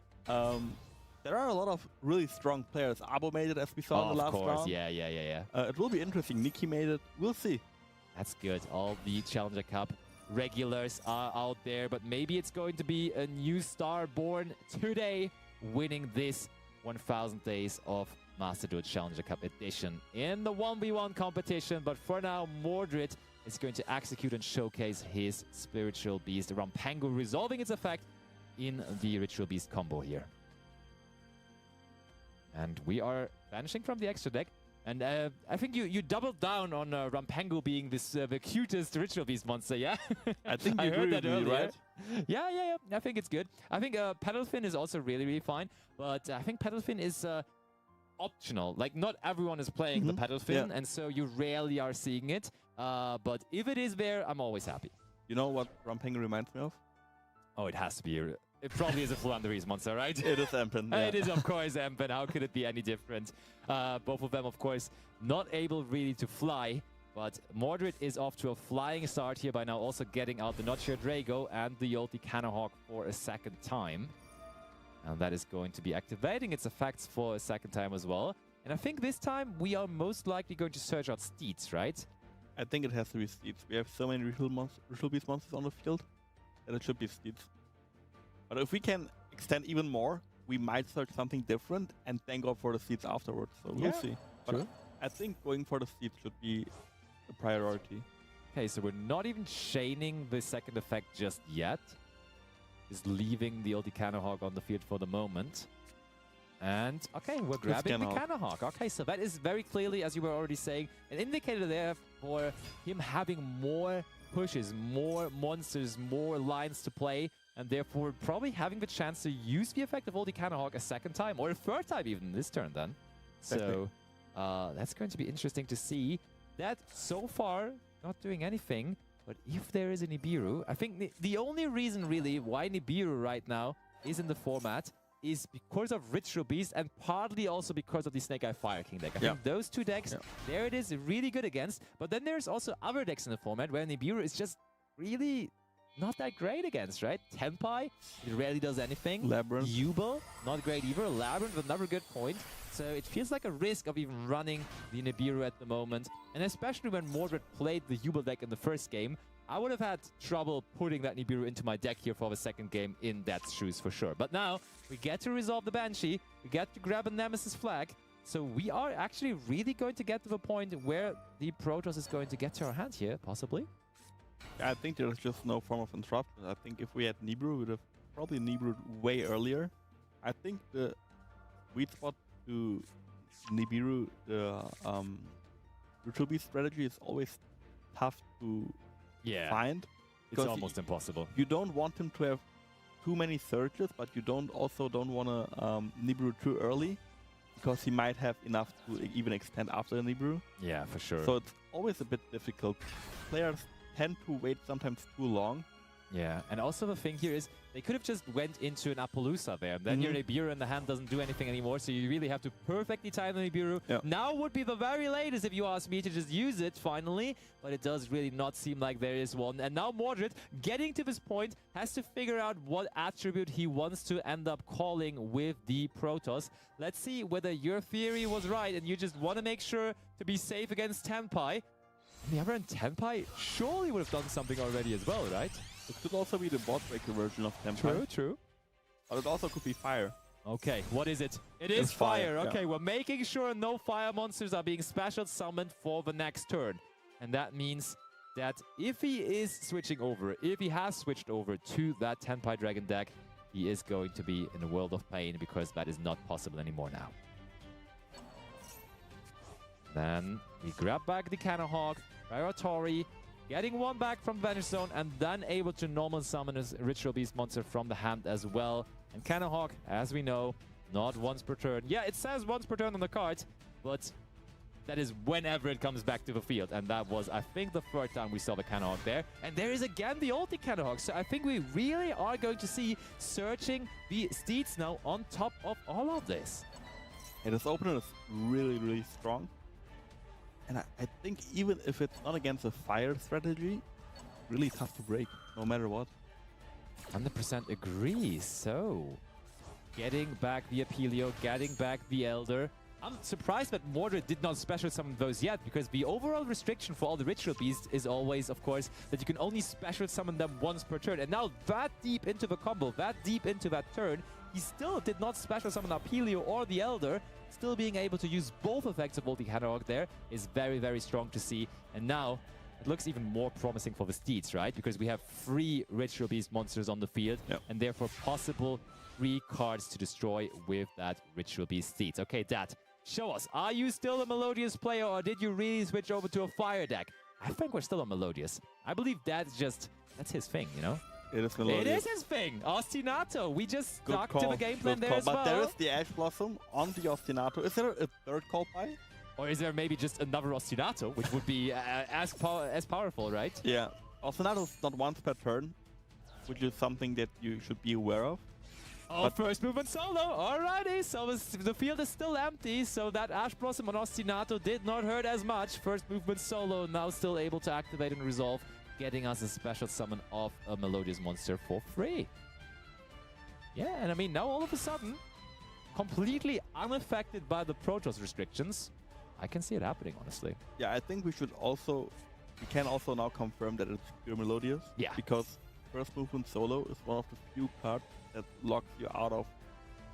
There are a lot of really strong players. Abo made it, as we saw in the last Of course, round. yeah. It will be interesting. Nikki made it. We'll see. That's good. All the Challenger Cup regulars are out there, but maybe it's going to be a new star born today, winning this 1000 days of Master Duel Challenger Cup edition in the 1v1 competition. But for now, Mordred is going to execute and showcase his Spiritual Beast, Rampango resolving its effect in the Ritual Beast combo here. And we are vanishing from the extra deck. And I think you doubled down on Rampango being this the cutest Ritual Beast monster, yeah? I think you I agree heard that with me, earlier. right? Yeah. I think it's good. I think pedal fin is also really, really fine. But I think pedal fin is optional. Like, not everyone is playing the pedal fin, and so you rarely are seeing it. But if it is there, I'm always happy. You know what Rumping reminds me of? Oh, it has to be. It probably is a Flanders monster, right? It is Empen. Yeah. It is, of course, Empen. How could it be any different? Both of them, of course, not able really to fly. But Mordred is off to a flying start here by now, also getting out the Not Sure Drago and the Yolti Cannahawk for a second time. And that is going to be activating its effects for a second time as well. And I think this time we are most likely going to search out Steeds, right? I think it has to be Steeds. We have so many Ritual Beast monsters on the field that it should be Steeds. But if we can extend even more, we might search something different and then go for the Steeds afterwards. So we'll see. But I think going for the Steeds should be a priority. Okay, so we're not even chaining the second effect just yet. Just leaving the Yolti Cannahawk on the field for the moment. And, okay, we're grabbing the Cannahawk. Okay, so that is very clearly, as you were already saying, an indicator there for him having more pushes, more monsters, more lines to play, and therefore probably having the chance to use the effect of Yolti Cannahawk a second time, or a third time even this turn then. So, that's going to be interesting to see. That, so far, not doing anything. But if there is a Nibiru, I think the only reason really why Nibiru right now is in the format is because of Ritual Beast and partly also because of the Snake Eye Fire King deck. I think those two decks, there it is, really good against. But then there's also other decks in the format where Nibiru is just really not that great against, right? Tenpai, it rarely does anything. Labyrinth. Yubel, not great either. Labyrinth, another good point. So it feels like a risk of even running the Nibiru at the moment. And especially when Mordred played the Yubel deck in the first game, I would have had trouble putting that Nibiru into my deck here for the second game in Death's Shoes for sure. But now, we get to resolve the Banshee, we get to grab a Nemesis flag, so we are actually really going to get to the point where the Protoss is going to get to our hand here, possibly. I think there's just no form of interruption. I think if we had Nibiru, we would have probably Nibiru'd way earlier. I think the sweet spot to Nibiru, the Ritual Beast strategy is always tough to find. It's almost impossible. You don't want him to have too many searches, but you also don't want to Nibiru too early, because he might have enough to even extend after the Nibiru. Yeah, for sure. So it's always a bit difficult. Players tend to wait sometimes too long. Yeah, and also the thing here is they could have just went into an Appaloosa there. Then your Nibiru in the hand doesn't do anything anymore, so you really have to perfectly time the Nibiru. Now would be the very latest, if you ask me, to just use it finally, but it does really not seem like there is one. And now Mordred, getting to this point, has to figure out what attribute he wants to end up calling with the Protoss. Let's see whether your theory was right and you just want to make sure to be safe against Tenpai. On the other hand, Tenpai surely would have done something already as well, right? It could also be the bot breaker version of Tenpai. True. But it also could be fire. Okay, what is it? It is fire. Okay, we're making sure no fire monsters are being special summoned for the next turn. And that means that if he is switching over, if he has switched over to that Tenpai Dragon deck, he is going to be in a world of pain, because that is not possible anymore now. Then we grab back the Cannahawk, Prioratory, getting one back from Vanish Zone, and then able to normal summon his Ritual Beast monster from the hand as well. And Cannahawk, as we know, not once per turn. Yeah, it says once per turn on the card, but that is whenever it comes back to the field. And that was, I think, the third time we saw the Cannahawk there. And there is again the ulti Cannahawk. So I think we really are going to see searching the Steeds now on top of all of this. And this opener is really, really strong. And I think even if it's not against a fire strategy, really tough to break, no matter what. 100% agree. So, getting back the Apelio, getting back the Elder. I'm surprised that Mordred did not special summon those yet, because the overall restriction for all the Ritual Beasts is always, of course, that you can only special summon them once per turn. And now that deep into the combo, that deep into that turn, he still did not special summon Apelio or the Elder. Still being able to use both effects of Ulti Cannahawk there is very, very strong to see. And now it looks even more promising for the Steeds, right? Because we have 3 Ritual Beast monsters on the field, and therefore possible 3 cards to destroy with that Ritual Beast Steeds. Okay, Dad, show us. Are you still a Melodious player, or did you really switch over to a fire deck? I think we're still on Melodious. I believe that's his thing, you know? It is It Melodious. is his thing. Ostinato. We just Good stuck to call. the game Good plan there call. as But well. there is the Ash Blossom on the Ostinato. Is there a third call by? Or is there maybe just another Ostinato, which would be as powerful, right? Yeah. Ostinato is not once per turn, which is something that you should be aware of. Oh, But- first movement solo. Alrighty, so the field is still empty, so that Ash Blossom on Ostinato did not hurt as much. First movement solo, now still able to activate and resolve, getting us a special summon of a Melodious monster for free. Yeah, and I mean, now all of a sudden, completely unaffected by the Protoss restrictions, I can see it happening, honestly. Yeah, I think we can also now confirm that it's pure Melodious. Yeah. Because first movement solo is one of the few cards that locks you out of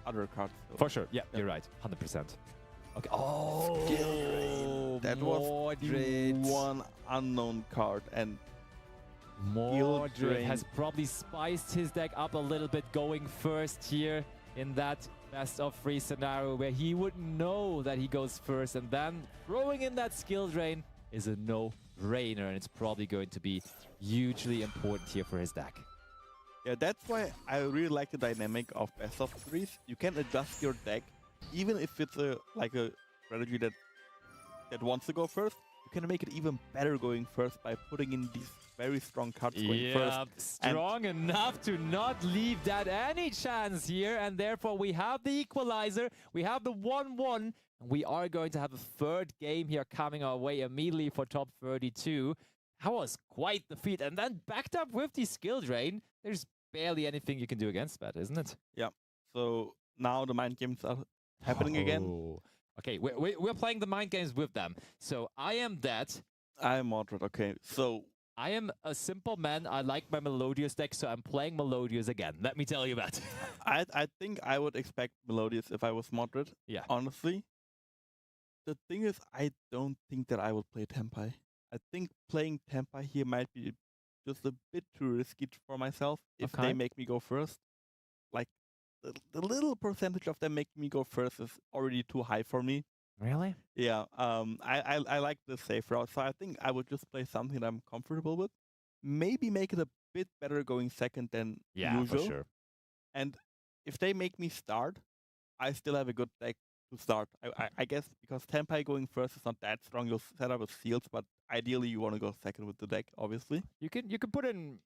other cards. So For sure, yeah, you're right, 100%. Okay. Oh, Skill That was the Mordred. one unknown card, and Mordred drain. has probably spiced his deck up a little bit, going first here in that best of 3 scenario where he would know that he goes first, and then throwing in that skill drain is a no-brainer, and it's probably going to be hugely important here for his deck. yeah, that's why I really like the dynamic of best of 3s. You can adjust your deck, even if it's a strategy that wants to go first. You can make it even better going first by putting in these very strong cards going first. Strong enough to not leave that any chance here, and therefore we have the equalizer, we have the 1-1, and we are going to have a third game here coming our way immediately for top 32. That was quite the feat, and then backed up with the skill drain. There's barely anything you can do against that, isn't it? Yeah. So now the mind games are happening again. Oh. Okay, we're playing the mind games with them. So I am dead. I'm Mordred. Okay, so I am a simple man. I like my Melodious deck, so I'm playing Melodious again. Let me tell you that. I think I would expect Melodious if I was Mordred. Yeah. Honestly, the thing is, I don't think that I would play Tempai. I think playing Tempai here might be just a bit too risky for myself if Okay. they make me go first. Like, the little percentage of them making me go first is already too high for me. Really? Yeah, I like the safe route, so I think I would just play something I'm comfortable with. Maybe make it a bit better going second than Yeah, usual. for sure. And if they make me start, I still have a good deck to start. I guess because Tempai going first is not that strong. You'll set up with seals, but ideally you want to go second with the deck, obviously. You can put in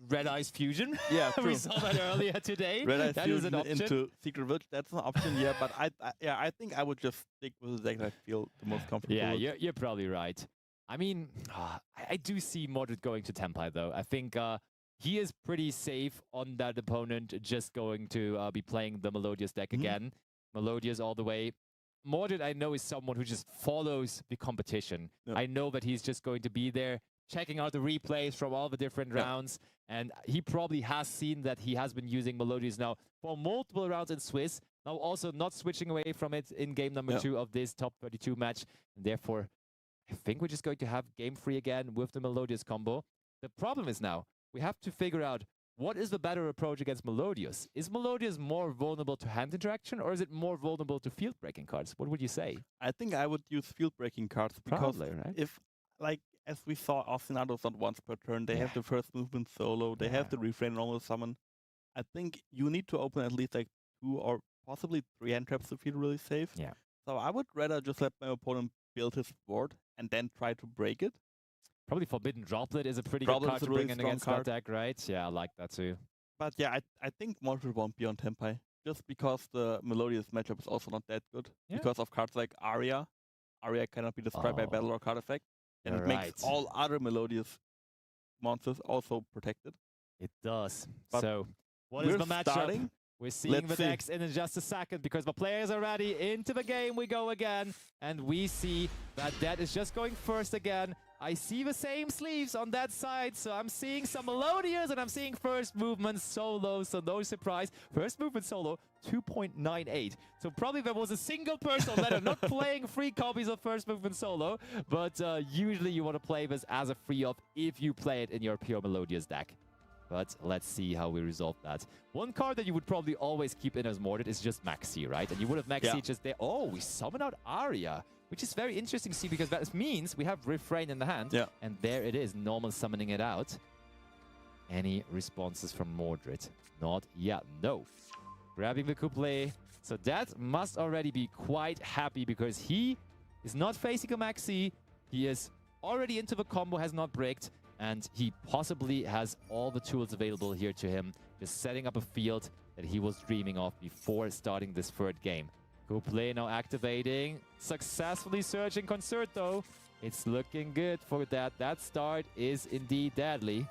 Red Eyes Fusion. Yeah, We true. saw that earlier today. Red Eyes That is Fusion an option. into Secret Village, that's an option, yeah. But I think I would just stick with the deck that I feel the most comfortable Yeah, with. you're probably right. I mean, I do see Mordred going to Tempai, though. I think he is pretty safe on that opponent, just going to be playing the Melodious deck Mhm. again. Melodious all the way. Mordred, I know, is someone who just follows the competition. Yeah. I know that he's just going to be there, checking out the replays from all the different Yeah. rounds. And he probably has seen that he has been using Melodious now for multiple rounds in Swiss. Now also not switching away from it in game number Yeah. 2 of this top 32 match. And therefore, I think we're just going to have game 3 again with the Melodious combo. The problem is now, we have to figure out what is the better approach against Melodious. Is Melodious more vulnerable to hand interaction, or is it more vulnerable to field breaking cards? What would you say? I think I would use field breaking cards because Probably, right? if, like, as we saw, Ostinado's not once per turn. They have Yeah. the first movement solo. They have Yeah. the refrain normal summon. I think you need to open at least like 2 or possibly 3 hand traps to feel really safe. Yeah. So I would rather just let my opponent build his board and then try to break it. Probably Forbidden Droplet is a pretty Droplet good card is a to really bring in strong against card. that deck, right? Yeah, I like that too. But yeah, I think Mordred won't be on Tempai just because the Melodious matchup is also not that good Yeah. because of cards like Aria. Aria cannot be destroyed by Oh. battle or card effect, and You're it makes right. all other Melodious monsters also protected. It does. But So, what is we're the matchup? starting. We're seeing Let's the see. decks in just a second because the players are ready. Into the game we go again. And we see that Dead is just going first again. I see the same sleeves on that side. So I'm seeing some Melodious and I'm seeing first movement solo. So no surprise. First movement solo, 2.98. So probably there was a single person that are not playing 3 copies of first movement solo. But usually you want to play this as a free off if you play it in your pure Melodious deck. But let's see how we resolve that. One card that you would probably always keep in as Mordred is just Maxi, right? And you would have Maxi Yeah. just there. Oh, we summon out Aria, which is very interesting to see because that means we have Refrain in the hand. Yeah. And there it is, normal summoning it out. any responses from Mordred? Not yet, no. Grabbing the couplet. So that must already be quite happy because he is not facing a maxi. He is already into the combo, has not bricked, and he possibly has all the tools available here to him, just setting up a field that he was dreaming of before starting this third game. Couplet now activating, successfully searching Concerto. It's looking good for that. That start is indeed deadly.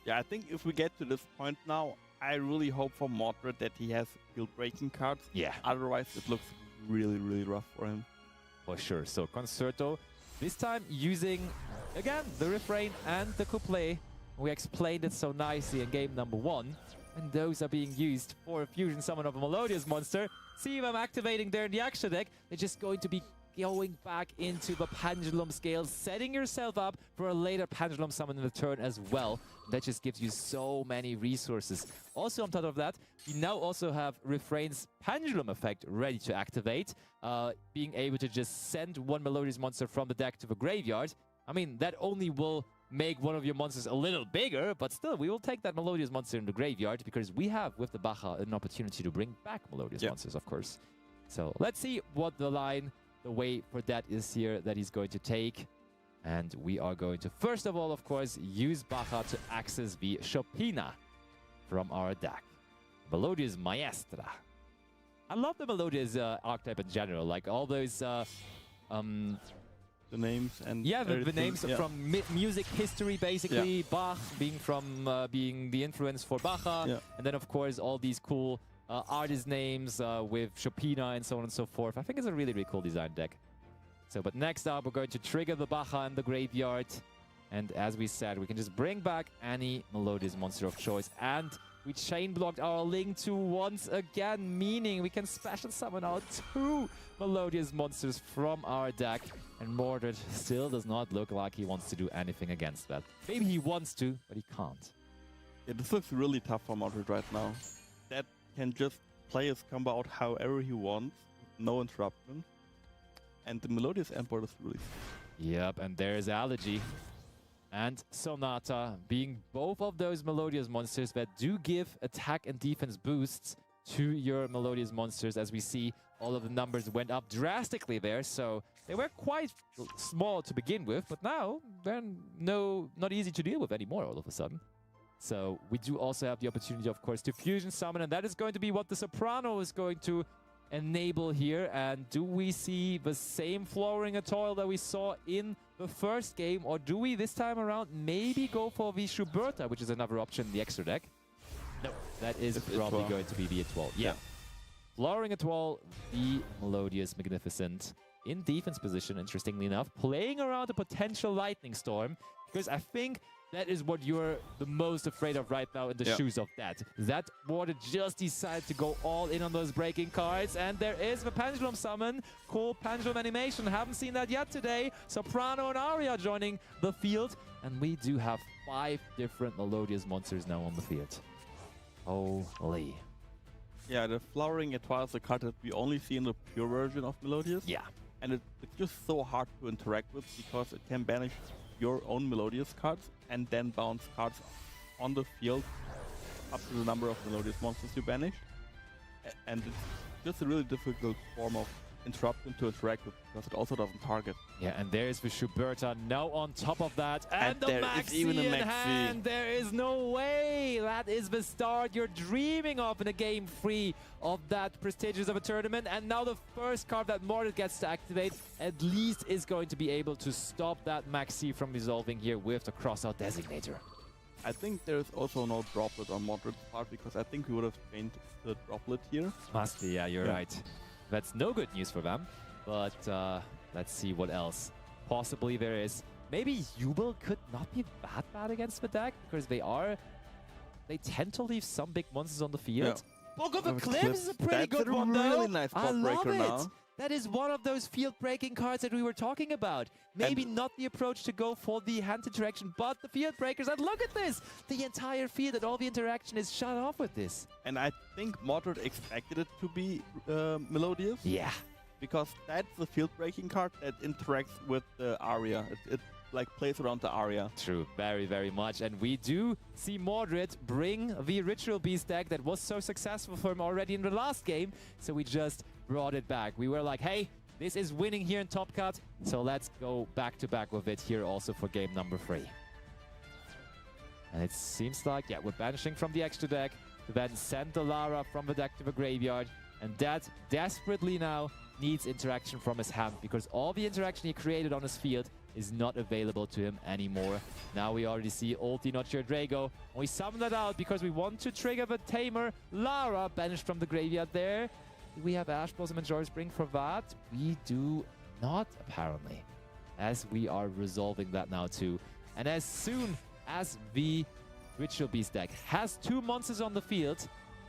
Yeah, I think if we get to this point now, I really hope for Mordred that he has field-breaking cards. Yeah. Otherwise, it looks really, really rough for him. For sure. So Concerto, this time using, again, the refrain and the couplet. We explained it so nicely in game number 1. And those are being used for a fusion summon of a Melodious monster. See them activating there in the extra deck. They're just going to be going back into the Pendulum scale, setting yourself up for a later Pendulum summon in the turn as well. That just gives you so many resources. Also on top of that, you now also have Refrain's Pendulum effect ready to activate, being able to just send one Melodious monster from the deck to the graveyard. I mean, that only will make one of your monsters a little bigger, but still, we will take that Melodious monster in the graveyard because we have, with the Baja, an opportunity to bring back Melodious monsters, of course. So let's see what the way for that is here that he's going to take. And we are going to, first of all, of course, use Baja to access the Chopina from our deck. Melodious Maestra. I love the Melodious archetype in general, like all those... the names and the names from music history, basically. Bach being from being the influence for Baja, and then of course all these cool artist names with Chopina and so on and so forth. I think it's a really, really cool design deck. So, but next up, we're going to trigger the Baja in the graveyard. And as we said, we can just bring back any Melodious monster of choice. And we chain blocked our Link 2 once again, meaning we can special summon out 2 Melodious monsters from our deck. And Mordred still does not look like he wants to do anything against that. Maybe he wants to, but he can't. Yeah, this looks really tough for Mordred right now. That can just play his combo out however he wants, no interruption. And the Melodious Emperor is really... Yep, and there's Allergy. And Sonata being both of those Melodious monsters that do give attack and defense boosts to your Melodious monsters. As we see, all of the numbers went up drastically there, so they were quite small to begin with, but now they're not easy to deal with anymore all of a sudden. So we do also have the opportunity, of course, to fusion summon, and that is going to be what the Soprano is going to enable here. And do we see the same Flowering Atoll that we saw in the first game, or do we this time around maybe go for the Schuberta, which is another option in the extra deck? No, that is probably going to be the Atoll. Yeah. Flowering Atoll, the Melodious Magnificent in defense position, interestingly enough, playing around a potential Lightning Storm, because I think that is what you're the most afraid of right now in the shoes of that. That Mordred just decided to go all in on those breaking cards, and there is the Pendulum summon. Cool Pendulum animation. Haven't seen that yet today. Soprano and Aria joining the field, and we do have 5 different Melodious monsters now on the field. Holy. Yeah, the Flowering Atoll is a card that we only see in the pure version of Melodious. Yeah. And it's just so hard to interact with because it can banish your own Melodious cards and then bounce cards on the field up to the number of Melodious monsters you banish. And it's just a really difficult form of interruption to interact with because it also doesn't target. Yeah, and there's the Schuberta now on top of that. And the there Maxi is even a in Maxi. hand. There is no way. That is the start you're dreaming of in a game 3 of that prestigious of a tournament. And now the first card that Mordred gets to activate at least is going to be able to stop that Maxi from resolving here with the crossout designator. I think there's also no droplet on Mordred's part because I think we would have changed the droplet here. Must be, yeah, you're right. That's no good news for them. But let's see what else possibly there is. Maybe Jubel could not be that bad against the deck because they tend to leave some big monsters on the field. Book of Eclipse is a pretty good one, though. Really nice I love it. now. That is one of those field-breaking cards that we were talking about. Maybe not the approach to go for the hand interaction, but the field breakers. And look at this! The entire field and all the interaction is shut off with this. And I think Mordred expected it to be Melodious. Yeah. Because that's the field-breaking card that interacts with the Aria. It like plays around the Aria. True, very, very much. And we do see Mordred bring the Ritual Beast deck that was so successful for him already in the last game. So we just brought it back. We were like, hey, this is winning here in Top Cut. So let's go back to back with it here also for game number 3. And it seems like, yeah, we're banishing from the extra deck to then send the Lara from the deck to the graveyard. And that desperately now needs interaction from his hand because all the interaction he created on his field is not available to him anymore. Now we already see ulti, not your Drago. And we summon that out because we want to trigger the Tamer. Lara banished from the graveyard there. Do we have Ash Blossom and Joy Spring for that? We do not, apparently, as we are resolving that now too. And as soon as the Ritual Beast deck has 2 monsters on the field,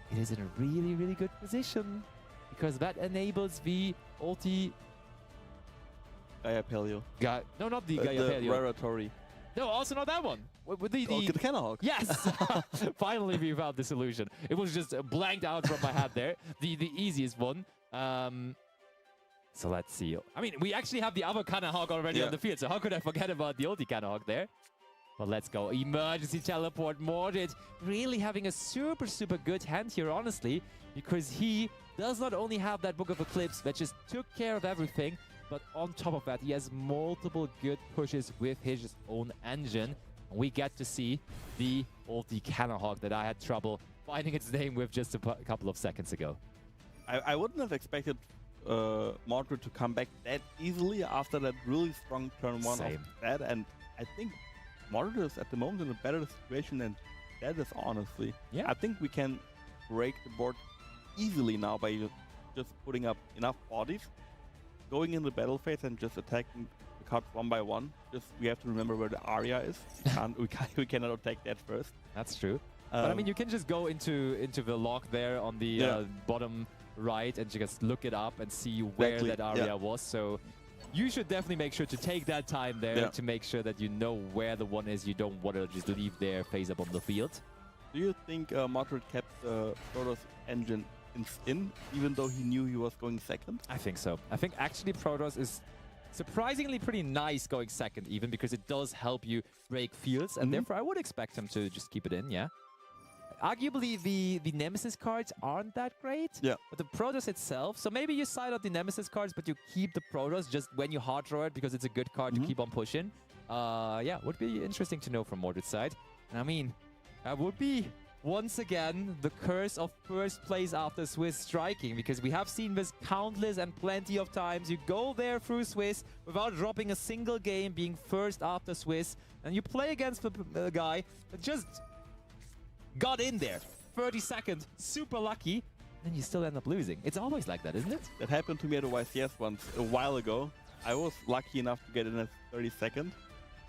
it is in a really, really good position because that enables the ulti. Gaia Paleo. No, not the Gaia The Paleo. Raratori. No, also not that one. With the Canahawk. Yes! Finally, we found the solution. It was just blanked out from my head there. The easiest one. So let's see. I mean, we actually have the other Canahawk already on the field, so how could I forget about the ulti Canahawk there? But let's go. Emergency teleport. Mordred really having a super, super good hand here, honestly, because he does not only have that Book of Eclipse that just took care of everything, but on top of that, he has multiple good pushes with his own engine. And we get to see the ulti Canahawk that I had trouble finding its name with just a couple of seconds ago. I wouldn't have expected Mordred to come back that easily after that really strong turn 1 of that. And I think Mordred is at the moment in a better situation than that is, honestly. Yeah. I think we can break the board easily now by just putting up enough bodies, going in the battle phase and just attacking the cards 1 by 1. Just we have to remember where the Aria is. We cannot attack that first. That's true. But I mean, you can just go into the log there on the bottom right and just look it up and see where that Aria was. So you should definitely make sure to take that time there to make sure that you know where the one is. You don't want to just leave their face up on the field. Do you think Mordred kept Protoss engine in, even though he knew he was going second? I think so. I think actually Protoss is surprisingly pretty nice going second, even because it does help you break fields, and therefore I would expect him to just keep it in, Arguably, the Nemesis cards aren't that great, but the Protoss itself, so maybe you side out the Nemesis cards, but you keep the Protoss just when you hard draw it because it's a good card to keep on pushing. Would be interesting to know from Mordred's side. And I mean, that would be, once again, the curse of first place after Swiss striking, because we have seen this countless and plenty of times. You go there through Swiss without dropping a single game, being first after Swiss, and you play against the guy that just got in there, 32nd, super lucky, and you still end up losing. It's always like that, isn't it? That happened to me at YCS once, a while ago. I was lucky enough to get in at 32nd,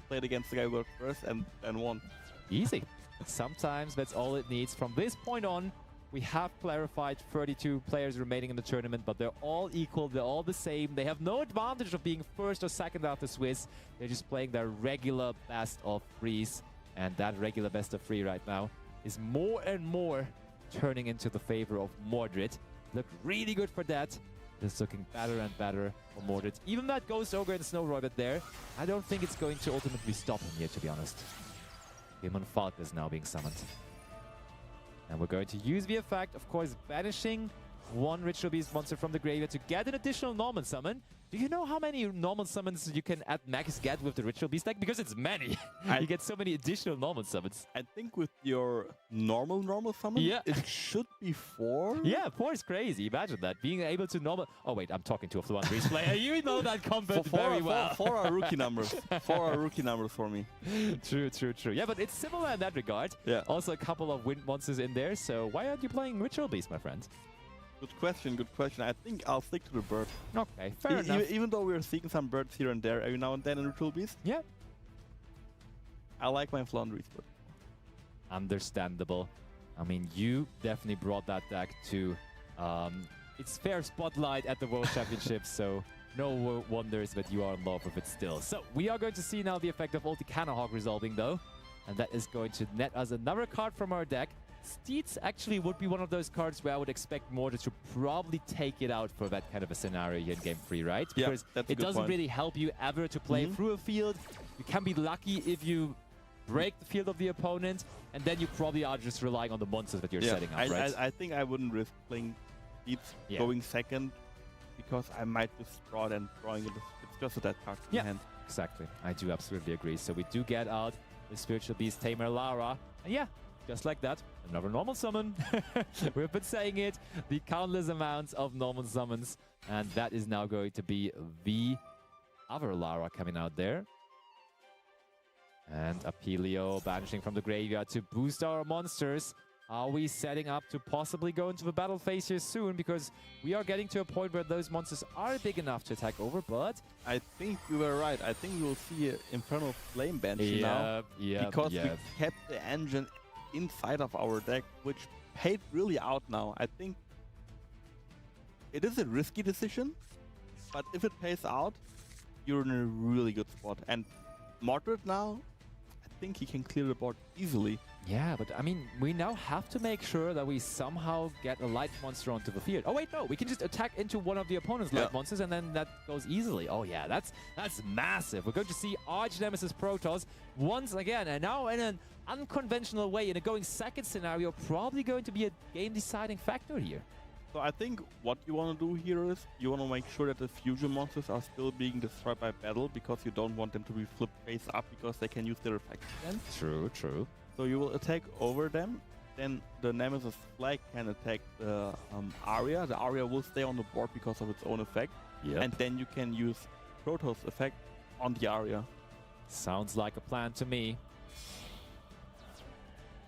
played against the guy who got first, and won. Easy. Sometimes that's all it needs. From this point on, we have clarified 32 players remaining in the tournament, but they're all equal, they're all the same. They have no advantage of being first or second after Swiss. They're just playing their regular best of threes, and that regular best of 3 right now is more and more turning into the favor of Mordred. Look really good for that. It's looking better and better for Mordred. Even that Ghost Ogre and Snow Rabbit there, I don't think it's going to ultimately stop him here, to be honest. Demon Falk is now being summoned. And we're going to use the effect, of course, banishing one Ritual Beast monster from the graveyard to get an additional normal summon. Do you know how many normal summons you can at max get with the Ritual Beast deck? Because it's many. You get so many additional normal summons. I think with your normal summon, it should be 4. Yeah, 4 is crazy. Imagine that. Being able to normal... Oh, wait, I'm talking to a Fluent Breeze player. You know that combat very well. 4 are rookie numbers. 4 are rookie numbers for me. True. Yeah, but it's similar in that regard. Yeah. Also, a couple of wind monsters in there. So why aren't you playing Ritual Beast, my friend? Good question. I think I'll stick to the bird. Okay, fair enough. Even though we're seeing some birds here and there every now and then in Ritual Beast. Yeah. I like my Flandries bird. Understandable. I mean, you definitely brought that deck to its fair spotlight at the World Championships, so no wonders that you are in love with it still. So we are going to see now the effect of Ulti Canahawk resolving, though, and that is going to net us another card from our deck. Steeds actually would be one of those cards where I would expect Mordred to probably take it out for that kind of a scenario here in Game 3, right? Yeah, Because that's a it good doesn't point. really help you ever to play through a field. You can be lucky if you break the field of the opponent, and then you probably are just relying on the monsters that you're setting up, right? I think I wouldn't risk playing Beats going second, because I might just draw it and drawing it. It's just a dead card in hand. Exactly. I do absolutely agree. So we do get out the Spiritual Beast Tamer Lara. And yeah, just like that, another normal summon. We've been saying it, the countless amounts of normal summons. And that is now going to be the other Lara coming out there. And Apelio banishing from the graveyard to boost our monsters. Are we setting up to possibly go into the battle phase here soon? Because we are getting to a point where those monsters are big enough to attack over, but... I think you were right. I think we will see an Infernal Flame Banshee now. Because we kept the engine inside of our deck, which paid really out now. I think it is a risky decision, but if it pays out, you're in a really good spot. And Mordred now, I think he can clear the board easily. Yeah, but I mean, we now have to make sure that we somehow get a light monster onto the field. Oh wait, no, we can just attack into one of the opponent's light monsters and then that goes easily. Oh yeah, that's massive. We're going to see Arch Nemesis Protoss once again, and now in an unconventional way, in a going second scenario, probably going to be a game-deciding factor here. So I think what you want to do here is you want to make sure that the fusion monsters are still being destroyed by battle, because you don't want them to be flipped face up, because they can use their effects again. True, true. So you will attack over them, then the Nemesis Flag can attack the Aria. The Aria will stay on the board because of its own effect, and then you can use Protoss effect on the Aria. Sounds like a plan to me.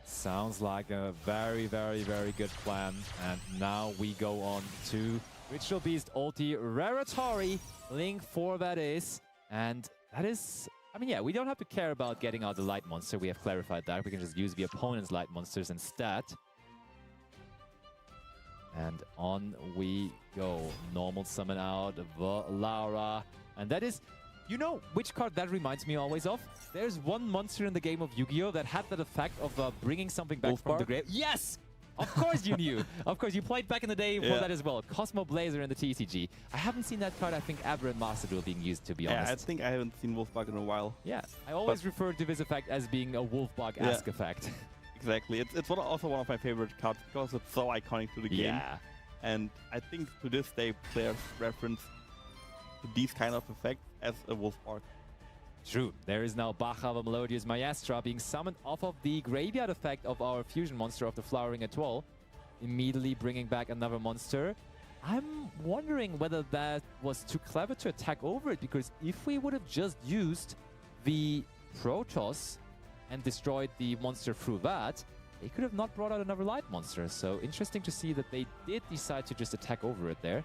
Sounds like a very, very, very good plan. And now we go on to Ritual Beast Ulti Raratori, Link 4 that is. And that is... I mean, yeah, we don't have to care about getting out the light monster. We have clarified that. We can just use the opponent's light monsters instead. And on we go. Normal summon out the Lara. And that is... You know which card that reminds me always of? There's one monster in the game of Yu-Gi-Oh! That had that effect of bringing something back from the grave. Yes! Of course you knew. Of course, you played back in the day for that as well. Cosmo Blazer in the TCG. I haven't seen that card, I think, ever in Master Duel being used, to be honest. Yeah, I think I haven't seen Wolfbug in a while. Yeah, I always refer to this effect as being a Wolfbug-esque effect. Exactly. It's also one of my favorite cards because it's so iconic to the game. Yeah. And I think to this day, players reference to these kind of effects as a Wolfbug. True. There is now Baja, the Melodious Maestra, being summoned off of the graveyard effect of our fusion monster of the Flowering Atoll, immediately bringing back another monster. I'm wondering whether that was too clever to attack over it, because if we would have just used the Protoss and destroyed the monster through that, they could have not brought out another light monster. So interesting to see that they did decide to just attack over it there.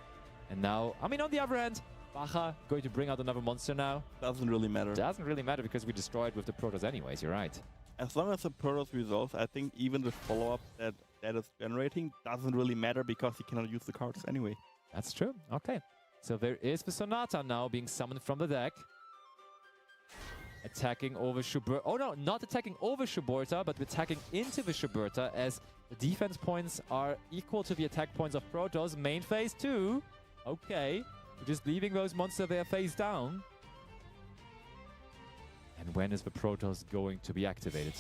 And now, I mean, on the other hand, Baja going to bring out another monster now. Doesn't really matter. Doesn't really matter because we destroyed with the Protoss anyways, you're right. As long as the Protoss resolves, I think even the follow-up that is generating doesn't really matter because he cannot use the cards anyway. That's true. Okay. So there is the Sonata now being summoned from the deck. Attacking over Shuberta. Oh no, not attacking over Shuberta, but attacking into the Shuberta as the defense points are equal to the attack points of Protoss. Main phase 2. Okay. We're just leaving those monsters there face down. And when is the Protoss going to be activated?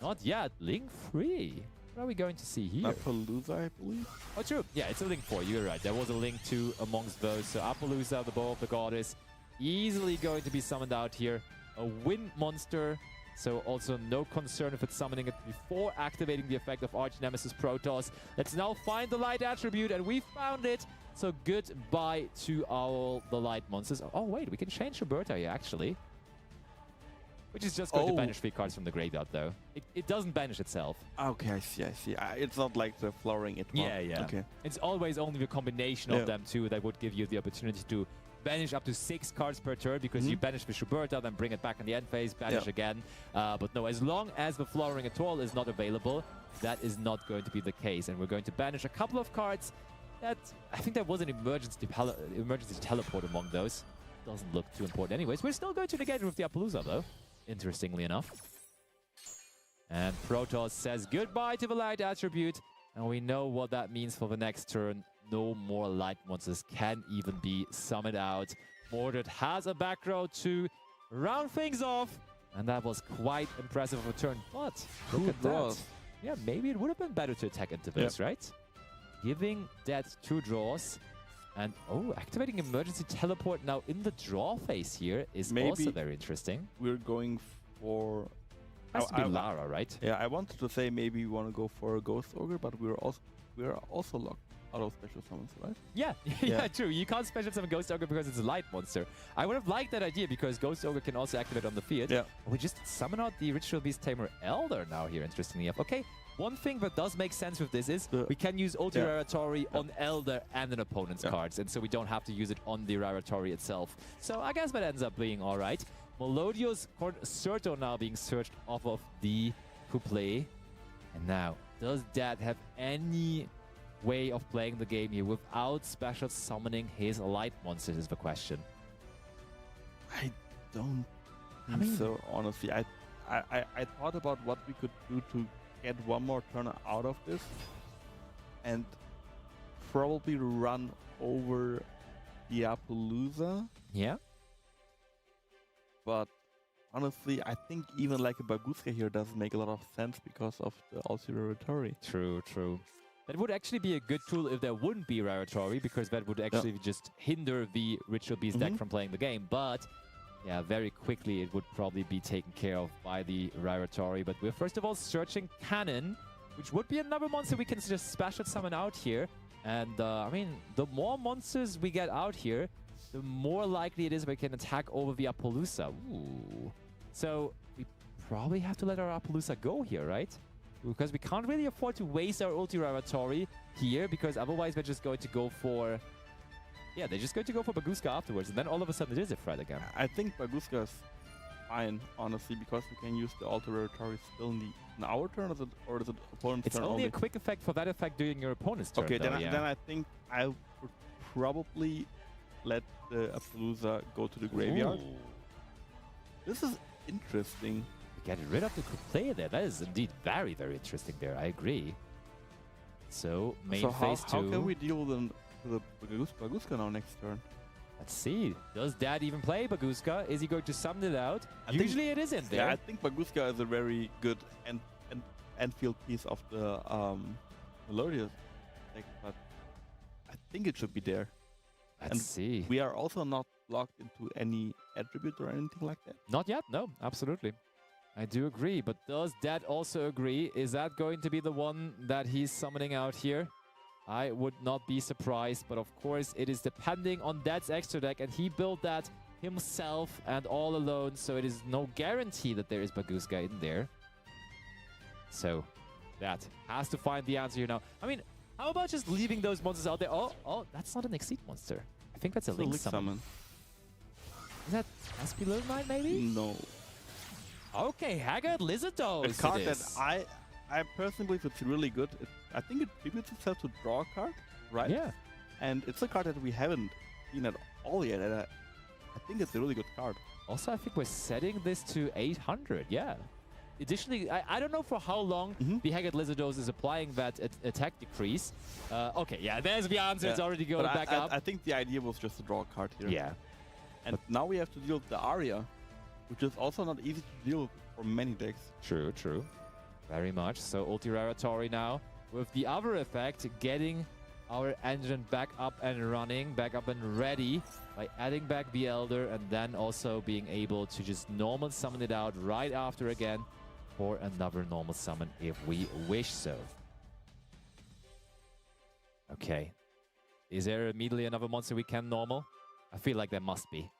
Not yet. Link 3. What are we going to see here? Appaloosa, I believe. Oh, true. Yeah, it's a Link 4. You're right. There was a Link 2 amongst those. So Appaloosa, the Bow of the Goddess, easily going to be summoned out here. A wind monster. So also no concern if it's summoning it before activating the effect of Arch Nemesis Protoss. Let's now find the light attribute, and we found it. So goodbye to all the light monsters. Oh wait, we can change Shuberta here actually. Which is just going to banish 3 cards from the graveyard though. It doesn't banish itself. Okay, I see, I see. It's not like the Flowering Atoll. Yeah, yeah. Okay. It's always only the combination of them two that would give you the opportunity to banish up to 6 cards per turn, because you banish the Shuberta, then bring it back in the end phase, banish again. But no, as long as the Flowering Atoll is not available, that is not going to be the case. And we're going to banish a couple of cards. That I think there was an emergency teleport among those. Doesn't look too important anyways. We're still going to negate it with the Appaloosa though, interestingly enough. And Protoss says goodbye to the light attribute. And we know what that means for the next turn. no more light monsters can even be summoned out. Mordred has a back row to round things off, and that was quite impressive of a turn. But look at that. Yeah, maybe it would have been better to attack into this, right? Giving that 2 draws. And, activating emergency teleport now in the draw phase here is also very interesting. We're going for... Has to be Lara, right? Yeah, I wanted to say maybe we want to go for a Ghost Ogre, but we're also locked out of special summons, right? Yeah, yeah, true. You can't special summon Ghost Ogre because it's a light monster. I would have liked that idea because Ghost Ogre can also activate on the field. Yeah. We just summon out the Ritual Beast Tamer Elder now here, interestingly enough. Okay, one thing that does make sense with this is we can use Ulti Raratori on Elder and an opponent's cards, and so we don't have to use it on the Raratori itself. So I guess that ends up being alright. Melodious Concerto now being searched off of the Couplé. And now, does that have any way of playing the game here without special summoning his light monsters is the question. I don't think so, honestly. I thought about what we could do to get one more turn out of this and probably run over the Appaloosa. Yeah. But honestly, I think even like a Baguska here doesn't make a lot of sense because of the Ulti Raratori. True, true. That would actually be a good tool if there wouldn't be Raratori, because that would actually just hinder the Ritual Beast deck from playing the game. But yeah, very quickly it would probably be taken care of by the Raratori. But we're first of all searching Cannon, which would be another monster we can just special summon out here. And I mean, the more monsters we get out here, the more likely it is we can attack over the Appaloosa. Ooh. So we probably have to let our Appaloosa go here, right? Because we can't really afford to waste our Ulti Raratori here, because otherwise they're just going to go for... Yeah, they're just going to go for Baguska afterwards, and then all of a sudden it is a threat again. I think Baguska is fine, honestly, because we can use the Ulti Raratori still in our turn, or is it opponent's turn? It's only a quick effect for that effect during your opponent's turn. Okay, then I think I would probably let the Appaloosa go to the graveyard. Ooh. This is interesting. Get rid of the Couplé there. That is indeed very, very interesting there. I agree. So, main phase 2. How can we deal with the Baguska now next turn? Let's see. Does Dad even play Baguska? Is he going to summon it out? Usually it is in there. Yeah, I think Baguska is a very good end field piece of the Melodious deck, but I think it should be there. Let's see. We are also not locked into any attribute or anything like that. Not yet, no, absolutely. I do agree, but does Dad also agree? Is that going to be the one that he's summoning out here? I would not be surprised, but of course it is depending on Dad's extra deck, and he built that himself and all alone, so it is no guarantee that there is Baguska in there. So that has to find the answer here now. I mean, how about just leaving those monsters out there? Oh, that's not an Exceed monster. I think that's a Link summon. Is that SP Little Knight maybe? No. Okay, Haggard Lizardos. A card that I personally believe it's really good. I think it tributes itself to draw a card, right? Yeah. And it's a card that we haven't seen at all yet. And I think it's a really good card. Also, I think we're setting this to 800. Yeah. Additionally, I don't know for how long the Haggard Lizardos is applying that attack decrease. Okay, yeah, there's the answer. It's already going back up. I think the idea was just to draw a card here. Yeah. And now we have to deal with the Aria, which is also not easy to deal with for many decks. True, true. Very much. So Ulti Raratori now with the other effect, getting our engine back up and running, back up and ready by adding back the Elder, and then also being able to just normal summon it out right after again for another normal summon if we wish so. Okay. Is there immediately another monster we can normal? I feel like there must be.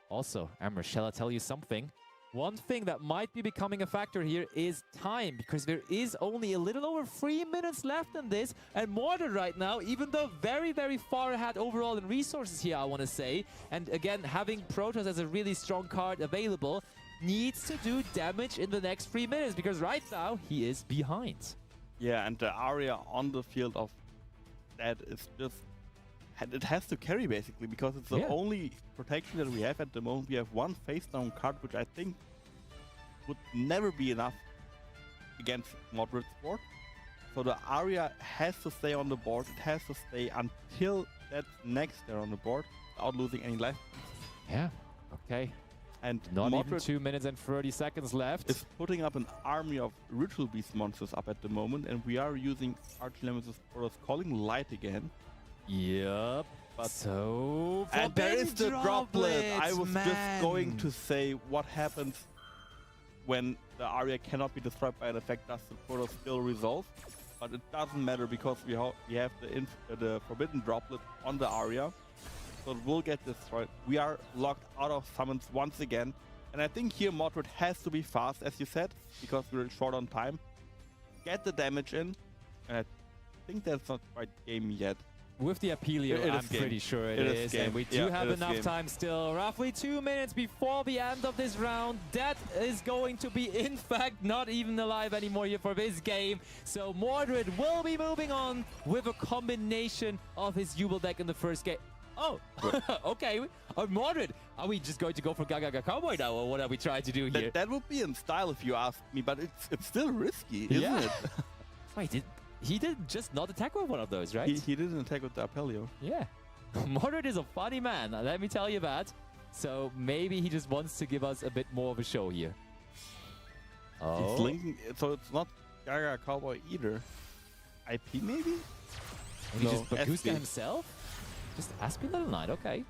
Also, Amber, shall I tell you something? One thing that might be becoming a factor here is time, because there is only a little over 3 minutes left in this, and Mordred right now, even though very, very far ahead overall in resources here, I want to say, and again, having Protoss as a really strong card available, needs to do damage in the next 3 minutes, because right now, he is behind. Yeah, and the Aria on the field of that is just... It has to carry, basically, because it's the only protection that we have at the moment. We have one face-down card, which I think would never be enough against Mordred's board. So the Aria has to stay on the board. It has to stay until that next there on the board without losing any life. Yeah, okay. And Not even Mordred 2 minutes and 30 seconds left. is putting up an army of Ritual Beast monsters up at the moment, and we are using Arch-Nemesis Portals Calling Light again. Yep. But So, and there is the droplet. I was man. just going to say what happens when the Aria cannot be destroyed by an effect. Does the portal still resolve? But it doesn't matter because we have the Forbidden Droplet on the Aria. So it will get destroyed. We are locked out of summons once again. And I think here Mordred has to be fast, as you said, because we're short on time. Get the damage in. And I think that's not quite game yet. With the Apelio, I'm pretty sure it is. And we do have enough time still. Roughly 2 minutes before the end of this round. That is going to be, in fact, not even alive anymore here for this game. So Mordred will be moving on with a combination of his Jubel deck in the first game. Oh, okay. Mordred, are we just going to go for Gaga Cowboy now, or what are we trying to do here? That would be in style if you ask me, but it's still risky, isn't it? Wait, he did just not attack with one of those, right? He didn't attack with the Apelio. Yeah. Mordred is a funny man, let me tell you that. So maybe he just wants to give us a bit more of a show here. Oh. He's linking, so it's not Gaga Cowboy either. IP maybe? He just Bagusta himself? Just Aspi Little Knight, okay.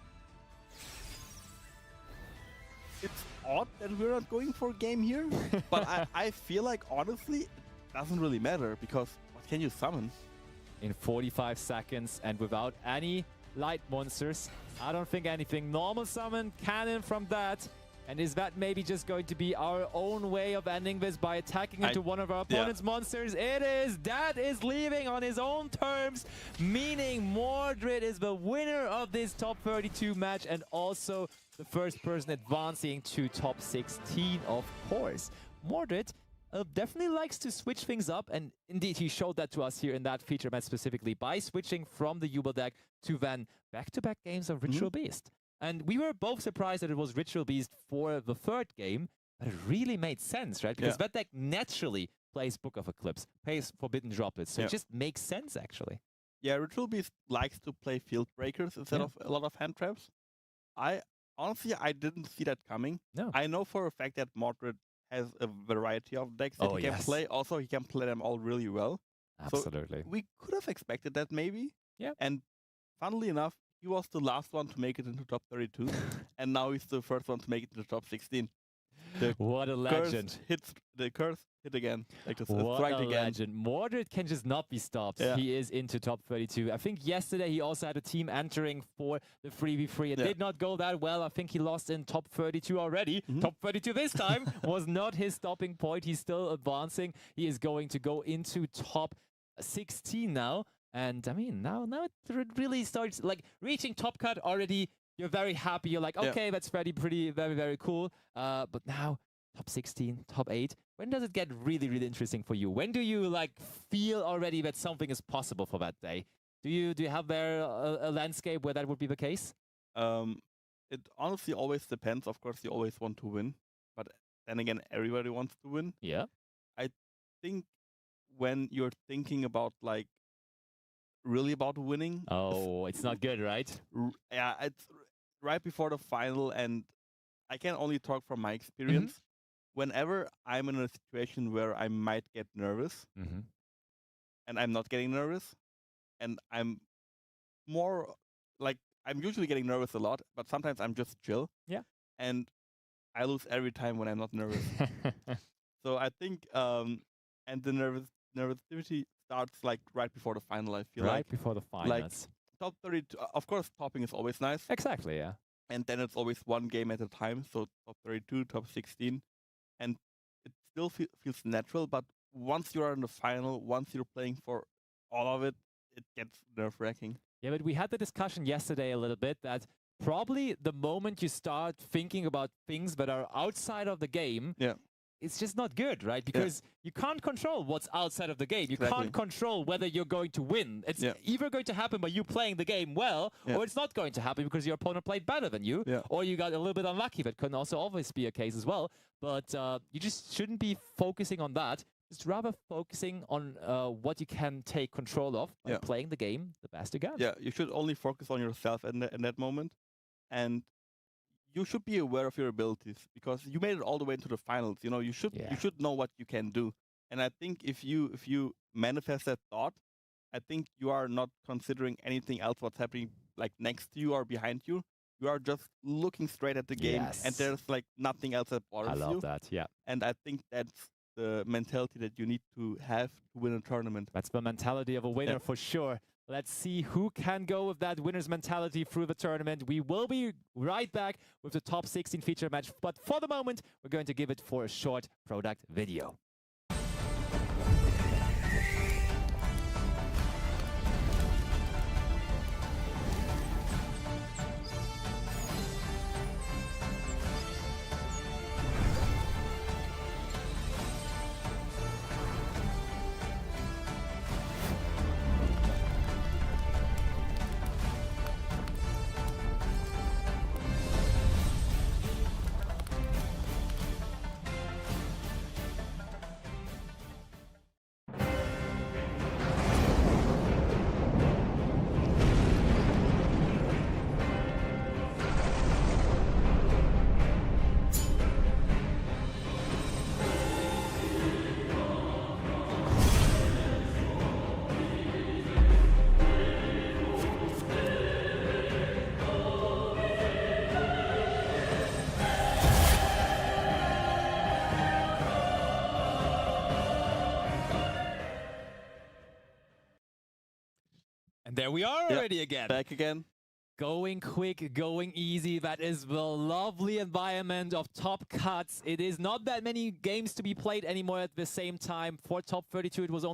It's odd that we're not going for a game here, but I feel like, honestly, it doesn't really matter, because what can you summon? In 45 seconds and without any light monsters. I don't think anything. Normal summon, cannon from that. And is that maybe just going to be our own way of ending this by attacking into one of our opponent's monsters? It is. That is leaving on his own terms, meaning Mordred is the winner of this top 32 match and also the first person advancing to top 16, of course. Mordred definitely likes to switch things up, and indeed he showed that to us here in that feature match specifically by switching from the Jubel deck to then back-to-back games of Ritual Beast. And we were both surprised that it was Ritual Beast for the third game, but it really made sense, right? Because that deck naturally plays Book of Eclipse, plays Forbidden Droplets, so it just makes sense, actually. Yeah, Ritual Beast likes to play Field Breakers instead of a lot of hand traps. Honestly, I didn't see that coming. No. I know for a fact that Mordred has a variety of decks that he can play. Also, he can play them all really well. Absolutely. So we could have expected that maybe. Yeah. And funnily enough, he was the last one to make it into top 32, and now he's the first one to make it into top 16. What a legend. The curse hit again. Like this, what strike a again. legend. Mordred can just not be stopped. Yeah. He is into top 32. I think yesterday he also had a team entering for the 3v3. It did not go that well. I think he lost in top 32 already. Top 32 this time was not his stopping point. He's still advancing. He is going to go into top 16 now. And I mean, now it really starts, like, reaching top cut already. You're very happy. You're like, okay, that's very cool. But now, top 16, top 8. When does it get really, really interesting for you? When do you, like, feel already that something is possible for that day? Do you have there a landscape where that would be the case? It honestly always depends. Of course, you always want to win. But then again, everybody wants to win. Yeah. I think when you're thinking about, like, really about winning. Oh, it's not good, right? Yeah, it's right before the final, and I can only talk from my experience. Whenever I'm in a situation where I might get nervous, and I'm not getting nervous, and I'm more like, I'm usually getting nervous a lot, but sometimes I'm just chill. Yeah. And I lose every time when I'm not nervous. So I think, and the nervosity starts like right before the final, I feel like. Right before the finals. Like top 32, of course, topping is always nice. Exactly, yeah. And then it's always one game at a time, so top 32, top 16. And it still feels natural, but once you're in the final, once you're playing for all of it, it gets nerve-wracking. Yeah, but we had the discussion yesterday a little bit that probably the moment you start thinking about things that are outside of the game, it's just not good, right? Because you can't control what's outside of the game. You can't control whether you're going to win. It's either going to happen by you playing the game well, or it's not going to happen because your opponent played better than you, or you got a little bit unlucky. That can also always be a case as well. But you just shouldn't be focusing on that. just rather focusing on what you can take control of by playing the game the best you can. Yeah, you should only focus on yourself in that moment, and you should be aware of your abilities because you made it all the way into the finals. You know, you should know what you can do. And I think if you manifest that thought, I think you are not considering anything else what's happening like next to you or behind you. You are just looking straight at the game, and there's like nothing else that bothers you. I love that, yeah. And I think that's the mentality that you need to have to win a tournament. That's the mentality of a winner for sure. Let's see who can go with that winner's mentality through the tournament. We will be right back with the top 16 feature match, but for the moment, we're going to give it for a short product video. And there we are already again. Back again. Going quick, going easy. That is the lovely environment of top cuts. It is not that many games to be played anymore at the same time. For top 32, it was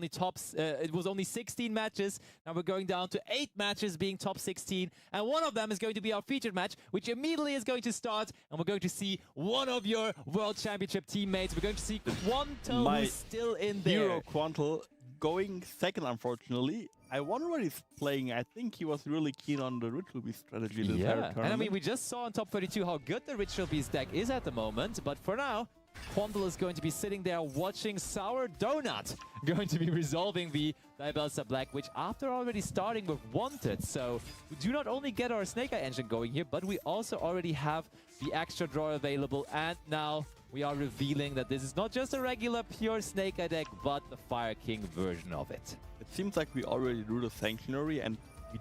only 16 matches. Now we're going down to 8 matches being top 16. And one of them is going to be our featured match, which immediately is going to start. And we're going to see one of your World Championship teammates. We're going to see Quantel, who's still in there. Hero Quantel going second, unfortunately. I wonder what he's playing. I think he was really keen on the Ritual Beast strategy this entire tournament. And I mean, we just saw on top 32 how good the Ritual Beast deck is at the moment. But for now, Quantel is going to be sitting there watching Sour Donut going to be resolving the Diabelsa Black, which after already starting with Wanted. So we do not only get our Snake Eye engine going here, but we also already have the extra draw available. And now we are revealing that this is not just a regular pure Snake Eye deck, but the Fire King version of it. It seems like we already drew the Sanctuary and we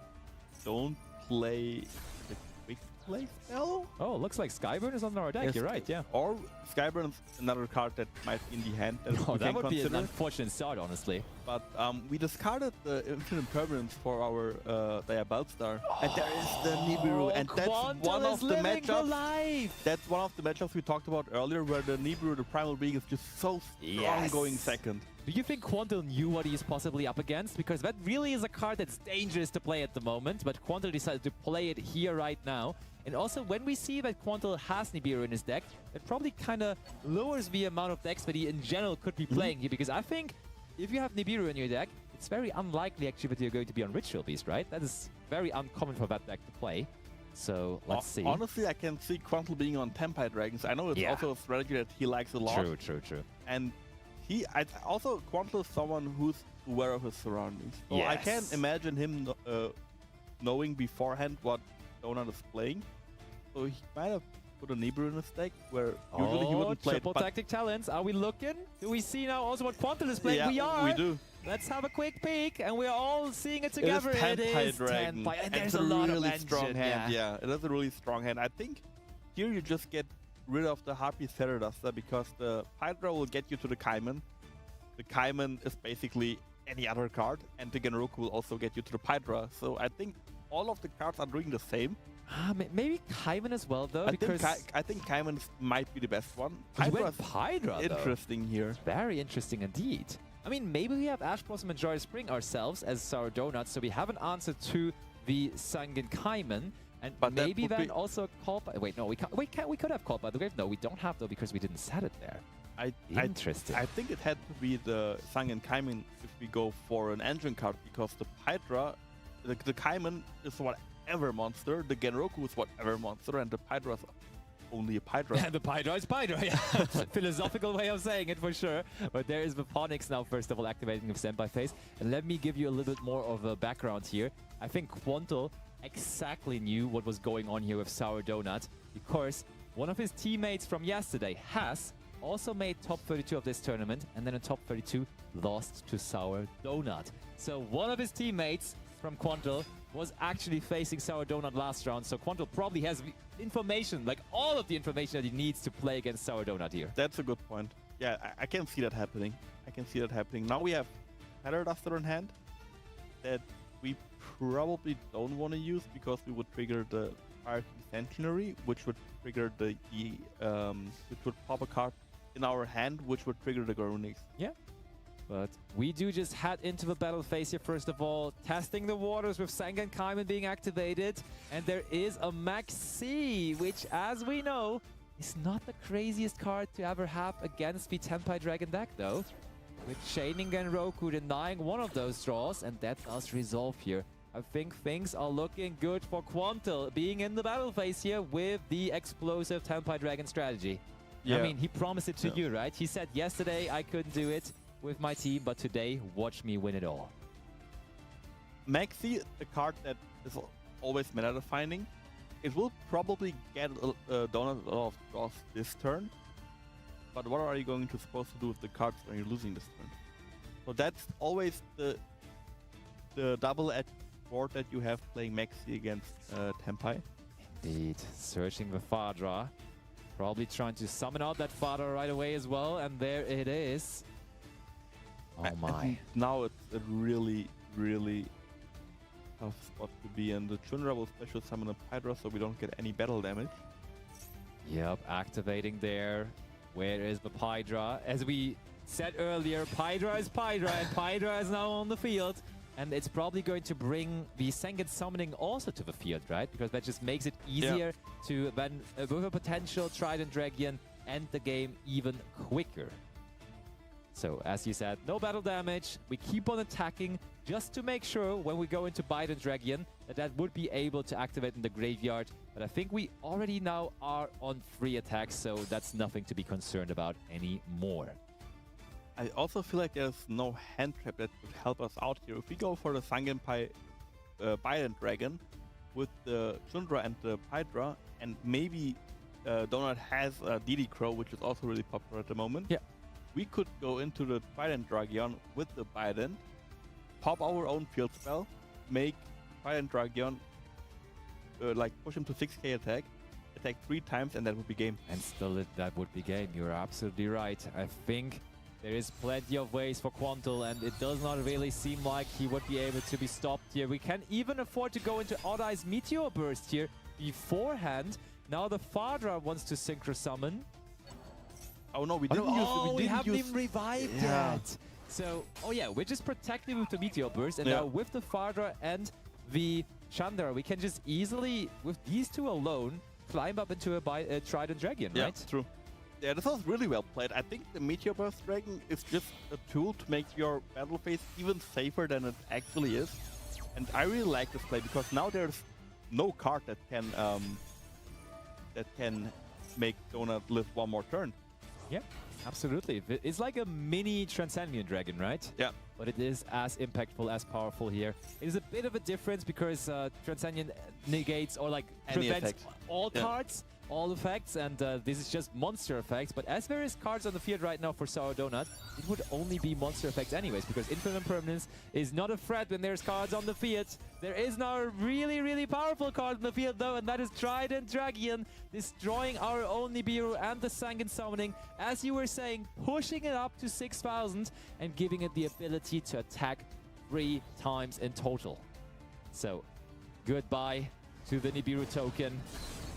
don't play the Quick Play spell? Oh, looks like Skyburn is on our deck. Yes, you're right, yeah. Or Skyburn is another card that might be in the hand. That would be an unfortunate start, honestly. But we discarded the Infinite Permanence for our Diabellstar. And there is the Nibiru. And that's one of the matchups. That's one of the matchups we talked about earlier, where the Nibiru, the Primal Being, is just so strong going second. Do you think Quantel knew what he's possibly up against? Because that really is a card that's dangerous to play at the moment, but Quantel decided to play it here right now. And also, when we see that Quantel has Nibiru in his deck, it probably kind of lowers the amount of decks that he in general could be playing here. Because I think if you have Nibiru in your deck, it's very unlikely actually that you're going to be on Ritual Beast, right? That is very uncommon for that deck to play. So let's see. Honestly, I can see Quantel being on Tempide Dragons. I know it's also a strategy that he likes a lot. True. And also, Quantel is someone who's aware of his surroundings. So I can't imagine him knowing beforehand what Donut is playing. So he might have put a Nibiru in his deck, where usually he wouldn't play triple tactic talents. Are we looking? Do we see now also what Quantel is playing? Yeah, we are. We do. Let's have a quick peek, and we're all seeing it together. It is Dragon. And there's a lot really of strong hand. Yeah, it is a really strong hand. I think here you just get rid of the Harpy Theraduster, because the Hydra will get you to the Kaiman. The Kaiman is basically any other card, and the Genroku will also get you to the Hydra. So I think all of the cards are doing the same. Maybe Kaiman as well, though. I think Kaiman might be the best one. Hydra, interesting here. Very interesting indeed. I mean, maybe we have Ash Blossom and Joyous Spring ourselves as Sour Donuts, so we have an answer to the Sangen Kaiman. And maybe then also Call by... Wait, no, we could have Call by the Grave. No, we don't have, though, because we didn't set it there. Interesting. I think it had to be the Sangen Kaiman if we go for an engine card, because the Hydra, the Kaiman is whatever monster, the Genroku is whatever monster, and the Hydra is only a Hydra. And the Hydra is Hydra, yeah. Philosophical way of saying it for sure. But there is Vaponix now, first of all, activating with Senpai Phase. And let me give you a little bit more of a background here. I think Quantel exactly knew what was going on here with Sour Donut, because one of his teammates from yesterday has also made top 32 of this tournament, and then in top 32 lost to Sour Donut. So one of his teammates from Quantel was actually facing Sour Donut last round, so Quantel probably has information, like all of the information that he needs to play against Sour Donut here. That's a good point. Yeah, I can see that happening. I can see that happening. Now we have Feather Duster in hand that we probably don't want to use because we would trigger the Fire Centenary, which would trigger the which would pop a card in our hand, which would trigger the Garunix. Yeah. But we do just head into the battle phase here, first of all, testing the waters with Sengen Kaiman being activated. And there is a Maxi, which, as we know, is not the craziest card to ever have against the Tenpai Dragon deck, though. With Chaining Genroku denying one of those draws, and that does resolve here. I think things are looking good for Quantel being in the battle phase here with the explosive Tenpai Dragon strategy. Yeah. I mean, he promised it to you, right? He said yesterday I couldn't do it with my team, but today, watch me win it all. Maxi, the card that is always meta defining, it will probably get Donut a lot of draws this turn. But what are you going to supposed to do with the cards when you're losing this turn? So that's always the double-edged sword that you have playing Maxi against Tenpai. Indeed, searching the Fadra. Probably trying to summon out that Fadra right away as well, and there it is. Oh my. Now it's a really, really tough spot to be in. The Chundra will special summon a Hydra so we don't get any battle damage. Yep, activating there. Where is the Hydra? As we said earlier, Hydra is Hydra, and Hydra is now on the field. And it's probably going to bring the Sengen summoning also to the field, right? Because that just makes it easier to then, with a potential Trident Dragon, end the game even quicker. So, as you said, no battle damage. We keep on attacking just to make sure when we go into Biden Dragon that would be able to activate in the graveyard. But I think we already now are on 3 attacks, so that's nothing to be concerned about anymore. I also feel like there's no hand trap that would help us out here. If we go for the Sangenpai Biden Dragon with the Chundra and the Hydra, and maybe Donut has a DD Crow, which is also really popular at the moment. Yeah. We could go into the Trident Dragon with the Biden, pop our own field spell, make Trident Dragon like push him to 6k attack 3 times, and that would be game. And still that would be game. You're absolutely right. I think there is plenty of ways for Quantel, and it does not really seem like he would be able to be stopped here. We can even afford to go into Odd Eye's Meteor Burst here beforehand. Now the Fadra wants to Synchro Summon. Oh no, we didn't use. We haven't even revived yet. So, oh yeah, we're just protecting with the Meteor Burst, and now with the Fadra and the Chandra, we can just easily, with these 2 alone, climb up into a Trident Dragon, right? Yeah, true. Yeah, this was really well played. I think the Meteor Burst Dragon is just a tool to make your battle phase even safer than it actually is. And I really like this play because now there's no card that can make Donut live 1 more turn. Yeah, absolutely. It's like a mini Transcendent Dragon, right? Yeah. But it is as impactful, as powerful here. It is a bit of a difference because Transcendent negates or like prevents all cards, all effects, and this is just monster effects. But as there is cards on the field right now for Sour Donut, it would only be monster effects anyways, because Infinite Permanence is not a threat when there's cards on the field. There is now a really, really powerful card on the field though, and that is Trident Dragon, destroying our own Nibiru and the Sangen summoning, as you were saying, pushing it up to 6,000 and giving it the ability to attack 3 times in total. So, goodbye to the Nibiru token.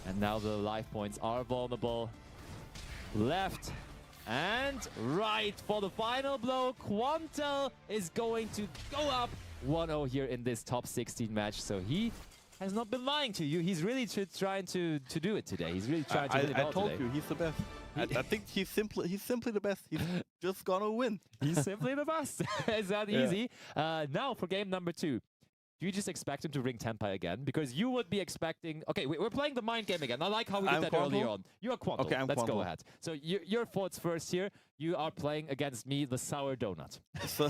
And now the life points are vulnerable. Left and right for the final blow. Quantel is going to go up 1-0 here in this top 16 match. So he has not been lying to you. He's really trying to do it today. He's really trying to win it all today. I told you, he's the best. I think he's simply the best. He's just gonna win. He's simply the best. It's that easy. Now for game number 2. do you just expect him to ring Tenpai again? Because you would be expecting... Okay, we're playing the mind game again. I like how we did I'm that Quantle? earlier on. You are Quantle. Okay, I'm Let's go Quantle. ahead. So your thoughts first here. You are playing against me, the sour donut. So,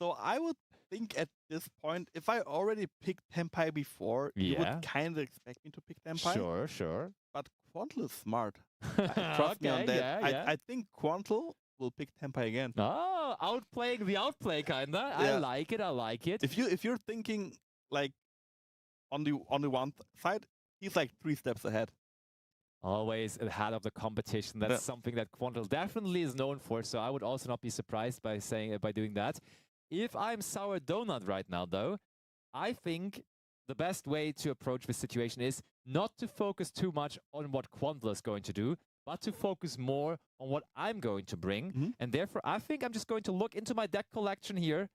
so I would think at this point, if I already picked Tenpai before, you Yeah. would kind of expect me to pick Tenpai. Sure, sure. But Quantle is smart. Trust me on Okay, that. yeah. I think Quantle will pick Tenpai again. Oh, outplaying the outplay, kinda. Yeah. I like it. I like it. If you're thinking like on the one side, he's like 3 steps ahead. Always ahead of the competition. That's Yeah. something that Quantle definitely is known for. So I would also not be surprised by doing that. If I'm Sour Donut right now, though, I think the best way to approach this situation is not to focus too much on what Quantle is going to do, but to focus more on what I'm going to bring. Mhm. And therefore, I think I'm just going to look into my deck collection here,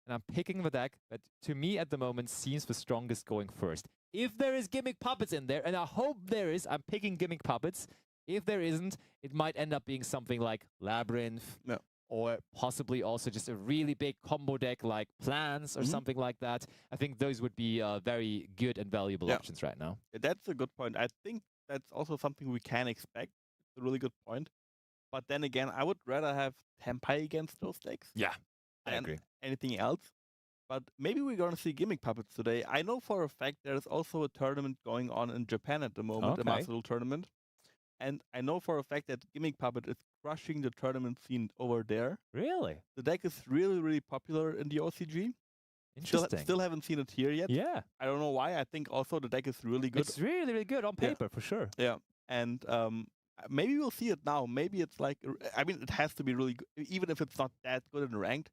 and I'm picking the deck that, to me, at the moment, seems the strongest going first. If there is Gimmick Puppets in there, and I hope there is, I'm picking Gimmick Puppets. If there isn't, it might end up being something like Labyrinth, Yeah. or possibly also just a really big combo deck like Plans or Mhm. something like that. I think those would be very good and valuable Yeah. options right now. That's a good point. I think that's also something we can expect. It's a really good point. But then again, I would rather have Tenpai against those decks Yeah, I than agree. anything else. But maybe we're going to see Gimmick Puppets today. I know for a fact there's also a tournament going on in Japan at the moment, a Okay. Master Duel tournament. And I know for a fact that Gimmick Puppet is crushing the tournament scene over there. Really? The deck is really, really popular in the OCG. Interesting. Still haven't seen it here yet. Yeah, I don't know why. I think also the deck is really good. it's really, really good on Yeah. paper, for sure. Yeah. And maybe we'll see it now. Maybe it's like, I mean, it has to be really good. Even if it's not that good in ranked,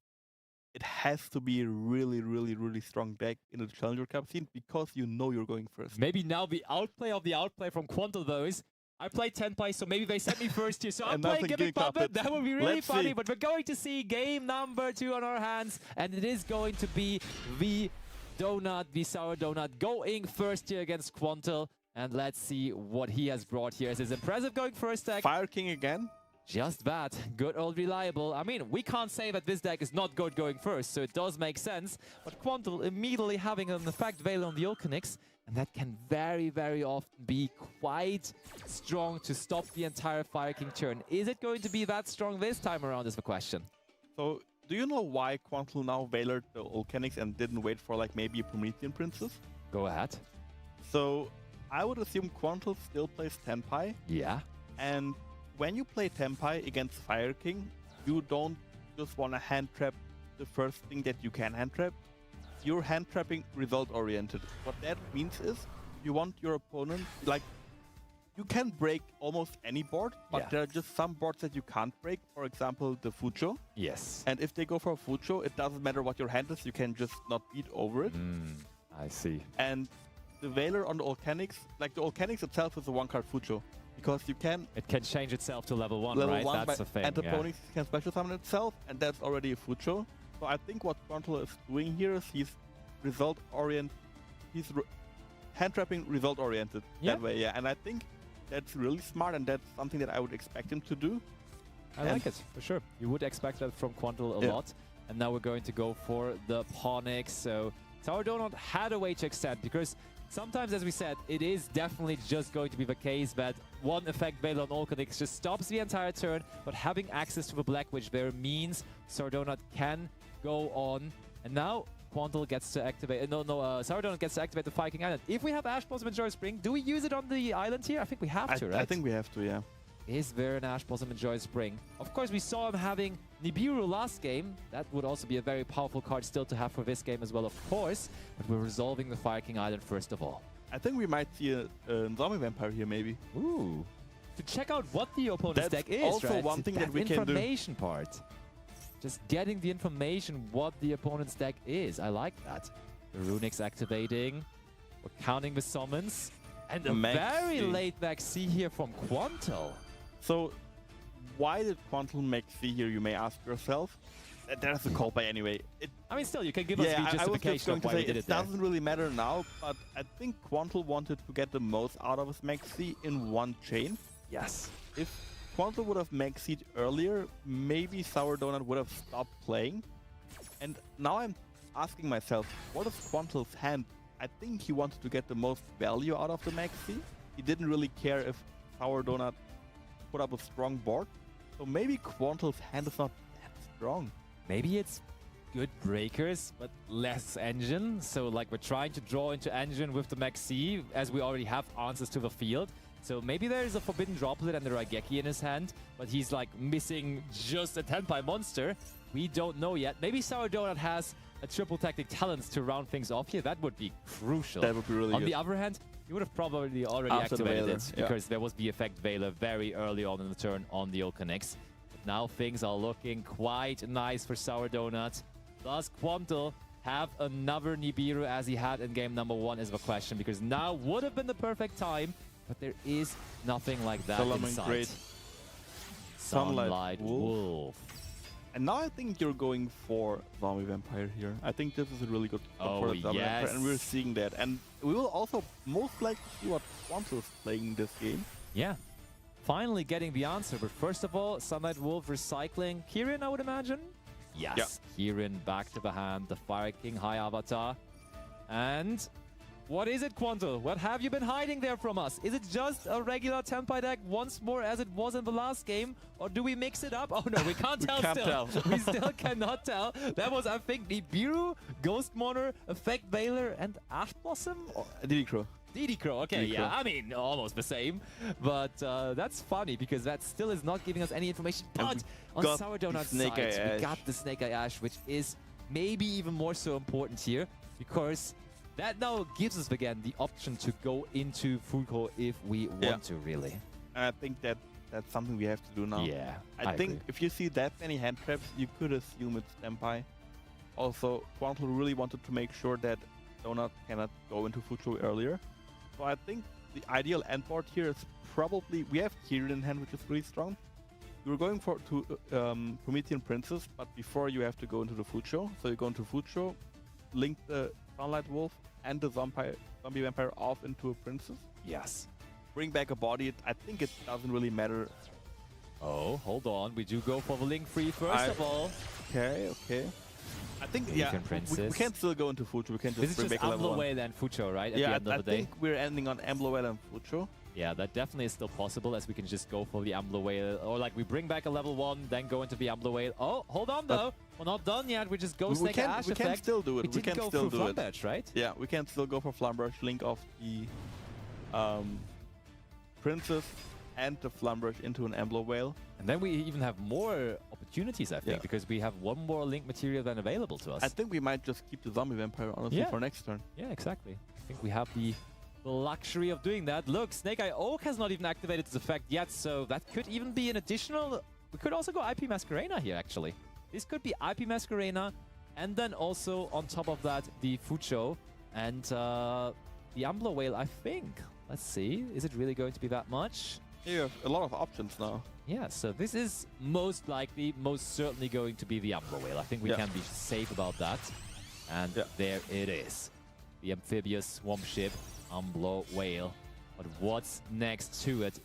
it has to be a really, really, really strong deck in the Challenger Cup scene because you know you're going first. Maybe now the outplay of the outplay from Quantle, though, is I played Tenpai, so maybe they sent me first here. So I'm And playing nothing Gimmick Gimmick Puppet. Puppet. That would be really Let's funny. see. But we're going to see game number 2 on our hands. And it is going to be the Donut, the Sour Donut, going first here against Quantle. And let's see what he has brought here. Is his impressive going first deck? Fire King again. Just that. Good old reliable. I mean, we can't say that this deck is not good going first, so it does make sense. But Quantle immediately having an effect veil on the Ulcanix, and that can very, very often be quite strong to stop the entire Fire King turn. Is it going to be that strong this time around is the question. So, do you know why Quantle now veilered the Volcanics and didn't wait for like maybe a Promethean Princess? Go ahead. So, I would assume Quantle still plays Tenpai, Yeah. and when you play Tenpai against Fire King, you don't just want to hand trap the first thing that you can hand trap. You're hand trapping result oriented. What that means is you want your opponent, like, you can break almost any board, but Yeah. there are just some boards that you can't break. For example, the Fucho. Yes. And if they go for a Fucho, it doesn't matter what your hand is, you can just not beat over it. I see. And the Veiler on the Volcanics, like the Volcanics itself is a 1-card Fucho. Because you can It can change itself to level 1, level right? 1 That's the thing. and the yeah. opponent can special summon itself, and that's already a Fucho. So I think what Quantle is doing here is he's result oriented. He's hand trapping result oriented that way, yeah. And I think that's really smart, and that's something that I would expect him to do. I like it, for sure. You would expect that from Quantle a lot. And now we're going to go for the Pawnics. So Sour Donut had a way to extend, because sometimes, as we said, it is definitely just going to be the case that one effect Veil on Volcanix just stops the entire turn, but having access to the Black Witch there means Sour Donut can go on. And now Quantle gets to activate... Sour Donut gets to activate the Fire King Island. If we have Ash Blossom and Joy Spring, do we use it on the island here? I think we have to, right? I think we have to, yeah. Is there an Ash Blossom and Joy Spring? Of course, we saw him having Nibiru last game. That would also be a very powerful card still to have for this game as well, of course. But we're resolving the Fire King Island first of all. I think we might see a Zombie Vampire here, maybe. Ooh. To check out what the opponent's That's deck is, also right? one thing that we can do. Information part. Just getting the information what the opponent's deck is. I like that. The Runics activating. We're counting the summons. And a very late Maxi here from Quantle. So, why did Quantle make C here, you may ask yourself? There's a call by anyway. I mean, still, you can give us the I was just justification going of to why say we did it it there. doesn't really matter now, but I think Quantle wanted to get the most out of his Maxi in one chain. Yes. If Quantle would have Maxied earlier, maybe Sour Donut would have stopped playing. And now asking myself, what is Quantel's hand? I think he wanted to get the most value out of the Maxi. He didn't really care if Sour Donut put up a strong board. So maybe Quantel's hand is not that strong. Maybe it's good breakers, but less engine. So like we're trying to draw into engine with the Maxi, as we already have answers to the field. So maybe there's a Forbidden Droplet and the Raigeki in his hand, but he's like missing just a Tenpai monster. We don't know yet. Maybe Sour Donut has a triple tactic talents to round things off here. That would be crucial. That would be really On good. the other hand, he would have probably already After the activated Veiler, it yeah. because there was the effect Veiler very early on in the turn on the Okonex. But now things are looking quite nice for Sour Donut. Does Quantel have another Nibiru as he had in game number 1 is the question, because now would have been the perfect time, but there is nothing like that Solomon inside. Great. Sunlight Wolf. And now I think you're going for Zombie Vampire here. I think this is a really good spot for Oh, the Zombie Vampire, yes. and we're seeing that. And we will also most likely see what Quantel is playing this game. Yeah. Finally getting the answer, but first of all, Sunlight Wolf recycling Kirin, I would imagine? Yes. Yeah. Kirin back to the hand, the Fire King High Avatar. And what is it, Quantel? What have you been hiding there from us? Is it just a regular Tenpai deck once more as it was in the last game? Or do we mix it up? Oh no, we can't tell can't still. tell. We still cannot tell. That was, I think, Nibiru, Ghost Moner, Effect Veiler, and Ash Blossom? Diddy Crow. DD Crow, okay, DD yeah, Crow. I mean, almost the same. But that's funny because that still is not giving us any information. And But we on got Sour the Donut's Snake side, Eye we Ash. got the Snake Eye Ash, which is maybe even more so important here because that now gives us again the option to go into Fuko if we want to, really. And I think that that's something we have to do now. Yeah, I think agree. if you see that many hand traps, you could assume it's Tenpai. Also, Quantel really wanted to make sure that Donut cannot go into Fucho earlier. So I think the ideal end board here is probably, we have Kirin in hand, which is really strong. You were going for Promethean Princess, but before you have to go into the Fucho. So you go into Fucho, link the Sunlight Wolf and the Zombie Vampire off into a Princess. Yes. Bring back a body. I think it doesn't really matter. Oh, hold on. We do go for the link free first of all. Okay, okay. I think, Leaf yeah, and Princess. we can still go into Fucho. We can This just is bring just back a level 1. Ambloel and Fucho, right? At Yeah, the end I of the day. think we're ending on Ambloel and Fucho. Yeah, that definitely is still possible, as we can just go for the Ambloel, or like we bring back a level 1, then go into the Ambloel. Oh, hold on though, we're not done yet. We just go We Snake can, Ash we can effect. still do it. We We didn't can go still through do it. Flamberge, right? Yeah, we can still go for Flamberge, link off the Princess and the Flamberge into an Ambloel. And then we even have more opportunities, I think, Yeah. because we have one more link material than available to us. I think we might just keep the Zombie Vampire, honestly, Yeah. for next turn. Yeah, exactly. I think we have the luxury of doing that. Look, Snake Eye Oak has not even activated its effect yet, so that could even be an additional... We could also go IP Masquerena here, actually. This could be IP Masquerena, and then also, on top of that, the Fucho and the Ambloel, I think. Let's see. Is it really going to be that much? You have a lot of options now. Yeah, so this is most likely, most certainly going to be the Ambloel. I think we can be safe about that. And there it is. The amphibious swamp ship, Ambloel. But what's next to it?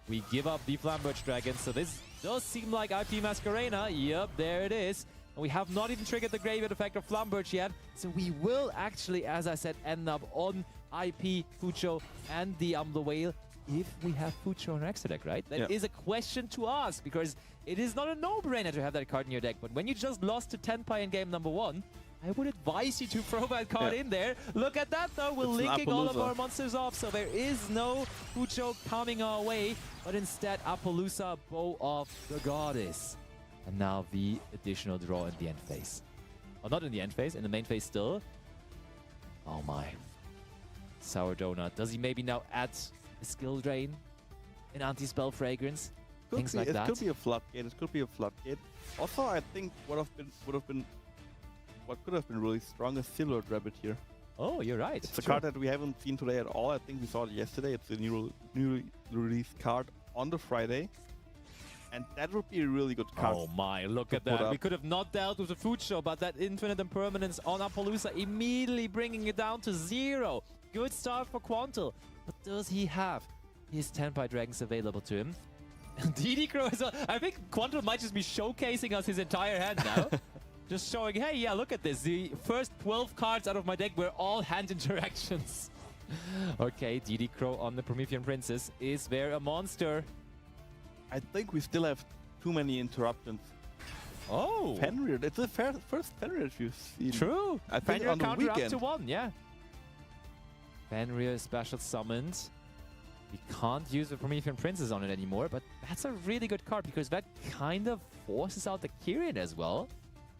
We give up the Flamberge Dragon, so this does seem like IP Masquerena. Yep, there it is. And we have not even triggered the graveyard effect of Flamberge yet, so we will actually, as I said, end up on IP, Fucho, and the Ambloel if we have Fucho on our extra deck, right? That is a question to ask, because it is not a no-brainer to have that card in your deck, but when you just lost to Tenpai in game number 1, I would advise you to throw that card in there. Look at that though, we're linking all of our monsters off, so there is no Fucho coming our way, but instead Appaloosa, Bow of the Goddess. And now the additional draw in the end phase. Oh, not in the end phase, in the main phase still. Oh my. Sour Donut. Does he maybe now add a skill drain? An anti-spell fragrance? Things like that. It could be a floodgate. It could be a floodgate. Also, I think what could have been really strong is Silhouette Rabbit here. Oh, you're right. It's a card that we haven't seen today at all. I think we saw it yesterday. It's a newly released card on the Friday. And that would be a really good card. Oh my, look at that. We could have not dealt with the Fucho, but that Infinite Impermanence on Appaloosa immediately bringing it down to 0. Good start for Quantel. But does he have his Tenpai Dragons available to him? DD Crow as well. I think Quantel might just be showcasing us his entire hand now. Just showing, hey, yeah, look at this. The first 12 cards out of my deck were all hand interactions. Okay, DD Crow on the Promethean Princess. Is there a monster? I think we still have too many interruptions. Oh! Fenrir, it's the first Fenrir you've seen. True! I think Fenrir on the counter up weekend. to 1, yeah. Fenrir special summoned. We can't use the Promethean Princess on it anymore, but that's a really good card because that kind of forces out the Kyrian as well.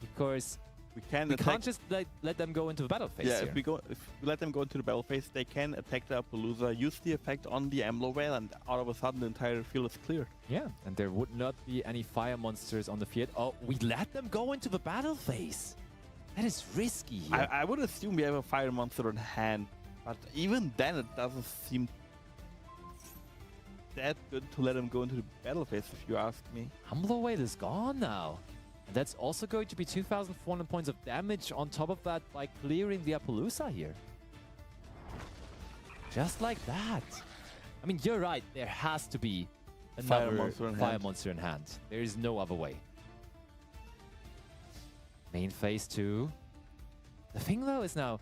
Because we can't just let them go into the battle phase yeah, here. if we let them go into the battle phase, they can attack the Appaloosa, use the effect on the Amlo Whale, and out of a sudden the entire field is cleared. Yeah, and there would not be any fire monsters on the field. Oh, we let them go into the battle phase. That is risky here. I would assume we have a fire monster in hand, but even then it doesn't seem that good to let him go into the battle phase, if you ask me. Amlo Whale is gone now. And that's also going to be 2,400 points of damage on top of that by clearing the Appaloosa here. Just like that. I mean, you're right. There has to be another fire monster in hand. There is no other way. Main phase 2. The thing, though, is now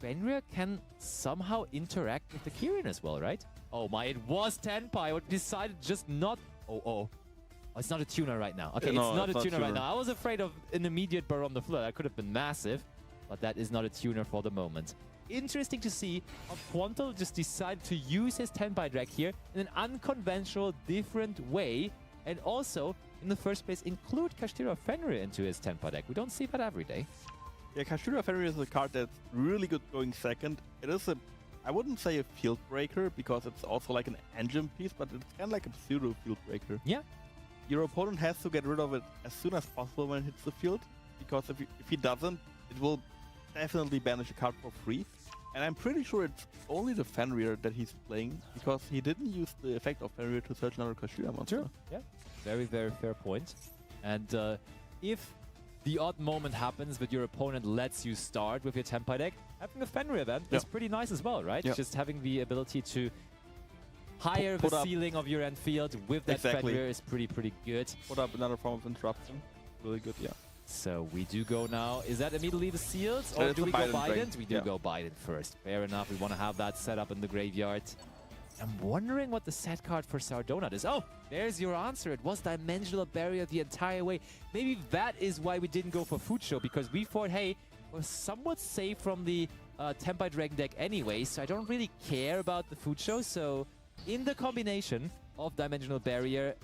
Fenrir can somehow interact with the Kyrian as well, right? Oh my, it was Tenpai, but decided just not... Oh, it's not a tuner right now. Okay, no, it's not a tuner right tuner. now. I was afraid of an immediate Baron the Flood. That could have been massive, but that is not a tuner for the moment. Interesting to see how Quantal just decided to use his Tenpai deck here in an unconventional, different way, and also, in the first place, include Kashtira Fenrir into his Tenpai deck. We don't see that every day. Yeah, Kashtira Fenrir is a card that's really good going second. It is a, I wouldn't say a field breaker, because it's also like an engine piece, but it's kind of like a pseudo field breaker. Yeah. Your opponent has to get rid of it as soon as possible when it hits the field, because if he doesn't, it will definitely banish a card for free. And I'm pretty sure it's only the Fenrir that he's playing, because he didn't use the effect of Fenrir to search another Kashtira monster. Sure. Yeah. Very, very fair point. And if the odd moment happens that your opponent lets you start with your Tenpai deck, having a Fenrir then is pretty nice as well, right? Yeah. Just having the ability to higher the ceiling of your end field with that Fenrir is pretty good. Put up another form of interruption. Really good, yeah. So we do go now. Is that immediately the seals, or do we go Bident? We do go Bident first. Fair enough. We want to have that set up in the graveyard. I'm wondering what the set card for Sardonat is. Oh, there's your answer. It was Dimensional Barrier the entire way. Maybe that is why we didn't go for Fucho, because we thought, hey, we're somewhat safe from the Tenpai Dragon deck anyway, so I don't really care about the Fucho. So in the combination of Dimensional Barrier,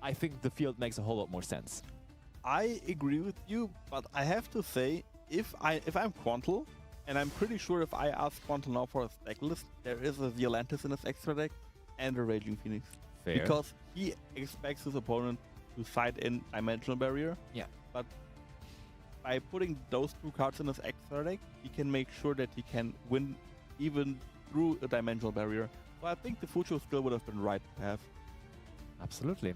I think the field makes a whole lot more sense. I agree with you, but I have to say, if I'm Quantal, and I'm pretty sure if I ask Quantal now for a deck list, there is a Violantis in his extra deck and a Raging Phoenix. Fair. Because he expects his opponent to side in Dimensional Barrier. Yeah. But by putting those two cards in his extra deck, he can make sure that he can win even through a Dimensional Barrier. So I think the Fucho still would have been right to have. Absolutely.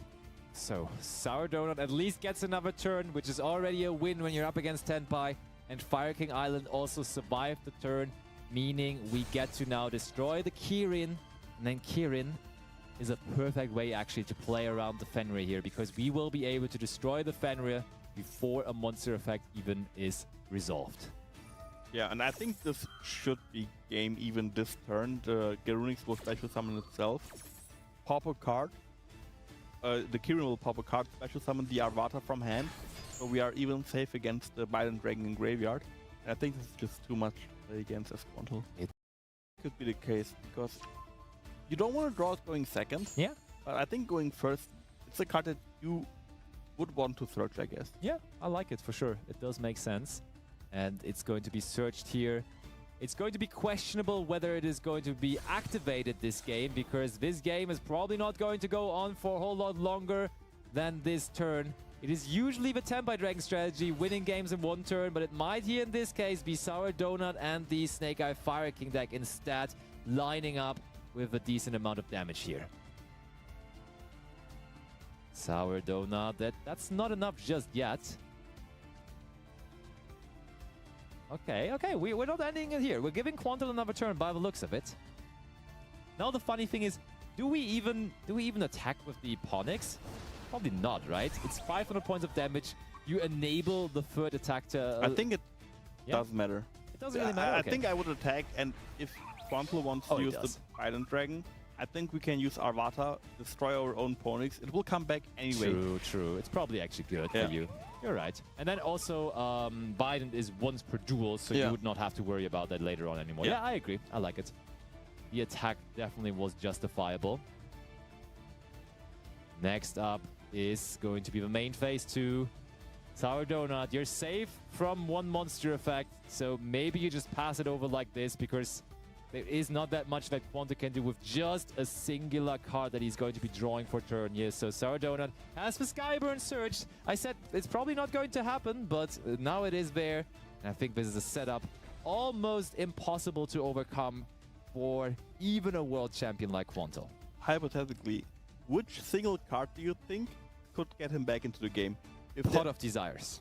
So, Sour Donut at least gets another turn, which is already a win when you're up against Tenpai. And Fire King Island also survived the turn, meaning we get to now destroy the Kyrian. And then Kyrian is a perfect way actually to play around the Fenrir here, because we will be able to destroy the Fenrir before a monster effect even is resolved. Yeah, and I think this should be game even this turn. The Garunix will special summon itself, pop a card. The Kyrian will pop a card, special summon the Arvata from hand, so we are even safe against the Bident Dragon in graveyard. And I think this is just too much to play against as Quantal. It could be the case, because you don't want to draw it going second. Yeah. But I think going first, it's a card that you would want to search, I guess. Yeah, I like it for sure. It does make sense. And it's going to be searched here. It's going to be questionable whether it is going to be activated this game, because this game is probably not going to go on for a whole lot longer than this turn. It is usually the Tenpai Dragon strategy, winning games in one turn, but it might here in this case be Sour Donut and the Snake Eye Fire King deck instead, lining up with a decent amount of damage here. Sour Donut, that's not enough just yet. Okay, we're not ending it here. We're giving Quantal another turn by the looks of it. Now the funny thing is, do we even attack with the Ponix? Probably not, right? It's 500 points of damage. you enable the third attack to... I think it yeah. doesn't matter. It doesn't really matter? I Okay. think I would attack, and if Quantle wants to Oh, it use the does. Iron Dragon, I think we can use Arvata, destroy our own ponies. It will come back anyway. True, true. It's probably actually good Yeah. for you. You're right. And then also, Biden is once per duel, so Yeah. you would not have to worry about that later on anymore. Yeah. Yeah, I agree. I like it. The attack definitely was justifiable. Next up is going to be the main phase 2. Sour Donut, you're safe from one monster effect, so maybe you just pass it over like this because there is not that much that Quanta can do with just a singular card that he's going to be drawing for turn here. So Sour Donut has the Skyburn Surge. I said it's probably not going to happen, but now it is there. And I think this is a setup almost impossible to overcome for even a world champion like Quanto. Hypothetically, which single card do you think could get him back into the game? If Pot of Desires.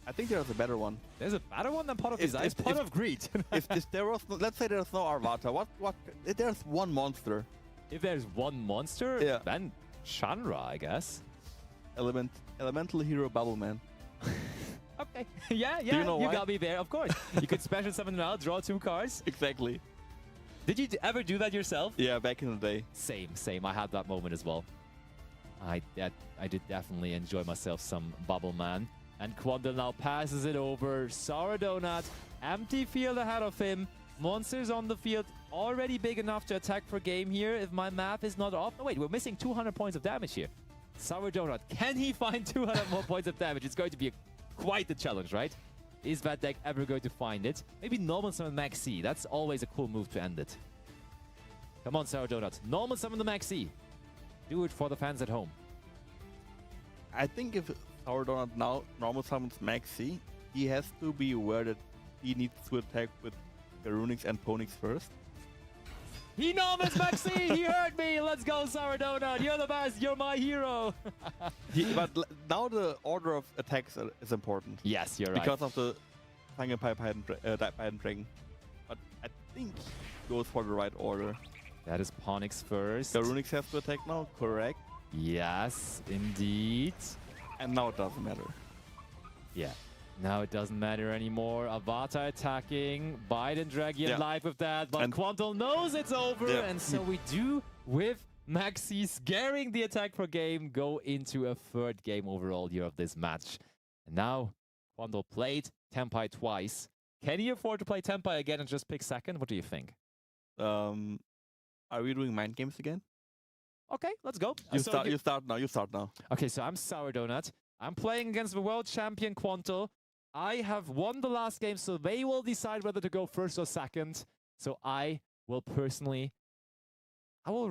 I think there's a better one. There's a better one than Pot of If- Desires? if- Pot if- of Greed. if there was, let's say there's no Arvata, what? If there's one monster, If there's one monster, Yeah. then Shanra, I guess. Elemental Hero Bubbleman. Okay. yeah, you know why? got me there, of course. You could special summon now, draw 2 cards. Exactly. Did you ever do that yourself? Yeah, back in the day. Same. I had that moment as well. I did definitely enjoy myself some Bubble Man. And Quandel now passes it over. Sour Donut, empty field ahead of him. Monsters on the field, already big enough to attack for game here if my math is not off. Oh wait, we're missing 200 points of damage here. Sour Donut, can he find 200 more points of damage? It's going to be quite the challenge, right? Is that deck ever going to find it? Maybe normal summon Max C. That's always a cool move to end it. Come on, Sour Donut. Normal summon the Max C. Do it for the fans at home. I think if Sour Donut now normal summons Maxi, he has to be aware that he needs to attack with Garunix and Ponix first. He normals Max C. He heard me. Let's go, Sour Donut. You're the best. You're my hero. But now the order of attacks is important. Yes, you're right. Because of the Biden Dragon. But I think he goes for the right order. That is Ponix first. Garunix has to attack now, correct? Yes, indeed. And now it doesn't matter. Yeah. Now it doesn't matter anymore. Avatar attacking. Biden Dragian Yeah. live with that. But And- Quantal knows it's over. Yeah. And so we do, with Maxi scaring the attack for game, go into a third game overall here of this match. And now Quantal played Tempai twice. Can he afford to play Tempai again and just pick second? What do you think? Are we doing mind games again? Okay, let's go. You So start now. Okay, so I'm Sour Donut. I'm playing against the world champion Quantal. I have won the last game, so they will decide whether to go first or second. So I will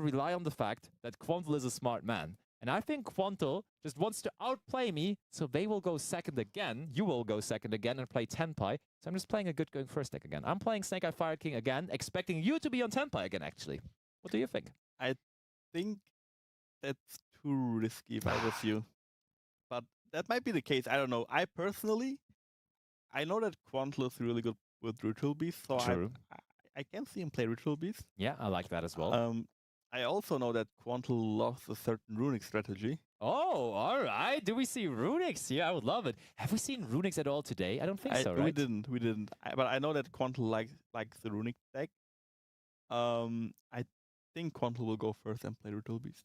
rely on the fact that Quantal is a smart man. And I think Quantal just wants to outplay me, so they will go second again. You will go second again and play Tenpai. So I'm just playing a good going first deck again. I'm playing Snake Eye Fire King again, expecting you to be on Tenpai again, actually. What do you think? I think that's too risky if I was you. But that might be the case. I don't know. I know that Quantal is really good with Ritual Beast, so True. I can see him play Ritual Beast. Yeah, I like that as well. I also know that Quantal loves a certain runic strategy. Oh, all right. Do we see Runix? Yeah, I would love it. Have we seen Runix at all today? I don't think so, right? We didn't. But I know that Quantal likes the runic deck. I think Quantal will go first and play Ritual Beast.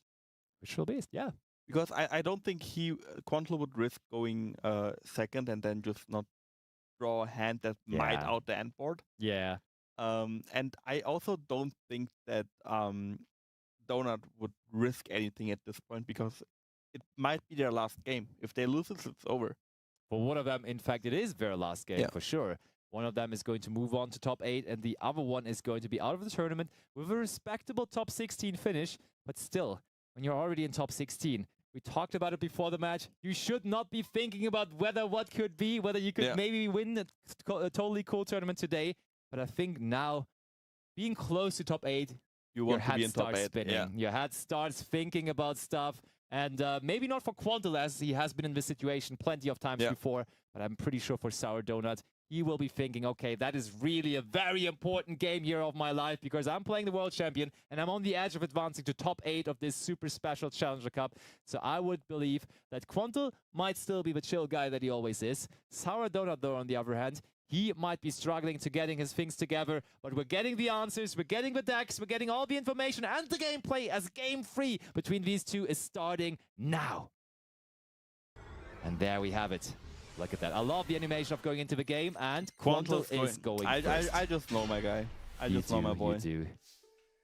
Ritual Beast, yeah. Because I don't think Quantal would risk going second and then just not draw a hand that might Yeah. out the end board. Yeah. And I also don't think that Donut would risk anything at this point because it might be their last game. If they lose it, it's over. For one of them, in fact, it is their last game, Yeah. for sure. One of them is going to move on to top 8, and the other one is going to be out of the tournament with a respectable top 16 finish. But still, when you're already in top 16, we talked about it before the match, you should not be thinking about what could be, whether you could Yeah. maybe win a totally cool tournament today. But I think now, being close to top 8, You your want to head be in top starts 8. spinning. Yeah. Your head starts thinking about stuff. And maybe not for Quantal, as he has been in this situation plenty of times Yeah. before, but I'm pretty sure for Sour Donut, he will be thinking, okay, that is really a very important game here of my life because I'm playing the World Champion and I'm on the edge of advancing to top 8 of this super special Challenger Cup. So I would believe that Quantel might still be the chill guy that he always is. Sour Donut, though, on the other hand, he might be struggling to getting his things together, but we're getting the answers, we're getting the decks, we're getting all the information and the gameplay as Game 3 between these two is starting now. And there we have it. Look at that. I love the animation of going into the game, and Quantel is going first. I just know my guy. I just know my boy. You do.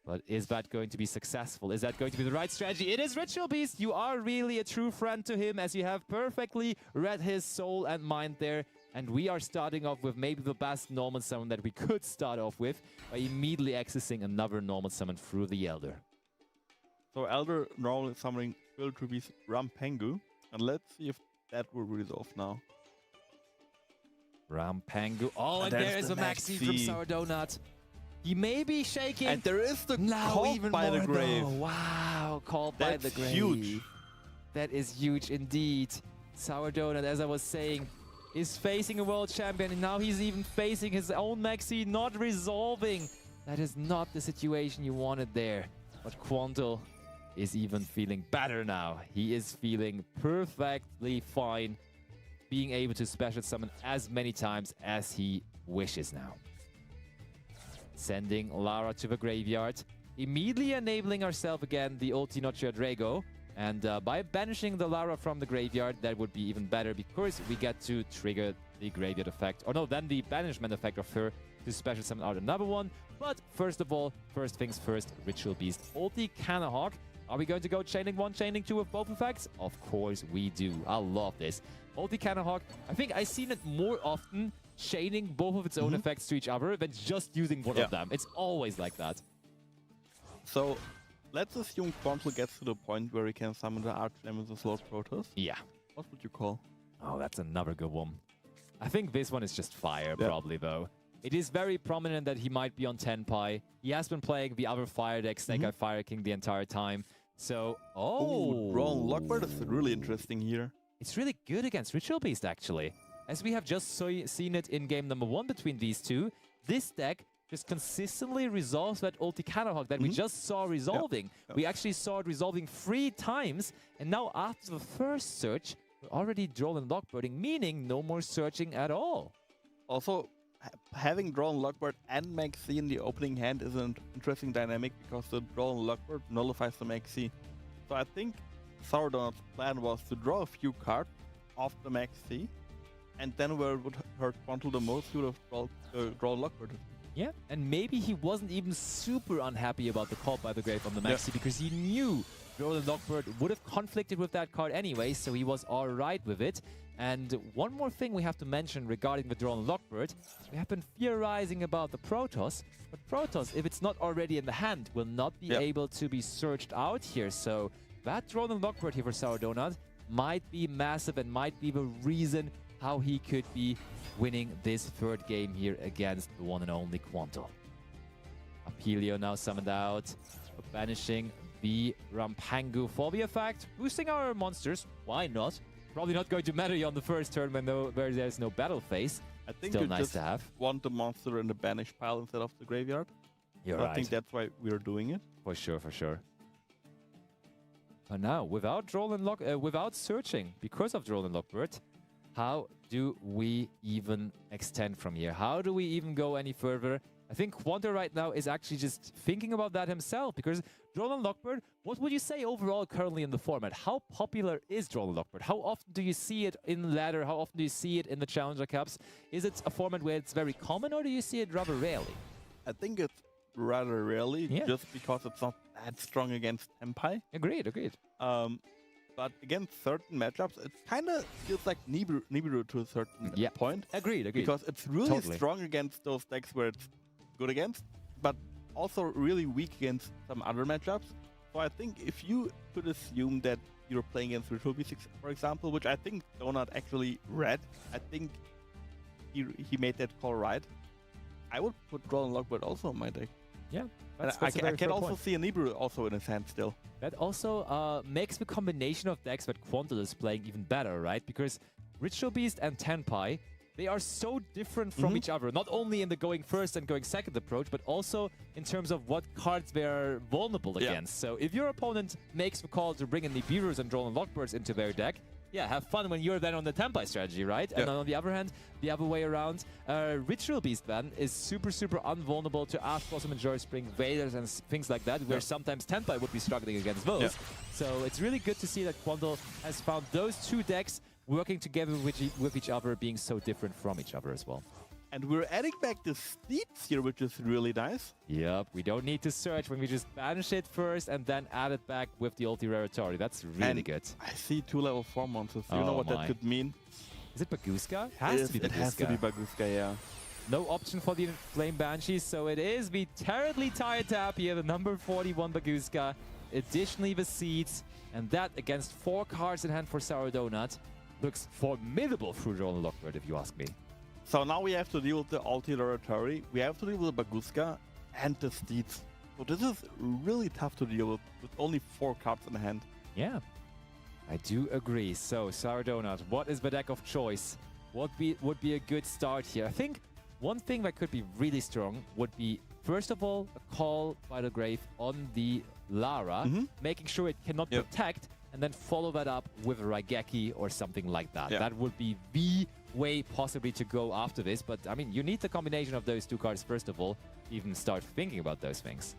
But is that going to be successful? Is that going to be the right strategy? It is Ritual Beast. You are really a true friend to him as you have perfectly read his soul and mind there. And we are starting off with maybe the best normal summon that we could start off with by immediately accessing another normal summon through the Elder. So Elder normally summoning Ritual Beast Rampengu. And let's see if that will resolve now. Rampengu. Oh, and there is a Maxi from Sour Donut. He may be shaking. And there is the now call even by more the grave. Though. Wow, called by the grave. Huge. That is huge indeed. Sour Donut, as I was saying, is facing a world champion, and now he's even facing his own Maxi, not resolving. That is not the situation you wanted there. But Quantel is even feeling better now. He is feeling perfectly fine, being able to special summon as many times as he wishes now. Sending Lara to the graveyard, immediately enabling ourselves again the ulti Noche Drago. And by banishing the Lara from the graveyard, that would be even better because we get to trigger the graveyard effect. Or no, then the banishment effect of her to special summon out another one. But first of all, first things first, Ritual Beast. Ulti Canahawk. Are we going to go chaining 1, chaining 2 with both effects? Of course we do. I love this. Ulti Canahawk, I think I've seen it more often chaining both of its own effects to each other than just using one of them. It's always like that. So let's assume Quantel gets to the point where he can summon the Arch Nemesis Lord Protoss. Yeah. What would you call? Oh, that's another good one. I think this one is just fire, probably, though. It is very prominent that he might be on Tenpai. He has been playing the other fire deck, Snake Eye Fire King, the entire time. So, Drawn Lockbird is really interesting here. It's really good against Ritual Beast, actually. As we have just seen it in game number 1 between these two, this deck just consistently resolves that ulti Canahawk that we just saw resolving. We actually saw it resolving 3 times, and now after the first search, we're already drawn and lockbirding, meaning no more searching at all. Also, having drawn Lockbird and Maxi in the opening hand is an interesting dynamic because the drawn Lockbird nullifies the Maxi. So I think Sour Donut's plan was to draw a few cards off the Maxi, and then where it would hurt Quantel the most, he would have drawn Lockbird. Yeah, and maybe he wasn't even super unhappy about the call by the grave on the Maxi because he knew Drawn Lockbird would have conflicted with that card anyway, so he was alright with it. And one more thing we have to mention regarding the Drawn Lockbird, we have been theorizing about the Protoss, but Protoss, if it's not already in the hand, will not be able to be searched out here. So that Drawn Lockbird here for Sour Donut might be massive and might be the reason how he could be winning this third game here against the one and only Quantel. Apelio now summoned out, banishing the Rampengu for the effect, boosting our monsters. Why not? Probably not going to matter on the first turn where there's no battle phase. I think still you nice just to have. want the monster in the banish pile instead of the graveyard. You're so right. I think that's why we're doing it. For sure, for sure. But now, without searching, because of Droll and Lockbird, how do we even extend from here? How do we even go any further? I think Quantel right now is actually just thinking about that himself, because Droll and Lockbird, what would you say overall currently in the format? How popular is Droll and Lockbird? How often do you see it in ladder? How often do you see it in the Challenger Cups? Is it a format where it's very common, or do you see it rather rarely? I think it's rather rarely, just because it's not that strong against Tenpai. Agreed, agreed. But against certain matchups, it kind of feels like Nibiru to a certain point. Agreed, agreed. Because it's really strong against those decks where it's good against, but also really weak against some other matchups. So I think if you could assume that you're playing against Ritual Beast, for example, which I think Donut actually read, I think he made that call right. I would put Draw and Lockbird also in my deck. Yeah. I can also see a Nibiru also in his hand still. That also makes the combination of decks that Quantel is playing even better, right? Because Ritual Beast and Tenpai, they are so different from each other, not only in the going first and going second approach, but also in terms of what cards they are vulnerable against. So if your opponent makes the call to bring in the Beavers and Droll and Lockbirds into their deck, yeah, have fun when you're then on the Tempai strategy, right? And on the other hand, the other way around, Ritual Beast then is super, super unvulnerable to Ash Blossom and Joy Spring Vaders and things like that, where sometimes Tempai would be struggling against those. So it's really good to see that Quandle has found those two decks working together with each other, being so different from each other as well. And we're adding back the Steeds here, which is really nice. Yep, we don't need to search when we just banish it first and then add it back with the ulti rarity. That's really good. I see 2 level 4 monsters. Do you know what that could mean? Is it Baguska? It has to be Baguska, yeah. No option for the Flame Banshees, so it is the terribly tired tap here, the number 41 Baguska. Additionally, the Seeds, and that against 4 cards in hand for Sour Donut. Looks formidable through Droll and Lockbird, if you ask me. So now we have to deal with the ulti rarity, we have to deal with the Baguska and the Steeds. So this is really tough to deal with only 4 cards in hand. Yeah, I do agree. So, Sour Donut, what is the deck of choice? What would be a good start here? I think one thing that could be really strong would be, first of all, a call by the grave on the Lara, making sure it cannot protect, and then follow that up with a Raigeki or something like that. That would be the way possibly to go after this. But, I mean, you need the combination of those 2 cards, first of all, to even start thinking about those things.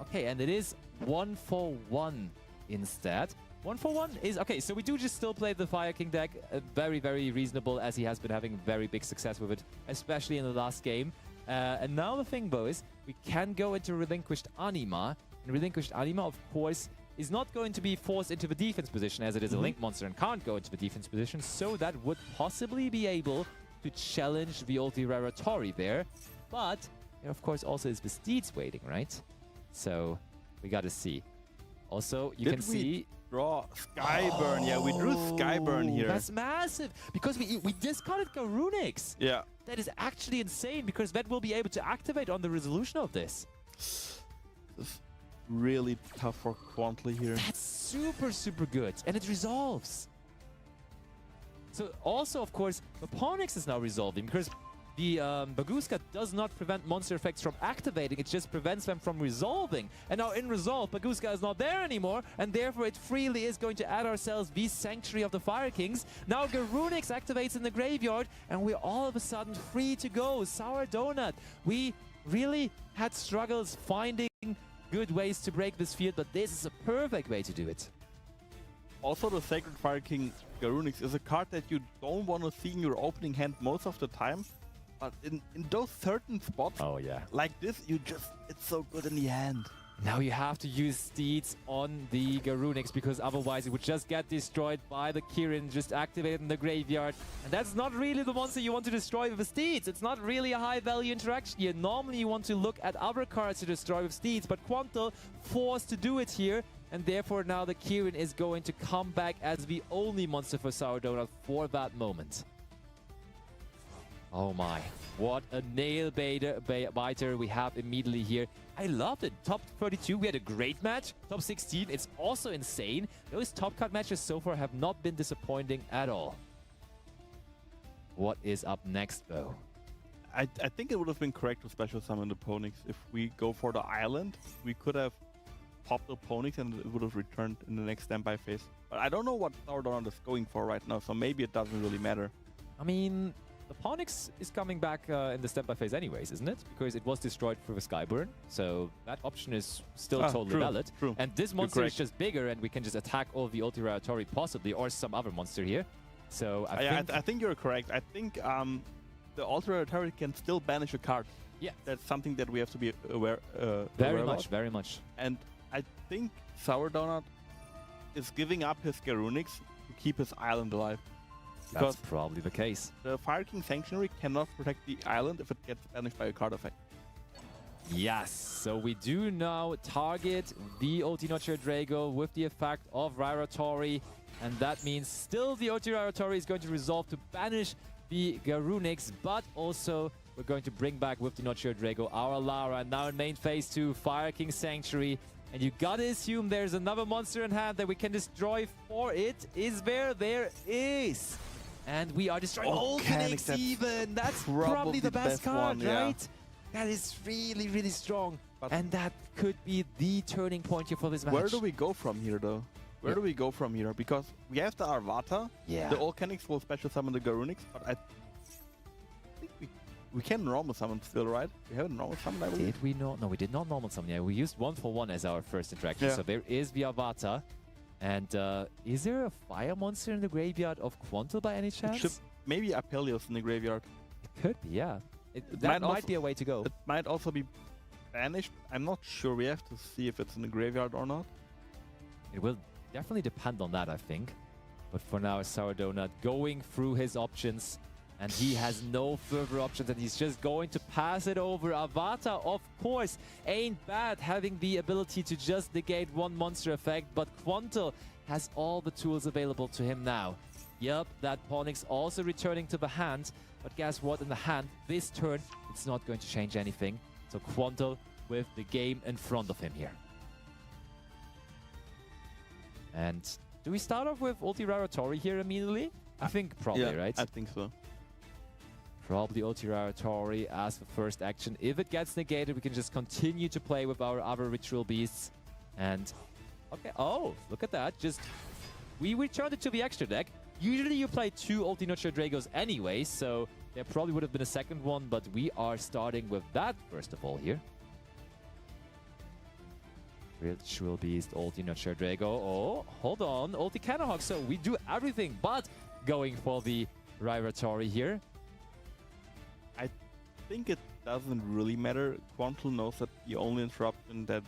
Okay, and it is 1 for 1 instead. 1 for 1 is... Okay, so we do just still play the Fire King deck. Very, very reasonable, as he has been having very big success with it, especially in the last game. And now the thing, though, is we can go into Relinquished Anima. And Relinquished Anima, of course, is not going to be forced into the defense position, as it is a Link monster and can't go into the defense position. So that would possibly be able to challenge the ulti rarity there. But there, of course, also is the Steeds waiting, right? So we got to see. Also, you can see... Draw Skyburn. Yeah, we drew Skyburn here. That's massive, because we discarded Garunix. Yeah. That is actually insane, because that will be able to activate on the resolution of this. It's really tough for Quantly here. That's super, super good, and it resolves. So also, of course, the Ponix is now resolving, because the Baguska does not prevent monster effects from activating, it just prevents them from resolving. And now in Resolve, Baguska is not there anymore, and therefore it freely is going to add ourselves the Sanctuary of the Fire Kings. Now Garunix activates in the graveyard, and we're all of a sudden free to go. Sour Donut. We really had struggles finding good ways to break this field, but this is a perfect way to do it. Also, the Sacred Fire King Garunix is a card that you don't want to see in your opening hand most of the time. But in those certain spots, like this, it's so good in the hand. Now you have to use Steeds on the Garunix, because otherwise it would just get destroyed by the Kirin, just activated in the graveyard. And that's not really the monster you want to destroy with the Steeds. It's not really a high value interaction here. Normally you want to look at other cards to destroy with Steeds, but Quantal forced to do it here. And therefore now the Kirin is going to come back as the only monster for Sour Donut for that moment. Oh my, what a nail biter we have immediately here. I loved it. Top 32, we had a great match. Top 16, it's also insane. Those top cut matches so far have not been disappointing at all. What is up next, though? I think it would have been correct to special summon the Ponix. If we go for the island, we could have popped the Ponix and it would have returned in the next standby phase. But I don't know what Sour Donut is going for right now, so maybe it doesn't really matter. I mean, the Ponix is coming back in the standby phase anyways, isn't it? Because it was destroyed through a Skyburn, so that option is still totally valid. True. And this monster is just bigger, and we can just attack all the ulti rarity possibly, or some other monster here. So I think you're correct. I think the ulti rarity can still banish a card. Yeah, that's something that we have to be aware. Very much. And I think Sour Donut is giving up his Garunix to keep his island alive. That's probably the case. The Fire King Sanctuary cannot protect the island if it gets banished by a card effect. Yes, so we do now target the Ulti Notcher Drago with the effect of Raratori, and that means still the Ulti Raratori is going to resolve to banish the Garunix, but also we're going to bring back with the Notcher Drago our Lara, and now in main phase 2, Fire King Sanctuary. And you gotta assume there's another monster in hand that we can destroy for it. Is there? There is. And we are destroying Volcanics, Volcanics even. That's probably the best card, one, yeah. right? That is really, really strong. But And that could be the turning point here for this match. where do we go from here, though? Where do we go from here? Because we have the Arvata. Yeah. The Volcanics will special summon the Garunics, but I think we can normal summon still, right? We haven't normal summoned, I believe. Did we not? No, we did not normal summon. Yeah, we used 1-for-1 as our first interaction. Yeah. So there is the Avata. And is there a fire monster in the graveyard of Quantal by any chance? Maybe Apelios in the graveyard. It could be, yeah. It That might might also- be a way to go. It might also be banished. I'm not sure. We have to see if it's in the graveyard or not. It will definitely depend on that, I think. But for now, Sourdough Nut going through his options. And he has no further options, and he's just going to pass it over. Avata, of course, ain't bad having the ability to just negate one monster effect, but Quantal has all the tools available to him now. Yep, that Pawniks also returning to the hand, but guess what? In the hand, this turn, it's not going to change anything. So Quantal with the game in front of him here. And do we start off with Ulti Raratori here immediately? I think probably, yeah, right? I think so. Probably Ulti Raratori as the first action. If it gets negated, we can just continue to play with our other Ritual Beasts. And, okay, oh, look at that. Just, we returned it to the extra deck. Usually you play 2 Ulti Nurture Dragos anyway, so there probably would have been a second one, but we are starting with that first of all here. Ritual Beast, Ulti Nurture Drago. Oh, hold on, Ulti Cannonhawk. So we do everything but going for the Raratori here. I think it doesn't really matter. Quantal knows that the only interruption that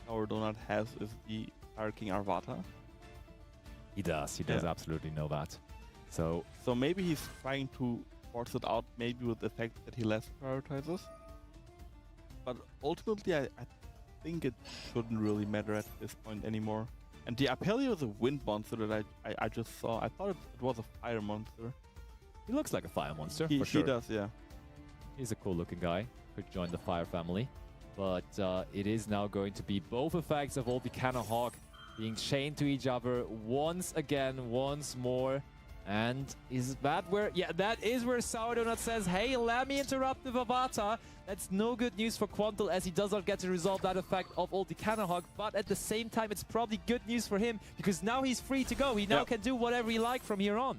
our Donut has is the Fire King Arvata. He does absolutely know that. So maybe he's trying to force it out, maybe with the fact that he less prioritizes. But ultimately, I think it shouldn't really matter at this point anymore. And the Apelio is a wind monster that I just saw. I thought it was a fire monster. he looks like a fire monster, He for sure. does, yeah. He's a cool looking guy. Could join the fire family. But it is now going to be both effects of Ulti Cannonhawk being chained to each other once again, once more. And is that where... Yeah, that is where Sourdough Nut says, hey, let me interrupt the Avata. That's no good news for Quantal as he does not get to resolve that effect of Ulti Cannonhawk. But at the same time, it's probably good news for him because now he's free to go. He now can do whatever he likes from here on.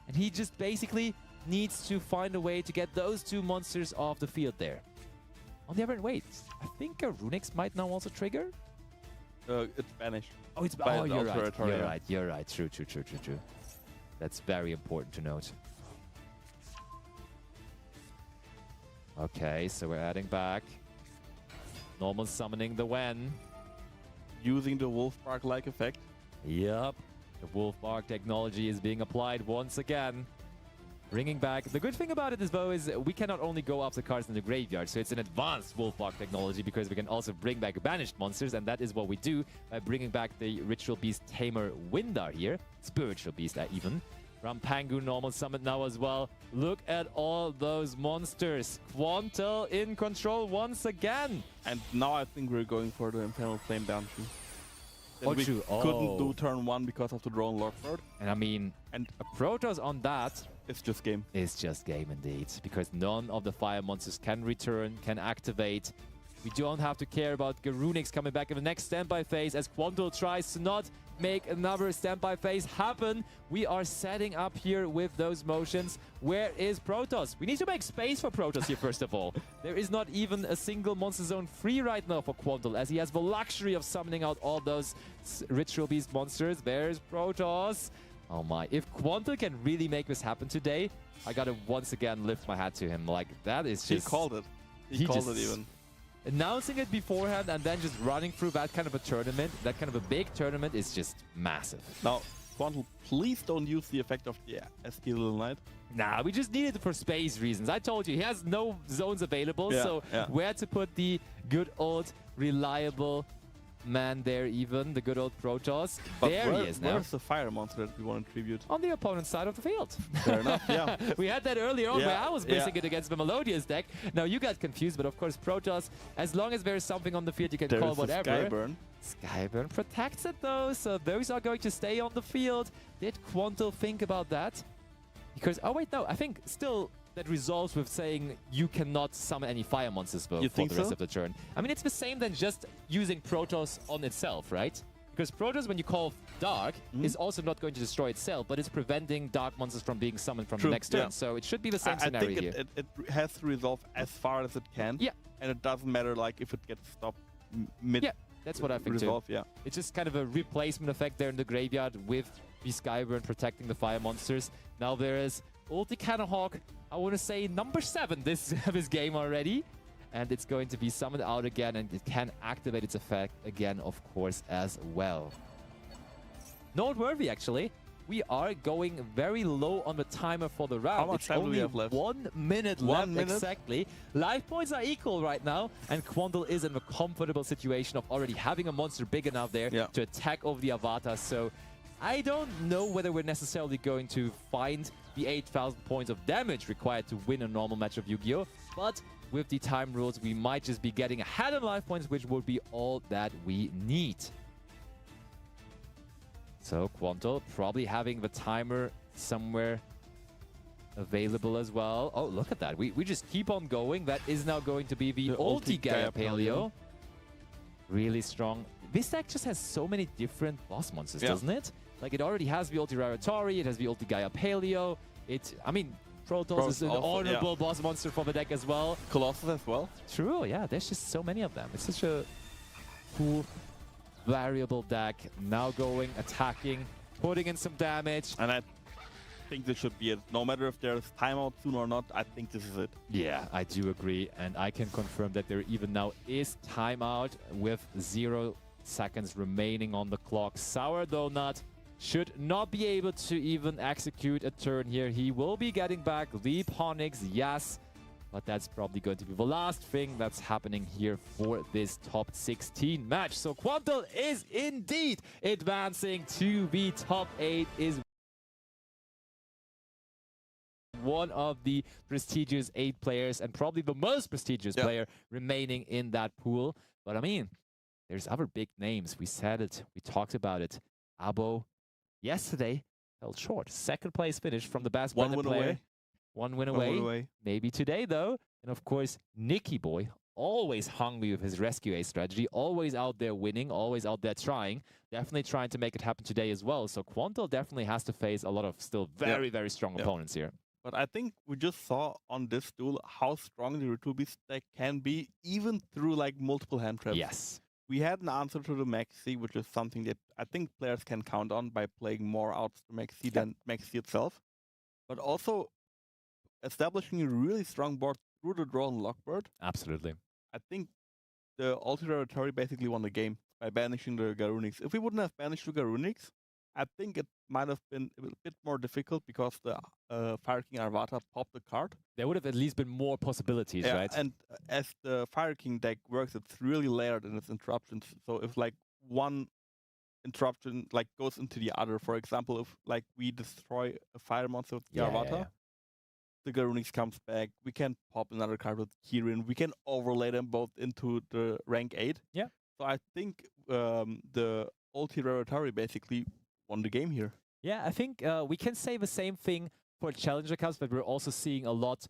And he just basically needs to find a way to get those 2 monsters off the field there. On the other hand, wait, I think a Runix might now also trigger? It's banished. Oh, it's... By Oh, the you're right. Ultra You're Raratori. right. You're right. True. That's very important to note. Okay, so we're adding back. Normal summoning the Wen. Using the Wolf Bark-like effect. Yep. The Wolf Bark technology is being applied once again. Bringing back... The good thing about it is, though, is we cannot only go after cards in the graveyard, so it's an advanced Wolf Bark technology because we can also bring back banished monsters, and that is what we do by bringing back the Ritual Beast Tamer Windar here. Spiritual Beast, even. Rampangu normal summon now as well. Look at all those monsters. Quantal in control once again. And now I think we're going for the Infernal Flame Banshee. That we true. couldn't do turn 1 because of the drone Lockbird. And I mean, And a Protoss on that it's just game. is just game indeed, because none of the fire monsters can return, can activate. We don't have to care about Garunix coming back in the next standby phase as Quantal tries to not make another standby phase happen. We are setting up here with those motions. Where is Protoss? We need to make space for Protoss here, first of all. There is not even a single monster zone free right now for Quantal, as he has the luxury of summoning out all those Ritual Beast monsters. There's Protoss. Oh my, if Quantal can really make this happen today, I gotta once again lift my hat to him. Like, that is just... He called it. He called it even. Announcing it beforehand and then just running through that kind of a tournament, that kind of a big tournament, is just massive. Now, Quantal, please don't use the effect of the SK Little Knight. Nah, we just needed it for space reasons. I told you, he has no zones available, so where to put the good old, reliable man there even, the good old Protoss. But there he is now. Where's the fire monster that we want to tribute? On the opponent's side of the field. Fair enough, yeah. We had that earlier on where I was missing it against the Melodious deck. Now you got confused, but of course Protoss, as long as there's something on the field, you can call whatever. Skyburn. Skyburn protects it though, so those are going to stay on the field. Did Quantal think about that? Because, oh wait, no, I think still that resolves with saying you cannot summon any fire monsters for the rest of the turn. I mean, it's the same than just using Protoss on itself, right? Because Protoss, when you call Dark, is also not going to destroy itself, but it's preventing Dark monsters from being summoned from the next turn. So it should be the same scenario here. I think it has to resolve as far as it can. Yeah. And it doesn't matter like if it gets stopped mid. Yeah, that's what I think resolve, too. Yeah. It's just kind of a replacement effect there in the graveyard with the Skyburn protecting the fire monsters. Now there is Ulti Cannonhawk, I want to say number 7 this game already. And it's going to be summoned out again, and it can activate its effect again, of course, as well. Noteworthy, actually, we are going very low on the timer for the round. How much time do we have left? 1 minute left, exactly. Life points are equal right now, and Quandle is in a comfortable situation of already having a monster big enough there to attack over the Avatar. So I don't know whether we're necessarily going to find the 8,000 points of damage required to win a normal match of Yu-Gi-Oh! But with the time rules, we might just be getting ahead on life points, which would be all that we need. So Quantal probably having the timer somewhere available as well. Oh, look at that. We just keep on going. That is now going to be the ulti Gaia Paleo. Really strong. This deck just has so many different boss monsters, doesn't it? Like, it already has the ulti Raritari, it has the ulti Gaia Paleo. I mean, Protoss is an honorable boss monster for the deck as well. Colossus as well. True, yeah. There's just so many of them. It's such a cool variable deck. Now going, attacking, putting in some damage. And I think this should be it. No matter if there's timeout soon or not, I think this is it. Yeah, I do agree. And I can confirm that there even now is timeout with 0 seconds remaining on the clock. Sour Donut should not be able to even execute a turn here. He will be getting back the Ponix, yes. But that's probably going to be the last thing that's happening here for this top 16 match. So Quantal is indeed advancing to the top 8, is one of the prestigious 8 players and probably the most prestigious player remaining in that pool. But I mean, there's other big names. We said it, we talked about it. Abo yesterday fell short. 2nd place finish from the best blended player. One win away. Maybe today, though. And of course, Nicky Boy, always hungry with his rescue A strategy, always out there winning, always out there trying. Definitely trying to make it happen today as well. So Quantal definitely has to face a lot of still very, very strong opponents here. But I think we just saw on this duel how strong the Retubi's deck can be, even through like multiple hand traps. Yes. We had an answer to the Maxi, which is something that I think players can count on by playing more outs to Maxi than Maxi itself. But also establishing a really strong board through the draw and Lockbird. Absolutely. I think the Ulti Raritari basically won the game by banishing the Garunix. If we wouldn't have banished the Garunix, I think it might have been a bit more difficult because the Fire King Arvata popped the card. There would have at least been more possibilities, right? And as the Fire King deck works, it's really layered in its interruptions. So if like one interruption like goes into the other, for example, if like we destroy a fire monster with the Arvata, the Garunix comes back, we can pop another card with Kirin, we can overlay them both into the rank 8. Yeah. So I think the Ulti Raritari basically won the game here. Yeah, I think we can say the same thing for Challenger Cups, but we're also seeing a lot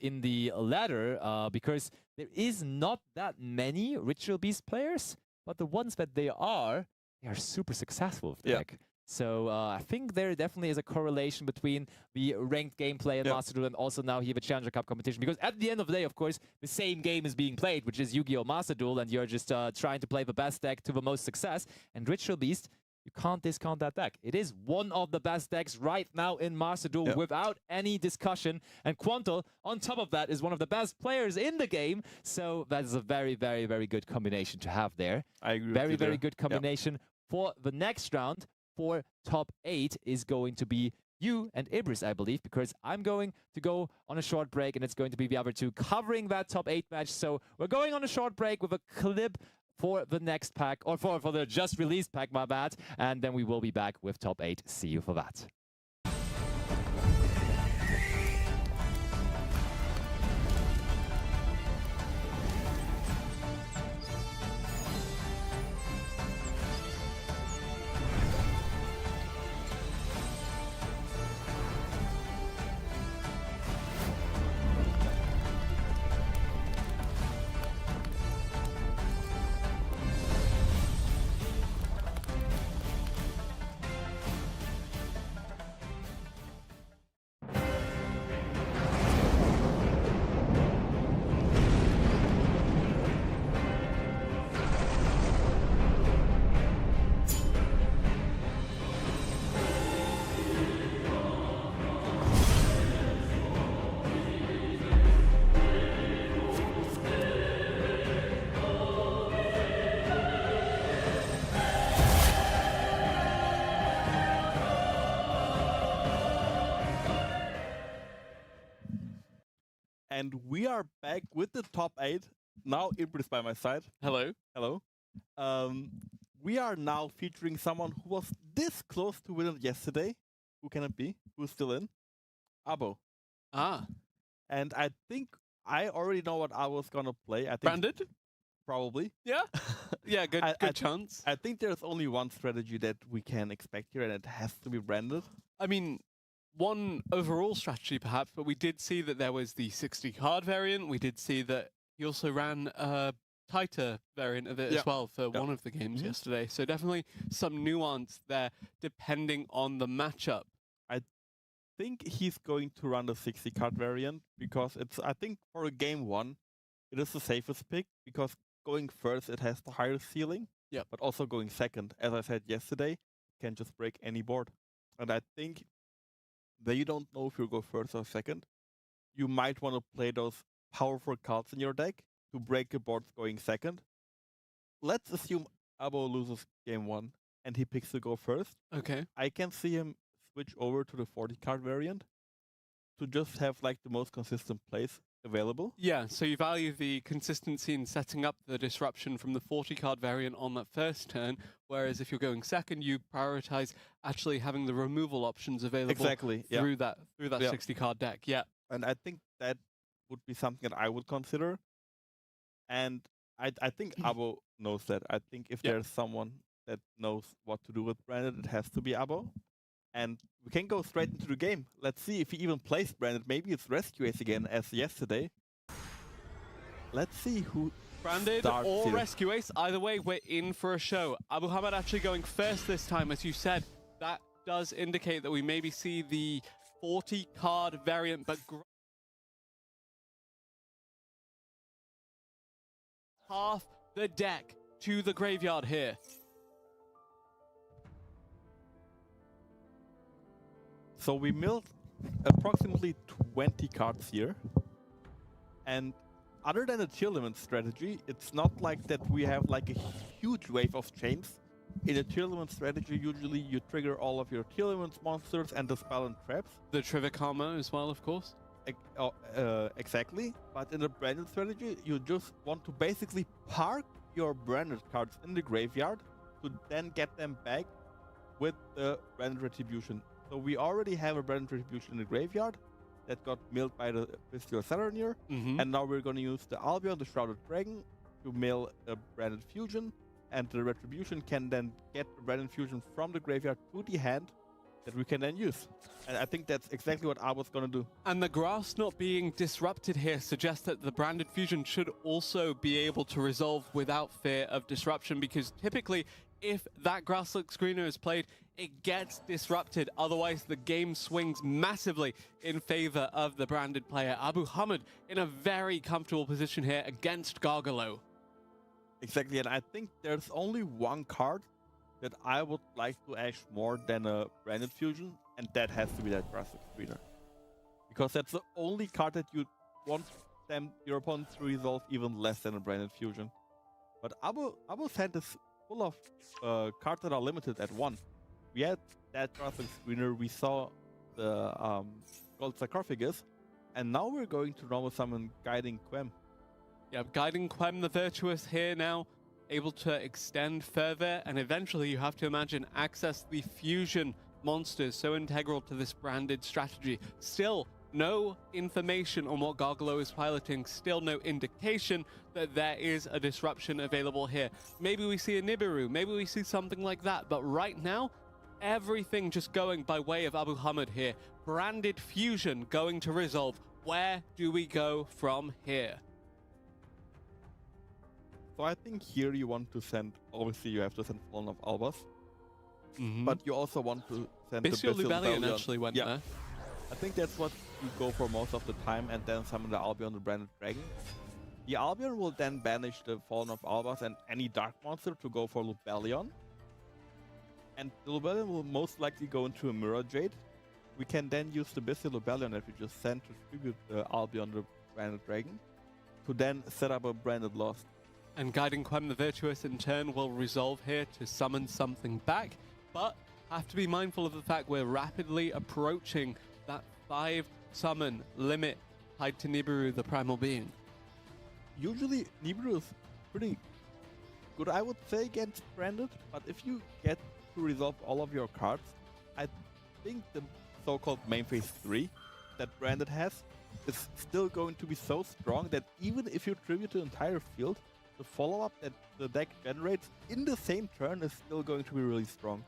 in the ladder because there is not that many Ritual Beast players, but the ones that they are super successful with the deck. So I think there definitely is a correlation between the ranked gameplay in Master Duel and also now here the Challenger Cup competition. Because at the end of the day, of course, the same game is being played, which is Yu-Gi-Oh! Master Duel, and you're just trying to play the best deck to the most success. And Ritual Beast, you can't discount that deck. It is one of the best decks right now in Master Duel without any discussion. And Quantal, on top of that, is one of the best players in the game. So that is a very, very, very good combination to have there. I agree. Very, very good combination. For the next round, for top 8 is going to be you and Ibris, I believe, because I'm going to go on a short break and it's going to be the other two covering that top 8 match. So we're going on a short break with a clip for the next pack, or for the just released pack, my bad. And then we will be back with top 8. See you for that. And we are back with the top 8. Now Ibris by my side. Hello. Hello. We are now featuring someone who was this close to winning yesterday. Who can it be? Who's still in? Abo. Ah, And I think I already know what Abo's gonna play. I think branded? probably. Yeah. Yeah, good I chance. I think there's only one strategy that we can expect here, and it has to be branded. I mean, one overall strategy perhaps, but we did see that there was the 60 card variant. We did see that he also ran a tighter variant of it as well for one of the games yesterday. So definitely some nuance there depending on the matchup. I think he's going to run the 60 card variant because I think for a game 1, it is the safest pick because going first it has the higher ceiling. Yep. But also going second, as I said yesterday, can just break any board. And I think that you don't know if you'll go first or second. You might want to play those powerful cards in your deck to break the boards going second. Let's assume Abo loses game 1 and he picks to go first. Okay. I can see him switch over to the 40 card variant to just have like the most consistent plays available. Yeah, so you value the consistency in setting up the disruption from the 40 card variant on that first turn, whereas if you're going second, you prioritize actually having the removal options available Exactly. through that 60 card deck. Yeah. And I think that would be something that I would consider. And I think Abo knows that. I think if there's someone that knows what to do with Branded, it has to be Abo. And we can go straight into the game. Let's see if he even plays Branded. Maybe it's Rescue Ace again, as yesterday. Let's see who Branded starts or here. Rescue Ace. Either way, we're in for a show. Abu Hamad actually going first this time, as you said. That does indicate that we maybe see the 40 card variant, but half the deck to the graveyard here. So we milled approximately 20 cards here. And other than a tier limit strategy, it's not like that we have like a huge wave of chains. In a tier limit strategy, usually you trigger all of your tier limit monsters and the spell and traps. The Trivicama as well, of course. Exactly. But in a branded strategy, you just want to basically park your branded cards in the graveyard to then get them back with the branded retribution. So we already have a branded retribution in the graveyard that got milled by the Bestial Saturnier. And now we're going to use the Albion, the Shrouded Dragon, to mill a branded fusion. And the retribution can then get the branded fusion from the graveyard to the hand that we can then use. And I think that's exactly what I was going to do. And the grass not being disrupted here suggests that the branded fusion should also be able to resolve without fear of disruption, because typically if that grasslet screener is played, it gets disrupted. Otherwise, the game swings massively in favor of the branded player. Abu Hamad in a very comfortable position here against Gargalo. Exactly, and I think there's only one card that I would like to ash more than a branded fusion, and that has to be that grasslet screener. Because that's the only card that you want your opponent to resolve even less than a branded fusion. But Abu's hand is full of cards that are limited at 1. We had that grasslet screener, we saw the Gold Sarcophagus, and now we're going to normal summon Guiding Quem. Yeah, Guiding Quem the Virtuous here now, able to extend further, and eventually you have to imagine access the fusion monsters so integral to this branded strategy. Still no information on what Gargalo is piloting, still no indication that there is a disruption available here. Maybe we see a Nibiru, maybe we see something like that, but right now, everything just going by way of Abu Hamad here. Branded fusion going to resolve. Where do we go from here? So I think here you want to send, obviously you have to send Fallen of Albas, but you also want to send Bestial the Lubellion actually went there. I think that's what you go for most of the time, and then summon the Albion, the Branded Dragon. The Albion will then banish the Fallen of Albas and any Dark Monster to go for Lubellion. And the Lubellion will most likely go into a Mirror Jade. We can then use the Bestial Lubellion that we just sent to tribute the Albion, the Branded Dragon, to then set up a Branded Lost. And Guiding Quem the Virtuous in turn will resolve here to summon something back, but have to be mindful of the fact we're rapidly approaching that 5 summon limit tied to Nibiru, the primal being? Usually Nibiru is pretty good, I would say, against Branded, but if you get to resolve all of your cards, I think the so-called main phase 3 that Branded has is still going to be so strong that even if you tribute the entire field, the follow-up that the deck generates in the same turn is still going to be really strong.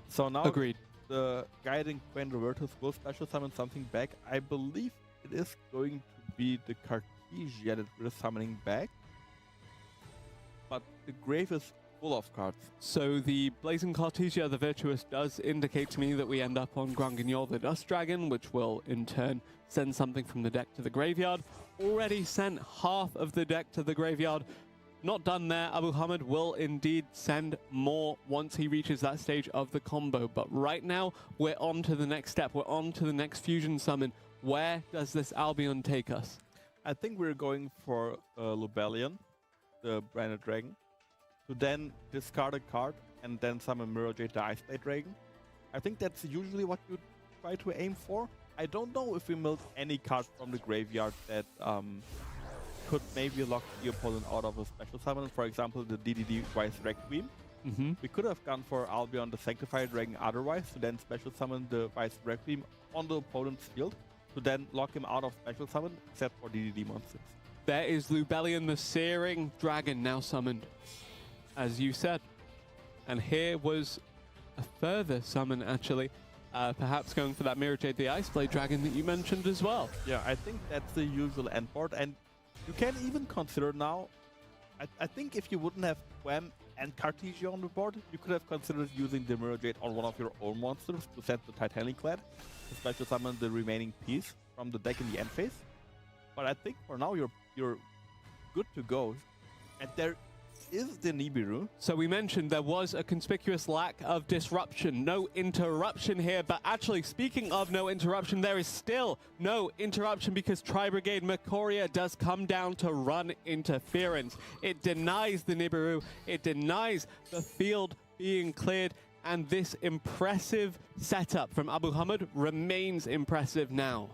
So now Agreed. the Guiding Queen Revertus will special summon something back. I believe it is going to be the Cartesia that we're summoning back. But the grave is full of cards. So the Blazing Cartesia, the Virtuous, does indicate to me that we end up on Granguignol, the Dust Dragon, which will in turn send something from the deck to the graveyard. Already sent half of the deck to the graveyard. Not done there. Abu Hamid will indeed send more once he reaches that stage of the combo. But right now, we're on to the next step. We're on to the next fusion summon. Where does this Albion take us? I think we're going for Lubellion, the Branded Dragon, to then discard a card and then summon Mirror Jade, the Ice Blade Dragon. I think that's usually what you try to aim for. I don't know if we milled any card from the graveyard that could maybe lock the opponent out of a special summon. For example, the DDD Wise Requiem. We could have gone for Albion, the Sanctified Dragon otherwise, to then special summon the Wise Requiem on the opponent's field, to then lock him out of special summon, except for DDD monsters. There is Lubellion, the Searing Dragon, now summoned, as you said. And here was a further summon, actually. Perhaps going for that Mirror Jade, the Ice Blade Dragon that you mentioned as well. Yeah, I think that's the usual end board, and you can even consider now, I think if you wouldn't have Wham and Cartesia on the board, you could have considered using the Mirror Jade on one of your own monsters to set the Titanic Clad, to special summon the remaining piece from the deck in the end phase. But I think for now you're good to go. And there is the Nibiru. So we mentioned there was a conspicuous lack of disruption, no interruption here, but actually speaking of no interruption, there is still no interruption because Tri-Brigade Mercoria does come down to run interference. It denies the Nibiru, it denies the field being cleared, and this impressive setup from Abu Hamid remains impressive now.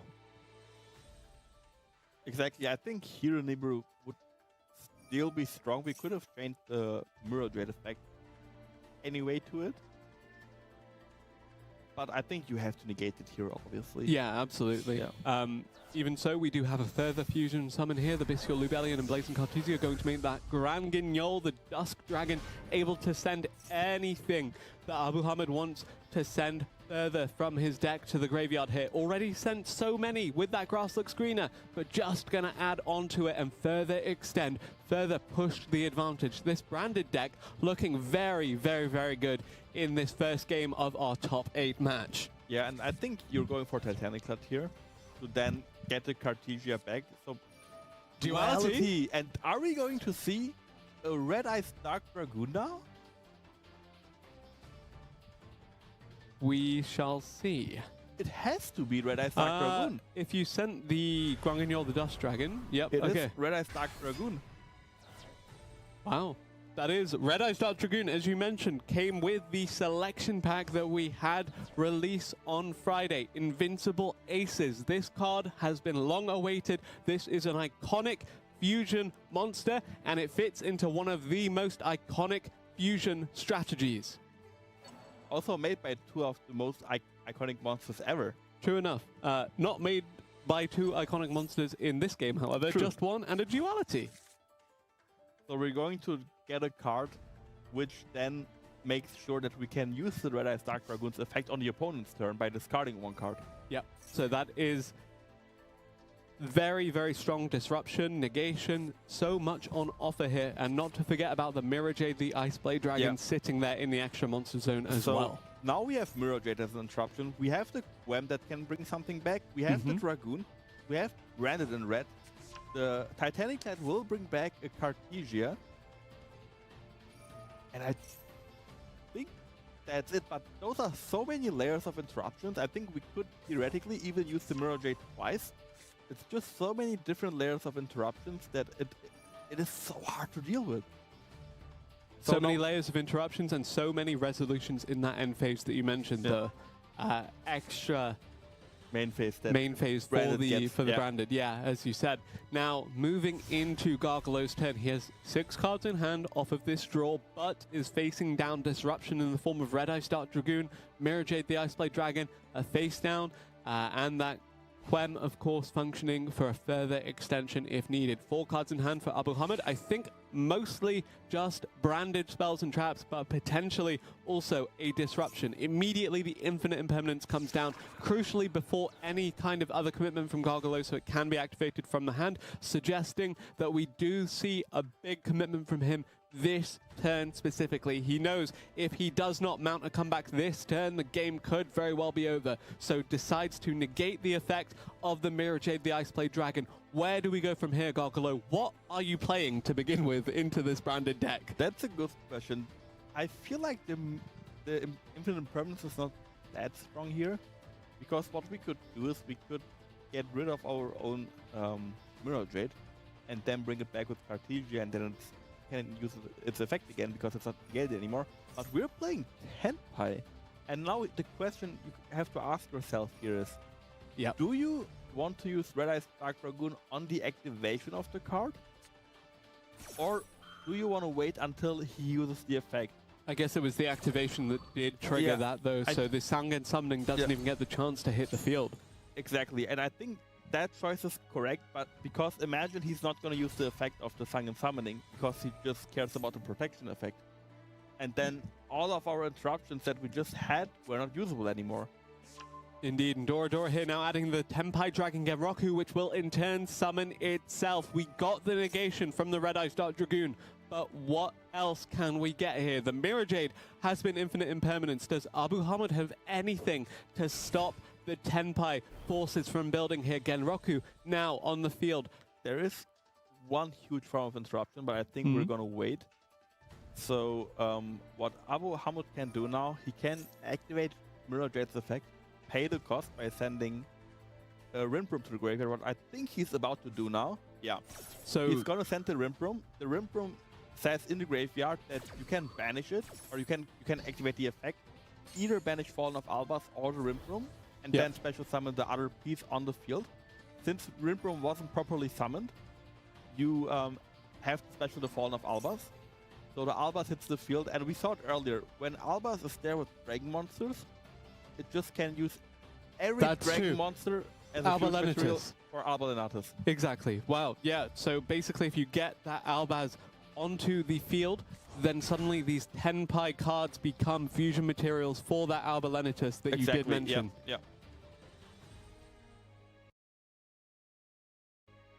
Exactly, I think here Nibiru would still be strong. We could have changed the Mirror Jade effect anyway to it. But I think you have to negate it here, obviously. Yeah, absolutely. Yeah. Even so, we do have a further fusion summon here. The Bestial Lubellion and Blazing Cartesia are going to make that Granguignol, the Dusk Dragon, able to send anything that Abu Hamid wants to send further from his deck to the graveyard here. Already sent so many with that Grass Looks Greener, but just going to add on to it and further extend, further push the advantage. This branded deck looking very, very, very good in this first game of our top 8 match. Yeah, and I think you're going for Titanic Clad here to then get the Cartesia back. So Duality? And are we going to see a Red Eyes Dark Dragoon now? We shall see. It has to be Red Eyes Dark Dragoon. If you sent the Granguignol, the Dust Dragon, yep, It okay. is Red Eyes Dark Dragoon. Wow. That is Red Eyes Dark Dragoon, as you mentioned, came with the selection pack that we had release on Friday. Invincible Aces. This card has been long awaited. This is an iconic fusion monster, and it fits into one of the most iconic fusion strategies. Also made by two of the most iconic monsters ever. True enough. Not made by two iconic monsters in this game, however. True. Just one and a duality. So we're going to get a card which then makes sure that we can use the Red Eyes Dark Dragoon's effect on the opponent's turn by discarding one card. Yep. So that is very, very strong disruption, negation, so much on offer here. And not to forget about the Mirror Jade, the Ice Blade Dragon, sitting there in the extra monster zone as well. Now we have Mirror Jade as an interruption. We have the Wham that can bring something back. We have the Dragoon. We have Branded in red. The Titanic Clad will bring back a Cartesia. And I think that's it. But those are so many layers of interruptions. I think we could theoretically even use the Mirror Jade twice. It's just so many different layers of interruptions that it is so hard to deal with. So many layers of interruptions and so many resolutions in that end phase that you mentioned. The extra main phase that main phase for Branded the gets, yeah. branded. Yeah, as you said. Now moving into Gargalo's turn, he has 6 cards in hand off of this draw, but is facing down disruption in the form of Red Ice Dark Dragoon, Mirror Jade the Iceblade Dragon, a face down, and that Quem, of course, functioning for a further extension if needed. 4 cards in hand for Abu Hamid. I think mostly just branded spells and traps, but potentially also a disruption. Immediately, the Infinite Impermanence comes down, crucially before any kind of other commitment from Gargalo, so it can be activated from the hand, suggesting that we do see a big commitment from him this turn specifically. He knows if he does not mount a comeback this turn, the game could very well be over. So decides to negate the effect of the Mirror Jade, the Iceblade Dragon. Where do we go from here, Gargalo? What are you playing to begin with into this branded deck? That's a good question. I feel like the Infinite Impermanence is not that strong here, because what we could do is we could get rid of our own Mirror Jade and then bring it back with Cartesia, and then it's can use its effect again because it's not negated anymore. But we're playing Tenpai, and now the question you have to ask yourself here is, do you want to use Red Ice Dark Dragoon on the activation of the card, or do you want to wait until he uses the effect? I guess it was the activation that did trigger that though, so the Sangen summoning doesn't even get the chance to hit the field. Exactly, and I think that choice is correct, but because imagine he's not going to use the effect of the Sangen summoning because he just cares about the protection effect. And then all of our interruptions that we just had were not usable anymore. Indeed, and Dora here now adding the Tenpai Dragon Genroku, which will in turn summon itself. We got the negation from the Red Ice Dark Dragoon, but what else can we get here? The Mirror Jade has been Infinite Impermanence. Does Abu Hamid have anything to stop the Tenpai forces from building here? Genroku now on the field. There is one huge form of interruption, but I think we're going to wait. So what Abu Hamid can do now, he can activate Mirror Jade's effect, pay the cost by sending Rinbroom to the graveyard, what I think he's about to do now. Yeah. So he's going to send the Rinbroom. The Rinbroom says in the graveyard that you can banish it, or you can activate the effect, either banish Fallen of Albas or the Rinbroom, and then special summon the other piece on the field. Since Rinbroom wasn't properly summoned, you have to special the Fallen of Albas. So the Albas hits the field, and we saw it earlier. When Albas is there with Dragon Monsters, it just can use every Dragon Monster as a fusion material for Alba Lenatus. Exactly. Wow. Yeah. So basically, if you get that Albaz onto the field, then suddenly these Tenpai cards become fusion materials for that Alba Lenatus that you did mention. Yeah.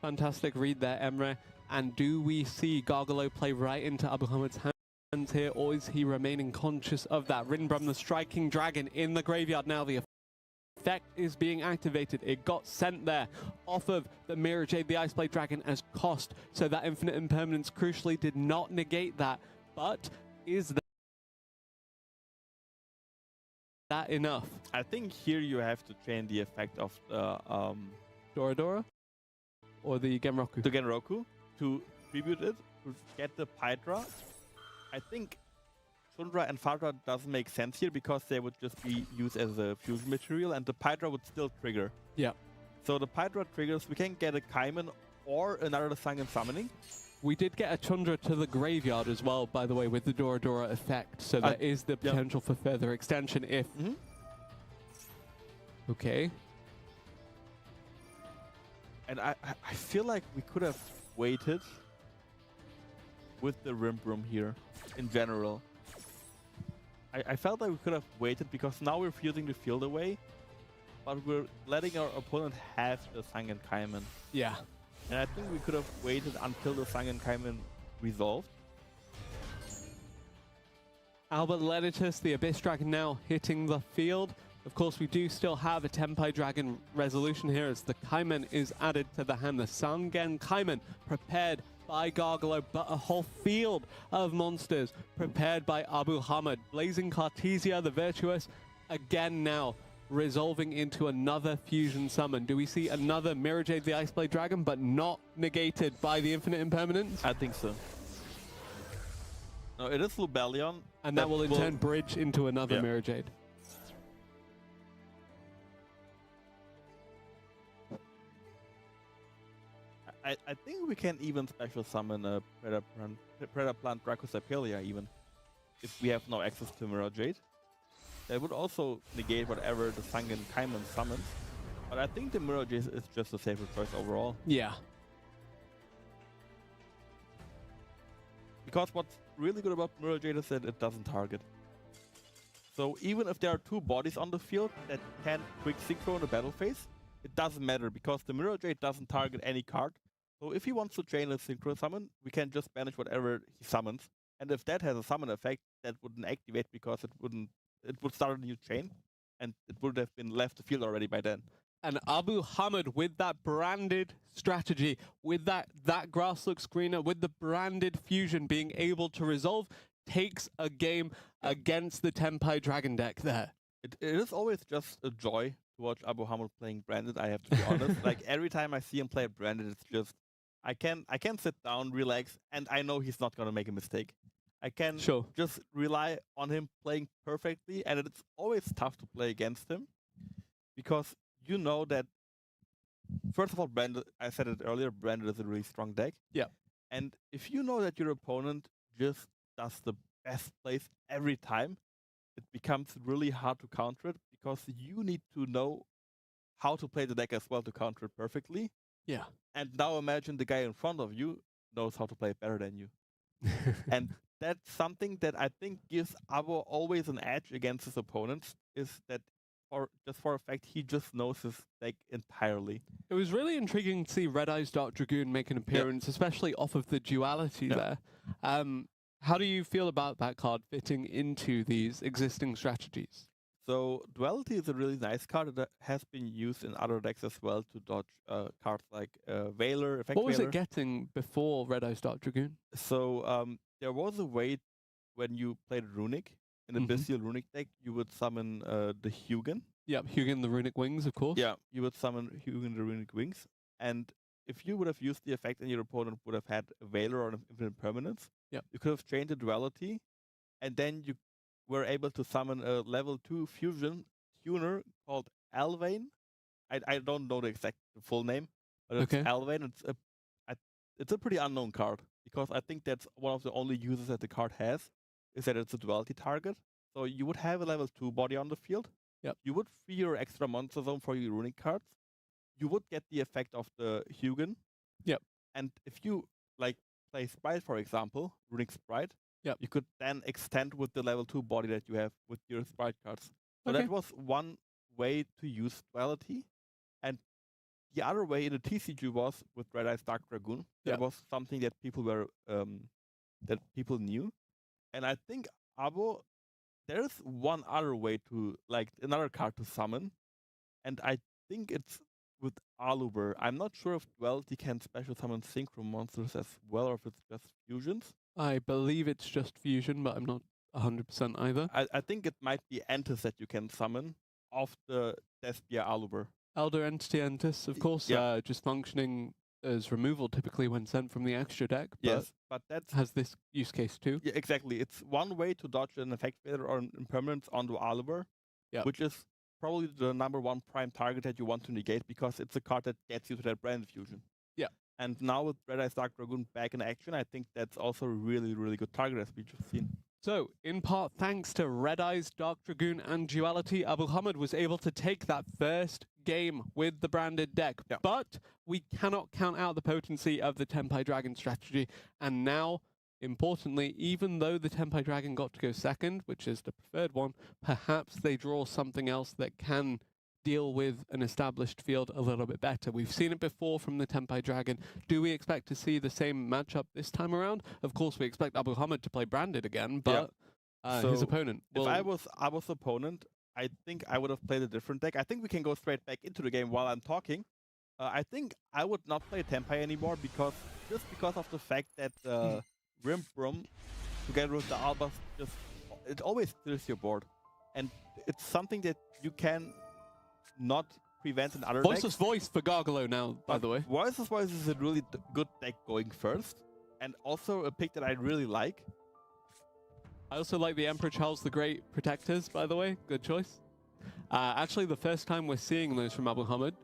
Fantastic read there, Emre. And do we see Gargalo play right into Abu Hamid's hands here, or is he remaining conscious of that? Rinbrum, the striking dragon in the graveyard now. The effect is being activated. It got sent there off of the Mirror Jade, the Iceblade Dragon, as cost. So that Infinite Impermanence crucially did not negate that. But is that enough? I think here you have to change the effect of the Dora or the Genroku? The Genroku, to tribute it, to get the Pydra. I think Chundra and Fadra doesn't make sense here because they would just be used as a fusion material, and the Pydra would still trigger. Yeah. So the Pydra triggers, we can get a Kaiman or another Sangen summoning. We did get a Chundra to the graveyard as well, by the way, with the Dora effect. So there is the potential for further extension if... Okay. And I feel like we could have waited with the Rinbroom here in general. I felt like we could have waited because now we're fusing the field away, but we're letting our opponent have the Sangen Kaiman. Yeah. And I think we could have waited until the Sangen Kaiman resolved. Alba Lenatus, the Abyss Dragon, now hitting the field. Of course, we do still have a Tenpai Dragon resolution here as the Kaiman is added to the hand. The Sangen Kaiman prepared by Gargalo, but a whole field of monsters prepared by Abu Hamid. Blazing Cartesia, the Virtuous, again now resolving into another fusion summon. Do we see another Mirror Jade, the Iceblade Dragon, but not negated by the Infinite Impermanence? I think so. No, it is Lubellion. And that will in turn bridge into another Mirror Jade. I think we can even special summon a Predator Plant Dracosapelia even, if we have no access to Mirror Jade. That would also negate whatever the Sangan Kaiman summons. But I think the Mirror Jade is just a safer choice overall. Yeah. Because what's really good about Mirror Jade is that it doesn't target. So even if there are two bodies on the field that can quick synchro in the battle phase, it doesn't matter because the Mirror Jade doesn't target any card. So if he wants to chain a synchro summon, we can just banish whatever he summons. And if that has a summon effect, that wouldn't activate because it would start a new chain, and it would have been left the field already by then. And Abu Hamid with that branded strategy, with that grass look screener, with the branded fusion being able to resolve, takes a game against the Tenpai Dragon deck there. It is always just a joy to watch Abu Hamid playing branded, I have to be honest. Like every time I see him play branded, it's just I can sit down, relax, and I know he's not gonna make a mistake. I can just rely on him playing perfectly, and it's always tough to play against him because you know that, first of all, branded, I said it earlier, branded is a really strong deck. Yeah. And if you know that your opponent just does the best plays every time, it becomes really hard to counter it because you need to know how to play the deck as well to counter it perfectly. Yeah. And now imagine the guy in front of you knows how to play it better than you. And that's something that I think gives Abo always an edge against his opponents, is that for a fact he just knows his deck entirely. It was really intriguing to see Red Eyes Dark Dragoon make an appearance, especially off of the duality there. How do you feel about that card fitting into these existing strategies? So Duality is a really nice card that has been used in other decks as well to dodge cards like Veiler, Effect What was Veiler. it getting before Red Eyes Dark Dragoon? So there was a way when you played Runic, in the Bestial Runic deck, you would summon the Hugin. Yep, Hugin the Runic Wings, of course. Yeah, you would summon Hugin the Runic Wings. And if you would have used the effect and your opponent would have had a Veiler or an Infinite Permanence, you could have changed the Duality, and then you were able to summon a level 2 fusion tuner called Alvain. I don't know the full name, but it's Alvain. It's a pretty unknown card because I think that's one of the only uses that the card has, is that it's a duality target. So you would have a level 2 body on the field. Yep. You would free your extra monster zone for your runic cards. You would get the effect of the Hugin. Yep. And if you like play Sprite, for example, Runic Sprite, you could then extend with the level 2 body that you have with your Sprite cards. So that was one way to use duality. And the other way in the TCG was with Red Eyes Dark Dragoon. That was something that people were that people knew. And I think Abo, there's one other way to, like, another card to summon. And I think it's with Aluber. I'm not sure if Duality can special summon synchro monsters as well, or if it's just fusions. I believe it's just fusion, but I'm not 100% either. I think it might be Entis that you can summon off the Despia Aluber. Elder Entity Entis, of course, just functioning as removal typically when sent from the extra deck. But but that has this use case too. Yeah, exactly. It's one way to dodge an effect failure or an impermanence onto Aluber, which is probably the #1 prime target that you want to negate because it's a card that gets you to that brand fusion. Yeah. And now with Red Eyes Dark Dragoon back in action, I think that's also a really, really good target as we just seen. So, in part thanks to Red Eyes, Dark Dragoon, and Duality, Abu Hamid was able to take that first game with the branded deck. Yeah. But we cannot count out the potency of the Tenpai Dragon strategy. And now, importantly, even though the Tenpai Dragon got to go second, which is the preferred one, perhaps they draw something else that can deal with an established field a little bit better. We've seen it before from the Tenpai Dragon. Do we expect to see the same matchup this time around? Of course, we expect Abu Hamid to play branded again, but his opponent... If I was Abu's opponent, I think I would have played a different deck. I think we can go straight back into the game while I'm talking. I think I would not play Tenpai anymore because of the fact that Rimbrum, together with the Albas, it always steals your board. And it's something that you can not prevent in other decks. Voiceless Voice for Gargalo now, by the way. Voiceless Voice is a really good deck going first, and also a pick that I really like. I also like the Emperor Charles the Great Protectors, by the way. Good choice. Actually, the first time we're seeing those from Abu Hamid,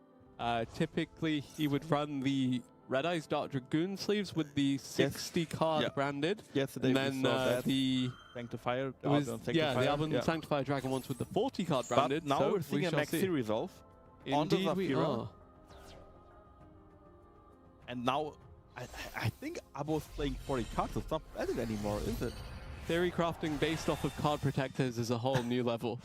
typically he would run the Red Eyes Dark Dragoon sleeves with the 60 card Yeah. branded. Yesterday And we then saw that. the Sanctifier. it was, Albion yeah, the Sanctifier, Albion Sanctifier Dragon ones with the 40 card branded. But now so we're seeing a shall Maxi see. resolve on the Indeed we Zafira. are. And now I think Abo's playing 40 cards. It's not branded anymore, is it? Theory crafting based off of card protectors is a whole new level.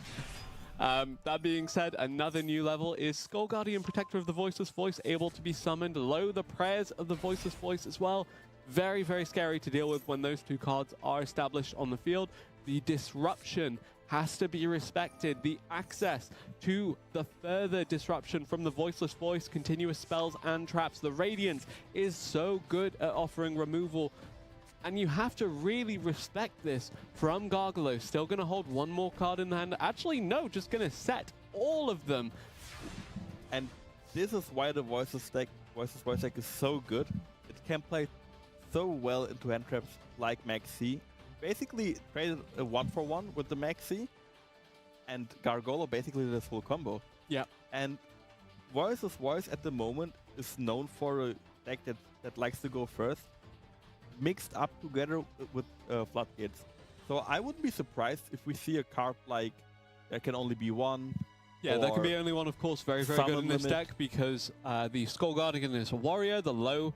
That being said, another new level is Skull Guardian, Protector of the Voiceless Voice, able to be summoned. Low the prayers of the Voiceless Voice as well. Very, very scary to deal with when those two cards are established on the field. The disruption has to be respected. The access to the further disruption from the Voiceless Voice, continuous spells and traps. The Radiance is so good at offering removal. And you have to really respect this from Gargalo. Still going to hold one more card in the hand. Actually, no, just going to set all of them. And this is why the Voices Voice deck is so good. It can play so well into hand traps like Maxi. Basically traded a 1-for-1 with the Maxi, and Gargolo basically did this full combo. Yeah. And Voices Voice at the moment is known for a deck that likes to go first, mixed up together with Floodgates. So I wouldn't be surprised if we see a card like there can only be one. Yeah, there can be only one, of course. Very, very good in this deck because the Skull Guardian is a warrior. The low,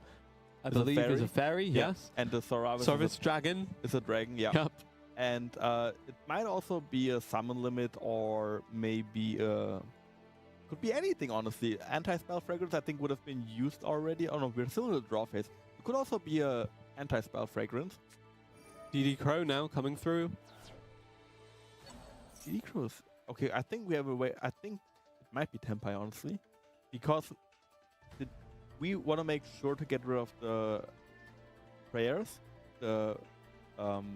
I believe, is a fairy. Yeah. Yes. And the Sorvis Dragon is a dragon. Yeah. Yep. And it might also be a summon limit, or maybe could be anything, honestly. Anti-spell fragrance I think would have been used already. Oh no, we're still in the draw phase. It could also be a anti-spell fragrance. DD Crow now coming through. DD Crows. Okay, I think we have a way. I think it might be Tempai, honestly, because we want to make sure to get rid of the prayers, the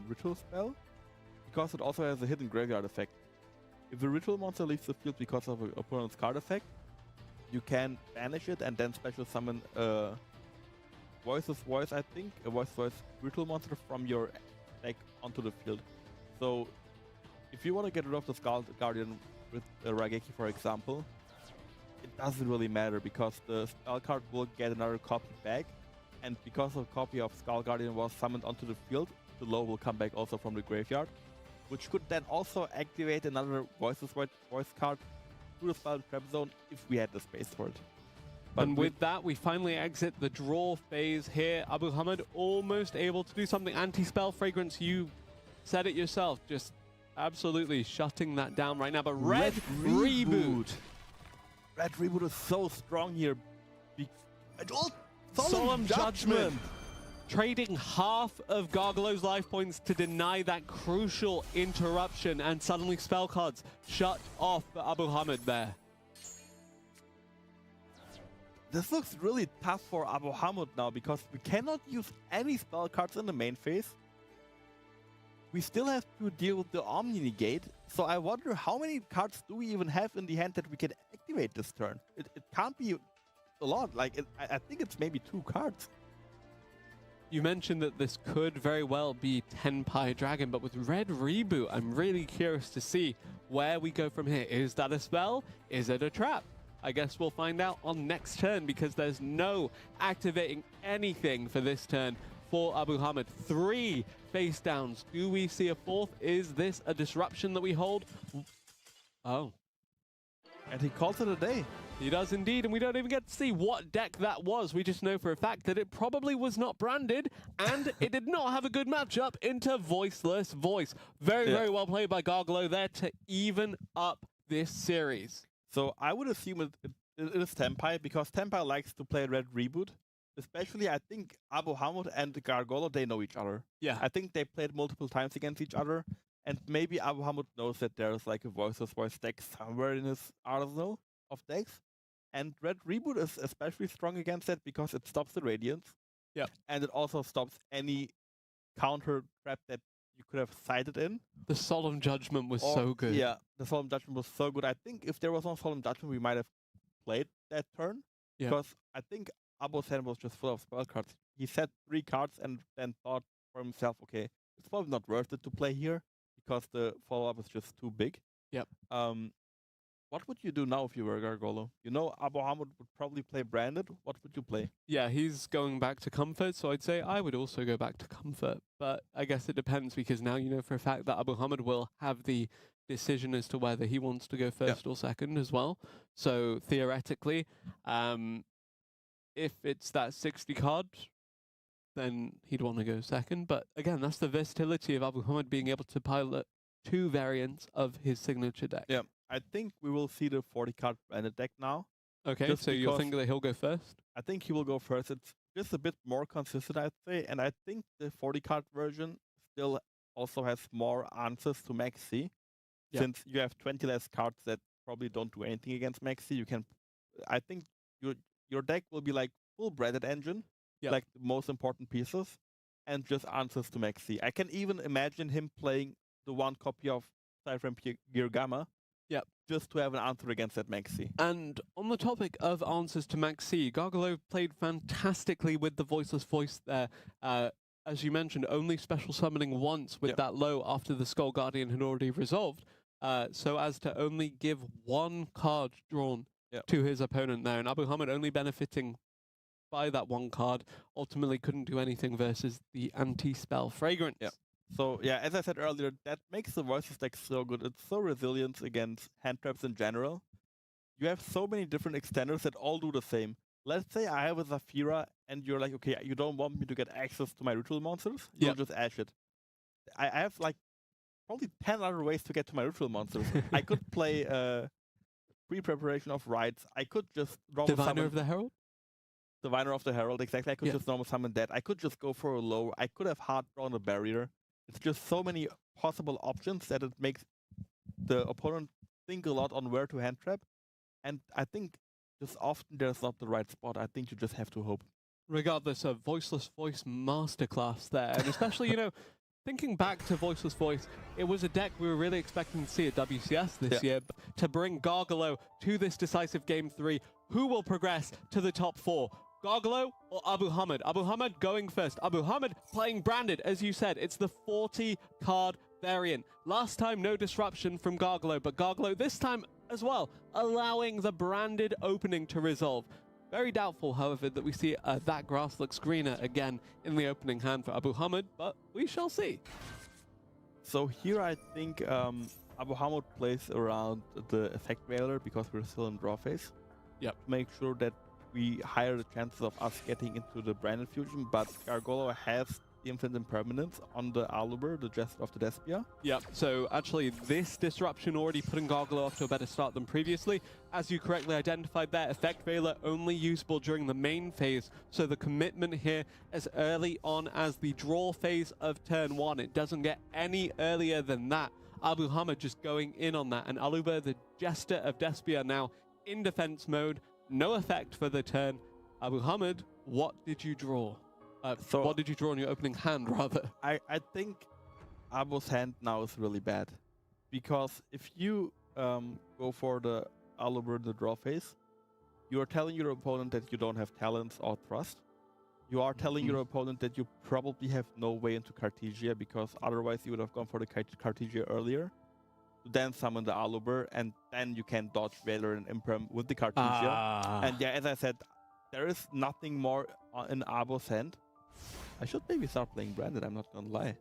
ritual spell, because it also has a hidden graveyard effect. If a ritual monster leaves the field because of an opponent's card effect, you can banish it and then special summon a Voiceless Voice, I think, a Voice ritual monster from your deck onto the field. So if you want to get rid of the Skull Guardian with Raigeki, for example, it doesn't really matter because the spell card will get another copy back, and because a copy of Skull Guardian was summoned onto the field, the low will come back also from the graveyard, which could then also activate another Voiceless Voice card through the spell trap zone if we had the space for it. But And with that, we finally exit the draw phase here. Abu Hamid almost able to do something. Anti-spell fragrance, you said it yourself, just absolutely shutting that down right now. But Red Reboot. Red Reboot is so strong here. Solemn Judgment. Trading half of Gargalo's life points to deny that crucial interruption, and suddenly spell cards shut off for Abu Hamid there. This looks really tough for Abu Hamid now because we cannot use any spell cards in the main phase. We still have to deal with the Omni Negate, so I wonder how many cards do we even have in the hand that we can activate this turn? It can't be a lot. Like I think it's maybe 2 cards. You mentioned that this could very well be Tenpai Dragon, but with Red Reboot, I'm really curious to see where we go from here. Is that a spell? Is it a trap? I guess we'll find out on next turn because there's no activating anything for this turn for Abu Hamid. 3 face downs. Do we see a 4th? Is this a disruption that we hold? Oh. And he calls it a day. He does indeed, and we don't even get to see what deck that was. We just know for a fact that it probably was not branded, and it did not have a good matchup into Voiceless Voice. Very, very well played by Gargalo there to even up this series. So I would assume it is Tenpai, because Tenpai likes to play Red Reboot. Especially, I think Abu Hamid and Gargolo, they know each other. Yeah. I think they played multiple times against each other, and maybe Abu Hamid knows that there's like a Voiceless Voice deck somewhere in his arsenal of decks. And Red Reboot is especially strong against that because it stops the Radiance. Yeah. And it also stops any counter trap that you could have sighted in. The Solemn Judgment was so good. Yeah, the Solemn Judgment was so good. I think if there was no Solemn Judgment, we might have played that turn. Yeah. Because I think Abu's hand was just full of spell cards. He set 3 cards and then thought for himself, okay, it's probably not worth it to play here because the follow-up is just too big. Yep. What would you do now if you were Gargolo? You know Abu Hamid would probably play Branded. What would you play? Yeah, he's going back to comfort, so I'd say I would also go back to comfort. But I guess it depends because now you know for a fact that Abu Hamid will have the decision as to whether he wants to go first or second as well. So theoretically, if it's that 60 card, then he'd want to go second. But again, that's the versatility of Abu Hamid being able to pilot 2 variants of his signature deck. Yeah, I think we will see the 40 card Branded deck now. Okay, Just so you because- think that he'll go first? I think he will go first. It's just a bit more consistent, I'd say. And I think the 40 card version still also has more answers to Maxi. Yeah. Since you have 20 less cards that probably don't do anything against Maxi, you can. I think your deck will be like full Branded engine, like the most important pieces, and just answers to Maxi. I can even imagine him playing the 1 copy of Cypher Gear Gamma. Just to have an answer against that Maxi. And on the topic of answers to Maxi, Gargolo played fantastically with the Voiceless Voice there. As you mentioned, only special summoning once with that low after the Skull Guardian had already resolved, so as to only give 1 card drawn to his opponent there. And Abu Hamid only benefiting by that 1 card, ultimately couldn't do anything versus the anti-spell Fragrance. So yeah, as I said earlier, that makes the Voices deck so good. It's so resilient against hand traps in general. You have so many different extenders that all do the same. Let's say I have a Zafira and you're like, okay, you don't want me to get access to my ritual monsters, you'll just ash it. I have like probably 10 other ways to get to my ritual monsters. I could play pre-preparation of rites. I could just Diviner of the Herald? Diviner of the Herald, exactly. I could just normal summon that. I could just go for a low. I could have hard drawn a barrier. It's just so many possible options that it makes the opponent think a lot on where to hand trap. And I think just often there's not the right spot. I think you just have to hope. Regardless of Voiceless Voice masterclass there. And especially, you know, thinking back to Voiceless Voice, it was a deck we were really expecting to see at WCS this year. But to bring Gargolo to this decisive Game 3, who will progress to the top 4? Gargolo or Abu Hamid? Abu Hamid going first. Abu Hamid playing Branded, as you said. It's the 40 card variant. Last time, no disruption from Gargolo, but Gargolo this time as well, allowing the Branded opening to resolve. Very doubtful, however, that we see that grass looks greener again in the opening hand for Abu Hamid, but we shall see. So here I think Abu Hamid plays around the Effect Veiler because we're still in draw phase. To make sure that we higher the chances of us getting into the Branded Fusion, but Gargolo has the Infinite Impermanence on the Aluber, the Jester of the Despia. So actually this disruption already putting Gargolo off to a better start than previously. As you correctly identified there, Effect Veiler only usable during the main phase, so the commitment here as early on as the draw phase of turn 1. It doesn't get any earlier than that. Abu Hamid just going in on that, and Aluber, the Jester of Despia, now in defense mode. No effect for the turn. Abu Hamid, what did you draw? What did you draw in your opening hand, rather? I think Abu's hand now is really bad. Because if you go for the Aluber, the draw phase, you are telling your opponent that you don't have talents or trust. You are telling your opponent that you probably have no way into Cartesia, because otherwise you would have gone for the Cartesia earlier. Then summon the Aluber, and then you can dodge Veiler and Imperm with the Cartesia. And yeah, as I said, there is nothing more in Abu's hand. I should maybe start playing Branded, I'm not gonna lie.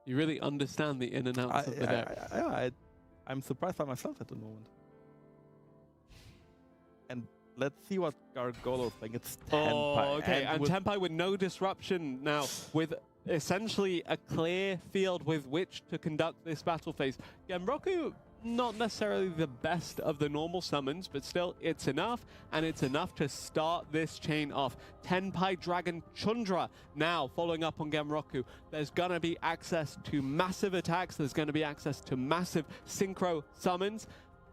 You really understand the in and outs of the deck. I'm surprised by myself at the moment. And let's see what Gargolo's playing. It's Tenpai. Okay, and Tenpai with no disruption now, with essentially a clear field with which to conduct this battle phase. Genroku, not necessarily the best of the normal summons, but still it's enough, and it's enough to start this chain off. Tenpai Dragon Chundra now following up on Genroku. There's gonna be access to massive attacks, there's gonna be access to massive synchro summons.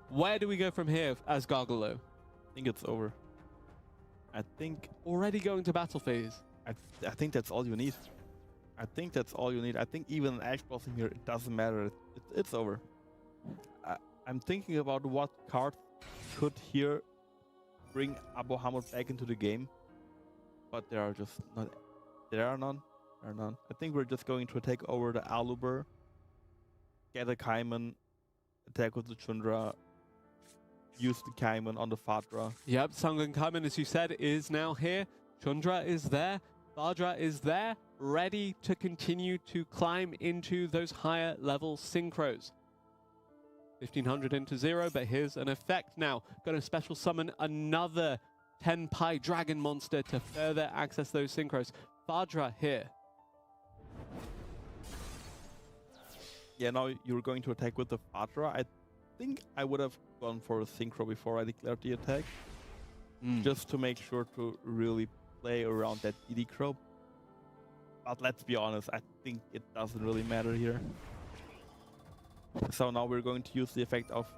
Where do we go from here as Gargolo? I think it's over. I think already going to battle phase. I think that's all you need. I think that's all you need. I think even Ash Blossom here, it doesn't matter. It's over. I'm thinking about what card could here bring Abu Hamid back into the game, but there are just not. There are none. There are none. I think we're just going to take over the Aluber, get a Kaiman, attack with the Chundra, use the Kaiman on the Fadra. Yep, Sungun Kaiman, as you said, is now here. Chundra is there. Fadra is there, ready to continue to climb into those higher level synchros. 1500 into 0, but here's an effect now. Going to special summon another 10 Pi Dragon monster to further access those synchros. Fadra here. Yeah, now you're going to attack with the Fadra. I think I would have gone for a synchro before I declared the attack. Just to make sure to really play around that DD Crow. But let's be honest, I think it doesn't really matter here. So now we're going to use the effect of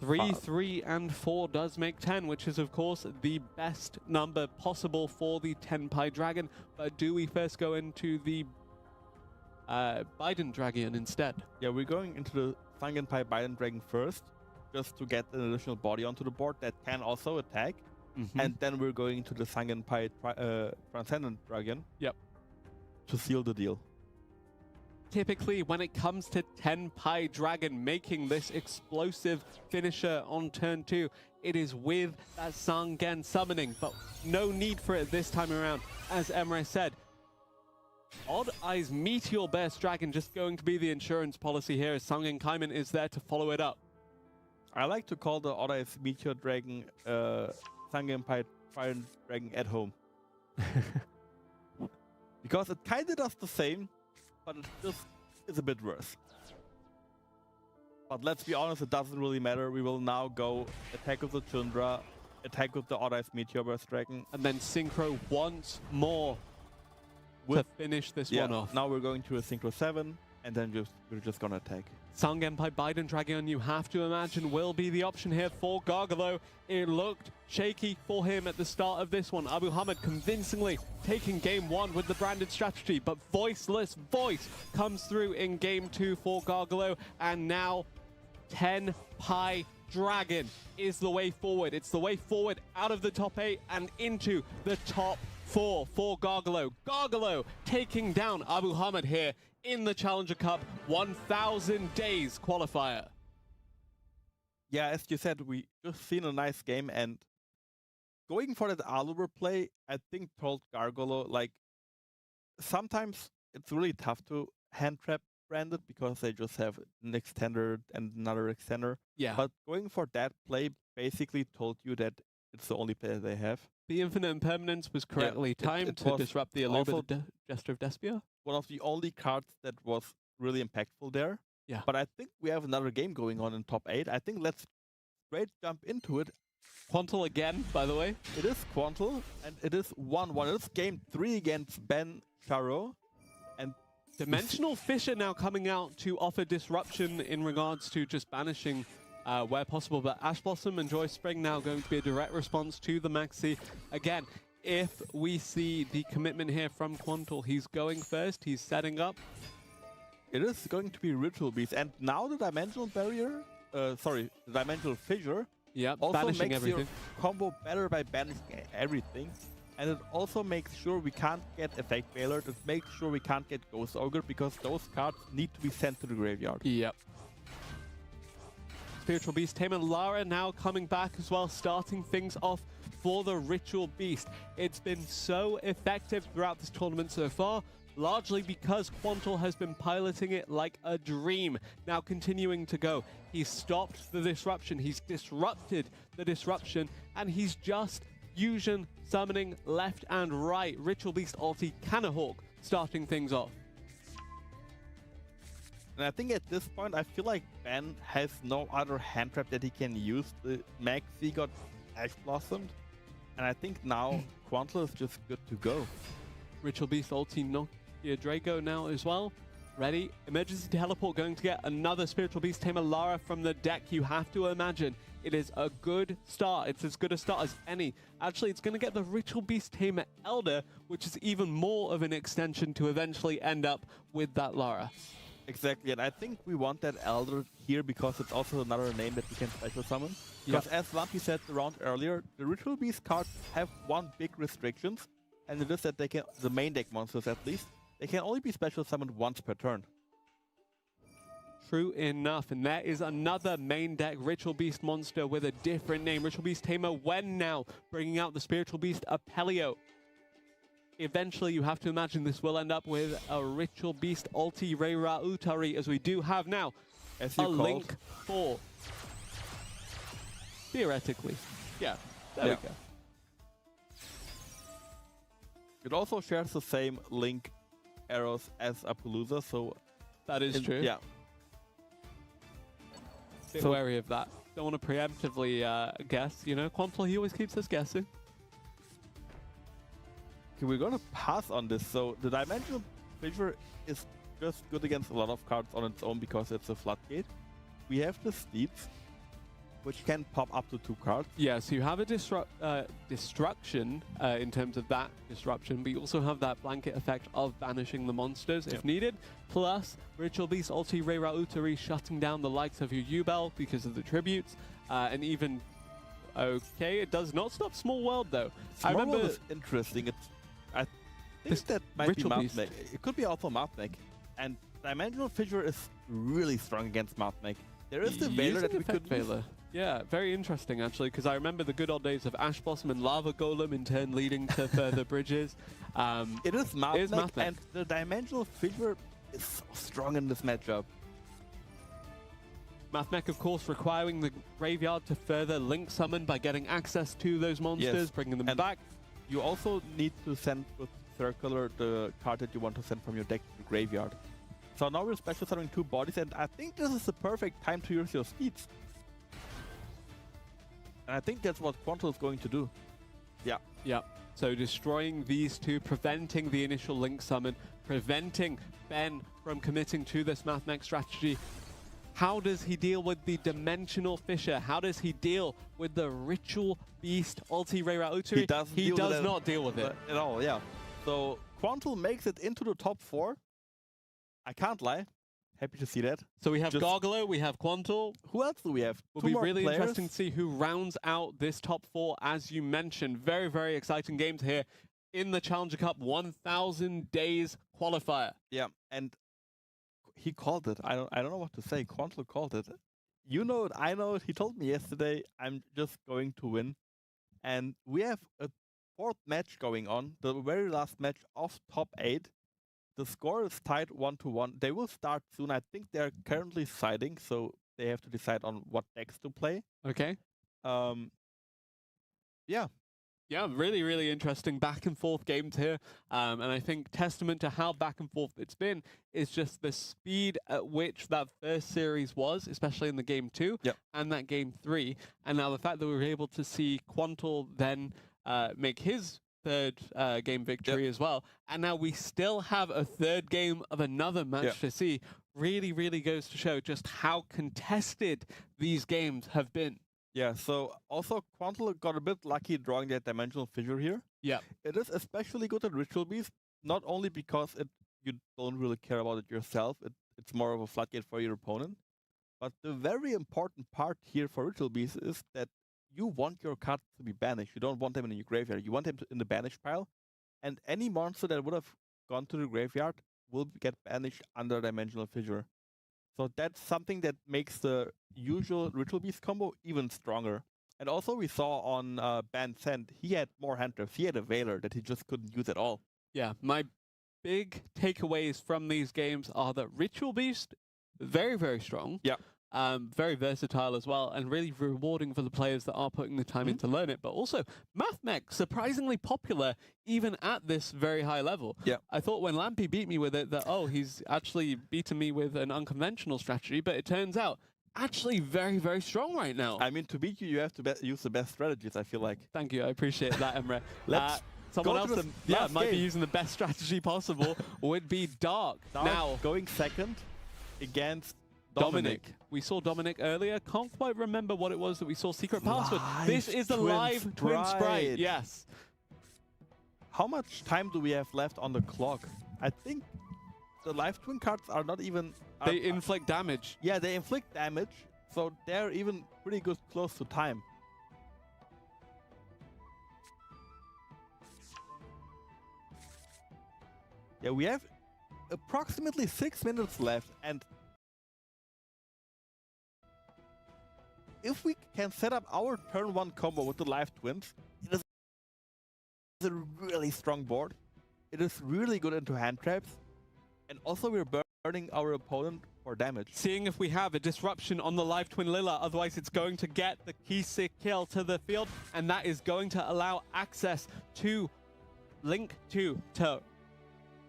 3, 3, and 4 does make 10, which is, of course, the best number possible for the 10 Pi Dragon. But do we first go into the Biden Dragon instead? Yeah, we're going into the Sangen Pai Biden Dragon first, just to get an additional body onto the board that can also attack. And then we're going to the Sangen Pai Transcendent Dragon. Yep. To seal the deal. Typically, when it comes to 10 Pi Dragon making this explosive finisher on turn 2, it is with that Sangen summoning, but no need for it this time around. As Emre said, Odd Eyes Meteor Burst Dragon just going to be the insurance policy here, as Sangen Kaiman is there to follow it up. I like to call the Odd Eyes Meteor Dragon Sangen Pai Fire Dragon at home. Because it kind of does the same, but it just is a bit worse. But let's be honest, it doesn't really matter. We will now go attack with the Chundra, attack with the Odd Eyes Meteor Burst Dragon. And then synchro once more to finish this one off. Now we're going to a Synchro 7, and then we're just gonna attack. Sangen Pai Biden Dragon, you have to imagine, will be the option here for Gargalo. It looked shaky for him at the start of this one. Abu Hamid convincingly taking game 1 with the branded strategy, but Voiceless Voice comes through in game 2 for Gargalo, and now 10 Pi Dragon is the way forward. It's the way forward out of the top 8 and into the top 4 for Gargalo. Gargalo taking down Abu Hamid here in the Challenger Cup 1000 Days qualifier. Yeah, as you said, we just seen a nice game, and going for that Aluber play, I think told Gargalo, like, sometimes it's really tough to hand trap branded because they just have an extender and another extender. Yeah. But going for that play basically told you that it's the only play they have. The Infinite Impermanence was correctly timed to disrupt the Aluber Jester of Despia. One of the only cards that was really impactful there. Yeah. But I think we have another game going on in top 8. I think let's straight jump into it. Quantal again, by the way. It is Quantal, and it is 1-1. It is game 3 against Ben Charo. And Dimensional Fissure now coming out to offer disruption in regards to just banishing where possible. But Ash Blossom and Joy Spring now going to be a direct response to the Maxi. Again, if we see the commitment here from Quantal, he's going first, he's setting up. It is going to be Ritual Beast. And now the Dimensional Barrier, the Dimensional Fissure, also banishing makes everything. your combo better by banishing everything. And it also makes sure we can't get Effect Veiler. It makes sure we can't get Ghost Ogre, because those cards need to be sent to the graveyard. Yep. Spiritual Beast Tamer Lara now coming back as well, starting things off for the Ritual Beast. It's been so effective throughout this tournament so far, largely because Quantal has been piloting it like a dream. Now continuing to go. He's stopped the disruption, he's disrupted the disruption, and he's just fusion summoning left and right. Ritual Beast ulti Canahawk starting things off. And I think at this point, I feel like Ben has no other hand trap that he can use. The Maxi got Ash Blossomed, and I think now Quantal is just good to go. Ritual Beast ulti Nokia Draco now as well. Ready? Emergency Teleport going to get another Spiritual Beast Tamer Lara from the deck. You have to imagine it is a good start. It's as good a start as any. Actually, it's going to get the Ritual Beast Tamer Elder, which is even more of an extension to eventually end up with that Lara. Exactly, and I think we want that Elder here because it's also another name that we can special summon. Because as Lumpy said around earlier, the Ritual Beast cards have one big restrictions, and it is that they can, the main deck monsters at least, they can only be special summoned once per turn. True enough, and there is another main deck Ritual Beast monster with a different name. Ritual Beast Tamer Wen now bringing out the Spiritual Beast Apelio. Eventually, you have to imagine this will end up with a Ritual Beast Ulti Reira Utari, as we do have now As you a called. Link 4. Theoretically. Yeah, there we go. It also shares the same Link arrows as Appaloosa, so... That is true. Yeah. Bit So- wary of that. Don't want to preemptively guess, you know? Quantal, he always keeps us guessing. Okay, we're gonna pass on this. So the Dimensional Fissure is just good against a lot of cards on its own because it's a floodgate. We have the Steeds, which can pop up to 2 cards. Yeah, so you have a destruction in terms of that disruption, but you also have that blanket effect of banishing the monsters if needed. Plus, Ritual Beast Ulti Reira Utari shutting down the likes of your Yubel because of the tributes, and even... Okay, it does not stop Small World though. I Small remember World is interesting. I think This that might Ritual be Beast. Mathmech. It could be also Mathmech. And Dimensional Fissure is really strong against Mathmech. There is the Veiler that we could use. Veiler. Yeah, very interesting actually, because I remember the good old days of Ash Blossom and Lava Golem in turn leading to further bridges. It is Mathmech, Mathmech. and the Dimensional Fissure is so strong in this matchup. Mathmech, of course, requiring the graveyard to further link summon by getting access to those monsters, Yes, bringing them and back. You also need to send with Circular the card that you want to send from your deck to the graveyard. So now we're special summoning 2 bodies, and I think this is the perfect time to use your Steeds. And I think that's what Quantal is going to do. Yeah. Yeah. So destroying these 2, preventing the initial link summon, preventing Ben from committing to this Mathmech strategy. How does he deal with the Dimensional Fissure? How does he deal with the Ritual Beast Ulti Reira Utari? He does not deal with it. At all, yeah. So Quantal makes it into the top 4. I can't lie. Happy to see that. So we have Just- Gargalo, we have Quantal. Who else do we have? Will 2 be more really players. interesting to see who rounds out this top 4, as you mentioned. Very, very exciting games here in the Challenger Cup 1,000 days qualifier. Yeah, and he called it. I don't know what to say. Quantal called it. You know it, I know it. He told me yesterday, I'm just going to win. And we have a 4th match going on, the very last match of top 8. The score is tied 1-1. They will start soon. I think they're currently siding, so they have to decide on what decks to play. Okay. Yeah. Yeah, really, really interesting back and forth games here. And I think testament to how back and forth it's been is just the speed at which that first series was, especially in the game 2 and that game 3. And now the fact that we were able to see Quantal then make his 3rd game victory as well. And now we still have a 3rd game of another match to see. Really, really goes to show just how contested these games have been. Yeah, so also Quantal got a bit lucky drawing that Dimensional Fissure here. Yeah. It is especially good at Ritual Beast, not only because you don't really care about it yourself, it's more of a floodgate for your opponent, but the very important part here for Ritual Beast is that you want your cards to be banished. You don't want them in your graveyard. You want them in the banish pile, and any monster that would have gone to the graveyard will get banished under Dimensional Fissure. So that's something that makes the usual Ritual Beast combo even stronger. And also we saw on Ban Send, he had more hand traps. He had a Veiler that he just couldn't use at all. Yeah, my big takeaways from these games are that Ritual Beast, very, very strong. Yeah. Very versatile as well, and really rewarding for the players that are putting the time in to learn it. But also, Mathmech, surprisingly popular even at this very high level. Yeah. I thought when Lampy beat me with it that, oh, he's actually beaten me with an unconventional strategy, but it turns out actually very, very strong right now. I mean, to beat you, you have to use the best strategies, I feel like. Thank you, I appreciate that, Emre. Let's someone go else to that the last might be game. using the best strategy possible would be Dark. Now going second against Dominic. We saw Dominic earlier. Can't quite remember what it was that we saw. Secret Password. This is the Twin live Twin Sprite. Sprite. Yes. How much time do we have left on the clock? I think the live twin cards are not even... They inflict damage. Yeah, they inflict damage, so they're even pretty good close to time. Yeah, we have approximately 6 minutes left, and if we can set up our turn 1 combo with the live twins, it is a really strong board. It is really good into hand traps. And also we're burning our opponent for damage. Seeing if we have a disruption on the live twin Lilla, otherwise it's going to get the Kisik kill to the field, and that is going to allow access to Link 2 to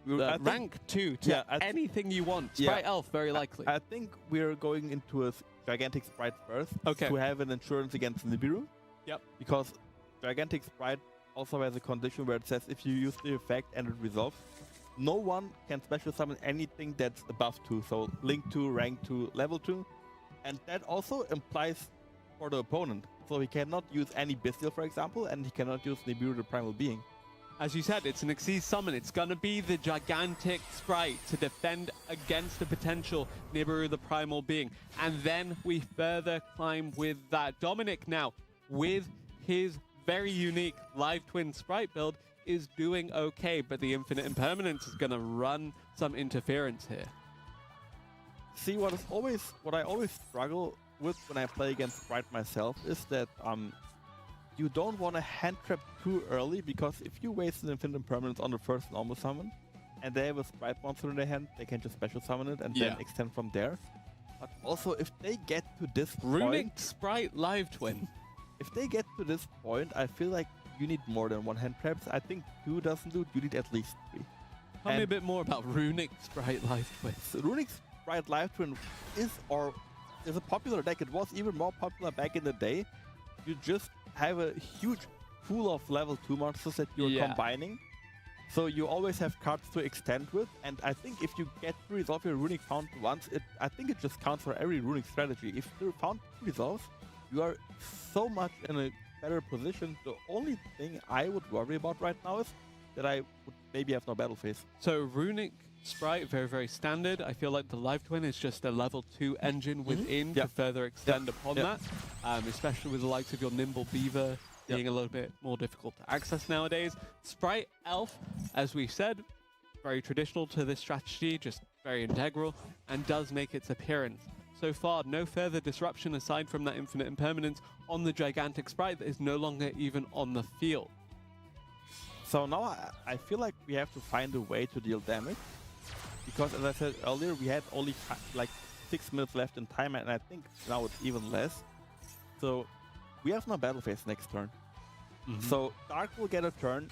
rank 2 to anything you want. Sprite Elf, very likely. I think we're going into a Gigantic Sprite first to have an insurance against Nibiru. Yep. Because Gigantic Sprite also has a condition where it says if you use the effect and it resolves, no one can special summon anything that's above 2. So Link 2, rank 2, level 2. And that also implies for the opponent. So he cannot use any Bestial, for example, and he cannot use Nibiru the Primal Being. As you said, it's an Xyz summon. It's going to be the Gigantic Sprite to defend against the potential Nibiru the Primal Being. And then we further climb with that. Dominic now, with his very unique live twin Sprite build, is doing okay, but the Infinite Impermanence is going to run some interference here. See, what I always struggle with when I play against Sprite myself is that you don't want to hand trap too early, because if you waste an Infinite Impermanence on the first normal summon and they have a Sprite monster in their hand, they can just special summon it and then extend from there. But also, if they get to this Runic point, Sprite live twin. If they get to this point, I feel like you need more than 1 hand traps. I think 2 doesn't do it, you need at least 3. Tell me a bit more about Runic Sprite live twin. So Runic Sprite live twin is a popular deck. It was even more popular back in the day. You just have a huge pool of level 2 monsters that you're combining. So you always have cards to extend with. And I think if you get to resolve your Runic Fountain once, I think it just counts for every Runic strategy. If the Fountain resolves, you are so much in a better position. The only thing I would worry about right now is that I would maybe have no battle phase. So Runic Sprite, very, very standard. I feel like the live twin is just a level 2 engine within to further extend upon that, especially with the likes of your Nimble Beaver being a little bit more difficult to access nowadays. Sprite Elf, as we said, very traditional to this strategy, just very integral, and does make its appearance. So far, no further disruption aside from that Infinite Impermanence on the Gigantic Sprite that is no longer even on the field. So now I feel like we have to find a way to deal damage, because as I said earlier, we had only like 6 minutes left in time, and I think now it's even less. So we have no battle phase next turn. So Dark will get a turn,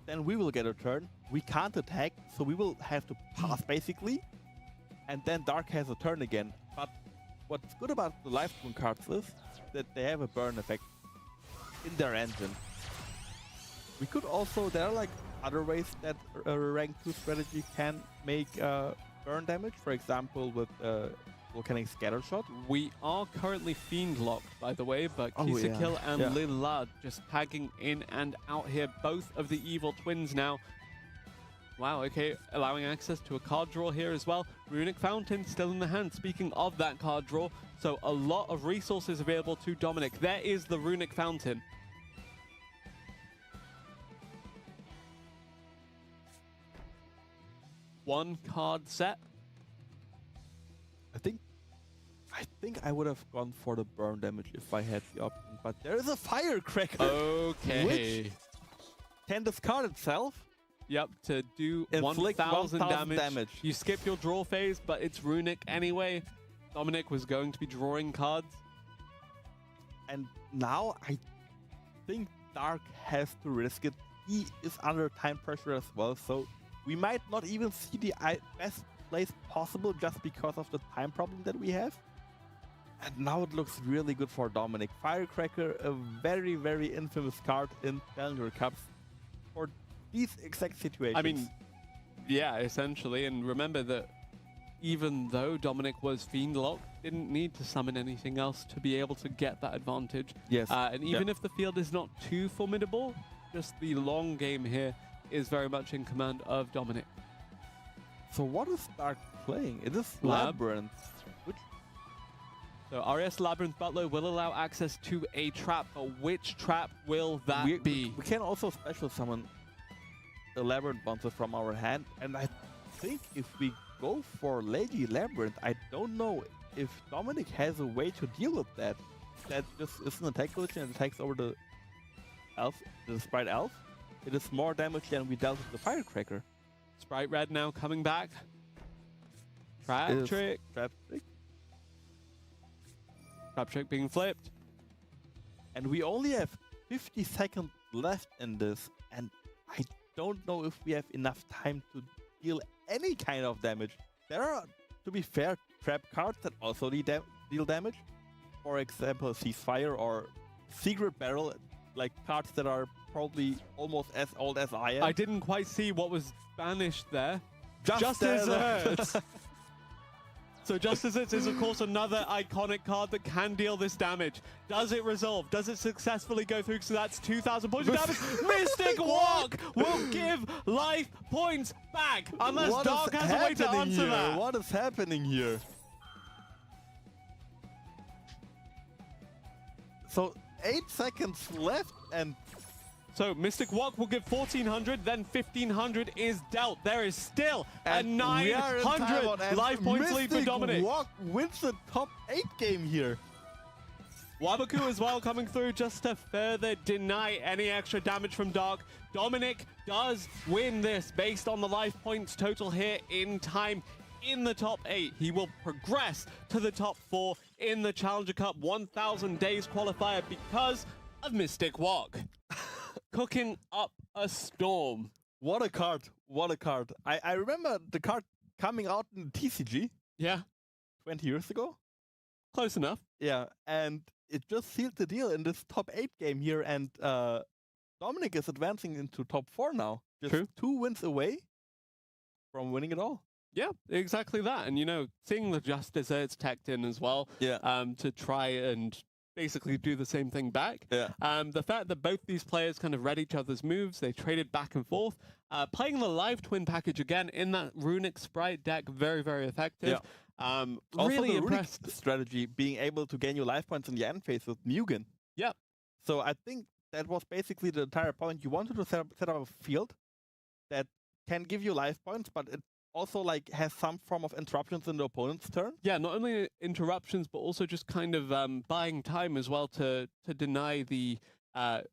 then we will get a turn. We can't attack, so we will have to pass basically, and then Dark has a turn again. But what's good about the live twin cards is that they have a burn effect in their engine. We could also, there are like other ways that a rank 2 strategy can make burn damage, for example with Volcanic Scatter Shot. We are currently Fiend locked, by the way, but Kisik and Lilla just tagging in and out here. Both of the evil twins now. Wow, okay, allowing access to a card draw here as well. Runic Fountain still in the hand. Speaking of that card draw, so a lot of resources available to Dominic. There is the Runic Fountain. One card set. I think I would have gone for the burn damage if I had the option, but there is a Firecracker. Okay. Which can discard itself. Yep, to do Inflict 1,000 damage. damage. You skip your draw phase, but it's Runic anyway. Dominic was going to be drawing cards. And now I think Dark has to risk it. He is under time pressure as well, so we might not even see the best place possible just because of the time problem that we have. And now it looks really good for Dominic. Firecracker, a very, very infamous card in Challenger Cups for these exact situations. I mean, yeah, essentially. And remember that even though Dominic was Fiend locked, didn't need to summon anything else to be able to get that advantage. Yes. And even if the field is not too formidable, just the long game here is very much in command of Dominic. So what is Dark playing? It is Lab. Labyrinth. So RS Labyrinth Butler will allow access to a trap, but which trap will that be? We can also special summon a Labyrinth monster from our hand, and I think if we go for Lady Labyrinth, I don't know if Dominic has a way to deal with that. that just is an attack glitch and attacks over the elf, the Sprite elf. It is more damage than we dealt with the Firecracker. Sprite Red now coming back. Trap trick. Trap trick. Trap trick being flipped. And we only have 50 seconds left in this, and I don't know if we have enough time to deal any kind of damage. There are, to be fair, trap cards that also deal damage. For example, Ceasefire or Secret Barrel, like cards that are probably almost as old as I am. I didn't quite see what was banished there. Just Desserts! So Just Desserts is, of course, another iconic card that can deal this damage. Does it resolve? Does it successfully go through? So that's 2,000 points of damage. Mystic Walk will give life points back, unless What Dark is has a way to answer here? that. What is happening here? So 8 seconds left, and So Mystic Walk will give 1,400, then 1,500 is dealt. There is still a 900 life points lead for Dominic. Mystic Walk wins the top 8 game here. Wabaku as well coming through just to further deny any extra damage from Dark. Dominic does win this based on the life points total here in time. In the top 8, he will progress to the top 4 in the Challenger Cup 1,000 days qualifier because of Mystic Walk. Cooking up a storm. What a card. What a card. I remember the card coming out in TCG Yeah, 20 years ago. close enough. Yeah, and it just sealed the deal in this top 8 game here, and Dominic is advancing into top 4 now. Just True. 2 wins away from winning it all. Yeah, exactly that. And, you know, seeing the Just Desserts teched in as well to try and basically do the same thing back. Yeah. The fact that both these players kind of read each other's moves, they traded back and forth. Playing the live twin package again in that Runic Sprite deck, very, very effective. Also Really the Runic impressed. strategy, being able to gain your life points in the end phase with Mugen. Yeah. So I think that was basically the entire point. You wanted to set up a field that can give you life points, but it also like has some form of interruptions in the opponent's turn. Yeah, not only interruptions, but also just kind of buying time as well to deny the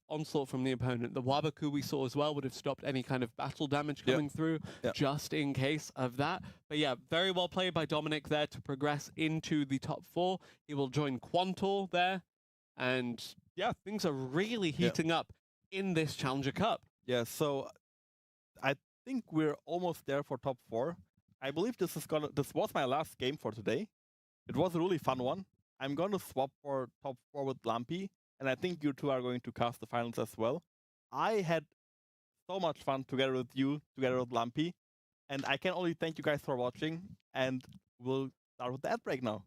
onslaught from the opponent. The Wabaku we saw as well would have stopped any kind of battle damage coming through just in case of that. But yeah, very well played by Dominic there to progress into the top 4. He will join Quantor there. And yeah, things are really heating up in this Challenger Cup. Yeah, so I think we're almost there for top 4. I believe this was my last game for today. It was a really fun one. I'm going to swap for top 4 with Lumpy, and I think you two are going to cast the finals as well. I had so much fun together with you, together with Lumpy, and I can only thank you guys for watching, and we'll start with the ad break now.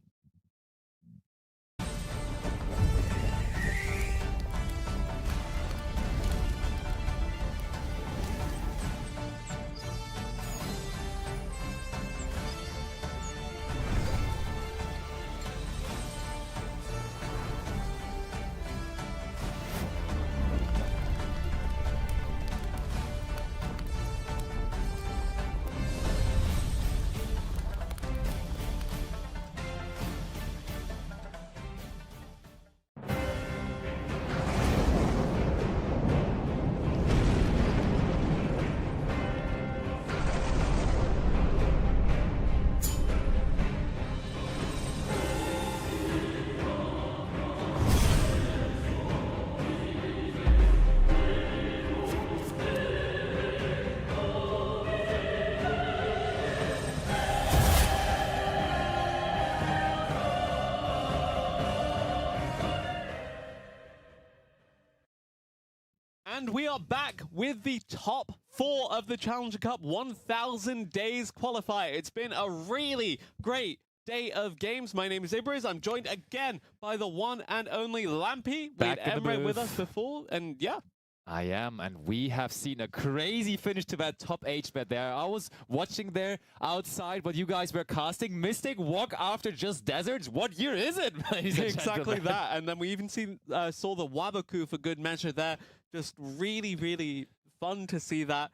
And we are back with the top 4 of the Challenger Cup 1,000 days qualifier. It's been a really great day of games. My name is Ibriz. I'm joined again by the one and only Lampy. We had Emre with us before, and yeah. I am, and we have seen a crazy finish to that top 8 bet there. I was watching there outside what you guys were casting. Mystic Walk after Just Deserts. What year is it? Exactly that. And then we even saw the Wabaku for good measure there. Just really, really fun to see that.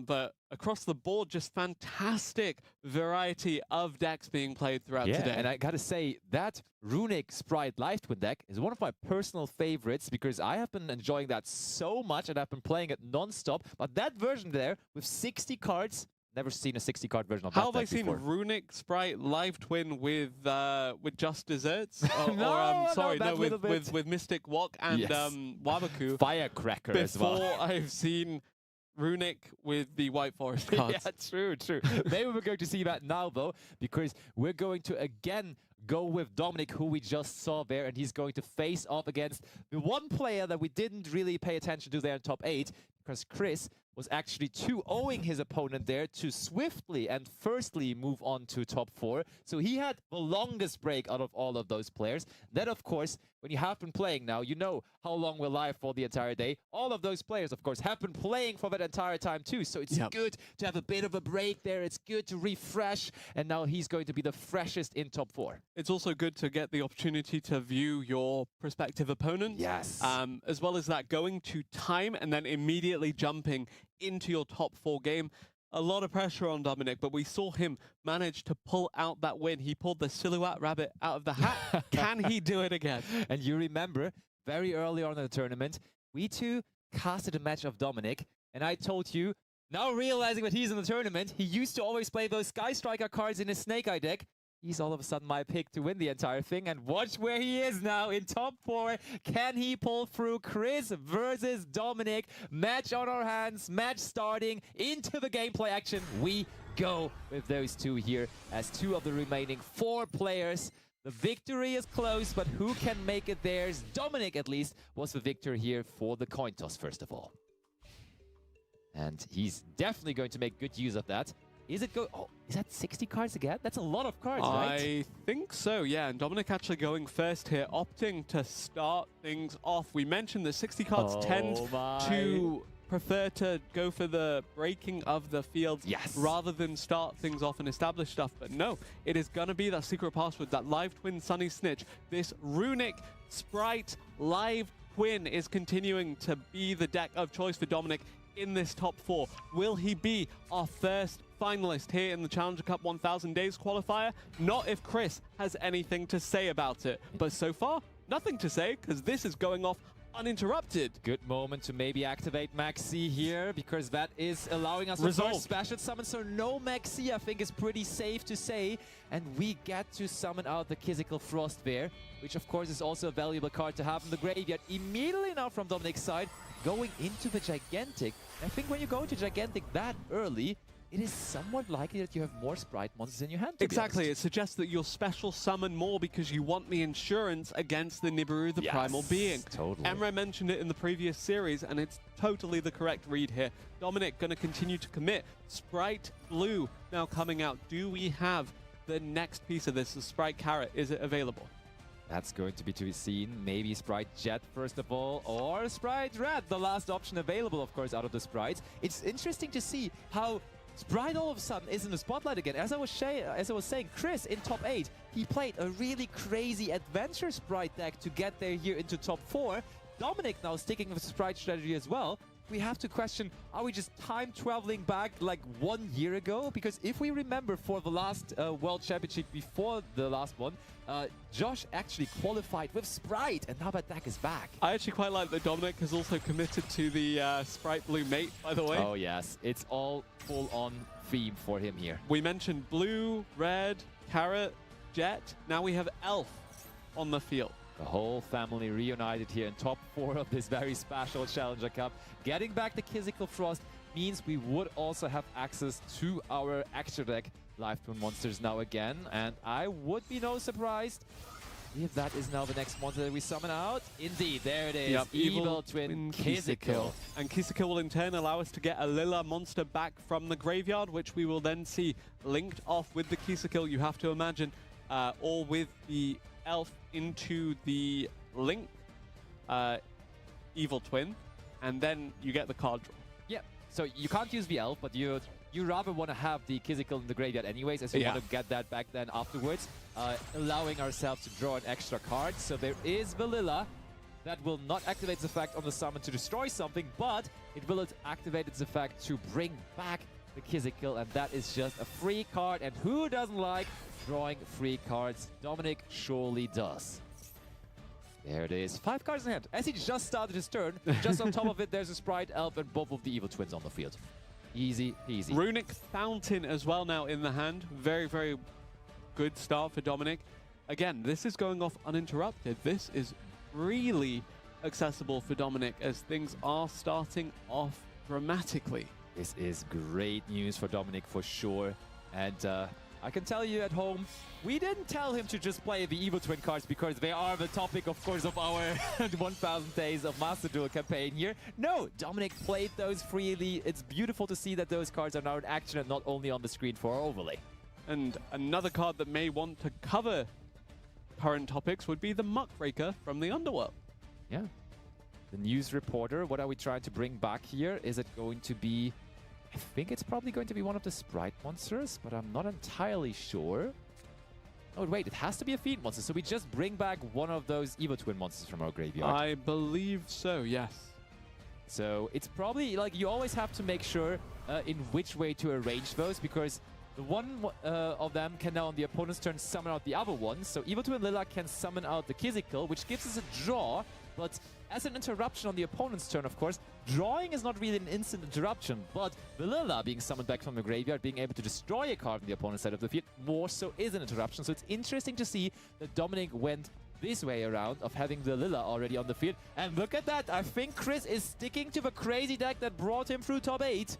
But across the board, just fantastic variety of decks being played throughout today. And I gotta say, that Runic Sprite Live Twin deck is one of my personal favorites because I have been enjoying that so much and I've been playing it non-stop. But that version there with 60 cards, never seen a 60-card version of that How have I deck seen before. Runic Sprite Live Twin with Just Desserts? With Mystic Wok and Wabaku. Firecracker as well. Before I've seen Runic with the White Forest cards. Yeah, true. Maybe we're going to see that now, though, because we're going to again go with Dominic, who we just saw there, and he's going to face off against the one player that we didn't really pay attention to there in top 8, because Chris was actually 2-0ing his opponent there to swiftly and firstly move on to top 4. So he had the longest break out of all of those players. Then, of course, when you have been playing now, you know how long we're live for the entire day. All of those players, of course, have been playing for that entire time too. So it's good to have a bit of a break there. It's good to refresh. And now he's going to be the freshest in top 4. It's also good to get the opportunity to view your prospective opponent. Yes. As well as that, going to time and then immediately jumping into your top 4 game. A lot of pressure on Dominic, but we saw him manage to pull out that win. He pulled the silhouette rabbit out of the hat. Can he do it again? And you remember, very early on in the tournament, we two casted a match of Dominic, and I told you, now realizing that he's in the tournament, he used to always play those Sky Striker cards in his Snake Eye deck. He's all of a sudden my pick to win the entire thing, and watch where he is now in top 4. Can he pull through? Chris versus Dominic. Match on our hands, match starting, into the gameplay action. We go with those two here as 2 of the remaining 4 players. The victory is close, but who can make it theirs? Dominic, at least, was the victor here for the coin toss, first of all. And he's definitely going to make good use of that. Is it go? Oh, is that 60 cards again? That's a lot of cards, right? I think so, yeah. And Dominic actually going first here, opting to start things off. We mentioned that 60 cards tend to prefer to go for the breaking of the field rather than start things off and establish stuff. But no, it is going to be that secret password, that Live Twin Sunny Snitch. This Runic Sprite Live Twin is continuing to be the deck of choice for Dominic in this top 4. Will he be our first finalist here in the Challenger Cup 1000 Days qualifier? Not if Chris has anything to say about it. But so far, nothing to say, because this is going off uninterrupted. Good moment to maybe activate Maxi here, because that is allowing us to first special summon. So no Maxi, I think, is pretty safe to say. And we get to summon out the Quizzical Frost there, which of course is also a valuable card to have in the graveyard. Immediately now from Dominic's side, going into the Gigantic. I think when you go into Gigantic that early, it is somewhat likely that you have more Sprite monsters in your hand. Exactly, it suggests that you'll special summon more because you want the insurance against the Nibiru, the Primal Being. Totally. Emre mentioned it in the previous series, and it's totally the correct read here. Dominic going to continue to commit. Sprite Blue now coming out. Do we have the next piece of this? The Sprite Carrot, is it available? That's going to be seen. Maybe Sprite Jet first of all, or Sprite Red, the last option available, of course, out of the Sprites. It's interesting to see how Sprite all of a sudden is in the spotlight again. As I was saying, Chris in top 8, he played a really crazy adventure Sprite deck to get there here into top 4. Dominic now sticking with Sprite strategy as well. We have to question, are we just time traveling back like 1 year ago? Because if we remember for the last World Championship before the last one, Josh actually qualified with Sprite, and now that deck is back. I actually quite like that Dominic has also committed to the Sprite Blue mate, by the way. Oh yes, it's all full-on theme for him here. We mentioned Blue, Red, Carrot, Jet. Now we have Elf on the field. The whole family reunited here in top 4 of this very special Challenger Cup. Getting back the Quizzical Frost means we would also have access to our extra deck Live Twin monsters now again. And I would be no surprised if that is now the next monster that we summon out. Indeed, there it is. Yep, Evil Twin Quizzical. And Quizzical will in turn allow us to get a Lilla monster back from the graveyard, which we will then see linked off with the Quizzical. You have to imagine, or with the Elf into the link Evil Twin, and then you get the card draw. Yeah, so you can't use the Elf, but you rather want to have the Quizzical in the graveyard anyways, as you want to get that back then afterwards, allowing ourselves to draw an extra card. So there is the Lilla that will not activate the effect on the summon to destroy something, but it will activate its effect to bring back the Kizikil, and that is just a free card. And who doesn't like drawing free cards? Dominic surely does. There it is. 5 cards in hand. As he just started his turn, just on top of it, there's a Sprite Elf and both of the Evil Twins on the field. Easy peasy. Runic Fountain as well now in the hand. Very, very good start for Dominic. Again, this is going off uninterrupted. This is really accessible for Dominic as things are starting off dramatically. This is great news for Dominic for sure. And I can tell you at home, we didn't tell him to just play the Evil Twin cards because they are the topic, of course, of our 1000 Days of Master Duel campaign here. No, Dominic played those freely. It's beautiful to see that those cards are now in action and not only on the screen for our overlay. And another card that may want to cover current topics would be the Muckraker from the Underworld. Yeah. The news reporter, what are we trying to bring back here? Is it going to be... I think it's probably going to be one of the Sprite monsters, but I'm not entirely sure. Oh, wait, it has to be a Fiend monster, so we just bring back one of those Evil Twin monsters from our graveyard. I believe so, yes. So it's probably, like, you always have to make sure in which way to arrange those, because the one of them can now on the opponent's turn summon out the other one. So Evil Twin Lila can summon out the Kizikil, which gives us a draw, but as an interruption on the opponent's turn, of course, drawing is not really an instant interruption, but the Lila being summoned back from the graveyard, being able to destroy a card on the opponent's side of the field, more so is an interruption. So it's interesting to see that Dominic went this way around of having the Lila already on the field. And look at that, I think Chris is sticking to the crazy deck that brought him through top 8.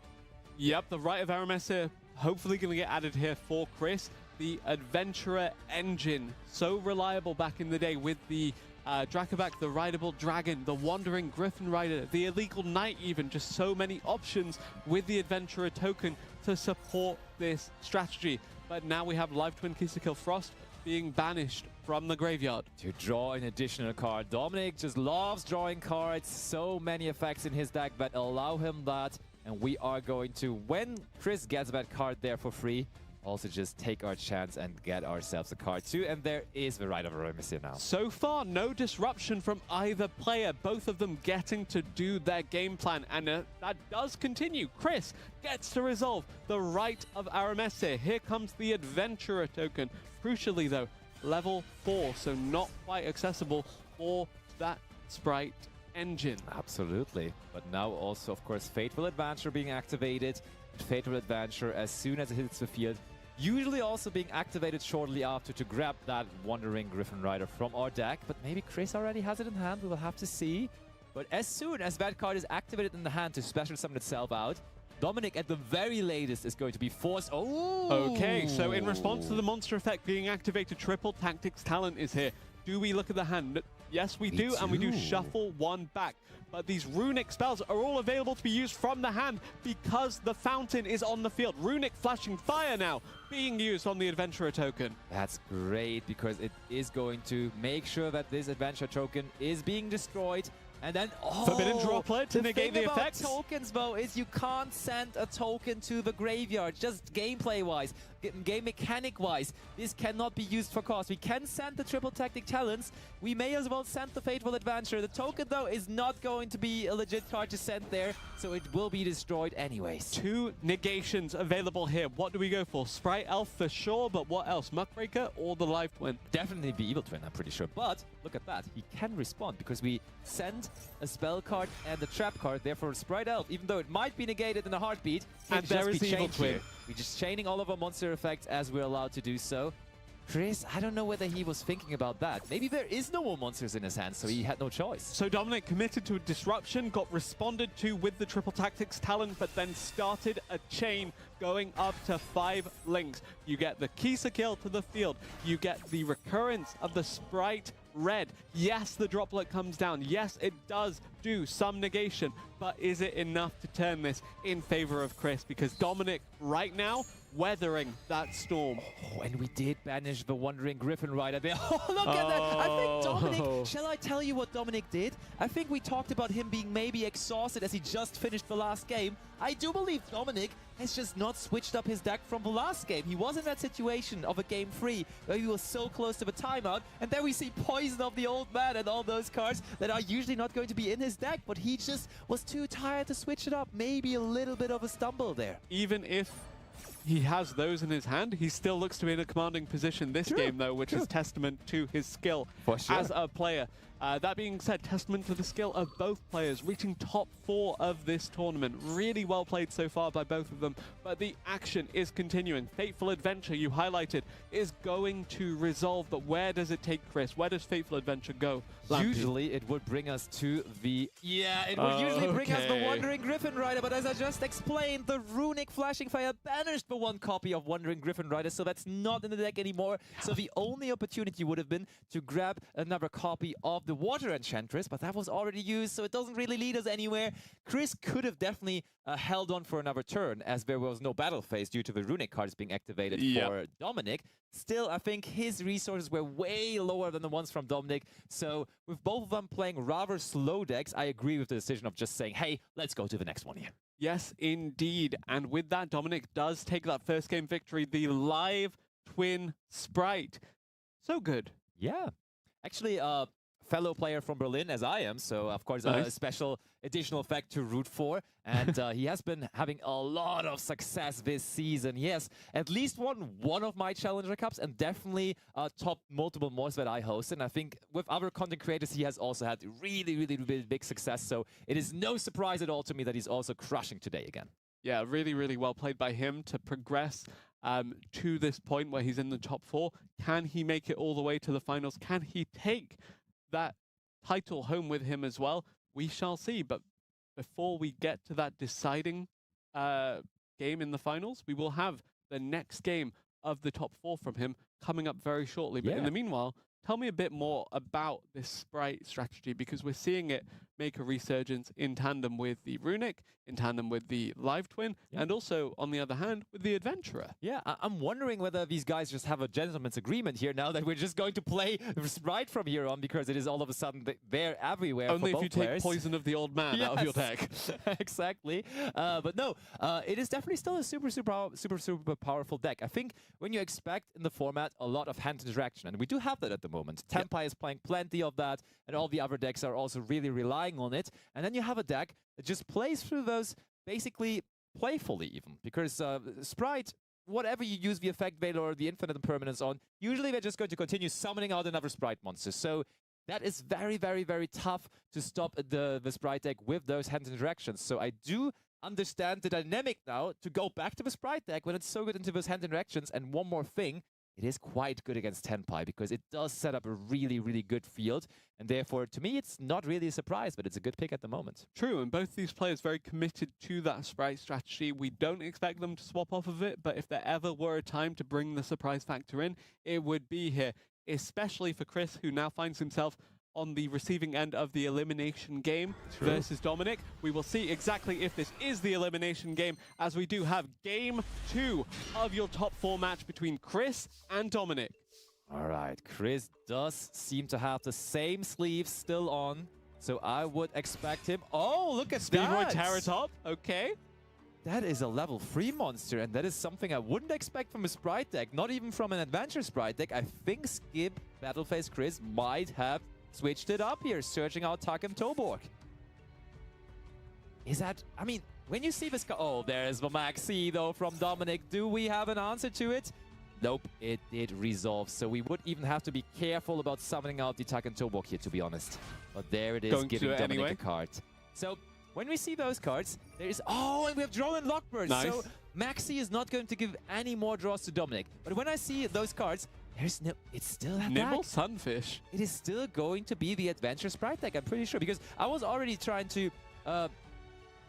Yep, the Rite of Aramesir hopefully going to get added here for Chris. The Adventurer engine, so reliable back in the day with the Drakabak, the Rideable Dragon, the Wandering Griffin Rider, the Illegal Knight even. Just so many options with the Adventurer token to support this strategy. But now we have Live Twin Kizikil Frost being banished from the graveyard. To draw an additional card. Dominic just loves drawing cards. So many effects in his deck that allow him that. And we are going to, when Chris gets that card there for free, also just take our chance and get ourselves a card too. And there is the Rite of Aramesir now. So far, no disruption from either player. Both of them getting to do their game plan. And that does continue. Chris gets to resolve the Rite of Aramesir. Here comes the Adventurer token. Crucially, though, level 4. So not quite accessible for that Sprite engine. Absolutely. But now also, of course, Fateful Adventure being activated. Fateful Adventure, as soon as it hits the field, usually also being activated shortly after to grab that Wandering Griffin Rider from our deck. But maybe Chris already has it in hand. We will have to see. But as soon as that card is activated in the hand to special summon itself out, Dominic at the very latest is going to be forced... Oh! Okay, so in response to the monster effect being activated, Triple Tactics Talent is here. Do we look at the hand? Yes, we do, and we do shuffle one back. But these runic spells are all available to be used from the hand because the fountain is on the field. Runic Flashing Fire now being used on the Adventurer token. That's great, because it is going to make sure that this Adventure token is being destroyed. And then, Forbidden Droplet to negate the effects. The thing about tokens, though, is you can't send a token to the graveyard. Just gameplay-wise, game mechanic-wise, this cannot be used for cost. We can send the Triple Tactic Talents. We may as well send the Fateful Adventure. The token, though, is not going to be a legit card to send there, so it will be destroyed anyways. 2 negations available here. What do we go for? Sprite Elf for sure, but what else? Muckraker or the Live Twin? Definitely the Evil Twin, I'm pretty sure. But look at that. He can respond because we send a spell card and a trap card. Therefore, Sprite Elf, even though it might be negated in a heartbeat, and there is the Evil Twin. We're just chaining all of our monster effects as we're allowed to do so. Chris, I don't know whether he was thinking about that. Maybe there is no more monsters in his hand, so he had no choice. So Dominic committed to a disruption, got responded to with the Triple Tactics talent, but then started a chain going up to 5 links. You get the Kizikil to the field. You get the recurrence of the Sprite Red. Yes, the droplet comes down. Yes, it does do some negation, but is it enough to turn this in favor of Chris? Because Dominic right now weathering that storm. Oh, and we did banish the Wandering Griffin Rider there. Oh, look at that! I think Dominic, shall I tell you what Dominic did? I think we talked about him being maybe exhausted as he just finished the last game. I do believe Dominic has just not switched up his deck from the last game. He was in that situation of a game 3 where he was so close to the timeout, and then we see Poison of the Old Man and all those cards that are usually not going to be in his deck, but he just was too tired to switch it up. Maybe a little bit of a stumble there. Even if he has those in his hand, he still looks to be in a commanding position this game, though, which is testament to his skill as a player. That being said, testament to the skill of both players, reaching top 4 of this tournament. Really well played so far by both of them, but the action is continuing. Fateful Adventure, you highlighted, is going to resolve, but where does it take Chris? Where does Fateful Adventure go, Lampy? Usually it would bring us to the... Yeah, it would usually bring us the Wandering Griffin Rider, but as I just explained, the Runic Flashing Fire banished the one copy of Wandering Griffin Rider, so that's not in the deck anymore. So the only opportunity would have been to grab another copy of the Water Enchantress, but that was already used, so it doesn't really lead us anywhere. Chris could have definitely held on for another turn, as there was no battle phase due to the Runic cards being activated for Dominic. Still, I think his resources were way lower than the ones from Dominic, so with both of them playing rather slow decks, I agree with the decision of just saying, hey, let's go to the next one here. Yes, indeed. And with that, Dominic does take that first game victory, the live twin sprite. So good. Yeah. Actually, fellow player from Berlin, as I am, so of course a special additional effect to root for, and he has been having a lot of success this season. Yes, at least won one of my Challenger Cups and definitely topped multiple more that I hosted. And I think with other content creators, he has also had really big success, so it is no surprise at all to me that he's also crushing today again. Yeah, really well played by him to progress to this point where he's in the top 4. Can he make it all the way to the finals? Can he take that title home with him as well? We shall see. But before we get to that deciding game in the finals, we will have the next game of the top 4 from him coming up very shortly. But in the meanwhile, tell me a bit more about this sprite strategy, because we're seeing it make a resurgence in tandem with the Runic, in tandem with the Live Twin, and also, on the other hand, with the Adventurer. Yeah, I'm wondering whether these guys just have a gentleman's agreement here now that we're just going to play Sprite from here on, because it is all of a sudden they're everywhere. Only for if you players. take Poison of the Old Man out of your deck. Exactly. But no, it is definitely still a super powerful deck. I think when you expect in the format a lot of hand interaction, and we do have that at the moment. Tenpai is playing plenty of that, and all the other decks are also really relying on it. And then you have a deck that just plays through those basically playfully even, because Sprite, whatever you use the Effect Veil or the Infinite Impermanence on, usually they're just going to continue summoning out another Sprite monster. So that is very tough to stop the Sprite deck with those hand interactions. So I do understand the dynamic now to go back to the Sprite deck when it's so good into those hand interactions. And one more thing, it is quite good against Tenpai because it does set up a really good field. And therefore, to me, it's not really a surprise, but it's a good pick at the moment. True, and both these players very committed to that Sprite strategy. We don't expect them to swap off of it, but if there ever were a time to bring the surprise factor in, it would be here, especially for Chris, who now finds himself on the receiving end of the elimination game versus Dominic. We will see exactly if this is the elimination game, as we do have game 2 of your top 4 match between Chris and Dominic. All right, Chris does seem to have the same sleeves still on, so I would expect him. Oh, look at Speedroid that! Terratop, okay. That is a level 3 monster, and that is something I wouldn't expect from a Sprite deck, not even from an Adventure Sprite deck. I think Skip Battleface Chris might have switched it up here, searching out Takem Toborg. Is that... I mean, when you see this... Oh, there's the Maxi, though, from Dominic. Do we have an answer to it? Nope, it did resolve. So we would even have to be careful about summoning out the Takem Toborg here, to be honest. But there it is, giving Dominic a card. So when we see those cards, there is... Oh, and we have Draw and Lockbird. Nice. So Maxi is not going to give any more draws to Dominic. But when I see those cards... There's no, it's still that Nimble deck. Sunfish. It is still going to be the Adventure Sprite deck, I'm pretty sure, because I was already trying to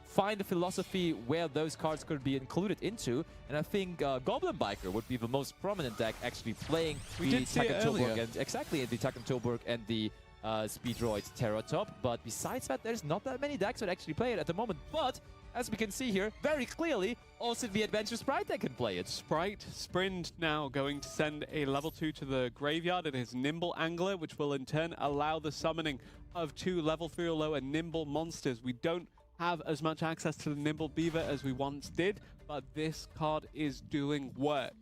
find a philosophy where those cards could be included into, and I think Goblin Biker would be the most prominent deck actually playing the Takem Toborg and exactly the Takem Toborg and the Speedroid Terratop. But besides that, there's not that many decks that actually play it at the moment. But as we can see here, very clearly, also the Adventure Sprite that can play it. Sprite Sprint now going to send a level 2 to the graveyard. It is Nimble Angler, which will in turn allow the summoning of 2 level 3 or lower Nimble monsters. We don't have as much access to the Nimble Beaver as we once did, but this card is doing work.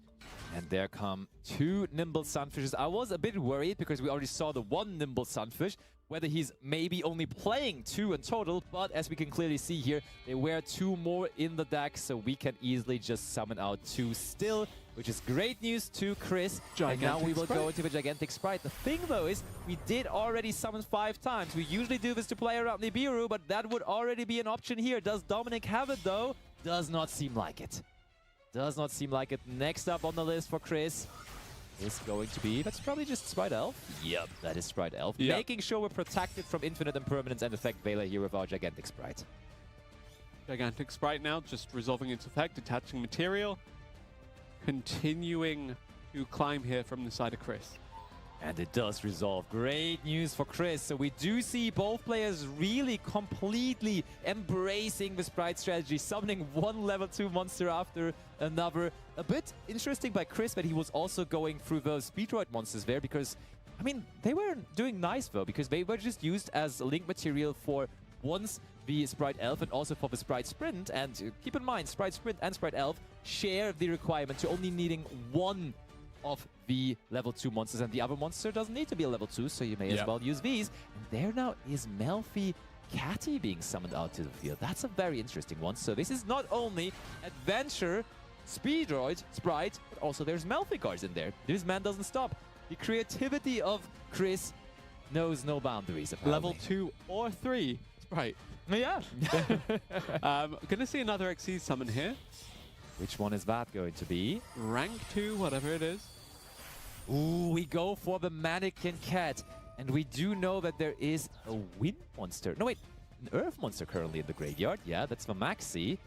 And there come 2 Nimble Sunfishes. I was a bit worried because we already saw the 1 Nimble Sunfish, whether he's maybe only playing 2 in total, but as we can clearly see here, they were 2 more in the deck, so we can easily just summon out 2 still, which is great news to Chris. And now we will go into the Gigantic Sprite. The thing though is, we did already summon 5 times. We usually do this to play around Nibiru, but that would already be an option here. Does Dominic have it though? Does not seem like it. Does not seem like it. Next up on the list for Chris is going to be, that's probably just Sprite Elf. Yep, that is Sprite Elf. Yep. Making sure we're protected from Infinite Impermanence and Effect Veiler here with our Gigantic Sprite. Gigantic Sprite now just resolving its effect, attaching material, continuing to climb here from the side of Chris. And it does resolve. Great news for Chris. So we do see both players really completely embracing the Sprite strategy, summoning 1 level 2 monster after another. A bit interesting by Chris that he was also going through those Speedroid monsters there because, I mean, they were doing nice though because they were just used as link material for once the Sprite Elf and also for the Sprite Sprint. And keep in mind, Sprite Sprint and Sprite Elf share the requirement to only needing 1 of the level 2 monsters, and the other monster doesn't need to be a level 2, so you may as well use these. And there now is Melfi Catty being summoned out to the field. That's a very interesting one. So this is not only Adventure, Speedroid, Sprite, but also there's Melfi cards in there. This man doesn't stop. The creativity of Chris knows no boundaries, apparently. Level 2 or 3 Sprite. Yeah. Gonna see another Xyz summon here. Which one is that going to be? Rank 2, whatever it is. Ooh, we go for the Mannequin Cat. And we do know that there is a wind monster. No, wait. An earth monster currently in the graveyard. Yeah, that's the Maxi.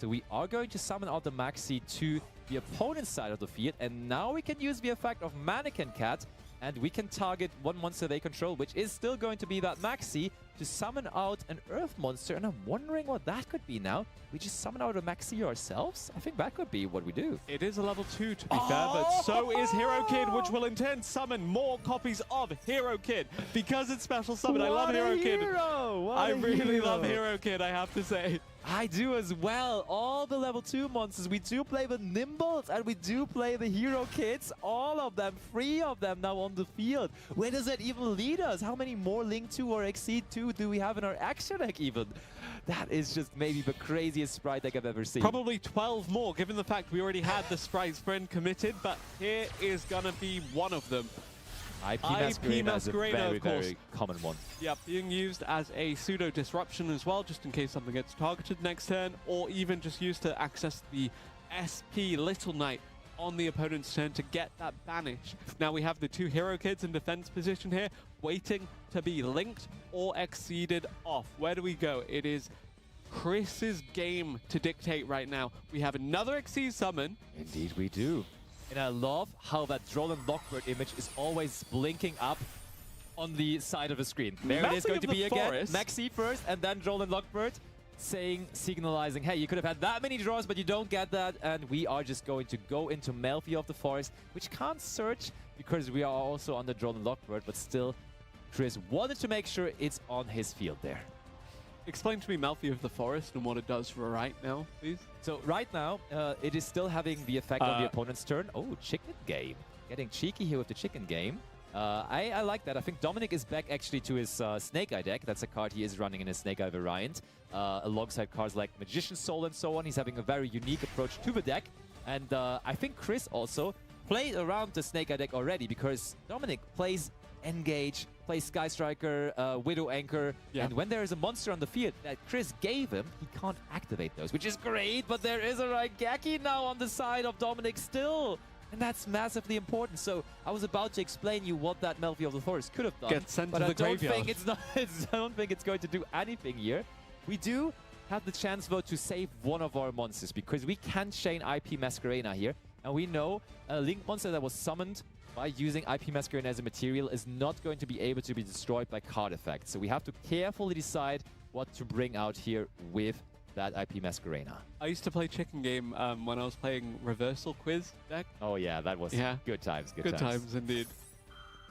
So we are going to summon out the Maxi to the opponent's side of the field. And now we can use the effect of Mannequin Cat. And we can target 1 monster they control, which is still going to be that Maxi, to summon out an Earth monster. And I'm wondering what that could be now. We just summon out a Maxi ourselves? I think that could be what we do. It is a level 2 to be fair, but so is Hero Kid, which will in turn summon more copies of Hero Kid. Because it's special summon, I love Hero Kid. I really love Hero Kid, I have to say. I do as well. All the level 2 monsters. We do play the Nimbles and we do play the Hero Kids. All of them, 3 of them now on the field. Where does that even lead us? How many more Link 2 or Exceed 2 do we have in our action deck even? That is just maybe the craziest Sprite deck I've ever seen. Probably 12 more, given the fact we already had the Sprite Sprint committed, but here is gonna be one of them. IP Masquerade is a very common one. Yeah, being used as a pseudo disruption as well, just in case something gets targeted next turn, or even just used to access the SP Little Knight on the opponent's turn to get that banish. Now we have the 2 Hero Kids in defense position here, waiting to be linked or exceeded off. Where do we go? It is Chris's game to dictate right now. We have another Xyz summon. Indeed we do. And I love how that Droll and Lockbird image is always blinking up on the side of the screen. There it is going to be again. Maxi first, and then Droll and Lockbird signalizing, hey, you could have had that many draws, but you don't get that. And we are just going to go into Melfi of the Forest, which can't search because we are also on the Droll and Lockbird, but still, Chris wanted to make sure it's on his field there. Explain to me Melfi of the Forest and what it does for right now, please. So right now, it is still having the effect on the opponent's turn. Oh, chicken game. Getting cheeky here with the chicken game. I like that. I think Dominic is back actually to his Snake Eye deck. That's a card he is running in his Snake Eye variant. Alongside cards like Magician's Soul and so on. He's having a very unique approach to the deck. And I think Chris also played around the Snake Eye deck already because Dominic plays Engage, plays Sky Striker, Widow Anchor, and when there is a monster on the field that Chris gave him, he can't activate those, which is great, but there is a Raigeki now on the side of Dominic still, and that's massively important. So I was about to explain you what that Melfi of the Forest could have done, Get sent but to the I don't graveyard. think it's not. I don't think it's going to do anything here. We do have the chance, though, to save one of our monsters because we can chain IP Masquerena here, and we know a Link monster that was summoned by using IP Masquerade as a material is not going to be able to be destroyed by card effects. So we have to carefully decide what to bring out here with that IP Masquerena. I used to play Chicken Game when I was playing Reversal Quiz deck. Oh yeah, that was good times. Good times indeed.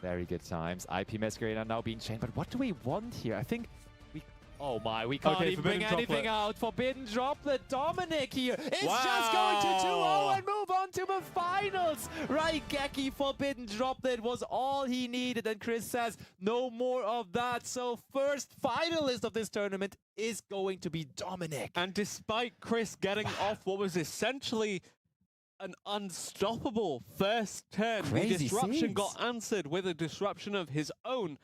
Very good times. IP Masquerena now being chained, but what do we want here? I think we... Oh my, we can't even bring anything out. Forbidden Droplet, Dominic here. It's just going to 2-0 and move on to the finals. Raigeki Forbidden Droplet was all he needed, and Chris says no more of that. So first finalist of this tournament is going to be Dominic. And despite Chris getting off what was essentially an unstoppable first turn, the disruption got answered with a disruption of his own.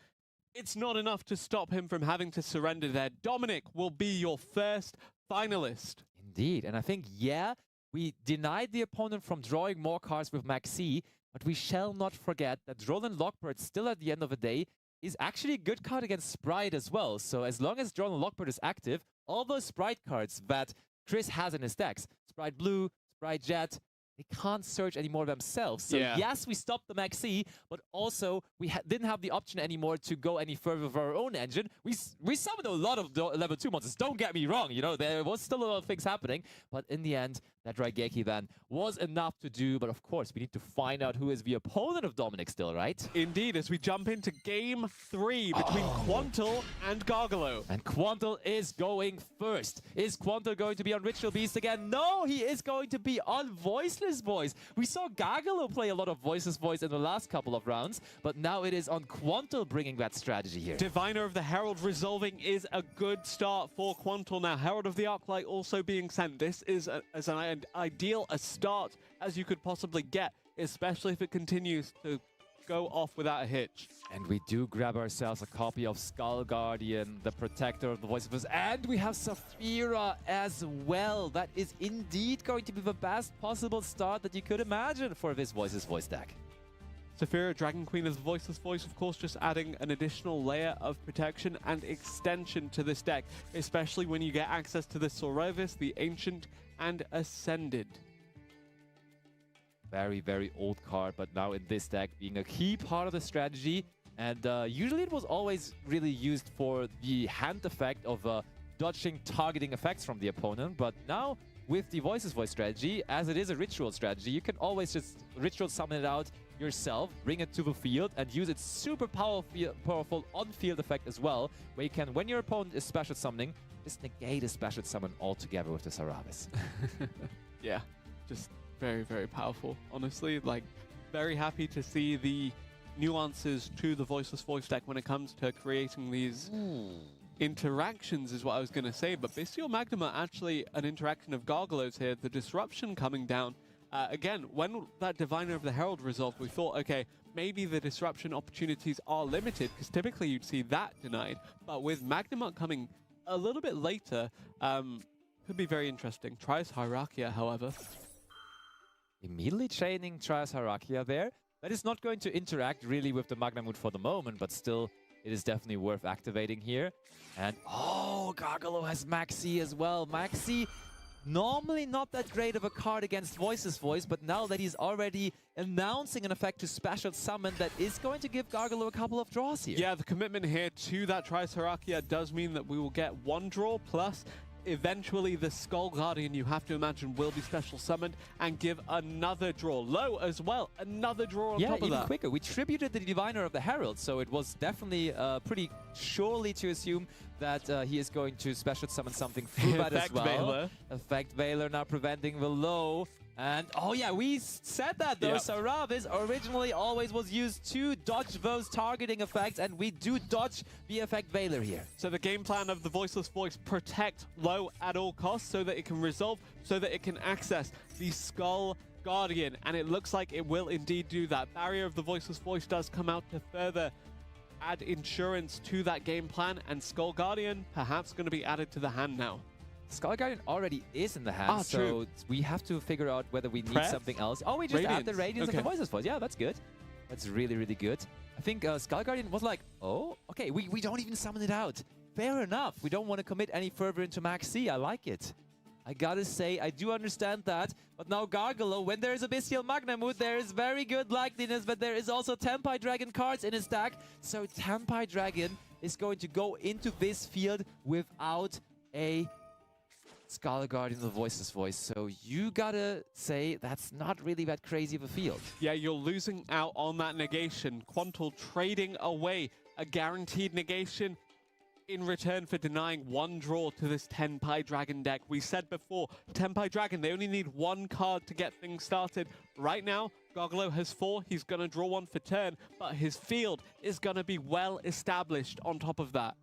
It's not enough to stop him from having to surrender there. Dominic will be your first finalist. Indeed, and I think, yeah, we denied the opponent from drawing more cards with Maxi, but we shall not forget that Roland Lockbird still at the end of the day is actually a good card against Sprite as well. So as long as Roland Lockbird is active, all those Sprite cards that Chris has in his decks, Sprite Blue, Sprite Jet, they can't search anymore themselves. So yes, we stopped the Maxi, but also we didn't have the option anymore to go any further with our own engine. We summoned a lot of level 2 monsters, don't get me wrong, you know, there was still a lot of things happening, but in the end, that Raigeki then was enough to do. But of course, we need to find out who is the opponent of Dominic still, right? Indeed, as we jump into Game 3 between Quantal and Gargalo. And Quantal is going first. Is Quantal going to be on Ritual Beast again? No, he is going to be on Voiceless Voice. We saw Gargalo play a lot of Voiceless Voice in the last couple of rounds, but now it is on Quantal bringing that strategy here. Diviner of the Herald resolving is a good start for Quantal. Now, Herald of the Arclight also being sent. This is as an ideal a start as you could possibly get, especially if it continues to go off without a hitch. And we do grab ourselves a copy of Skull Guardian, the protector of the Voice of Us, and we have Saphira as well. That is indeed going to be the best possible start that you could imagine for this Voiceless Voice deck. Saphira, Dragon Queen as Voiceless Voice, of course, just adding an additional layer of protection and extension to this deck, especially when you get access to the Sorrevis, the Ancient, and Ascended. Very, very old card, but now in this deck being a key part of the strategy. And usually it was always really used for the hand effect of dodging targeting effects from the opponent, but now with the Voiceless Voice strategy, as it is a ritual strategy, you can always just ritual summon it out yourself, bring it to the field, and use its super powerful on-field effect as well, where you can, when your opponent is special summoning, just negate a special summon altogether with the Saravis. Yeah, just very, very powerful, honestly. Like, very happy to see the nuances to the Voiceless Voice deck when it comes to creating these interactions, is what I was going to say. But Bestial Magnum are actually an interaction of Gargalos here. The disruption coming down. Again, when that Diviner of the Herald resolved, we thought, okay, maybe the disruption opportunities are limited, because typically you'd see that denied. But with Magnamut coming a little bit later, could be very interesting. Trias Hierarchia, however. Immediately chaining Trias Hierarchia there. That is not going to interact really with the Magnamut for the moment, but still, it is definitely worth activating here. And, oh, Gargalo has Maxi as well. Maxi, normally not that great of a card against Voiceless Voice, but now that he's already announcing an effect to special summon, that is going to give Gargalo a couple of draws here. Yeah, the commitment here to that Trias Hierarchia does mean that we will get one draw, plus eventually the Skull Guardian, you have to imagine, will be special summoned and give another draw. Low as well, another draw on top of that. Yeah, even quicker. We tributed the Diviner of the Herald, so it was definitely pretty surely to assume that he is going to special summon something through that as well. Veiler. Effect Veiler now preventing the low. And, oh yeah, we said that though. Yep. Saravis originally always was used to dodge those targeting effects, and we do dodge the effect Veiler here. So the game plan of the Voiceless Voice, protect low at all costs so that it can resolve, so that it can access the Skull Guardian. And it looks like it will indeed do that. Barrier of the Voiceless Voice does come out to further add insurance to that game plan, and Skull Guardian perhaps going to be added to the hand now. Skull Guardian already is in the hand, so true. We have to figure out whether we need something else. Oh, we just add the Radiance of the Voiceless Voice. Yeah, that's good. That's really, really good. I think Skull Guardian was like, oh, okay, we don't even summon it out. Fair enough. We don't want to commit any further into Max C. I like it. I gotta say, I do understand that. But now Gargalo, when there is a Bestial Magnamut, there is very good likeliness, but there is also Tempai Dragon cards in his deck. So Tempai Dragon is going to go into this field without a Scholar Guardian, the Voiceless Voice. So you gotta say that's not really that crazy of a field. Yeah, you're losing out on that negation. Quantal trading away a guaranteed negation in return for denying one draw to this Tenpai Dragon deck. We said before, Tenpai Dragon, they only need one card to get things started. Right now, Gogolo has 4. He's going to draw one for turn, but his field is going to be well established on top of that.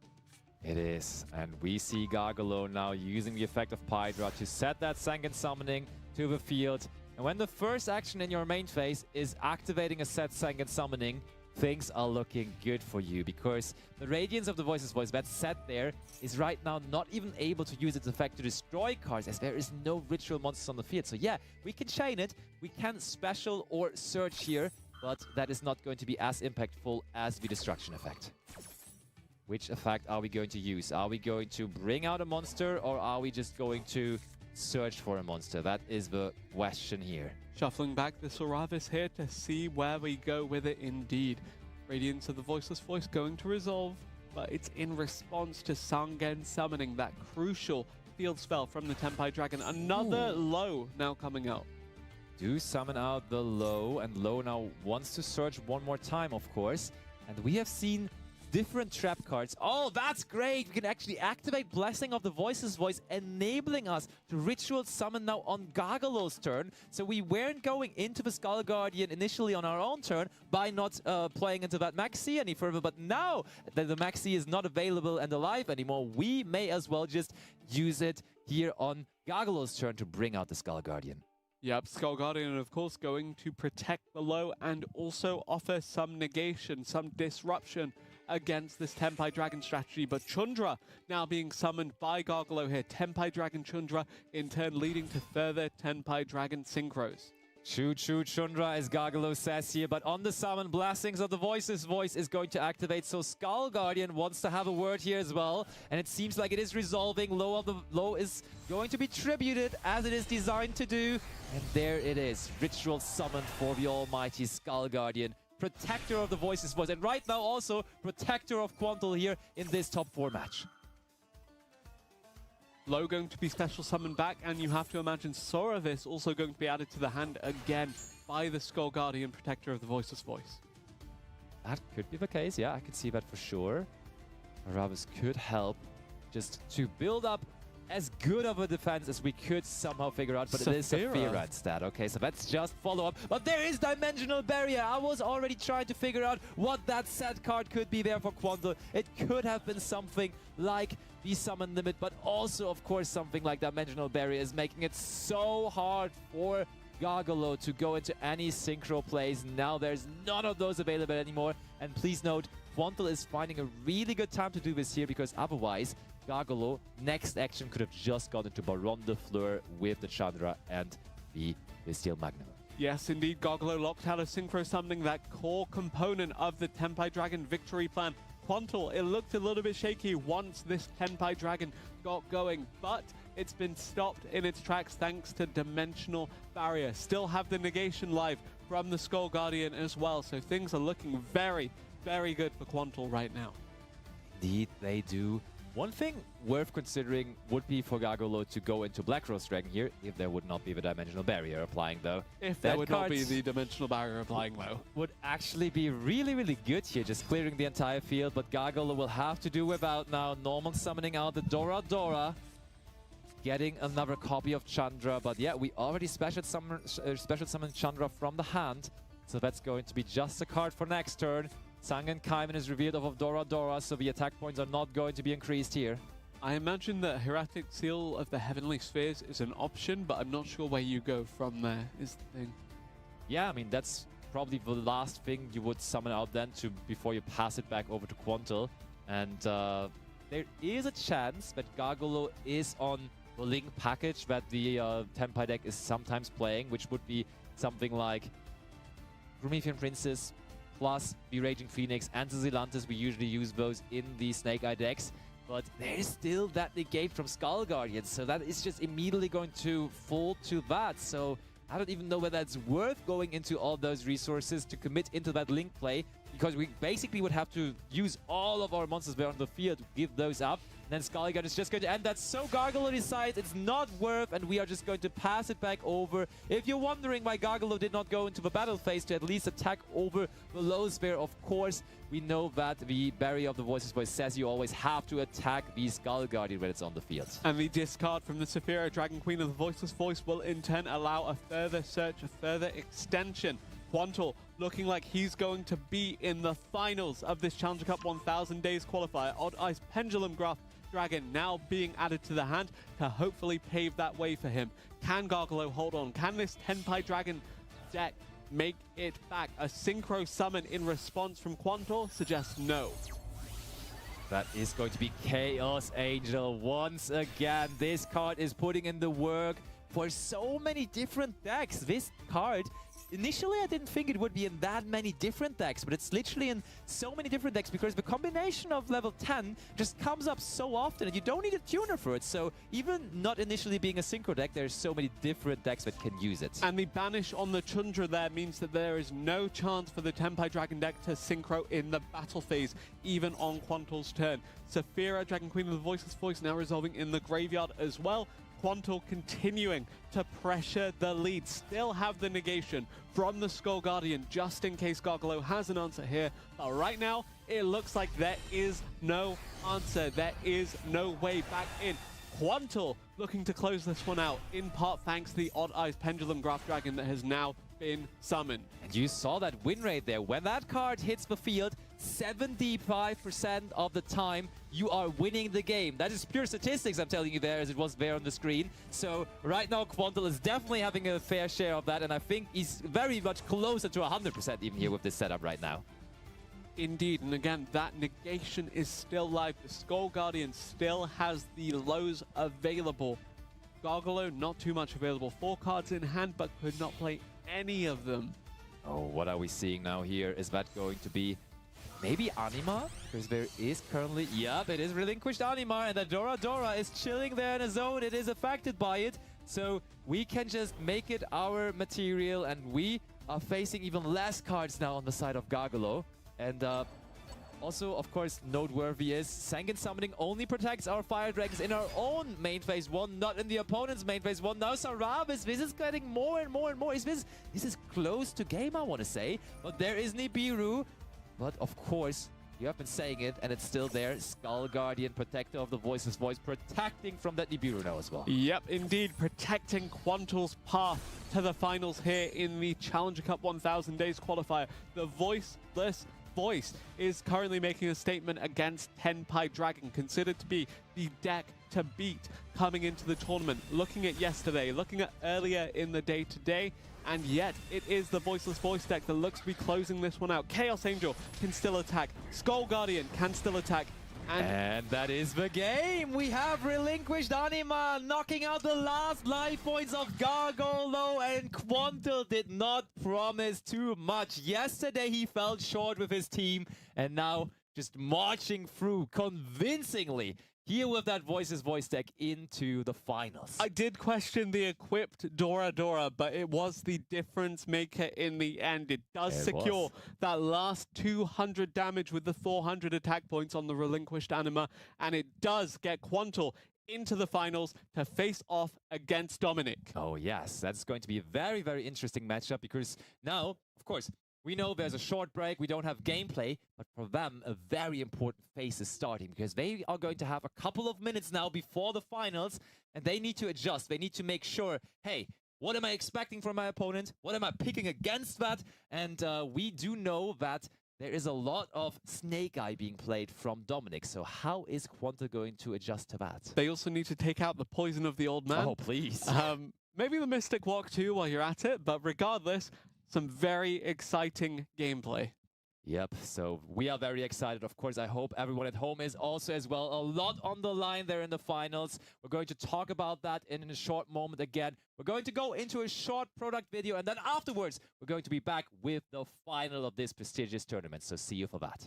It is, and we see Gogolo now using the effect of Pydra to set that Sangan Summoning to the field. And when the first action in your main phase is activating a set Sangan Summoning, things are looking good for you, because the Radiance of the Voiceless Voice that set there is right now not even able to use its effect to destroy cards, as there is no ritual monsters on the field. So yeah, we can chain it, we can special or search here, but that is not going to be as impactful as the destruction effect. Which effect are we going to use? Are we going to bring out a monster, or are we just going to search for a monster? That is the question here. Shuffling back the Soravis here to see where we go with it indeed. Radiance of the Voiceless Voice going to resolve, but it's in response to Sangan Summoning, that crucial field spell from the Tenpai Dragon. Another low now coming out. Do summon out the low, and low now wants to search one more time, of course. And we have seen different trap cards. Oh, that's great! We can actually activate Blessing of the Voiceless Voice, enabling us to ritual summon now on Gogolo's turn. So we weren't going into the Skull Guardian initially on our own turn by not playing into that Maxi any further, but now that the Maxi is not available and alive anymore, we may as well just use it here on Gogolo's turn to bring out the Skull Guardian. Yep, Skull Guardian, of course, going to protect the low and also offer some negation, some disruption against this Tenpai Dragon strategy. But Chundra now being summoned by Gogolo here. Tenpai Dragon Chundra, in turn leading to further Tenpai Dragon synchros. Choo choo Chundra, as Gogolo says here, but on the summon, Blessings of the Voiceless Voice is going to activate, so Skull Guardian wants to have a word here as well, and it seems like it is resolving. Low is going to be tributed as it is designed to do, and there it is, ritual summon for the almighty Skull Guardian, protector of the Voiceless Voice, and right now also protector of Quantal here in this top 4 match. Low going to be special summoned back, and you have to imagine Soravis also going to be added to the hand again by the Skull Guardian, protector of the Voiceless Voice. That could be the case, yeah, I could see that for sure. Soravis could help just to build up as good of a defense as we could somehow figure out, but it is Saphira instead. Okay, so let's just follow up. But there is Dimensional Barrier. I was already trying to figure out what that set card could be there for Quantal. It could have been something like the Summon Limit, but also, of course, something like Dimensional Barrier is making it so hard for Gogolo to go into any synchro plays. Now there's none of those available anymore. And please note, Quantal is finding a really good time to do this here, because otherwise, Gogolo, next action could have just gone into Baron de Fleur with the Chandra and the Steel Magnum. Yes, indeed, Gogolo locked out of synchro summoning, that core component of the Tenpai Dragon victory plan. Quantal, it looked a little bit shaky once this Tenpai Dragon got going, but it's been stopped in its tracks thanks to Dimensional Barrier. Still have the negation live from the Skull Guardian as well, so things are looking very, very good for Quantal right now. Indeed, they do. One thing worth considering would be for Gogolo to go into Black Rose Dragon here, if there would not be the Dimensional Barrier applying, though. If there would not be the Dimensional Barrier applying, though. Would actually be really, really good here, just clearing the entire field, but Gogolo will have to do without now. Normal summoning out the Dora Dora, getting another copy of Chandra, but yeah, we already special summoned Chandra from the hand, so that's going to be just a card for next turn. Sangan Kaiman is revealed off of Dora Dora, so the attack points are not going to be increased here. I imagine that Hieratic Seal of the Heavenly Spheres is an option, but I'm not sure where you go from there, is the thing. Yeah, I mean, that's probably the last thing you would summon out then before you pass it back over to Quantal. And there is a chance that Gogolo is on the Link package that the Tenpai deck is sometimes playing, which would be something like Promethean Princess, plus the Raging Phoenix and the Zelantis. We usually use those in the Snake Eye decks, but there is still that negate from Skull Guardian, so that is just immediately going to fall to that. So I don't even know whether it's worth going into all those resources to commit into that Link play because we basically would have to use all of our monsters there on the field to give those up. And then Skullguard is just going to end that. So Gargalo decides it's not worth, and we are just going to pass it back over. If you're wondering why Gargalo did not go into the battle phase to at least attack over the low sphere, of course, we know that the Barrier of the Voices Voice says you always have to attack the Skull Guardian when it's on the field. And the discard from the Saphira Dragon Queen of the Voiceless Voice will in turn allow a further search, a further extension. Quantal looking like he's going to be in the finals of this Challenger Cup 1000 Days qualifier. Odd Ice Pendulum Graph Dragon now being added to the hand to hopefully pave that way for him. Can Gargalo hold on? Can this Tenpai Dragon deck make it back? A Synchro Summon in response from Quantal suggests no. That is going to be Chaos Angel once again. This card is putting in the work for so many different decks. This card, initially I didn't think it would be in that many different decks, but it's literally in so many different decks because the combination of level 10 just comes up so often and you don't need a tuner for it. So even not initially being a synchro deck, there's so many different decks that can use it. And the banish on the Tundra there means that there is no chance for the Tenpai Dragon deck to synchro in the battle phase, even on Quantal's turn. Saphira, Dragon Queen of the Voiceless Voice, now resolving in the graveyard as well. Quantal continuing to pressure the lead, still have the negation from the Skull Guardian just in case Gargalo has an answer here. But right now, it looks like there is no answer. There is no way back in. Quantal looking to close this one out, in part thanks to the Odd Eyes Pendulum Graph Dragon that has now been summoned. And you saw that win rate there. When that card hits the field, 75% of the time you are winning the game. That is pure statistics I'm telling you there, as it was there on the screen. So right now Quantal is definitely having a fair share of that, and I think he's very much closer to 100% even here with this setup right now. Indeed, and again, that negation is still live. The Skull Guardian still has the lows available. Gargalo, not too much available. 4 cards in hand, but could not play any of them. Oh, what are we seeing now here? Is that going to be maybe Anima? Because there is currently... Yep, it is relinquished Anima, and the Dora is chilling there in a zone. It is affected by it. So we can just make it our material, and we are facing even less cards now on the side of Gargalo. And also, of course, noteworthy is Sanguine Summoning only protects our Fire Dragons in our own main phase 1, not in the opponent's main phase 1. Now Sarabis, this is getting more and more and more. This is close to game, I want to say. But there is Nibiru. But of course, you have been saying it, and it's still there. Skull Guardian, Protector of the Voiceless Voice, protecting from that Nibiru now as well. Yep, indeed, protecting Quantal's path to the finals here in the Challenger Cup 1000 Days qualifier. The Voiceless Voice is currently making a statement against Tenpai Dragon, considered to be the deck to beat coming into the tournament. Looking at yesterday, looking at earlier in the day today, and yet it is the Voiceless Voice deck that looks to be closing this one out. Chaos Angel can still attack. Skull Guardian can still attack. And that is the game. We have relinquished Anima, knocking out the last life points of Gargalo, and Quantal did not promise too much. Yesterday he fell short with his team, and now just marching through convincingly here with that Voices Voice deck into the finals. I did question the equipped Dora, but it was the difference maker in the end. It does secure that last 200 damage with the 400 attack points on the relinquished Anima, and it does get Quantal into the finals to face off against Dominic. Oh yes, that's going to be a very, very interesting matchup, because now, of course, we know there's a short break, we don't have gameplay, but for them, a very important phase is starting, because they are going to have a couple of minutes now before the finals, and they need to adjust. They need to make sure, hey, what am I expecting from my opponent? What am I picking against that? And we do know that there is a lot of Snake Eye being played from Dominic, so how is Quantal going to adjust to that? They also need to take out the poison of the old man. Oh, please. Maybe the Mystic Walk too while you're at it, but regardless, some very exciting gameplay. Yep, so we are very excited. Of course, I hope everyone at home is also as well. A lot on the line there in the finals. We're going to talk about that in a short moment again. We're going to go into a short product video, and then afterwards, we're going to be back with the final of this prestigious tournament. So see you for that.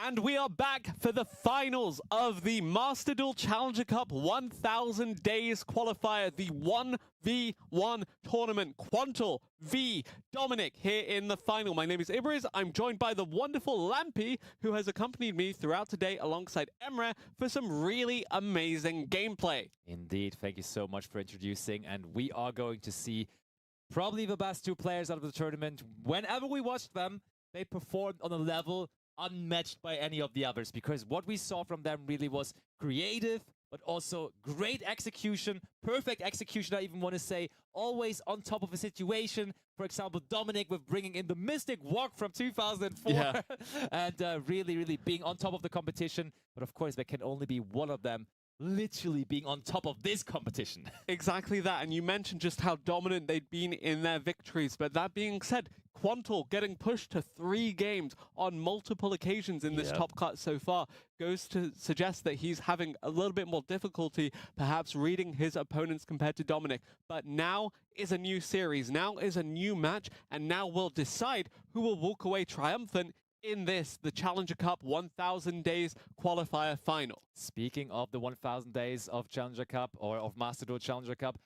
And we are back for the finals of the Master Duel Challenger Cup 1000 Days Qualifier, the 1v1 tournament. Quantal v Dominic here in the final. My name is Ibriz. I'm joined by the wonderful Lampy, who has accompanied me throughout today alongside Emre for some really amazing gameplay. Indeed, thank you so much for introducing. And we are going to see probably the best two players out of the tournament. Whenever we watched them, they performed on a level unmatched by any of the others, because what we saw from them really was creative, but also great execution, perfect execution, I even want to say, always on top of a situation. For example, Dominic with bringing in the Mystic Walk from 2004, Yeah. and really being on top of the competition. But of course, there can only be one of them literally being on top of this competition. Exactly that, and you mentioned just how dominant they'd been in their victories, but that being said, Quantal getting pushed to 3 games on multiple occasions in this top cut so far goes to suggest that he's having a little bit more difficulty perhaps reading his opponents compared to Dominic. But now is a new series, now is a new match, and now we'll decide who will walk away triumphant in this, the Challenger Cup 1000 Days Qualifier Final. Speaking of the 1000 Days of Challenger Cup, or of Master Duel Challenger Cup,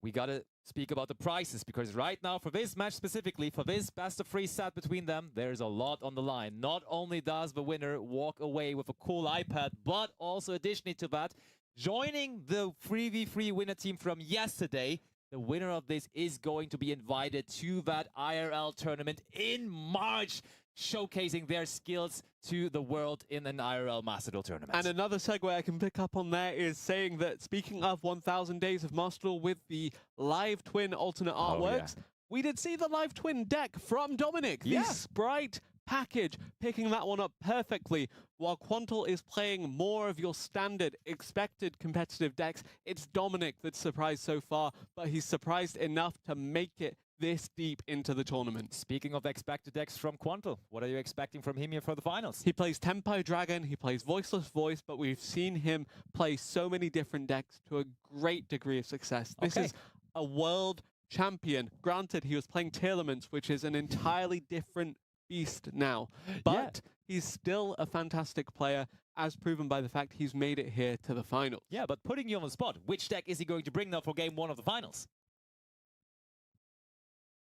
we gotta speak about the prices, because right now, for this match specifically, for this best-of-3 set between them, there's a lot on the line. Not only does the winner walk away with a cool iPad, but also additionally to that, joining the 3v3 winner team from yesterday, the winner of this is going to be invited to that IRL tournament in March, showcasing their skills to the world in an IRL Master Duel tournament. And another segue I can pick up on there is saying that, speaking of 1000 Days of Master Duel with the live twin alternate artworks, we did see the live twin deck from Dominic, the Sprite package, picking that one up perfectly. While Quantal is playing more of your standard expected competitive decks, it's Dominic that's surprised so far, but he's surprised enough to make it this deep into the tournament. Speaking of expected decks from Quantal, what are you expecting from him here for the finals? He plays Tenpai Dragon, he plays Voiceless Voice, but we've seen him play so many different decks to a great degree of success. This is a world champion. Granted, he was playing Tearlaments, which is an entirely different beast now, but he's still a fantastic player, as proven by the fact he's made it here to the finals. Yeah, but putting you on the spot, which deck is he going to bring now for game 1 of the finals?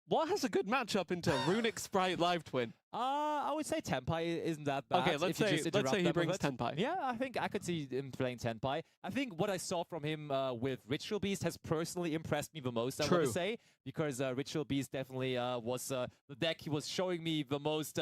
What has a good matchup into Runic Sprite Live Twin? I would say Tenpai isn't that bad. Okay, let's say he brings Tenpai. Yeah, I think I could see him playing Tenpai. I think what I saw from him with Ritual Beast has personally impressed me the most, I want to say, because Ritual Beast definitely was the deck he was showing me the most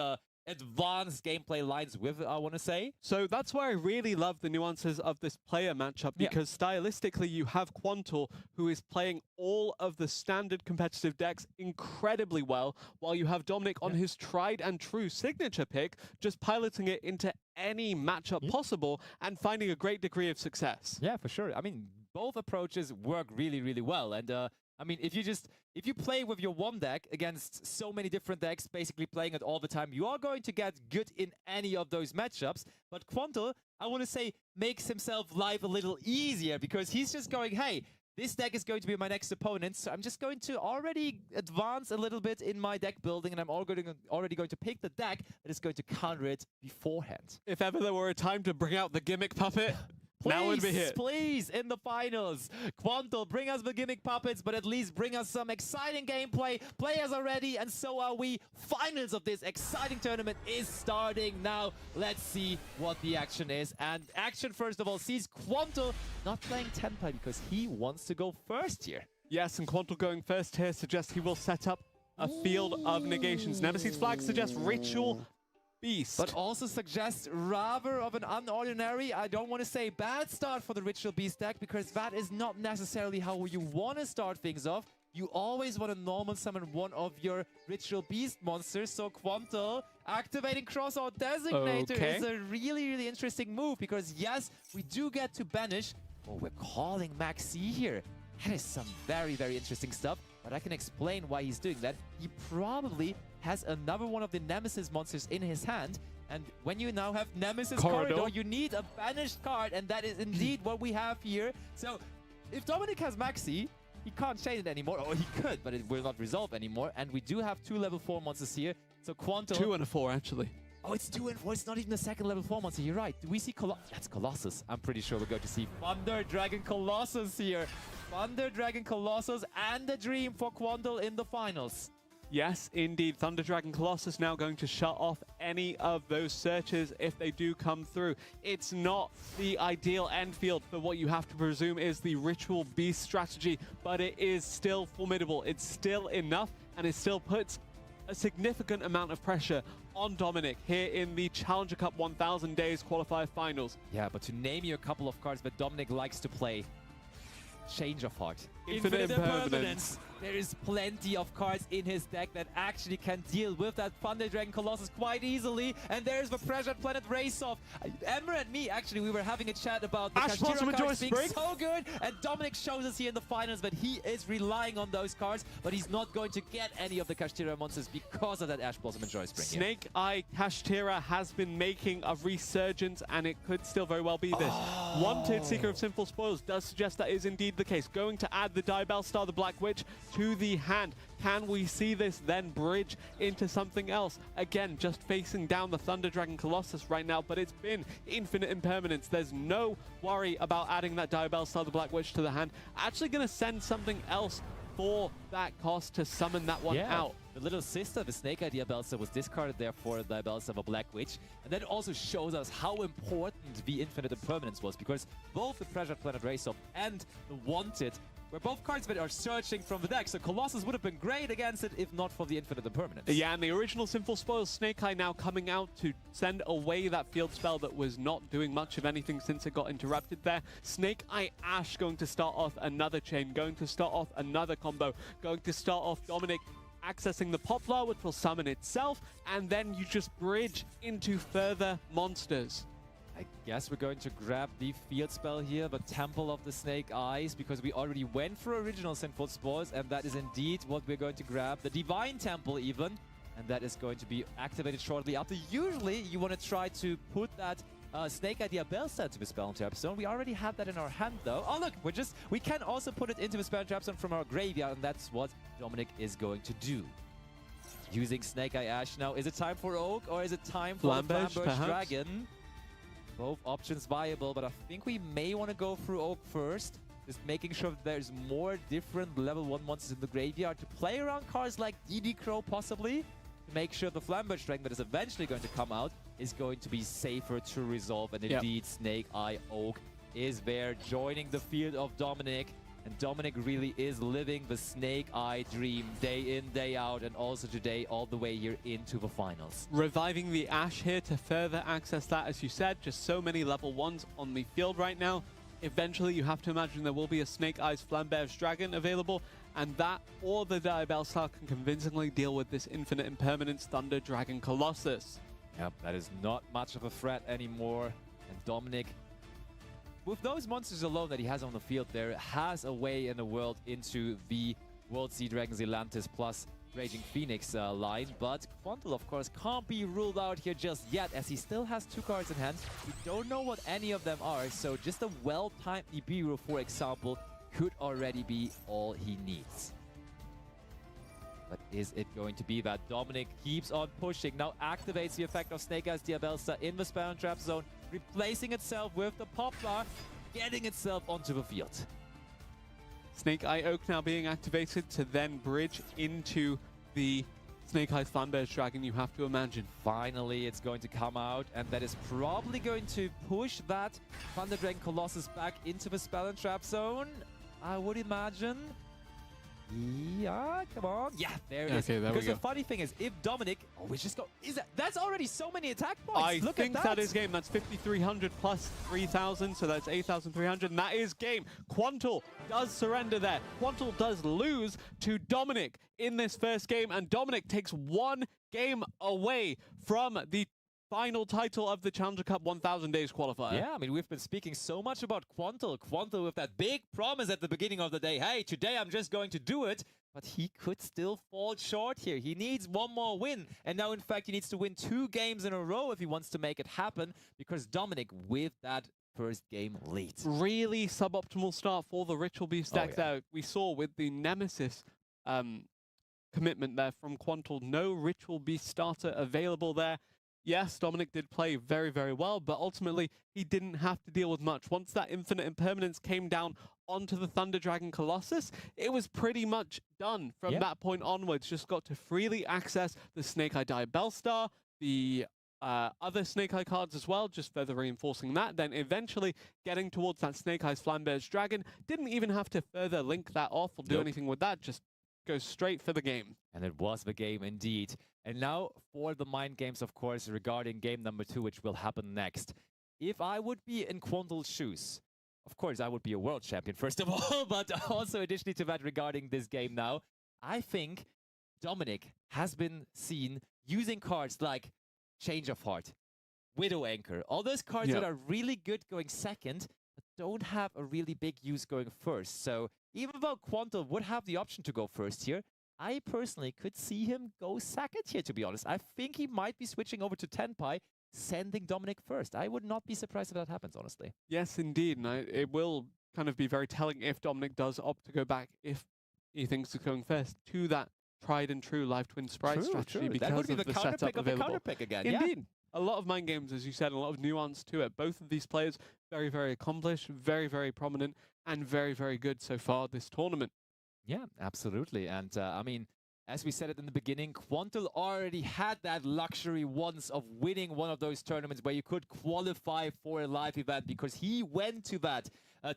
advanced gameplay lines with, I want to say. So that's why I really love the nuances of this player matchup, because stylistically you have Quantal, who is playing all of the standard competitive decks incredibly well, while you have Dominic on his tried and true signature pick, just piloting it into any matchup possible and finding a great degree of success. Yeah, for sure. I mean, both approaches work really well, and I mean, if you play with your one deck against so many different decks, basically playing it all the time, you are going to get good in any of those matchups. But Quantal, I want to say, makes himself life a little easier, because he's just going, hey, this deck is going to be my next opponent, so I'm just going to already advance a little bit in my deck building, and I'm already going to pick the deck that is going to counter it beforehand. If ever there were a time to bring out the gimmick puppet, now would be here. Please, in the finals. Quantal, bring us the gimmick puppets, but at least bring us some exciting gameplay. Players are ready, and so are we. Finals of this exciting tournament is starting now. Let's see what the action is. And action, first of all, sees Quantal not playing Tenpai because he wants to go first here. Yes, and Quantal going first here suggests he will set up a field of negations. Nemesis flag suggests Ritual Beast. But also suggests rather of an unordinary, I don't want to say bad start for the Ritual Beast deck, because that is not necessarily how you want to start things off. You always want to normal summon one of your Ritual Beast monsters. So Quantal activating Crossout Designator is a really interesting move, because yes, we do get to banish. Oh, we're calling Maxi here. That is some very interesting stuff, but I can explain why he's doing that. He probably has another one of the Nemesis monsters in his hand, and when you now have Nemesis Corridor, you need a banished card, and that is indeed what we have here. So if Dominic has Maxi, he can't chain it anymore, or he could, but it will not resolve anymore, and we do have 2 level 4 monsters here. So Quantal... 2 and a 4, actually. Oh, it's 2 and 4. It's not even the second level 4 monster. You're right. Do we see That's Colossus. I'm pretty sure we're going to see Thunder Dragon Colossus here. Thunder Dragon Colossus and a dream for Quantle in the finals. Yes, indeed. Thunder Dragon Colossus now going to shut off any of those searches if they do come through. It's not the ideal end field for what you have to presume is the Ritual Beast strategy, but it is still formidable. It's still enough, and it still puts a significant amount of pressure on Dominic here in the Challenger Cup 1000 Days Qualifier Finals. Yeah, but to name you a couple of cards that Dominic likes to play, Change of Heart, Infinite Impermanence. There is plenty of cards in his deck that actually can deal with that Thunder Dragon Colossus quite easily. And there's the Pressured Planet Race-Off. Ember and me, actually, we were having a chat about the Ash Blossom Kashtira cards being Spring. so good. And Dominic shows us here in the finals that he is relying on those cards, but he's not going to get any of the Kashtira monsters because of that Ash Blossom and Joy Spring. Snake Eye Kashtira has been making a resurgence, and it could still very well be this. Wanted Seeker of Sinful Spoils does suggest that is indeed the case. Going to add the Diabell Star, the Black Witch, to the hand. Can we see this then bridge into something else? Again, just facing down the Thunder Dragon Colossus right now, but it's been Infinite Impermanence. There's no worry about adding that Diabell Star, the Black Witch, to the hand. Actually going to send something else for that cost to summon that one out. The little sister, the Snake Eye Diabell Star, was discarded there for the Diabell Star of a Black Witch. And that also shows us how important the Infinite Impermanence was, because both the Pressured Planet Race-Off and the Wanted were both cards that are searching from the deck. So Colossus would have been great against it if not for the Infinite Impermanence. Yeah, and the original Sinful Spoils, Snake Eye now coming out to send away that field spell that was not doing much of anything since it got interrupted there. Snake Eye Ash going to start off another chain, going to start off another combo, going to start off Dominic accessing the Poplar, which will summon itself, and then you just bridge into further monsters. I guess we're going to grab the field spell here, the Temple of the Snake Eyes, because we already went for original Sinful Spores, and that is indeed what we're going to grab. The Divine Temple even, and that is going to be activated shortly after. Usually, you want to try to put that Snake Eye Diabell Star into the Spell and Trap Zone. We already have that in our hand, though. Oh, look, we can also put it into the Spell and Trap Zone from our graveyard, and that's what Dominic is going to do. Using Snake Eye Ash now. Is it time for Oak, or is it time for Flamberge Dragon? Both options viable, but I think we may want to go through Oak first. Just making sure that there's more different level 1 monsters in the graveyard to play around cards like DD Crow possibly. To make sure the Flamberge Dragon that is eventually going to come out is going to be safer to resolve. And indeed, Snake Eye Oak is there joining the field of Dominic. And Dominic really is living the Snake Eye dream day in, day out, and also today all the way here into the finals. Reviving the Ash here to further access that, as you said, just so many level 1s on the field right now. Eventually, you have to imagine there will be a Snake Eyes Flamberge Dragon available, and that or the Diabell Star can convincingly deal with this Infinite Impermanence Thunder Dragon Colossus. Yep, that is not much of a threat anymore. And Dominic, with those monsters alone that he has on the field there, has a way in the world into the World Sea Dragon Zelantis plus Raging Phoenix line. But Quantle, of course, can't be ruled out here just yet, as he still has 2 cards in hand. We don't know what any of them are, so just a well-timed Nibiru, for example, could already be all he needs. But is it going to be that? Dominic keeps on pushing, now activates the effect of Snake Eyes Diabell Star in the Spell and Trap Zone, replacing itself with the Poplar, getting itself onto the field. Snake Eye Oak now being activated to then bridge into the Snake Eyes Flamberge Dragon, you have to imagine. Finally, it's going to come out, and that is probably going to push that Thunder Dragon Colossus back into the Spell and Trap Zone, I would imagine. Yeah, come on. Yeah, there it is. Okay, there because we go. the funny thing is, if Dominic... Oh, we just go... That's already so many attack points. I Look think at that is game. That's 5,300 plus 3,000, so that's 8,300, and that is game. Quantle does surrender there. Quantle does lose to Dominic in this first game, and Dominic takes 1 game away from the final title of the Challenger Cup 1000 Days Qualifier. Yeah, I mean, we've been speaking so much about Quantle. Quantle with that big promise at the beginning of the day. Hey, today I'm just going to do it. But he could still fall short here. He needs 1 more win. And now, in fact, he needs to win 2 games in a row if he wants to make it happen. Because Dominic, with that first game lead. Really suboptimal start for the Ritual Beast deck there. We saw with the Nemesis commitment there from Quantle. No Ritual Beast starter available there. yes, Dominic did play very, very well, but ultimately he didn't have to deal with much. Once that Infinite Impermanence came down onto the Thunder Dragon Colossus, it was pretty much done from that point onwards. Just got to freely access the Snake Eye Diabell Star, the other Snake Eye cards as well, just further reinforcing that. Then eventually getting towards that Snake Eyes Flamberge Dragon. Didn't even have to further link that off or do anything with that. Just go straight for the game. And it was the game indeed. And now for the mind games, of course, regarding game number 2, which will happen next. If I would be in Quantel's shoes, of course, I would be a world champion, first of all, but also additionally to that regarding this game now, I think Dominic has been seen using cards like Change of Heart, Widow Anchor, all those cards that are really good going second, but don't have a really big use going first. So even though Quantel would have the option to go first here, I personally could see him go second here, to be honest. I think he might be switching over to Tenpai, sending Dominic first. I would not be surprised if that happens, honestly. Yes, indeed. And it will kind of be very telling if Dominic does opt to go back, if he thinks of going first, to that tried and true Live Twin Sprite strategy because that would be of the setup counter pick of the available. counter pick again. Indeed. A lot of mind games, as you said, a lot of nuance to it. Both of these players, very, very accomplished, very, very prominent, and very, very good so far this tournament. Yeah, absolutely. And I mean, as we said it in the beginning, Quantel already had that luxury once of winning one of those tournaments where you could qualify for a live event, because he went to that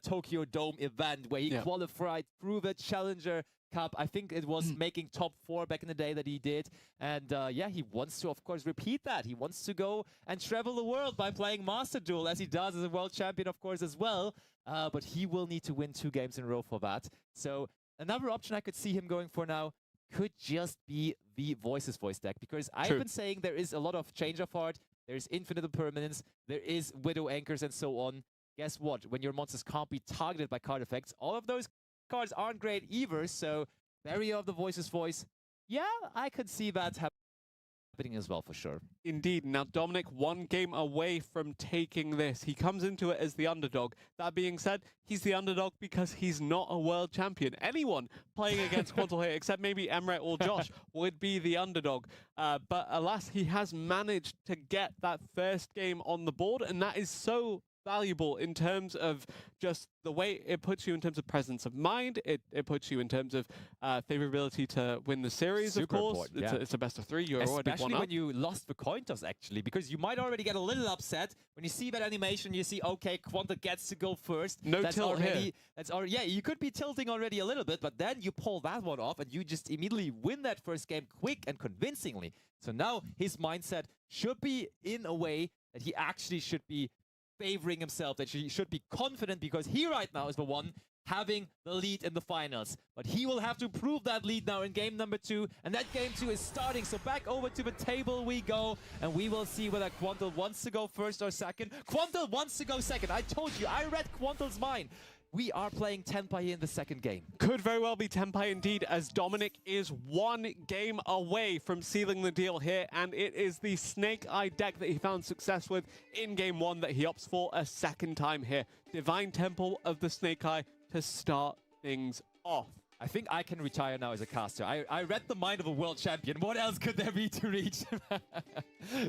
Tokyo Dome event where he qualified through the Challenger Cup. I think it was making top 4 back in the day that he did. And yeah, he wants to, of course, repeat that. He wants to go and travel the world by playing Master Duel, as he does as a world champion, of course, as well. But he will need to win 2 games in a row for that. So another option I could see him going for now could just be the Voices voice deck, because I've been saying there is a lot of Change of Heart, there's Infinite Impermanence, there is Widow Anchors and so on. Guess what? When your monsters can't be targeted by card effects, all of those cards aren't great either, so Barrier of the Voices voice, yeah, I could see that happening as well for sure. Indeed. Now, Dominic, 1 game away from taking this. He comes into it as the underdog. That being said, he's the underdog because he's not a world champion. Anyone playing against Quantel here, except maybe Emret or Josh, would be the underdog. But alas, he has managed to get that first game on the board, and that is so valuable in terms of just the way it puts you in terms of presence of mind. It puts you in terms of favorability to win the series, Super of course. important, It's a best of 3. You're already especially one when up. you lost the coin toss, actually, because you might already get a little upset when you see that animation. You see, okay, Quantel gets to go first. No that's tilt already, here. That's already, yeah, you could be tilting already a little bit, but then you pull that one off and you just immediately win that first game quick and convincingly. So now his mindset should be in a way that he actually should be favoring himself, that he should be confident, because he right now is the one having the lead in the finals. But he will have to prove that lead now in game number 2, and that game 2 is starting. So back over to the table we go, and we will see whether Quantel wants to go first or second. Quantel wants to go second. I told you, I read Quantel's mind. We are playing Tenpai in the second game. Could very well be Tenpai indeed, as Dominic is 1 game away from sealing the deal here, and it is the Snake Eye deck that he found success with in game 1 that he opts for a second time here. Divine Temple of the Snake Eye to start things off. I think I can retire now as a caster. I read the mind of a world champion. What else could there be to reach?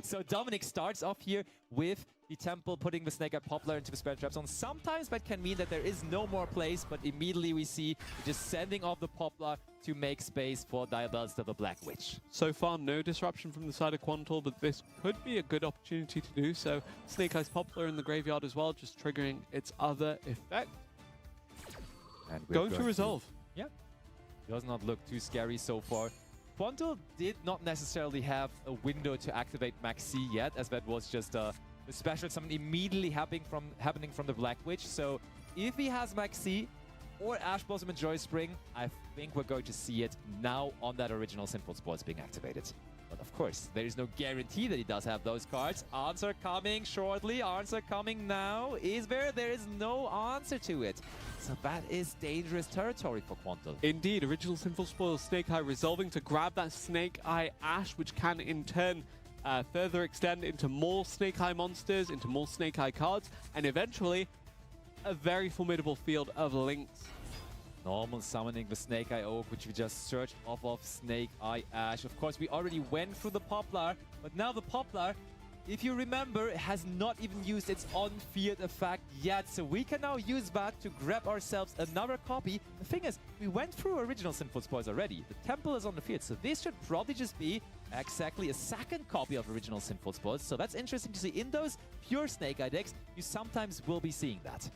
So Dominic starts off here with the Temple, putting the Snake Eye Poplar into the Spread Trap Zone. Sometimes that can mean that there is no more place, but immediately we see just sending off the Poplar to make space for Diabell's to the Black Witch. So far, no disruption from the side of Quantel, but this could be a good opportunity to do so. Snake Eye's Poplar in the graveyard as well, just triggering its other effect. And Going to resolve. Yeah. Does not look too scary so far. Quantel did not necessarily have a window to activate Maxi yet, as that was just the special summon immediately happening from the Black Witch. So if he has Maxi or Ash Blossom and Joy Spring, I think we're going to see it now on that original Sinful Sports being activated. But of course, there is no guarantee that he does have those cards. Answer coming shortly. Answer coming now. Is there? There is no answer to it. So that is dangerous territory for Quantel. Indeed, original Sinful Spoil Snake Eye resolving to grab that Snake Eye Ash, which can in turn further extend into more Snake Eye monsters, into more Snake Eye cards, and eventually a very formidable field of links. Normal summoning the Snake Eye Oak, which we just searched off of Snake Eye Ash. Of course, we already went through the Poplar, but now the Poplar if you remember, has not even used its on-field effect yet. So we can now use that to grab ourselves another copy. The thing is, we went through original Sinful Spoils already. The temple is on the field, so this should probably just be exactly a second copy of original Sinful Spoils. So that's interesting to see. In those pure Snake Eye decks, you sometimes will be seeing that.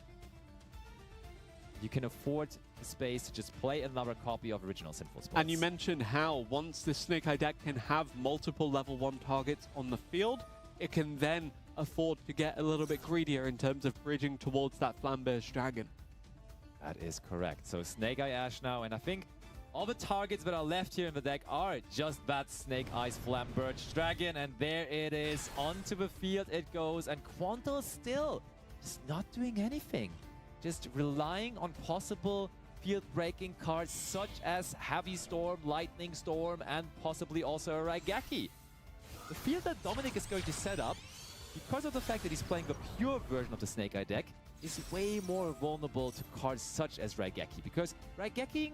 You can afford the space to just play another copy of original Sinful Spoils. And you mentioned how once the Snake Eye deck can have multiple level 1 targets on the field, it can then afford to get a little bit greedier in terms of bridging towards that Flamberge Dragon. That is correct. So Snake Eye Ash now, and I think all the targets that are left here in the deck are just that Snake Eye's Flamberge Dragon, and there it is. Onto the field it goes, and Quantal still just not doing anything. Just relying on possible field-breaking cards such as Heavy Storm, Lightning Storm, and possibly also a Raigeki. The field that Dominic is going to set up, because of the fact that he's playing the pure version of the Snake Eye deck, is way more vulnerable to cards such as Raigeki, because Raigeking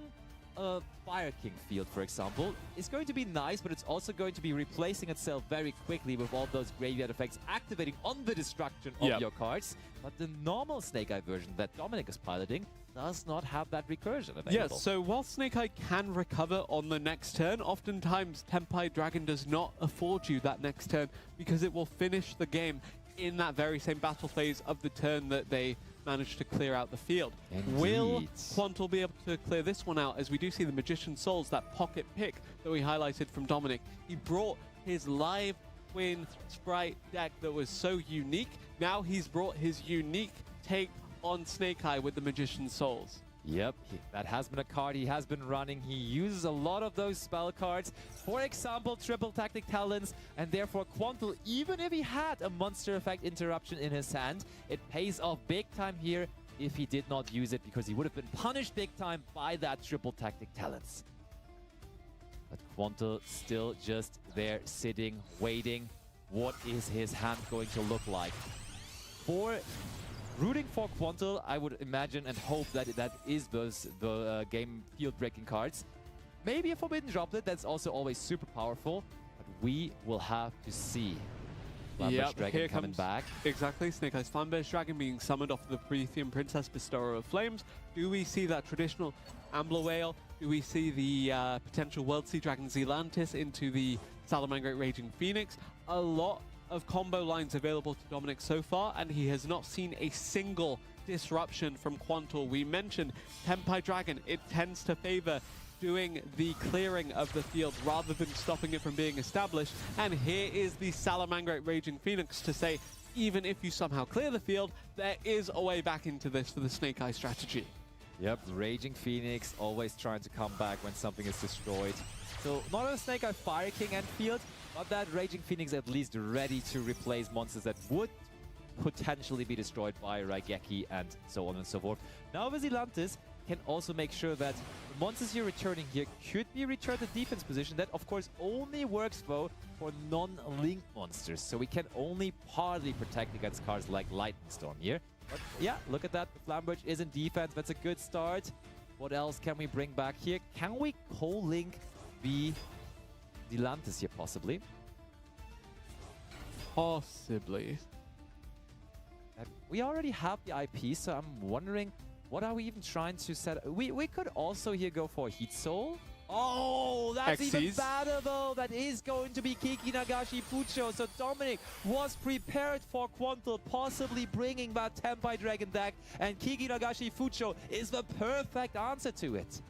a Fire King field, for example, is going to be nice, but it's also going to be replacing itself very quickly with all those graveyard effects activating on the destruction of your cards. But the normal Snake Eye version that Dominic is piloting does not have that recursion available. Yes, so while Snake Eye can recover on the next turn, oftentimes Tempai Dragon does not afford you that next turn because it will finish the game in that very same battle phase of the turn that they managed to clear out the field. Indeed. Will Quantal be able to clear this one out, as we do see the Magician's Souls, that pocket pick that we highlighted from Dominic? He brought his live twin sprite deck that was so unique. Now he's brought his unique take on Snake Eye with the Magician's Souls. Yep, that has been a card he has been running. He uses a lot of those spell cards. For example, triple Tactic Talons, and therefore Quantal, even if he had a monster effect interruption in his hand, it pays off big time here if he did not use it, because he would have been punished big time by that triple Tactic Talons. But Quantal still just there sitting, waiting. What is his hand going to look like? Rooting for Quantal, I would imagine and hope that that is the game field-breaking cards. Maybe a Forbidden Droplet, that's also always super powerful, but we will have to see. Flamberge Dragon coming back. Exactly, Snake Eye's Flamberge Dragon being summoned off the Promethean Princess Bestower of Flames. Do we see that traditional Ambler Whale? Do we see the potential World Sea Dragon Zealantis into the Salamangreat Raging Phoenix? A lot of combo lines available to Dominic so far, and he has not seen a single disruption from Quantal. We mentioned Tempai Dragon. It tends to favor doing the clearing of the field rather than stopping it from being established. And here is the Salamangreat Raging Phoenix to say, even if you somehow clear the field, there is a way back into this for the Snake Eye strategy. Yep, Raging Phoenix always trying to come back when something is destroyed. So not a Snake Eye Fire King end field, but that Raging Phoenix at least ready to replace monsters that would potentially be destroyed by Raigeki and so on and so forth. Now Zealantis can also make sure that the monsters you're returning here could be returned to defense position. That of course only works though for non-linked monsters, so we can only partly protect against cards like Lightning Storm here. But yeah, look at that, the Flamberge is in defense, that's a good start. What else can we bring back here? Can we co-link the Zealantis here possibly? Possibly. We already have the IP, so I'm wondering, what are we even trying to set? We could also here go for Heat Soul. Oh, that's even better though. That is going to be Kiki Nagashi Fucho. So Dominic was prepared for Quantal possibly bringing that Tempai Dragon deck, and Kiki Nagashi Fucho is the perfect answer to it.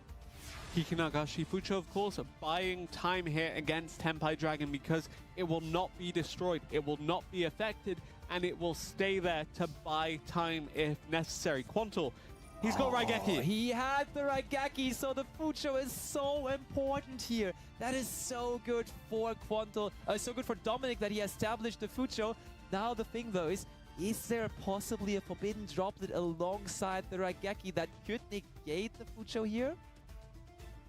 Kiki Nagashi Fucho, of course, buying time here against Tempai Dragon because it will not be destroyed, it will not be affected, and it will stay there to buy time if necessary. Quantal, he's got Raigeki. He had the Raigeki, so the Fucho is so important here. That is so good for Quantal, so good for Dominic that he established the Fucho. Now the thing though is there possibly a Forbidden Droplet alongside the Raigeki that could negate the Fucho here?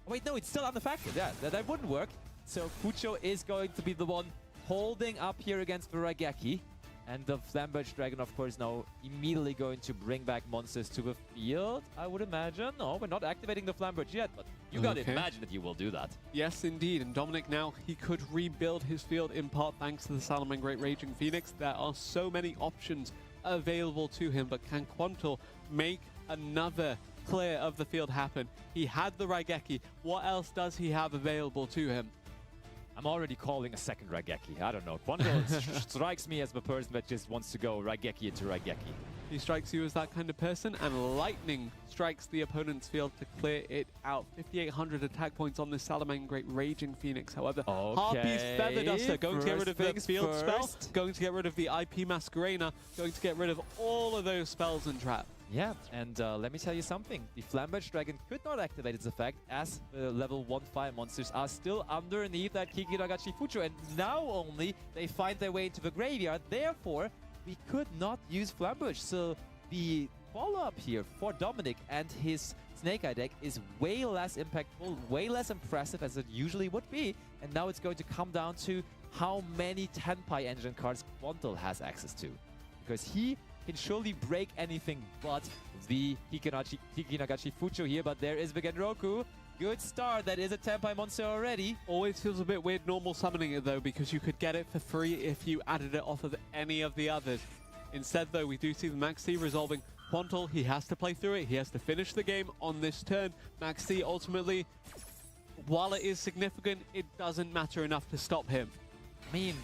Wait, no, it's still unaffected. Yeah, that wouldn't work. So Fucho is going to be the one holding up here against the Raigeki. And the Flamberge Dragon, of course, now immediately going to bring back monsters to the field, I would imagine. No, we're not activating the Flamberge yet, but you gotta imagine that you will do that. Yes, indeed. And Dominic now, he could rebuild his field in part thanks to the Salamangreat Raging Phoenix. There are so many options available to him, but can Quantul make another clear of the field happen? He had the Raigeki. What else does he have available to him? I'm already calling a second Raigeki. I don't know. Quantul strikes me as the person that just wants to go Raigeki into Raigeki. He strikes you as that kind of person, and Lightning strikes the opponent's field to clear it out. 5,800 attack points on this Salamangreat Raging Phoenix. However, Harpy's Feather Duster going to get rid of the field spell, going to get rid of the IP Masquerena, going to get rid of all of those spells and traps. Yeah, and let me tell you something. The Flamberge Dragon could not activate its effect as the level 1 fire monsters are still underneath that Kikiragachi Fucho, and now only they find their way into the graveyard. Therefore, we could not use Flamberge. So the follow-up here for Dominic and his Snake Eye deck is way less impactful, way less impressive as it usually would be. And now it's going to come down to how many Tenpai Engine cards Quantul has access to. Because he can surely break anything but the Kikinagachi Fucho here, but there is the Genroku. Good start, that is a Tenpai monster already. Always feels a bit weird normal summoning it though, because you could get it for free if you added it off of any of the others. Instead though, we do see the Max C resolving Quantul. He has to play through it, he has to finish the game on this turn. Max C ultimately, while it is significant, it doesn't matter enough to stop him. I mean,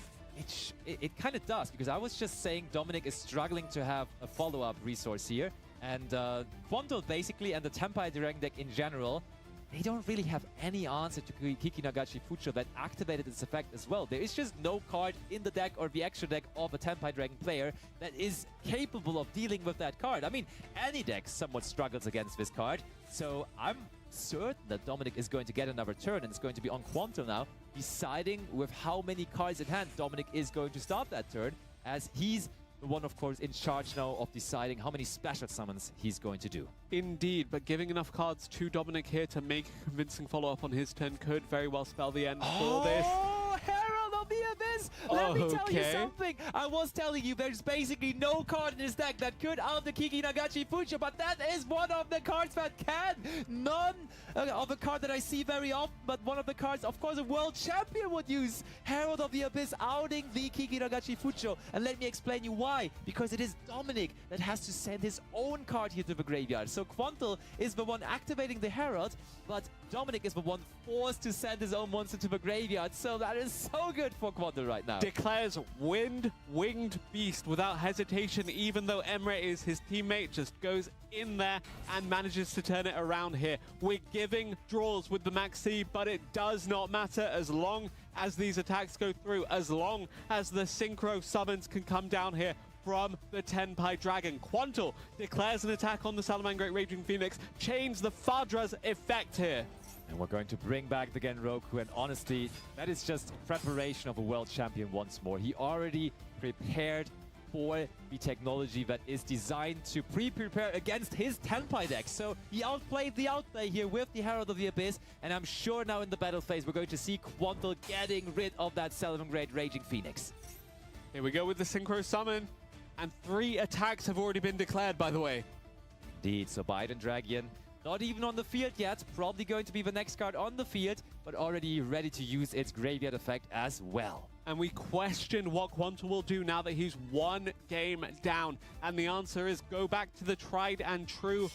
it kind of does, because I was just saying Dominic is struggling to have a follow-up resource here. And Quantul basically, and the Tenpai Dragon deck in general, they don't really have any answer to Kikinagachi Fucho that activated its effect as well. There is just no card in the deck or the extra deck of a Tenpai Dragon player that is capable of dealing with that card. I mean, any deck somewhat struggles against this card. So I'm certain that Dominic is going to get another turn, and it's going to be on Quantul now, deciding with how many cards in hand Dominic is going to start that turn, as he's the one, of course, in charge now of deciding how many special summons he's going to do. Indeed, but giving enough cards to Dominic here to make a convincing follow-up on his turn could very well spell the end for this. Herald of the Abyss! Let me tell you something. I was telling you there's basically no card in his deck that could out the Kikinagachi Fucho, but that is one of the cards that can. None of a card that I see very often, but one of the cards, of course, a world champion would use. Herald of the Abyss outing the Kikinagachi Fucho. And let me explain you why. Because it is Dominic that has to send his own card here to the graveyard. So Quantul is the one activating the Herald, but Dominic is the one forced to send his own monster to the graveyard. So that is so good for Quantul right now. Declares Winged Beast without hesitation, even though Emre is his teammate, just goes in there and manages to turn it around here. We're giving draws with the Max C, but it does not matter as long as these attacks go through, as long as the synchro summons can come down here from the Tenpai Dragon. Quantul declares an attack on the Salamangreat Raging Phoenix, chains the Fadra's effect here. And we're going to bring back the Genroku, and honestly, that is just preparation of a world champion once more. He already prepared for the technology that is designed to prepare against his Tenpai deck. So he outplayed the outplay here with the Herald of the Abyss, and I'm sure now in the battle phase we're going to see Quantul getting rid of that Salamangreat Raging Phoenix. Here we go with the Synchro Summon, and 3 attacks have already been declared, by the way. Indeed, so Biden Dragon not even on the field yet, probably going to be the next card on the field, but already ready to use its graveyard effect as well. And we question what Quantul will do now that he's 1 game down. And the answer is go back to the tried and true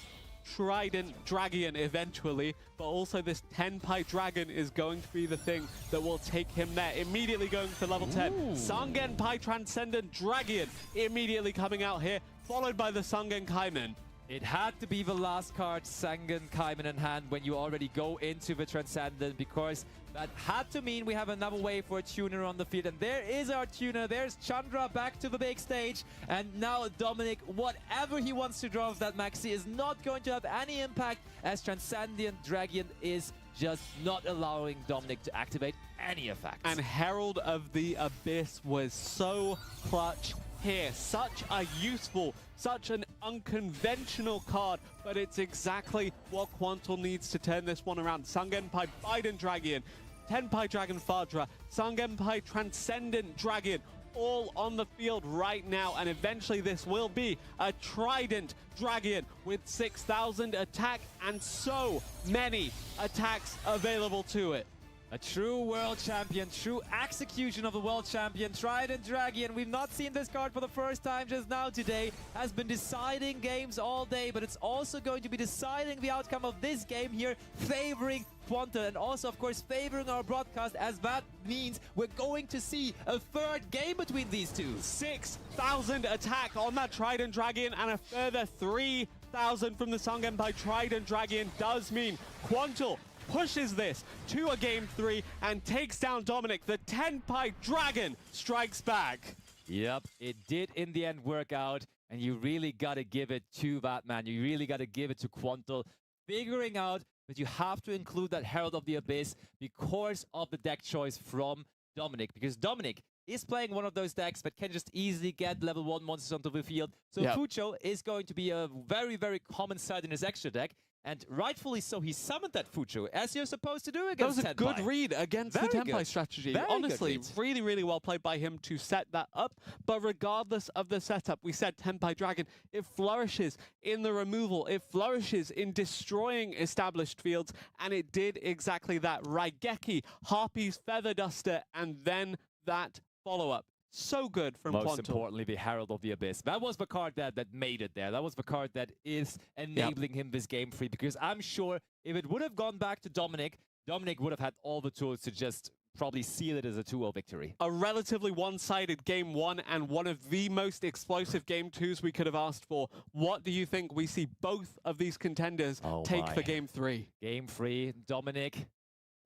Trident Dragon eventually, but also this Tenpai Dragon is going to be the thing that will take him there. Immediately going for level 10. Sangenpai Transcendent Dragon immediately coming out here, followed by the Sangen Kaimen. It had to be the last card, Sangen Kaimen in hand, when you already go into the Transcendent, because that had to mean we have another way for a tuner on the field. And there is our tuner. There's Chandra back to the big stage. And now Dominic, whatever he wants to draw with that Maxi is not going to have any impact, as Transcendent Dragon is just not allowing Dominic to activate any effects. And Herald of the Abyss was so clutch here. Such a useful, such an unconventional card, but it's exactly what Quantul needs to turn this one around. Sangenpai Biden Dragon, Tenpai Dragon Fadra, Sangenpai Transcendent Dragon, all on the field right now, and eventually this will be a Trident Dragon with 6,000 attack and so many attacks available to it. A true world champion, true execution of the world champion, Trident Dragon. We've not seen this card for the first time just now today. Has been deciding games all day, but it's also going to be deciding the outcome of this game here, favoring Quanta, and also, of course, favoring our broadcast, as that means we're going to see a third game between these two. 6,000 attack on that Trident Dragon, and a further 3,000 from the Song by Trident Dragon does mean Quantal pushes this to a game 3 and takes down Dominic. The Tenpai Dragon strikes back. Yep, it did in the end work out, and you really got to give it to that man. You really got to give it to Quantal, figuring out that you have to include that Herald of the Abyss because of the deck choice from Dominic, because Dominic is playing one of those decks that can just easily get level 1 monsters onto the field. So Fucho is going to be a very, very common side in his extra deck. And rightfully so, he summoned that Fucho, as you're supposed to do against Tenpai. That was a good read against the Tenpai strategy. Very Honestly, really, really well played by him to set that up. But regardless of the setup, we said Tenpai Dragon, it flourishes in the removal. It flourishes in destroying established fields. And it did exactly that. Raigeki, Harpy's Feather Duster, and then that follow-up. So good from Quantal. Most importantly, the Herald of the Abyss. That was the card that made it there. That was the card that is enabling him this game 3. Because I'm sure if it would have gone back to Dominic, Dominic would have had all the tools to just probably seal it as a 2-0 victory. A relatively one-sided game 1 and one of the most explosive game 2s we could have asked for. What do you think we see both of these contenders take for game 3? Game 3, Dominic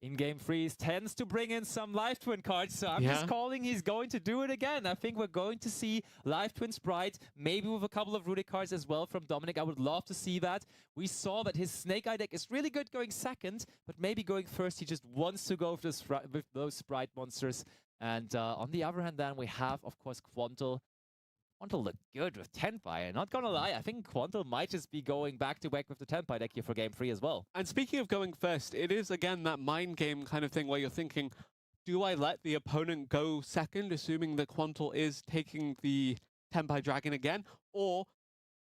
in game 3 tends to bring in some Live Twin cards, so I'm just calling he's going to do it again. I think we're going to see Live Twin Sprite, maybe with a couple of Runic cards as well from Dominic. I would love to see that. We saw that his Snake Eye deck is really good going second, but maybe going first, he just wants to go with those Sprite monsters. And on the other hand, then we have, of course, Quantal. Quantal looked good with Tenpai. Not gonna lie, I think Quantal might just be going back to back with the Tenpai deck here for game 3 as well. And speaking of going first, it is again that mind game kind of thing where you're thinking, do I let the opponent go second, assuming that Quantal is taking the Tenpai Dragon again? Or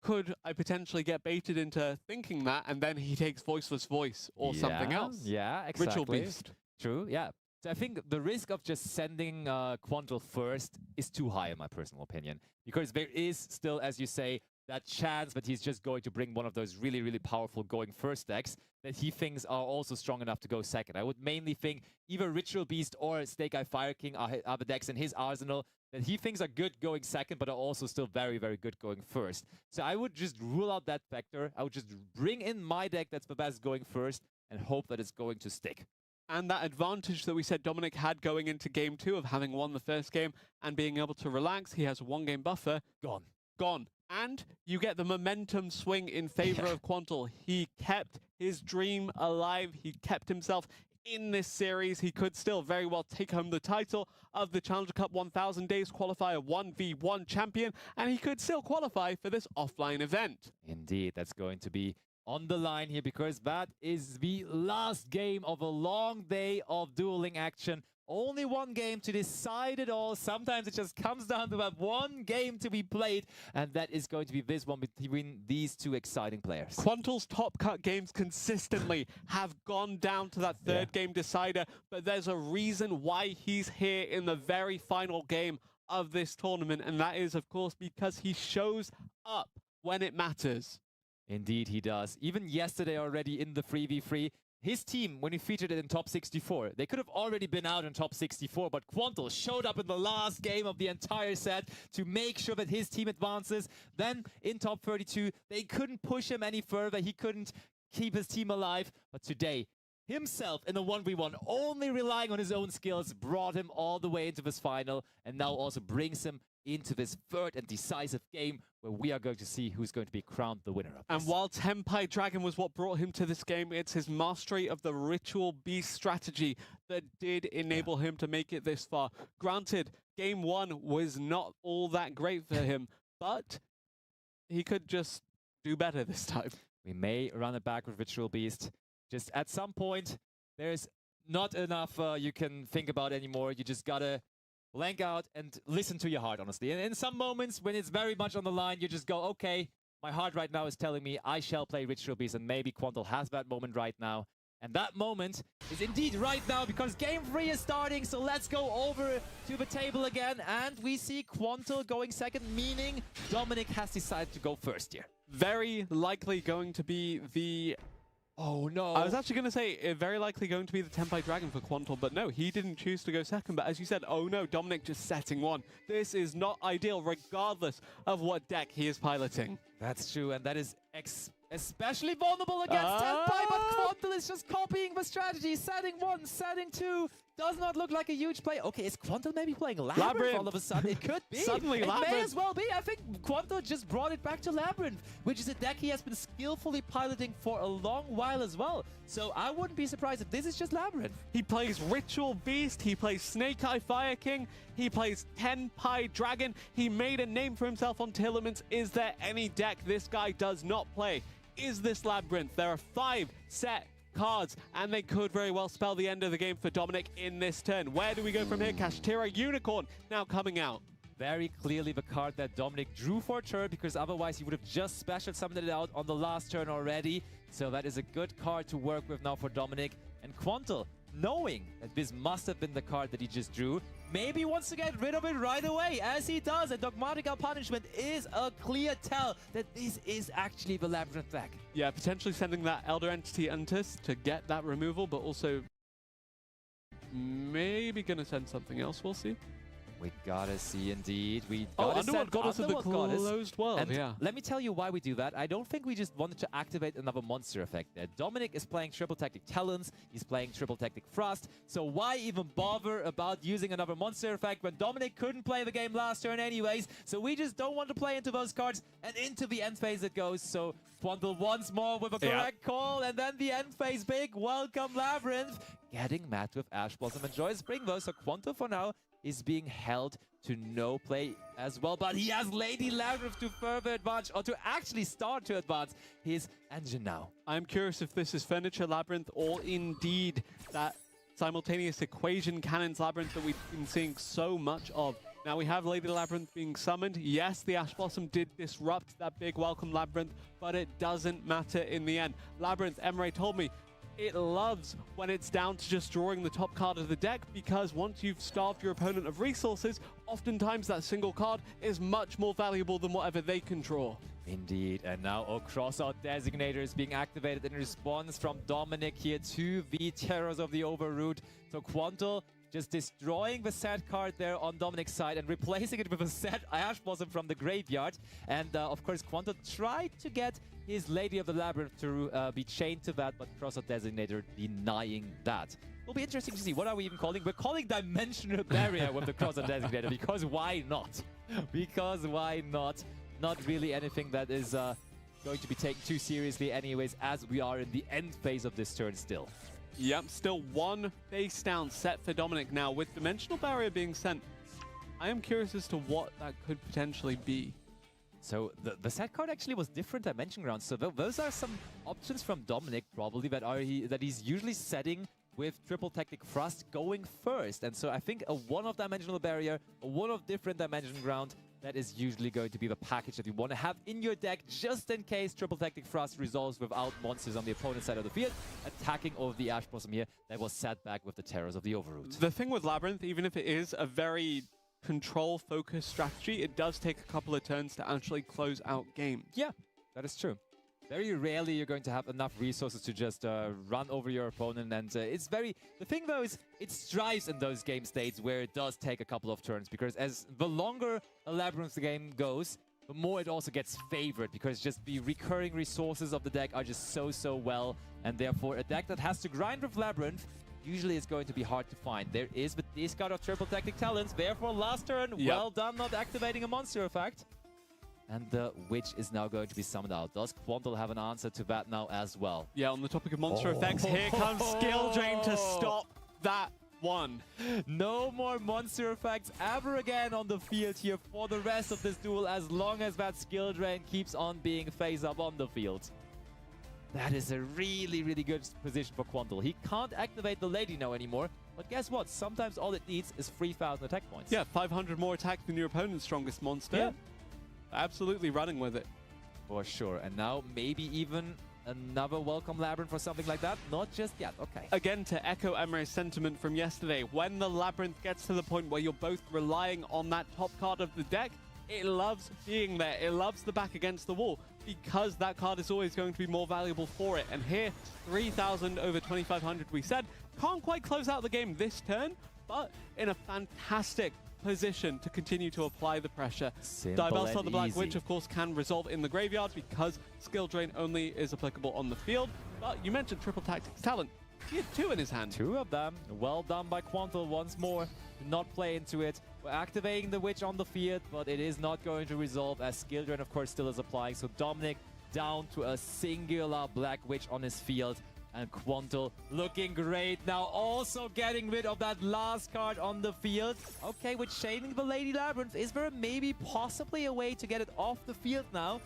could I potentially get baited into thinking that and then he takes Voiceless Voice or something else? Yeah, exactly. Ritual Beast. True, yeah. So I think the risk of just sending Quantal first is too high in my personal opinion. Because there is still, as you say, that chance that he's just going to bring one of those really, really powerful going first decks that he thinks are also strong enough to go second. I would mainly think either Ritual Beast or Snake Eye Fire King are the decks in his arsenal that he thinks are good going second, but are also still very, very good going first. So I would just rule out that factor. I would just bring in my deck that's the best going first and hope that it's going to stick. And that advantage that we said Dominic had going into game 2 of having won the first game and being able to relax, he has a 1-game buffer. Gone. And you get the momentum swing in favor of Quantal. He kept his dream alive. He kept himself in this series. He could still very well take home the title of the Challenger Cup 1000 Days Qualifier 1v1 champion, and he could still qualify for this offline event. Indeed, that's going to be on the line here, because that is the last game of a long day of dueling action. Only one game to decide it all. Sometimes it just comes down to that one game to be played, and that is going to be this one between these two exciting players. Quantal's top cut games consistently have gone down to that third game decider, but there's a reason why he's here in the very final game of this tournament, and that is, of course, because he shows up when it matters. Indeed, he does. Even yesterday already in the 3v3, his team, when he featured it in top 64, they could have already been out in top 64, but Quantal showed up in the last game of the entire set to make sure that his team advances. Then in top 32, they couldn't push him any further. He couldn't keep his team alive. But today, himself in a 1v1, only relying on his own skills, brought him all the way into this final, and now also brings him into this third and decisive game where we are going to see who's going to be crowned the winner of this. And while Tenpai Dragon was what brought him to this game, it's his mastery of the Ritual Beast strategy that did enable him to make it this far. Granted, game 1 was not all that great for him, but he could just do better this time. We may run it back with Ritual Beast. Just at some point, there's not enough you can think about anymore. You just gotta blank out and listen to your heart, honestly. And in some moments, when it's very much on the line, you just go, okay, my heart right now is telling me I shall play Rich Rubies, and maybe Quantel has that moment right now. And that moment is indeed right now, because Game 3 is starting, so let's go over to the table again. And we see Quantel going second, meaning Dominic has decided to go first here. Very likely going to be the... Oh no. I was actually going to say very likely going to be the Tenpai Dragon for Quantel, but no, he didn't choose to go second. But as you said, oh no, Dominic just setting one. This is not ideal, regardless of what deck he is piloting. That's true, and that is especially vulnerable against Tenpai, but Quantel is just copying the strategy. Setting one, setting two. Does not look like a huge play. Okay, is Quantel maybe playing Labyrinth all of a sudden? It could be. Suddenly it Labyrinth. may as well be. I think Quantel just brought it back to Labyrinth, which is a deck he has been skillfully piloting for a long while as well. So I wouldn't be surprised if this is just Labyrinth. He plays Ritual Beast, he plays Snake Eye Fire King, he plays Tenpai Dragon. He made a name for himself on tournaments. Is there any deck this guy does not play? Is this Labyrinth? There are 5 set cards, and they could very well spell the end of the game for Dominic in this turn. Where do we go from here? Kashtira Unicorn now coming out. Very clearly the card that Dominic drew for turn, because otherwise he would have just special summoned it out on the last turn already. So that is a good card to work with now for Dominic. And Quantel, knowing that this must have been the card that he just drew, maybe wants to get rid of it right away, as he does. And Dogmatical Punishment is a clear tell that this is actually the Labyrinth deck. Yeah, potentially sending that Elder Entity Untus to get that removal, but also maybe going to send something else. We'll see. We gotta see indeed. We oh, gotta Underworld Goddess of the Closed World, and yeah. let me tell you why we do that. I don't think we just wanted to activate another monster effect there. Dominic is playing Triple Tactic Talons, he's playing Triple Tactic Frost, so why even bother about using another monster effect when Dominic couldn't play the game last turn anyways? So we just don't want to play into those cards, and into the end phase it goes. So Quantel once more with a correct call, and then the end phase big welcome Labyrinth. Getting mad with Ash Blossom and Joyous Spring though, so Quantel for now is being held to no play as well, but he has Lady Labyrinth to further advance, or to actually start to advance his engine now. I'm curious if this is Furniture Labyrinth or indeed that simultaneous Equation Cannons Labyrinth that we've been seeing so much of. Now we have Lady Labyrinth being summoned. Yes, the Ash Blossom did disrupt that big welcome Labyrinth, but it doesn't matter in the end. Labyrinth, Emre told me, it loves when it's down to just drawing the top card of the deck, because once you've starved your opponent of resources, oftentimes that single card is much more valuable than whatever they can draw. Indeed, and now a crossout designator is being activated in response from Dominic here to the Terrors of the Overroot. So Quantel just destroying the set card there on Dominic's side and replacing it with a set Ash Blossom from the graveyard. And of course, Quantel tried to get his Lady of the Labyrinth to be chained to that, but crossout designator denying that. Will be interesting to see. What are we even calling? We're calling Dimensional Barrier with the crossout designator, because why not? Because why not? Not really anything that is going to be taken too seriously anyways, as we are in the end phase of this turn still. Yep, still one face down set for Dominic now, with Dimensional Barrier being sent. I am curious as to what that could potentially be. So the set card actually was different Dimension Grounds. So those are some options from Dominic probably that he's usually setting with Triple Tactic Frost going first. And so I think a one-off Dimensional Barrier, a one-off different Dimension Ground, that is usually going to be the package that you want to have in your deck, just in case Triple Tactic Frost resolves without monsters on the opponent's side of the field, attacking over the Ash Blossom here that was set back with the Terrors of the Overroot. The thing with Labyrinth, even if it is a very control-focused strategy, it does take a couple of turns to actually close out games. Yeah, that is true. Very rarely you're going to have enough resources to just run over your opponent, and it's very... The thing though is, it strives in those game states where it does take a couple of turns, because as the longer a Labyrinth game goes, the more it also gets favored, because just the recurring resources of the deck are just so well, and therefore a deck that has to grind with Labyrinth usually is going to be hard to find. There is the discard of Triple Tactic Talons, therefore last turn, well done not activating a monster effect. And the Witch is now going to be summoned out. Does Quantel have an answer to that now as well? Yeah, on the topic of monster effects, here comes Skill Drain to stop that one. No more monster effects ever again on the field here for the rest of this duel, as long as that Skill Drain keeps on being phase up on the field. That is a really good position for Quantel. He can't activate the Lady now anymore, But guess what? Sometimes all it needs is 3,000 attack points. Yeah, 500 more attack than your opponent's strongest monster. Yeah. Absolutely running with it. For sure. And now maybe even another welcome Labyrinth or something like that? Not just yet. Okay. Again, to echo Emre's sentiment from yesterday, when the Labyrinth gets to the point where you're both relying on that top card of the deck, it loves being there. It loves the back against the wall because that card is always going to be more valuable for it. And here, 3,000 over 2,500, we said, can't quite close out the game this turn, but in a fantastic position to continue to apply the pressure. Diabellstar the Black Witch, of course, can resolve in the graveyard because skill drain only is applicable on the field. But you mentioned Triple Tactics Talent. He had 2 in his hand. 2 of them. Well done by Quantal once more. Do not play into it. We're activating the Witch on the field, but it is not going to resolve as skill drain, of course, still is applying. So Dominic down to a singular Black Witch on his field. And Quantal looking great now, also getting rid of that last card on the field. Okay, with chaining the Lady Labyrinth, is there maybe possibly a way to get it off the field now?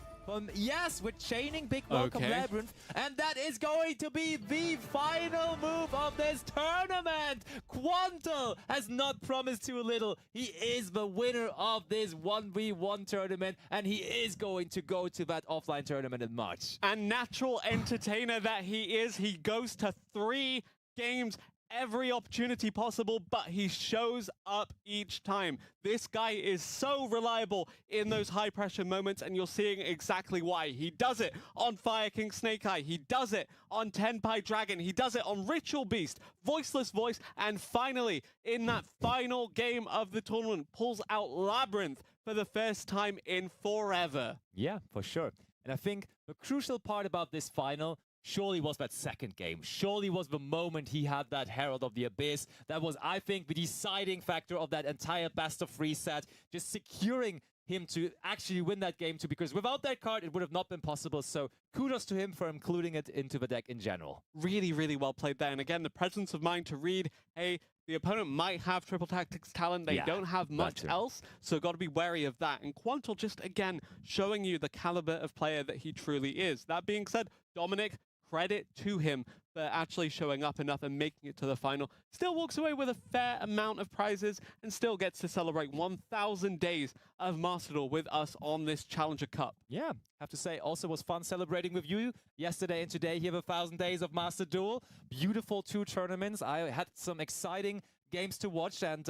Yes, with chaining Big Welcome Labyrinth, and that is going to be the final move of this tournament. Quantal has not promised too little. He is the winner of this 1v1 tournament, and he is going to go to that offline tournament in March. And natural entertainer that he is, he goes to 3 games every opportunity possible, but he shows up each time. This guy is so reliable in those high-pressure moments, and you're seeing exactly why. He does it on Fire King Snake Eye. He does it on Tenpai Dragon. He does it on Ritual Beast, Voiceless Voice, and finally, in that final game of the tournament, pulls out Labyrinth for the first time in forever. Yeah, for sure. And I think the crucial part about this final surely was that second game. Surely was the moment he had that Herald of the Abyss. That was, I think, the deciding factor of that entire best of 3 set. Just securing him to actually win that game too, because without that card, it would have not been possible. So kudos to him for including it into the deck in general. Really, really well played there. And again, the presence of mind to read, hey, the opponent might have Triple Tactics Talent. They don't have much else, so got to be wary of that. And Quantal just, again, showing you the caliber of player that he truly is. That being said, Dominic, credit to him for actually showing up enough and making it to the final. Still walks away with a fair amount of prizes and still gets to celebrate 1,000 days of Master Duel with us on this Challenger Cup. Yeah, have to say, also was fun celebrating with you yesterday and today here, 1,000 days of Master Duel. Beautiful 2 tournaments. I had some exciting games to watch, and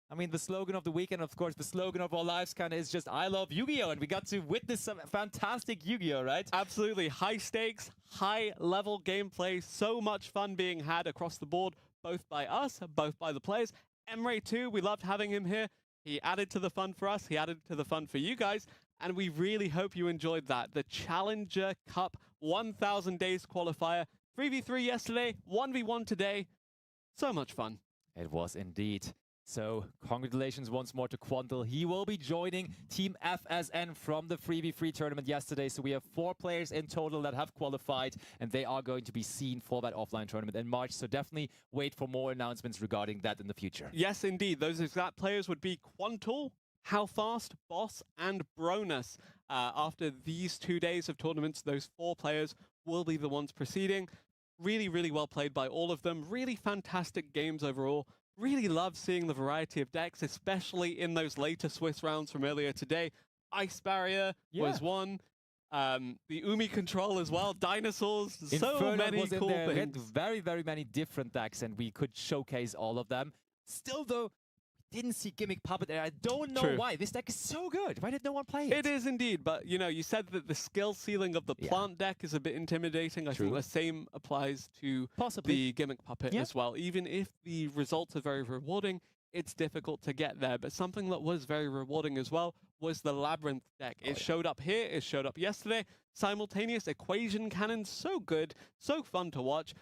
I mean, the slogan of the weekend, of course, the slogan of our lives kind of is just, I love Yu-Gi-Oh! And we got to witness some fantastic Yu-Gi-Oh!, right? Absolutely. High stakes, high level gameplay. So much fun being had across the board, both by us, both by the players. Emre too, we loved having him here. He added to the fun for us. He added to the fun for you guys. And we really hope you enjoyed that. The Challenger Cup 1,000 days qualifier. 3v3 yesterday, 1v1 today. So much fun. It was indeed. So, congratulations once more to Quantal. He will be joining Team FSN from the 3v3 tournament yesterday. So we have 4 players in total that have qualified, and they are going to be seen for that offline tournament in March. So definitely wait for more announcements regarding that in the future. Yes, indeed. Those exact players would be Quantal, How Fast, Boss, and Bronus. After these 2 days of tournaments, those 4 players will be the ones proceeding. Really, really well played by all of them. Really fantastic games overall. Really love seeing the variety of decks, especially in those later Swiss rounds from earlier today. Ice Barrier was one. The Umi Control as well. Dinosaurs. So many cool things. We had very, very many different decks, and we could showcase all of them. Still, though, didn't see Gimmick Puppet there. I don't know why. This deck is so good. Why did no one play it? It is indeed, but you know, you said that the skill ceiling of the plant deck is a bit intimidating. I think the same applies to the Gimmick Puppet as well. Even if the results are very rewarding, it's difficult to get there. But something that was very rewarding as well was the Labyrinth deck. It showed up here, it showed up yesterday. Simultaneous Equation Cannon, so good, so fun to watch.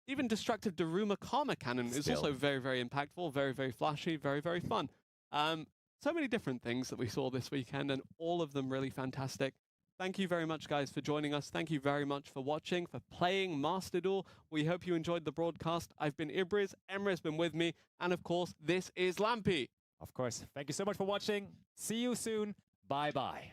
Even Destructive Daruma Karma Cannon is also very, very impactful, very, very flashy, very, very fun. So many different things that we saw this weekend, and all of them really fantastic. Thank you very much, guys, for joining us. Thank you very much for watching, for playing Master Duel. We hope you enjoyed the broadcast. I've been Ibriz, Emre's been with me, and of course, this is Lampy. Of course. Thank you so much for watching. See you soon. Bye-bye.